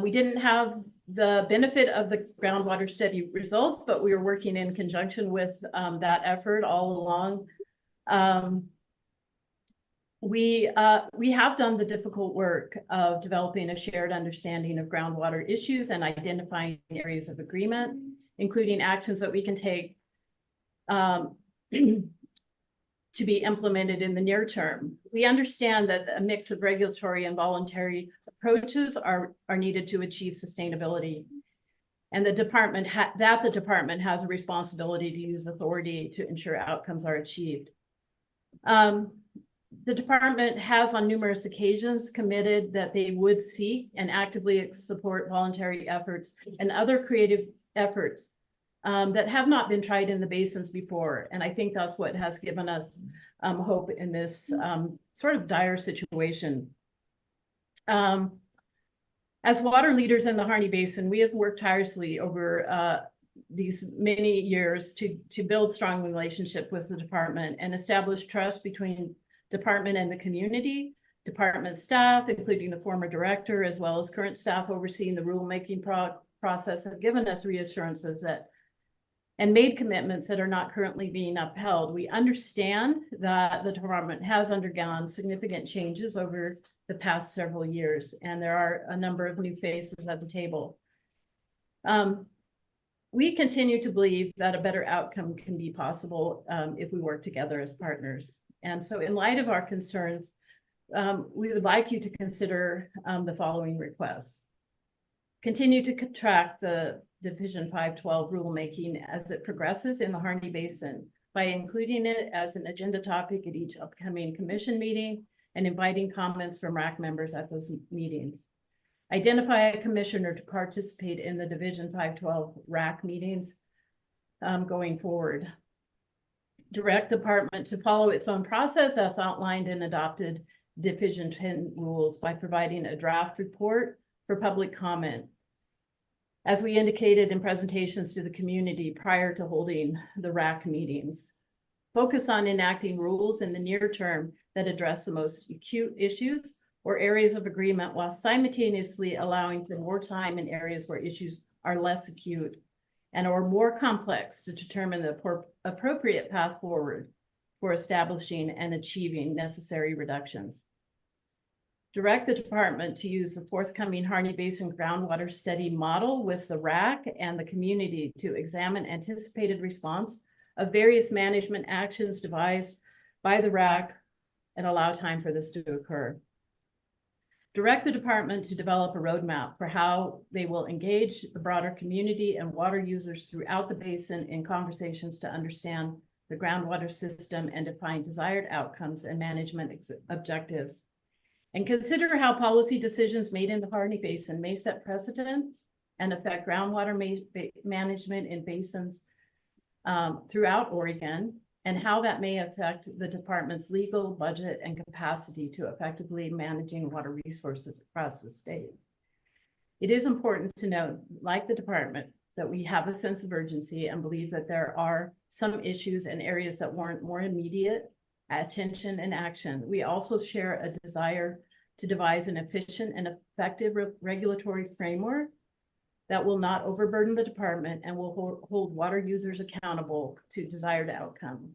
We didn't have the benefit of the groundwater study results, but we were working in conjunction with that effort all along. We have done the difficult work of developing a shared understanding of groundwater issues and identifying areas of agreement, including actions that we can take to be implemented in the near term. We understand that a mix of regulatory and voluntary approaches are needed to achieve sustainability, and the department has a responsibility to use authority to ensure outcomes are achieved. The department has on numerous occasions committed that they would seek and actively support voluntary efforts and other creative efforts that have not been tried in the basins before. And I think that's what has given us hope in this sort of dire situation. As water leaders in the Harney Basin, we have worked tirelessly over these many years to build strong relationship with the department and establish trust between department and the community. Department staff, including the former director, as well as current staff overseeing the rulemaking process, have given us reassurances that and made commitments that are not currently being upheld. We understand that the department has undergone significant changes over the past several years, and there are a number of new faces at the table. We continue to believe that a better outcome can be possible if we work together as partners. And so in light of our concerns, we would like you to consider the following requests. Continue to track the Division 512 rulemaking as it progresses in the Harney Basin by including it as an agenda topic at each upcoming commission meeting and inviting comments from RAC members at those meetings. Identify a commissioner to participate in the Division 512 RAC meetings going forward. Direct the department to follow its own process that's outlined in adopted Division 10 rules by providing a draft report for public comment, as we indicated in presentations to the community prior to holding the RAC meetings. Focus on enacting rules in the near term that address the most acute issues or areas of agreement, while simultaneously allowing for more time in areas where issues are less acute and or more complex to determine the appropriate path forward for establishing and achieving necessary reductions. Direct the department to use the forthcoming Harney Basin groundwater study model with the RAC and the community to examine anticipated response of various management actions devised by the RAC and allow time for this to occur. Direct the department to develop a roadmap for how they will engage the broader community and water users throughout the basin in conversations to understand the groundwater system and define desired outcomes and management objectives. And consider how policy decisions made in the Harney Basin may set precedents and affect groundwater management in basins throughout Oregon, and how that may affect the department's legal, budget, and capacity to effectively managing water resources across the state. It is important to note, like the department, that we have a sense of urgency and believe that there are some issues and areas that warrant more immediate attention and action. We also share a desire to devise an efficient and effective regulatory framework that will not overburden the department and will hold water users accountable to desired outcome.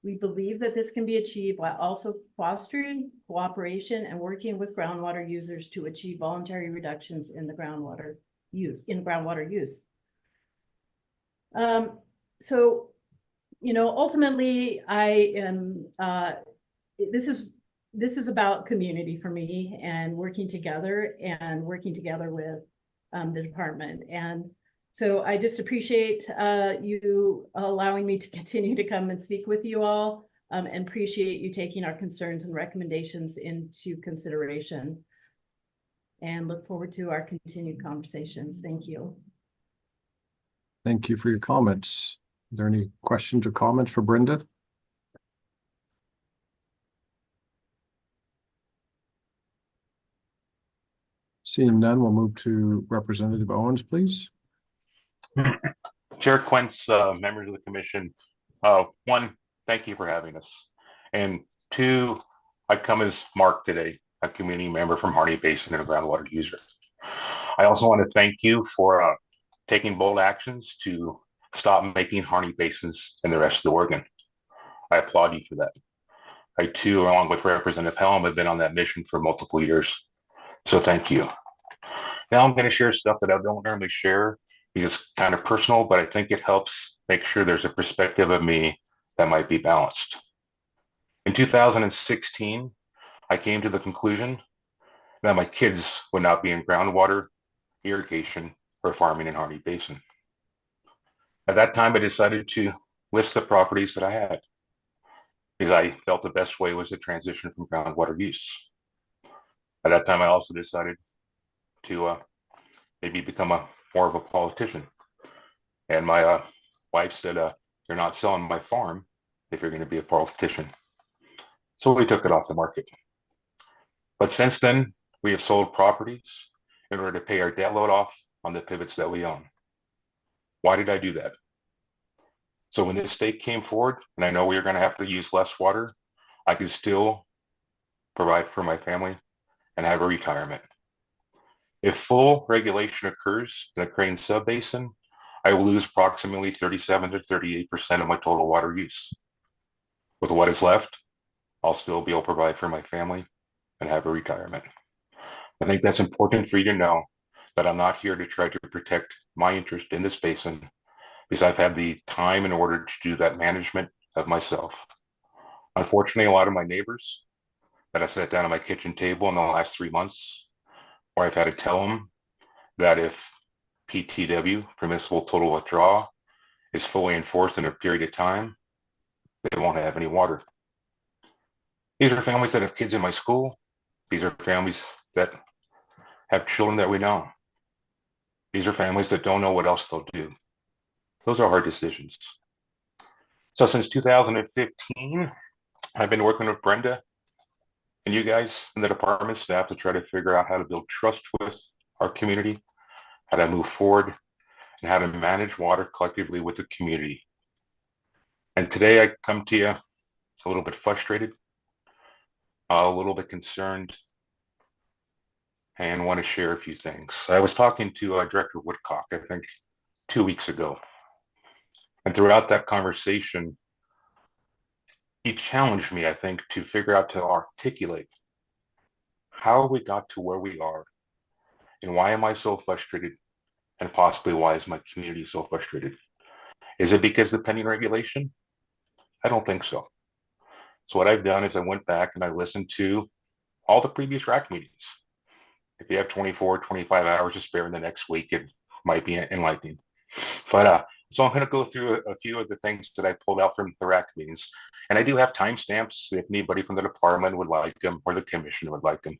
We believe that this can be achieved while also fostering cooperation and working with groundwater users to achieve voluntary reductions in the groundwater use. So, you know, ultimately, I am. This is about community for me and working together with the department. And so I just appreciate you allowing me to continue to come and speak with you all, and appreciate you taking our concerns and recommendations into consideration, and look forward to our continued conversations. Thank you. Thank you for your comments. Are there any questions or comments for Brenda? Seeing none, we'll move to Representative Owens, please. Chair Quince, members of the commission, one, thank you for having us. And two, I come as Mark today, a community member from Harney Basin and a groundwater user. I also want to thank you for taking bold actions to stop making Harney Basins and the rest of the Oregon. I applaud you for that. I too, along with Representative Helm, have been on that mission for multiple years. So thank you. Now I'm going to share stuff that I don't normally share because it's kind of personal, but I think it helps make sure there's a perspective of me that might be balanced. In 2016, I came to the conclusion that my kids would not be in groundwater, irrigation, or farming in Harney Basin. At that time, I decided to list the properties that I had because I felt the best way was to transition from groundwater use. At that time, I also decided to maybe become more of a politician. And my wife said, you're not selling my farm if you're going to be a politician. So we took it off the market. But since then, we have sold properties in order to pay our debt load off on the pivots that we own. Why did I do that? So when this state came forward, and I know we are going to have to use less water, I could still provide for my family and have a retirement. If full regulation occurs in the Crane Subbasin, I will lose approximately 37 to 38% of my total water use. With what is left, I'll still be able to provide for my family and have a retirement. I think that's important for you to know that I'm not here to try to protect my interest in this basin because I've had the time in order to do that management of myself. Unfortunately, a lot of my neighbors that I sat down at my kitchen table in the last 3 months, where I've had to tell them that if PTW, permissible total withdrawal, is fully enforced in a period of time, they won't have any water. These are families that have kids in my school. These are families that have children that we know. These are families that don't know what else they'll do. Those are hard decisions. So since 2015, I've been working with Brenda and you guys in the department staff to try to figure out how to build trust with our community, how to move forward, and how to manage water collectively with the community. And today I come to you a little bit frustrated, a little bit concerned, and want to share a few things. I was talking to Director Woodcock, I think 2 weeks ago. And throughout that conversation, he challenged me, I think, to figure out to articulate how we got to where we are and why am I so frustrated and possibly why is my community so frustrated? Is it because of the pending regulation? I don't think so. So what I've done is I went back and I listened to all the previous RAC meetings. If you have 24, 25 hours to spare in the next week, it might be enlightening. But so I'm going to go through a few of the things that I pulled out from the RAC meetings. And I do have timestamps if anybody from the department would like them or the commission would like them.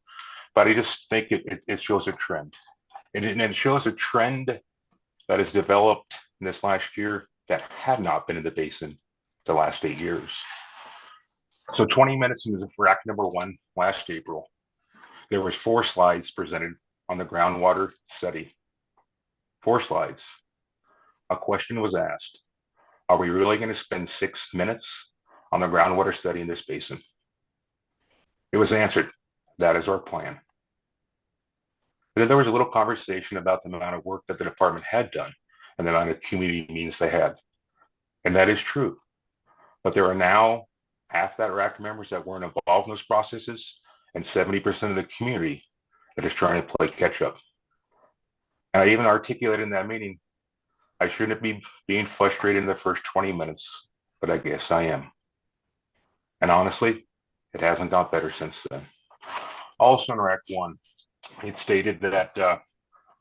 But I just think it shows a trend. And it shows a trend that has developed in this last year that had not been in the basin the last 8 years. So 20 minutes into RAC number 1 last April, there was 4 slides presented on the groundwater study. 4 slides. A question was asked, are we really going to spend 6 minutes on the groundwater study in this basin? It was answered, that is our plan. But then there was a little conversation about the amount of work that the department had done and the amount of community meetings they had. And that is true. But there are now half that RAC members that weren't involved in those processes and 70% of the community that is trying to play catch up. And I even articulated in that meeting, I shouldn't be being frustrated in the first 20 minutes, but I guess I am. And honestly, it hasn't got better since then. Also in RAC 1, it stated that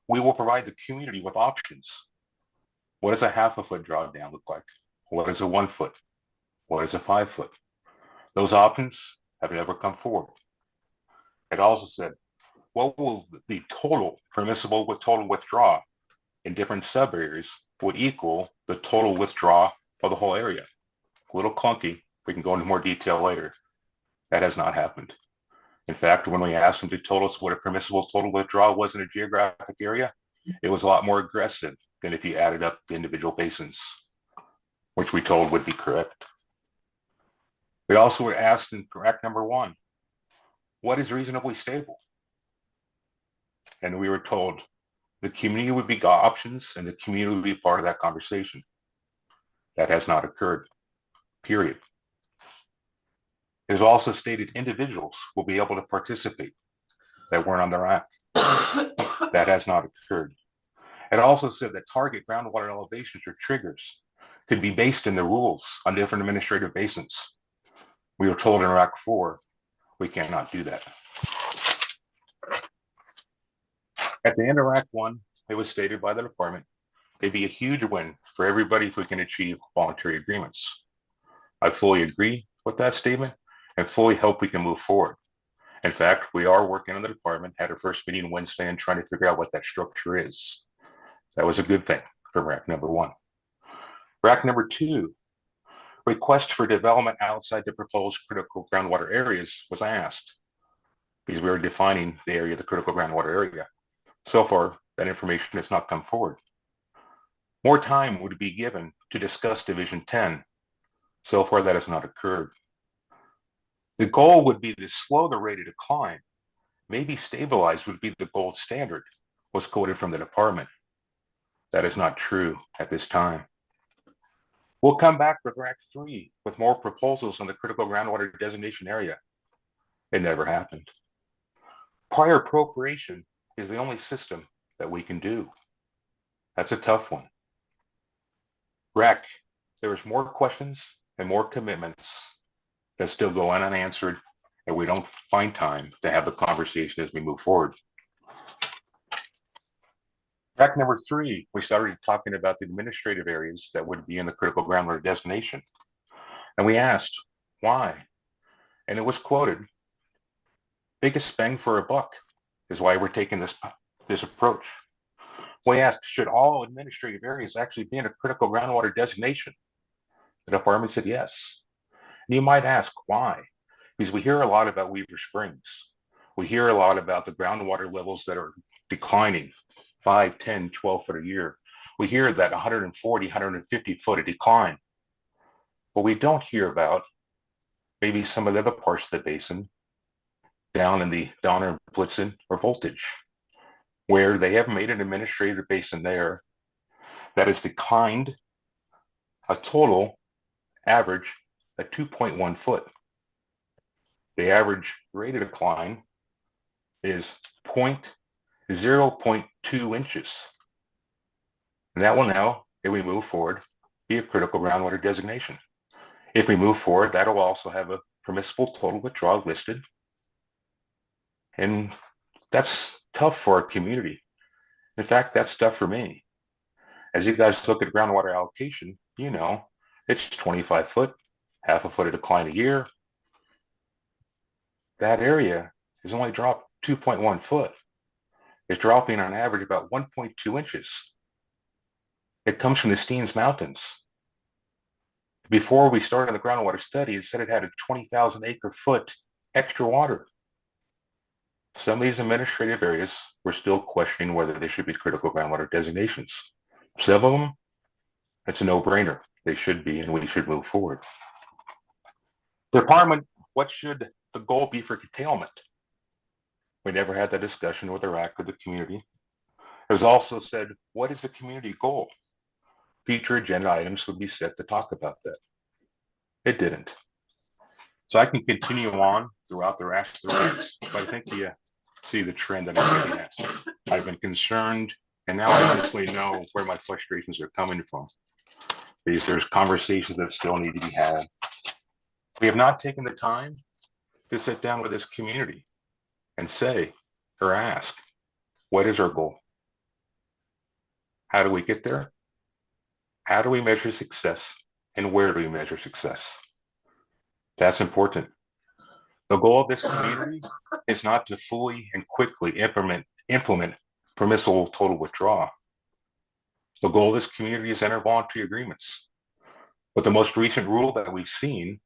we will provide the community with options. What does a half a foot drawdown look like? What is a 1 foot? What is a 5 foot? Those options have never come forward. It also said, what will the total permissible with total withdrawal in different sub areas would equal the total withdrawal of the whole area? A little clunky. We can go into more detail later. That has not happened. In fact, when we asked them to tell us what a permissible total withdrawal was in a geographic area, it was a lot more aggressive than if you added up the individual basins, which we told would be correct. We also were asked in RAC number 1, what is reasonably stable? And we were told the community would be options and the community would be part of that conversation. That has not occurred, period. It is also stated individuals will be able to participate that weren't on the RAC. That has not occurred. It also said that target groundwater elevations or triggers could be based in the rules on different administrative basins. We were told in RAC 4, we cannot do that. At the end of RAC 1, it was stated by the department, it'd be a huge win for everybody if we can achieve voluntary agreements. I fully agree with that statement and fully hope we can move forward. In fact, we are working on the department, had our first meeting Wednesday and trying to figure out what that structure is. That was a good thing for RAC number 1. RAC number 2, request for development outside the proposed critical groundwater areas was asked because we were defining the area, the critical groundwater area. So far, that information has not come forward. More time would be given to discuss Division 10. So far, that has not occurred. The goal would be to slow the rate of decline. Maybe stabilize would be the gold standard, was quoted from the department. That is not true at this time. We'll come back with RAC 3 with more proposals on the critical groundwater designation area. It never happened. Prior appropriation is the only system that we can do. That's a tough one. RAC, there's more questions and more commitments that still go unanswered, and we don't find time to have the conversation as we move forward. RAC number 3, we started talking about the administrative areas that would be in the critical groundwater designation. And we asked, why? And it was quoted, biggest bang for a buck is why we're taking this approach. We asked, should all administrative areas actually be in a critical groundwater designation? The department said yes. And you might ask why? Because we hear a lot about Weaver Springs. We hear a lot about the groundwater levels that are declining 5, 10, 12 foot a year. We hear that 140, 150 foot of decline. But we don't hear about maybe some of the other parts of the basin down in the Donner, Blitzen, or Voltage, where they have made an administrative basin there that has declined a total average at 2.1 foot. The average rate of decline is 0.2 inches. And that will now, if we move forward, be a critical groundwater designation. If we move forward, that'll also have a permissible total withdrawal listed. And that's tough for our community. In fact, that's tough for me. As you guys look at groundwater allocation, you know, it's 25 foot, half a foot of decline a year. That area has only dropped 2.1 foot. It's dropping on average about 1.2 inches. It comes from the Steens Mountains. Before we started the groundwater study, it said it had a 20,000 acre foot extra water. Some of these administrative areas we're still questioning whether they should be critical groundwater designations. Some of them, it's a no-brainer. They should be, and we should move forward. Department, what should the goal be for curtailment? We never had that discussion with Iraq or the community. It was also said, what is the community goal? Future agenda items would be set to talk about that. It didn't. So I can continue on throughout the rest of the ranks, but I think you see the trend that I'm getting at. I've been concerned, and now I honestly know where my frustrations are coming from. Because there's conversations that still need to be had. We have not taken the time to sit down with this community and say or ask, what is our goal? How do we get there? How do we measure success? And where do we measure success? That's important. The goal of this community is not to fully and quickly implement permissible total withdrawal. The goal of this community is enter voluntary agreements. But the most recent rule that we've seen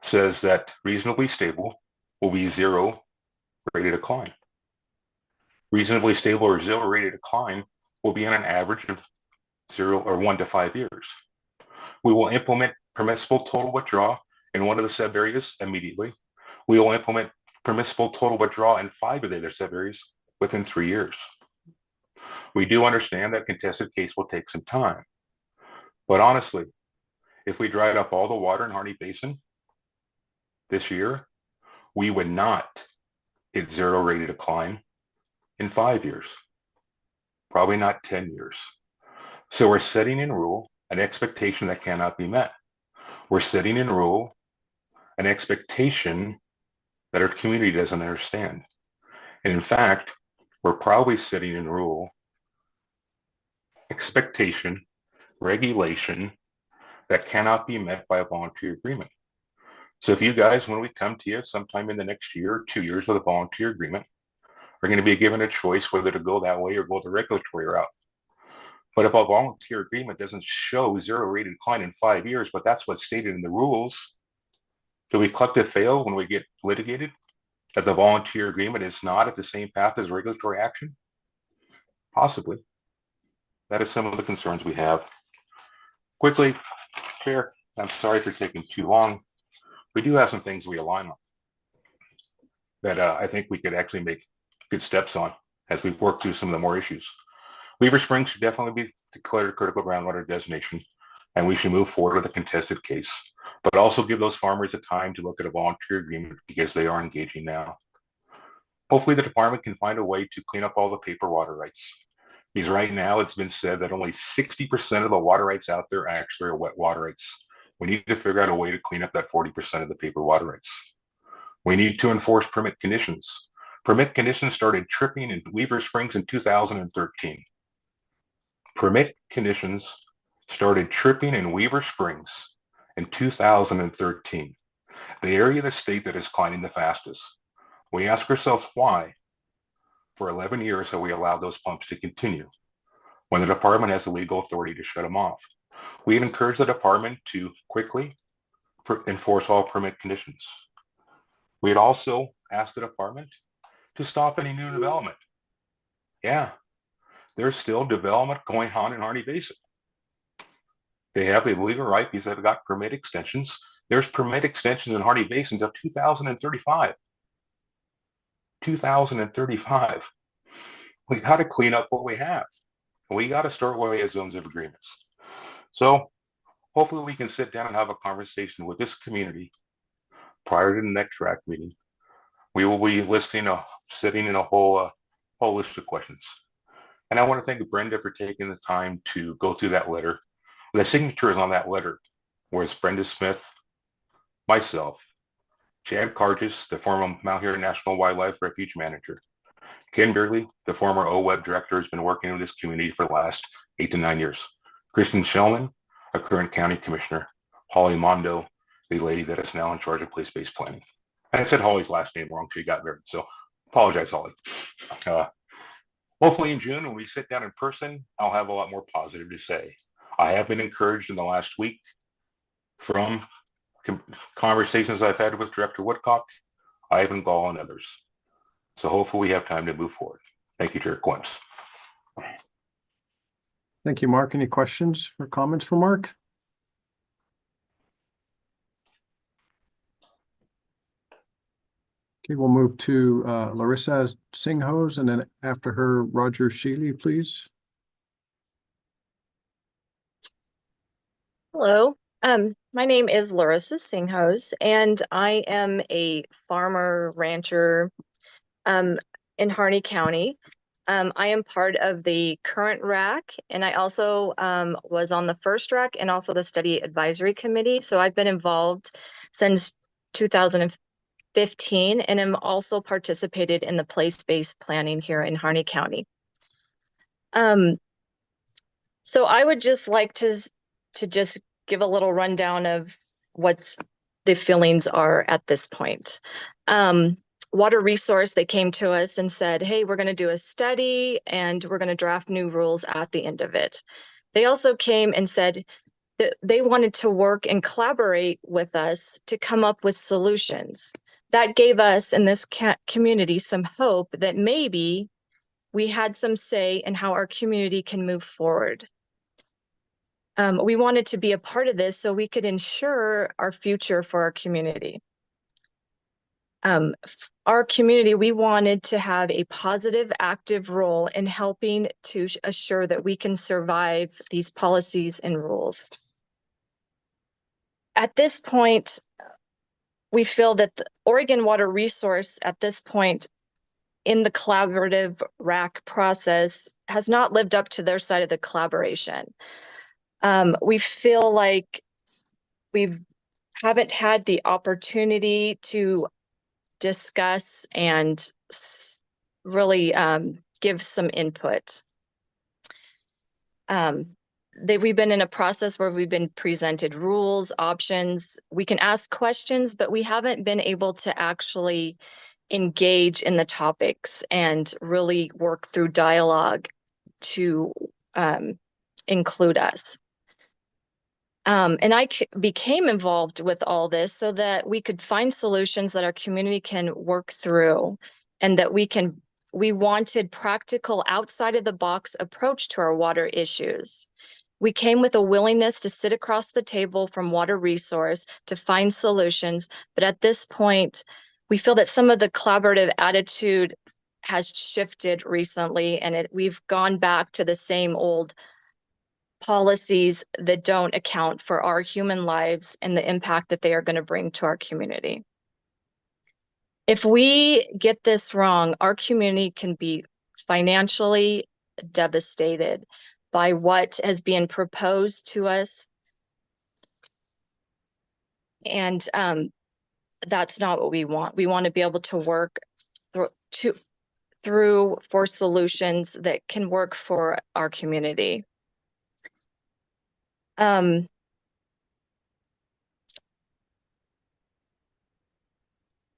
says that reasonably stable will be 0 rate of decline. Reasonably stable or 0 rate of decline will be on an average of 0 or 1 to 5 years. We will implement permissible total withdrawal in one of the sub areas immediately. We will implement permissible total withdrawal in 5 of the other sub areas within 3 years. We do understand that contested case will take some time, but honestly, if we dried up all the water in Harney Basin this year, we would not hit 0 rate of decline in 5 years, probably not 10 years. So we're setting in rule an expectation that cannot be met. We're setting in rule an expectation that our community doesn't understand. And in fact, we're probably setting in rule expectation, regulation that cannot be met by a voluntary agreement. So if you guys, when we come to you sometime in the next year or 2 years with a voluntary agreement, are going to be given a choice whether to go that way or go the regulatory route. But if a volunteer agreement doesn't show 0 rate of decline in 5 years, but that's what's stated in the rules, do we collect a fail when we get litigated? That the volunteer agreement is not at the same path as regulatory action? Possibly. That is some of the concerns we have. Quickly, Chair, I'm sorry for taking too long. We do have some things we align on that I think we could actually make good steps on as we work through some of the more issues. Weaver Springs should definitely be declared a critical groundwater designation, and we should move forward with a contested case, but also give those farmers the time to look at a volunteer agreement because they are engaging now. Hopefully the department can find a way to clean up all the paper water rights. Because right now it's been said that only 60% of the water rights out there actually are wet water rights. We need to figure out a way to clean up that 40% of the paper water rights. We need to enforce permit conditions. Permit conditions started tripping in Weaver Springs in 2013. Permit conditions started tripping in Weaver Springs in 2013. The area of the state that is climbing the fastest. We ask ourselves why. For 11 years have we allowed those pumps to continue when the department has the legal authority to shut them off. We encourage the department to quickly enforce all permit conditions. We had also asked the department to stop any new development. Yeah, there's still development going on in Harney Basin. They have the legal right because they've got permit extensions. There's permit extensions in Harney Basin until 2035. 2035. We got to clean up what we have. We got to start where we have zones of agreements. So hopefully we can sit down and have a conversation with this community prior to the next RAC meeting. We will be sitting in a whole list of questions. And I want to thank Brenda for taking the time to go through that letter. The signatures on that letter was Brenda Smith, myself, Chad Cargis, the former Mount Hero National Wildlife Refuge Manager. Ken Beerley, the former OWEB Director, has been working with this community for the last 8 to 9 years. Kristen Shellman, a current County Commissioner. Holly Mondo, the lady that is now in charge of place-based planning. And I said Holly's last name wrong, she got married, so apologize, Holly. Hopefully in June, when we sit down in person, I'll have a lot more positive to say. I have been encouraged in the last week from conversations I've had with Director Woodcock, Ivan Gall, and others. So hopefully we have time to move forward. Thank you, Chair Quince. Thank you, Mark. Any questions or comments for Mark? Okay, we'll move to Larissa Singhose, and then after her, Roger Shealy, please. Hello, my name is Larissa Singhose, and I am a farmer rancher in Harney County. I am part of the current RAC, and I also was on the first RAC and also the study advisory committee. So I've been involved since 2015, and I'm also participated in the place-based planning here in Harney County. So I would just like to just give a little rundown of what's the feelings are at this point. Water Resource, they came to us and said, hey, we're going to do a study and we're going to draft new rules at the end of it. They also came and said that they wanted to work and collaborate with us to come up with solutions. That gave us in this community some hope that maybe we had some say in how our community can move forward. We wanted to be a part of this so we could ensure our future for our community. Our community, we wanted to have a positive, active role in helping to assure that we can survive these policies and rules. At this point, we feel that the Oregon Water Resource at this point in the collaborative RAC process has not lived up to their side of the collaboration. We feel like we haven't had the opportunity to discuss and really give some input. We've been in a process where we've been presented rules, options. We can ask questions, but we haven't been able to actually engage in the topics and really work through dialogue to include us. And I became involved with all this so that we could find solutions that our community can work through, and that we wanted practical, outside of the box approach to our water issues. We came with a willingness to sit across the table from Water Resource to find solutions. But at this point, we feel that some of the collaborative attitude has shifted recently, and we've gone back to the same old policies that don't account for our human lives and the impact that they are going to bring to our community. If we get this wrong, our community can be financially devastated by what has been proposed to us. And that's not what we want. We want to be able to work through for solutions that can work for our community.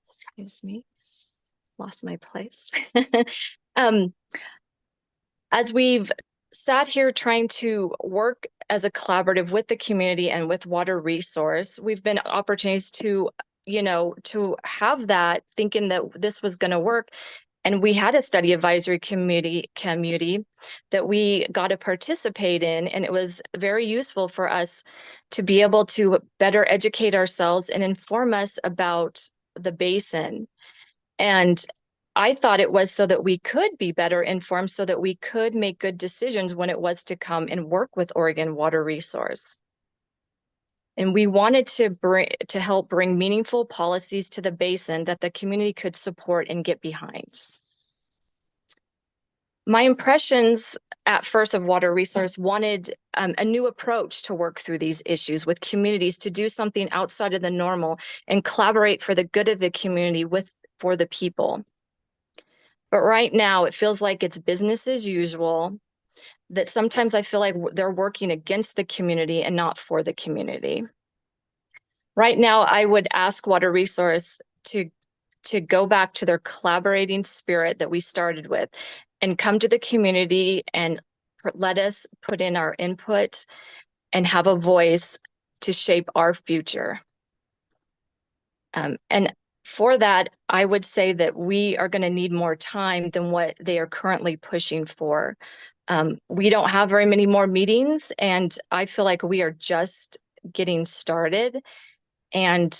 Excuse me, lost my place. As we've sat here trying to work as a collaborative with the community and with Water Resource, we've been opportunities to, to have that, thinking that this was going to work. And we had a study advisory committee that we got to participate in, and it was very useful for us to be able to better educate ourselves and inform us about the basin. And I thought it was so that we could be better informed, so that we could make good decisions when it was to come and work with Oregon Water Resource. And we wanted to help bring meaningful policies to the basin that the community could support and get behind. My impressions at first of Water Resource wanted a new approach to work through these issues with communities, to do something outside of the normal and collaborate for the good of the community for the people. But right now it feels like it's business as usual, that sometimes I feel like they're working against the community and not for the community. Right now, I would ask Water Resource to go back to their collaborating spirit that we started with and come to the community and let us put in our input and have a voice to shape our future. And for that, I would say that we are going to need more time than what they are currently pushing for. We don't have very many more meetings, and I feel like we are just getting started. And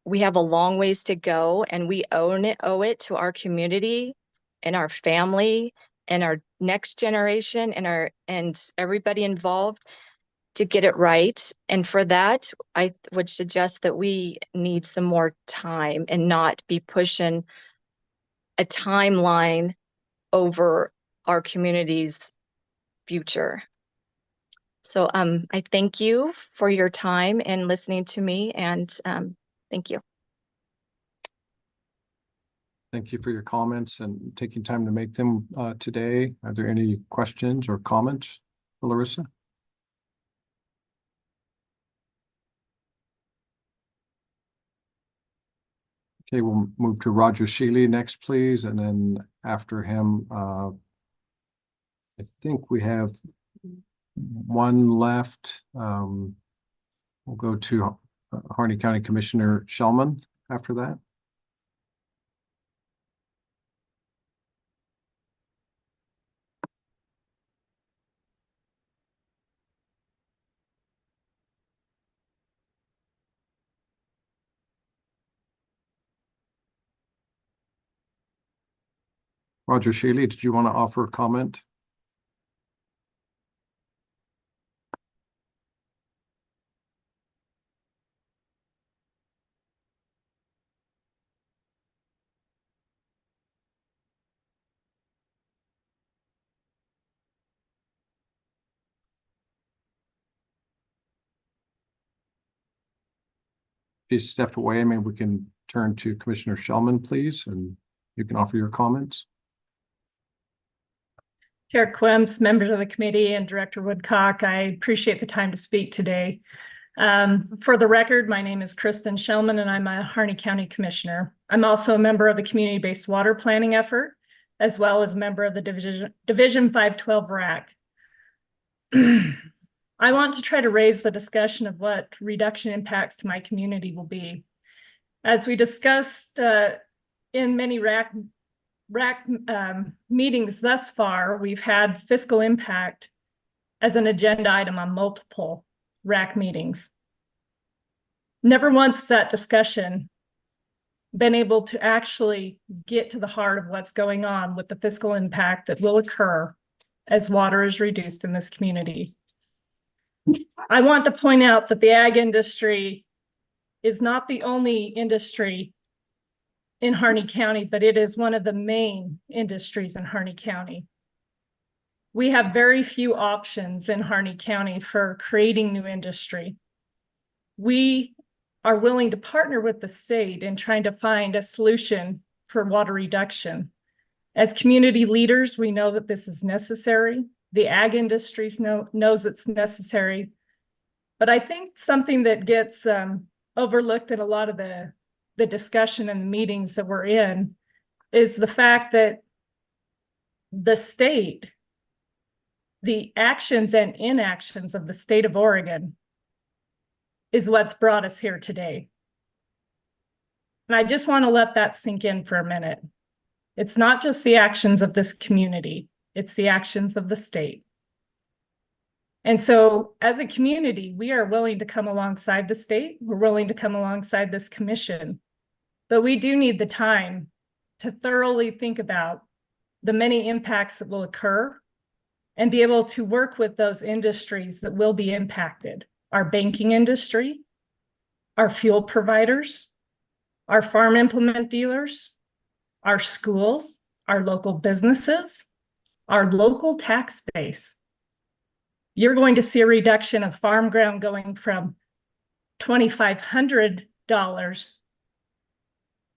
we have a long ways to go, and we owe it to our community and our family and our next generation and everybody involved to get it right. And for that, I would suggest that we need some more time and not be pushing a timeline over our community's future. So I thank you for your time and listening to me, and thank you. Thank you for your comments and taking time to make them today. Are there any questions or comments for Larissa? Okay, we'll move to Roger Shealy next, please, and then after him, I think we have one left. We'll go to Harney County Commissioner Shellman after that. Roger Shealy, did you want to offer a comment? If you step away, maybe we can turn to Commissioner Shellman, please, and you can offer your comments. Chair Quims, members of the committee, and Director Woodcock, I appreciate the time to speak today. For the record, my name is Kristen Shellman, and I'm a Harney County Commissioner. I'm also a member of the community-based water planning effort, as well as a member of the Division 512 RAC. I want to try to raise the discussion of what reduction impacts to my community will be. As we discussed in many RAC meetings thus far, we've had fiscal impact as an agenda item on multiple RAC meetings. Never once that discussion been able to actually get to the heart of what's going on with the fiscal impact that will occur as water is reduced in this community. I want to point out that the ag industry is not the only industry in Harney County, but it is one of the main industries in Harney County. We have very few options in Harney County for creating new industry. We are willing to partner with the state in trying to find a solution for water reduction. As community leaders, we know that this is necessary. The ag industries knows it's necessary. But I think something that gets overlooked in a lot of the discussion and the meetings that we're in is the fact that the state, the actions and inactions of the state of Oregon is what's brought us here today. And I just want to let that sink in for a minute. It's not just the actions of this community, it's the actions of the state. And so as a community, we are willing to come alongside the state. We're willing to come alongside this commission, but we do need the time to thoroughly think about the many impacts that will occur and be able to work with those industries that will be impacted. Our banking industry, our fuel providers, our farm implement dealers, our schools, our local businesses, our local tax base. You're going to see a reduction of farm ground going from $2,500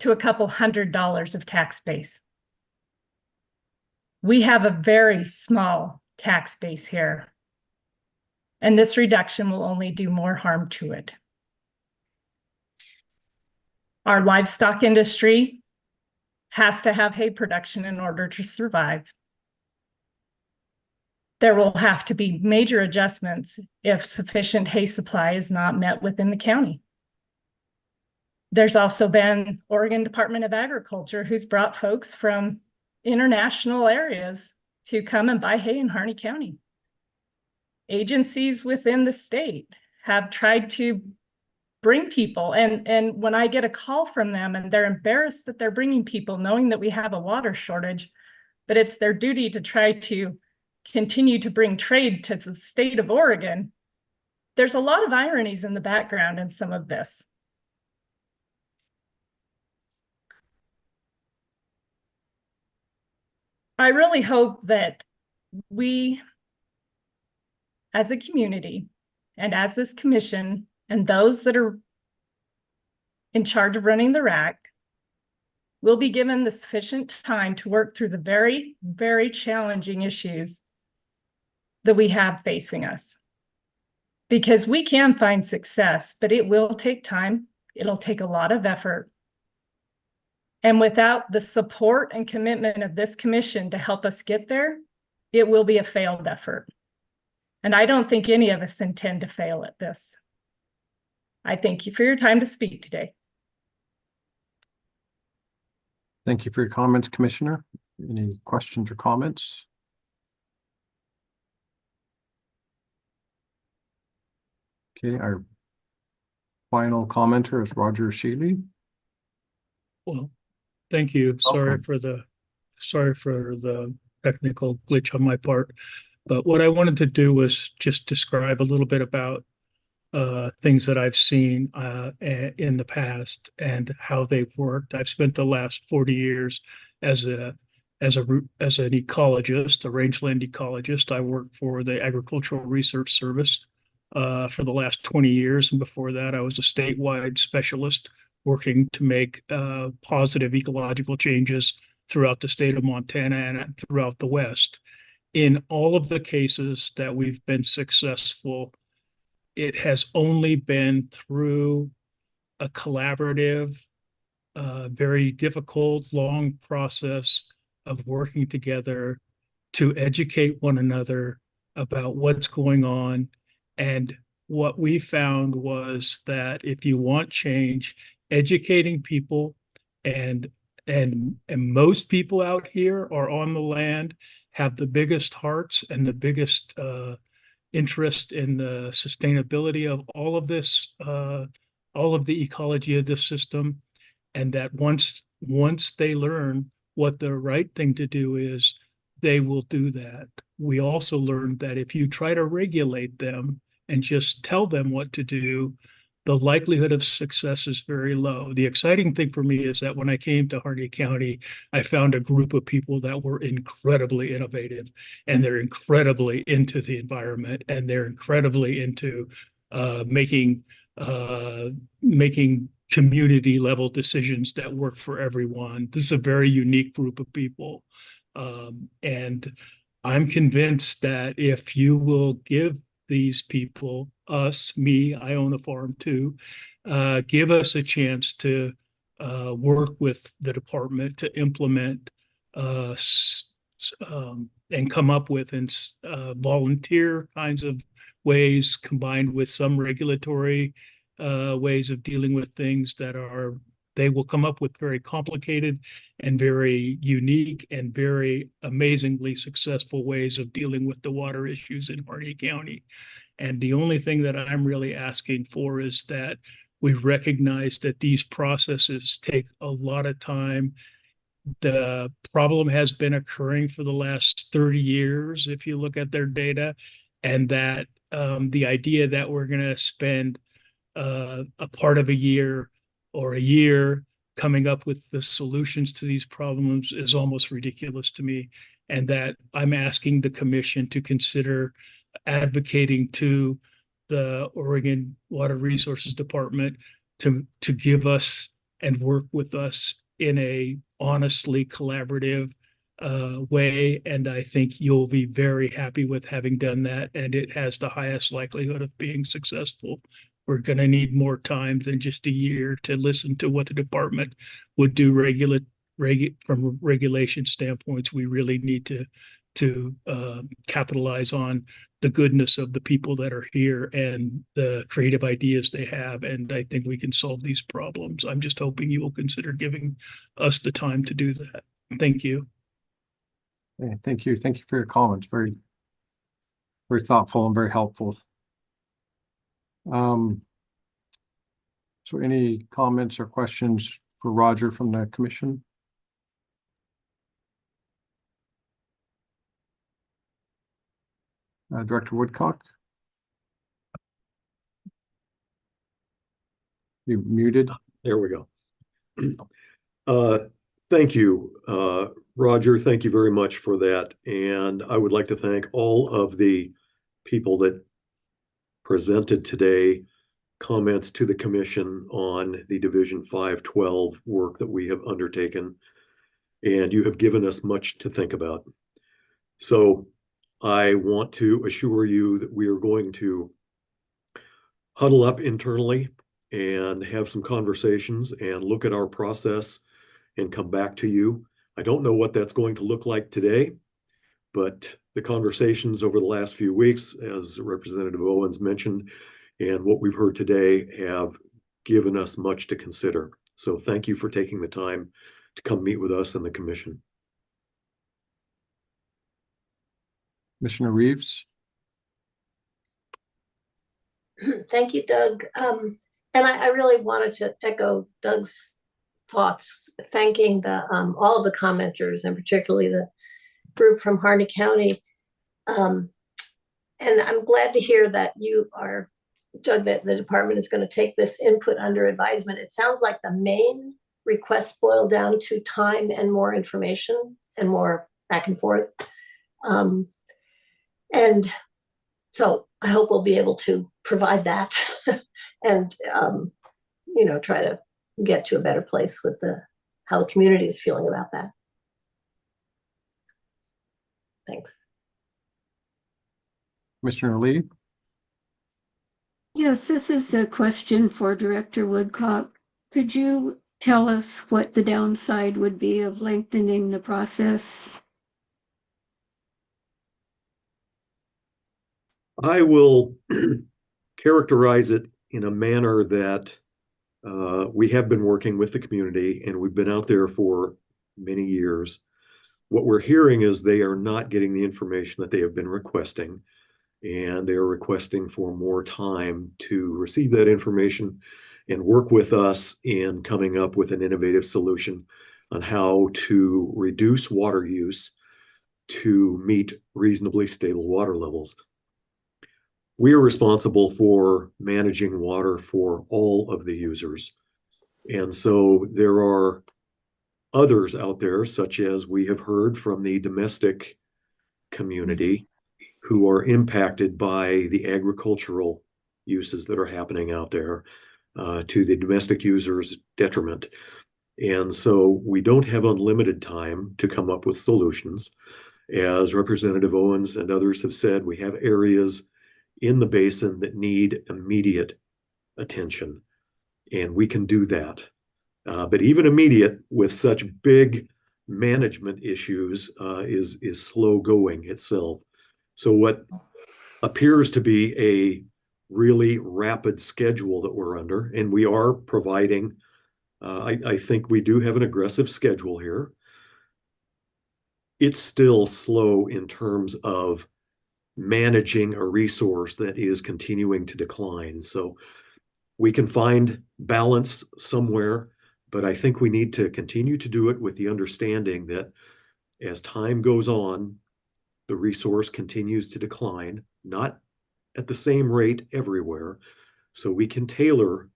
to a couple $100 of tax base. We have a very small tax base here, and this reduction will only do more harm to it. Our livestock industry has to have hay production in order to survive. There will have to be major adjustments if sufficient hay supply is not met within the county. There's also been Oregon Department of Agriculture who's brought folks from international areas to come and buy hay in Harney County. Agencies within the state have tried to bring people. And when I get a call from them and they're embarrassed that they're bringing people, knowing that we have a water shortage, but it's their duty to try to continue to bring trade to the state of Oregon, there's a lot of ironies in the background in some of this. I really hope that we, as a community and as this commission and those that are in charge of running the RAC, will be given the sufficient time to work through the very, very challenging issues that we have facing us. Because we can find success, but it will take time. It'll take a lot of effort. And without the support and commitment of this commission to help us get there, it will be a failed effort. And I don't think any of us intend to fail at this. I thank you for your time to speak today. Thank you for your comments, Commissioner. Any questions or comments? Okay, our final commenter is Roger Shealy. Well, thank you. Sorry for the technical glitch on my part. But what I wanted to do was just describe a little bit about things that I've seen in the past and how they've worked. I've spent the last 40 years as an ecologist, a rangeland ecologist. I worked for the Agricultural Research Service for the last 20 years. And before that, I was a statewide specialist working to make positive ecological changes throughout the state of Montana and throughout the West. In all of the cases that we've been successful, it has only been through a collaborative, very difficult, long process of working together to educate one another about what's going on. And what we found was that if you want change, educating people and most people out here are on the land, have the biggest hearts and the biggest interest in the sustainability of all of this, all of the ecology of this system. And that once they learn what the right thing to do is, they will do that. We also learned that if you try to regulate them and just tell them what to do, the likelihood of success is very low. The exciting thing for me is that when I came to Harney County, I found a group of people that were incredibly innovative, and they're incredibly into the environment, and they're incredibly into making community level decisions that work for everyone. This is a very unique group of people. And I'm convinced that if you will give these people, me, I own a farm too, give us a chance to work with the department to implement and come up with volunteer kinds of ways combined with some regulatory ways of dealing with things that they will come up with very complicated and very unique and very amazingly successful ways of dealing with the water issues in Harney County. And the only thing that I'm really asking for is that we recognize that these processes take a lot of time. The problem has been occurring for the last 30 years, if you look at their data, and that the idea that we're going to spend a part of a year or a year coming up with the solutions to these problems is almost ridiculous to me. And that I'm asking the commission to consider advocating to the Oregon Water Resources Department to give us and work with us in a honestly collaborative way. And I think you'll be very happy with having done that. And it has the highest likelihood of being successful. We're going to need more time than just a year to listen to what the department would do from a regulation standpoints. We really need to capitalize on the goodness of the people that are here and the creative ideas they have. And I think we can solve these problems. I'm just hoping you will consider giving us the time to do that. Thank you. Okay, thank you. Thank you for your comments. Very, very thoughtful and very helpful. So any comments or questions for Roger from the commission? Director Woodcock? You muted. There we go. Thank you, Roger. Thank you very much for that. And I would like to thank all of the people that presented today comments to the commission on the Division 512 work that we have undertaken. And you have given us much to think about. So I want to assure you that we are going to huddle up internally and have some conversations and look at our process and come back to you. I don't know what that's going to look like today, but the conversations over the last few weeks, as Representative Owens mentioned, and what we've heard today have given us much to consider. So thank you for taking the time to come meet with us and the commission. Commissioner Reeves? Thank you, Doug. And I really wanted to echo Doug's thoughts, thanking the all of the commenters and particularly the group from Harney County. And I'm glad to hear that you are, Doug, that the department is going to take this input under advisement. It sounds like the main requests boil down to time and more information and more back and forth. And so I hope we'll be able to provide that and, you know, try to get to a better place with how the community is feeling about that. Thanks. Commissioner Lee? Yes, this is a question for Director Woodcock. Could you tell us what the downside would be of lengthening the process? I will characterize it in a manner that we have been working with the community and we've been out there for many years. What we're hearing is they are not getting the information that they have been requesting, and they are requesting for more time to receive that information and work with us in coming up with an innovative solution on how to reduce water use to meet reasonably stable water levels. We are responsible for managing water for all of the users. And so there are others out there, such as we have heard from the domestic community, who are impacted by the agricultural uses that are happening out there to the domestic users' detriment. And so we don't have unlimited time to come up with solutions. As Representative Owens and others have said, we have areas in the basin that need immediate attention, and we can do that. But even immediate with such big management issues is slow going itself. So what appears to be a really rapid schedule that we're under, and we are providing, I think we do have an aggressive schedule here. It's still slow in terms of managing a resource that is continuing to decline. So we can find balance somewhere, but I think we need to continue to do it with the understanding that as time goes on, the resource continues to decline, not at the same rate everywhere. So we can tailor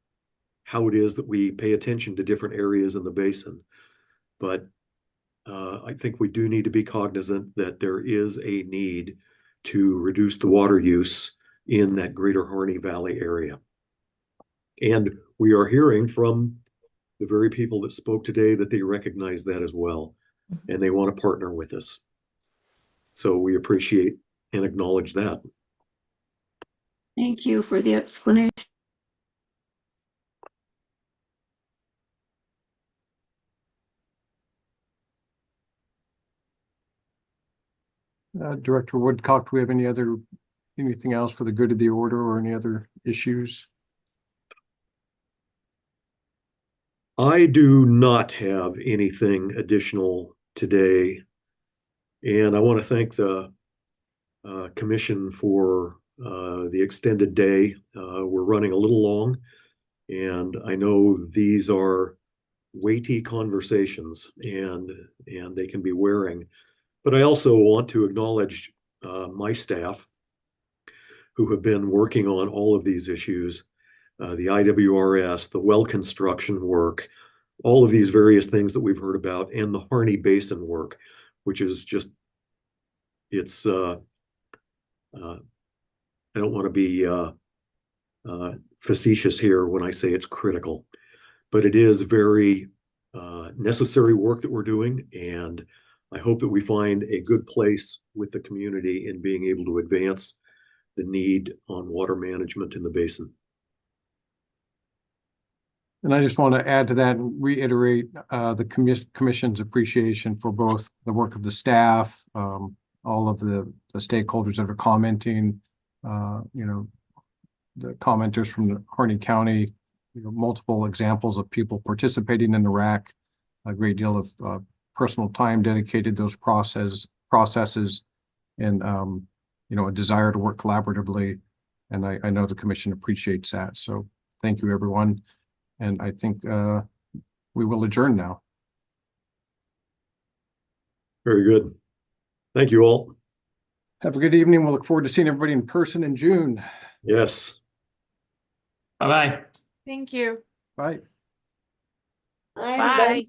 how it is that we pay attention to different areas in the basin. But I think we do need to be cognizant that there is a need to reduce the water use in that greater Harney Valley area. And we are hearing from the very people that spoke today that they recognize that as well, and they want to partner with us. So we appreciate and acknowledge that. Thank you for the explanation. Director Woodcock, do we have anything else for the good of the order or any other issues? I do not have anything additional today. And I want to thank the commission for the extended day. We're running a little long, And I know these are weighty conversations and they can be wearing. But I also want to acknowledge my staff who have been working on all of these issues, the IWRS, the well construction work, all of these various things that we've heard about, and the Harney Basin work, which is just, it's, I don't want to be facetious here when I say it's critical, but it is very necessary work that we're doing. And I hope that we find a good place with the community in being able to advance the need on water management in the basin. And I just want to add to that and reiterate the commission's appreciation for both the work of the staff, all of the stakeholders that are commenting, the commenters from the Harney County, multiple examples of people participating in the RAC, a great deal of personal time dedicated to those processes, and a desire to work collaboratively. And I know the commission appreciates that. So thank you, everyone. And I think we will adjourn now. Very good. Thank you all. Have a good evening. We'll look forward to seeing everybody in person in June. Yes. Bye-bye. Thank you. Bye. Bye.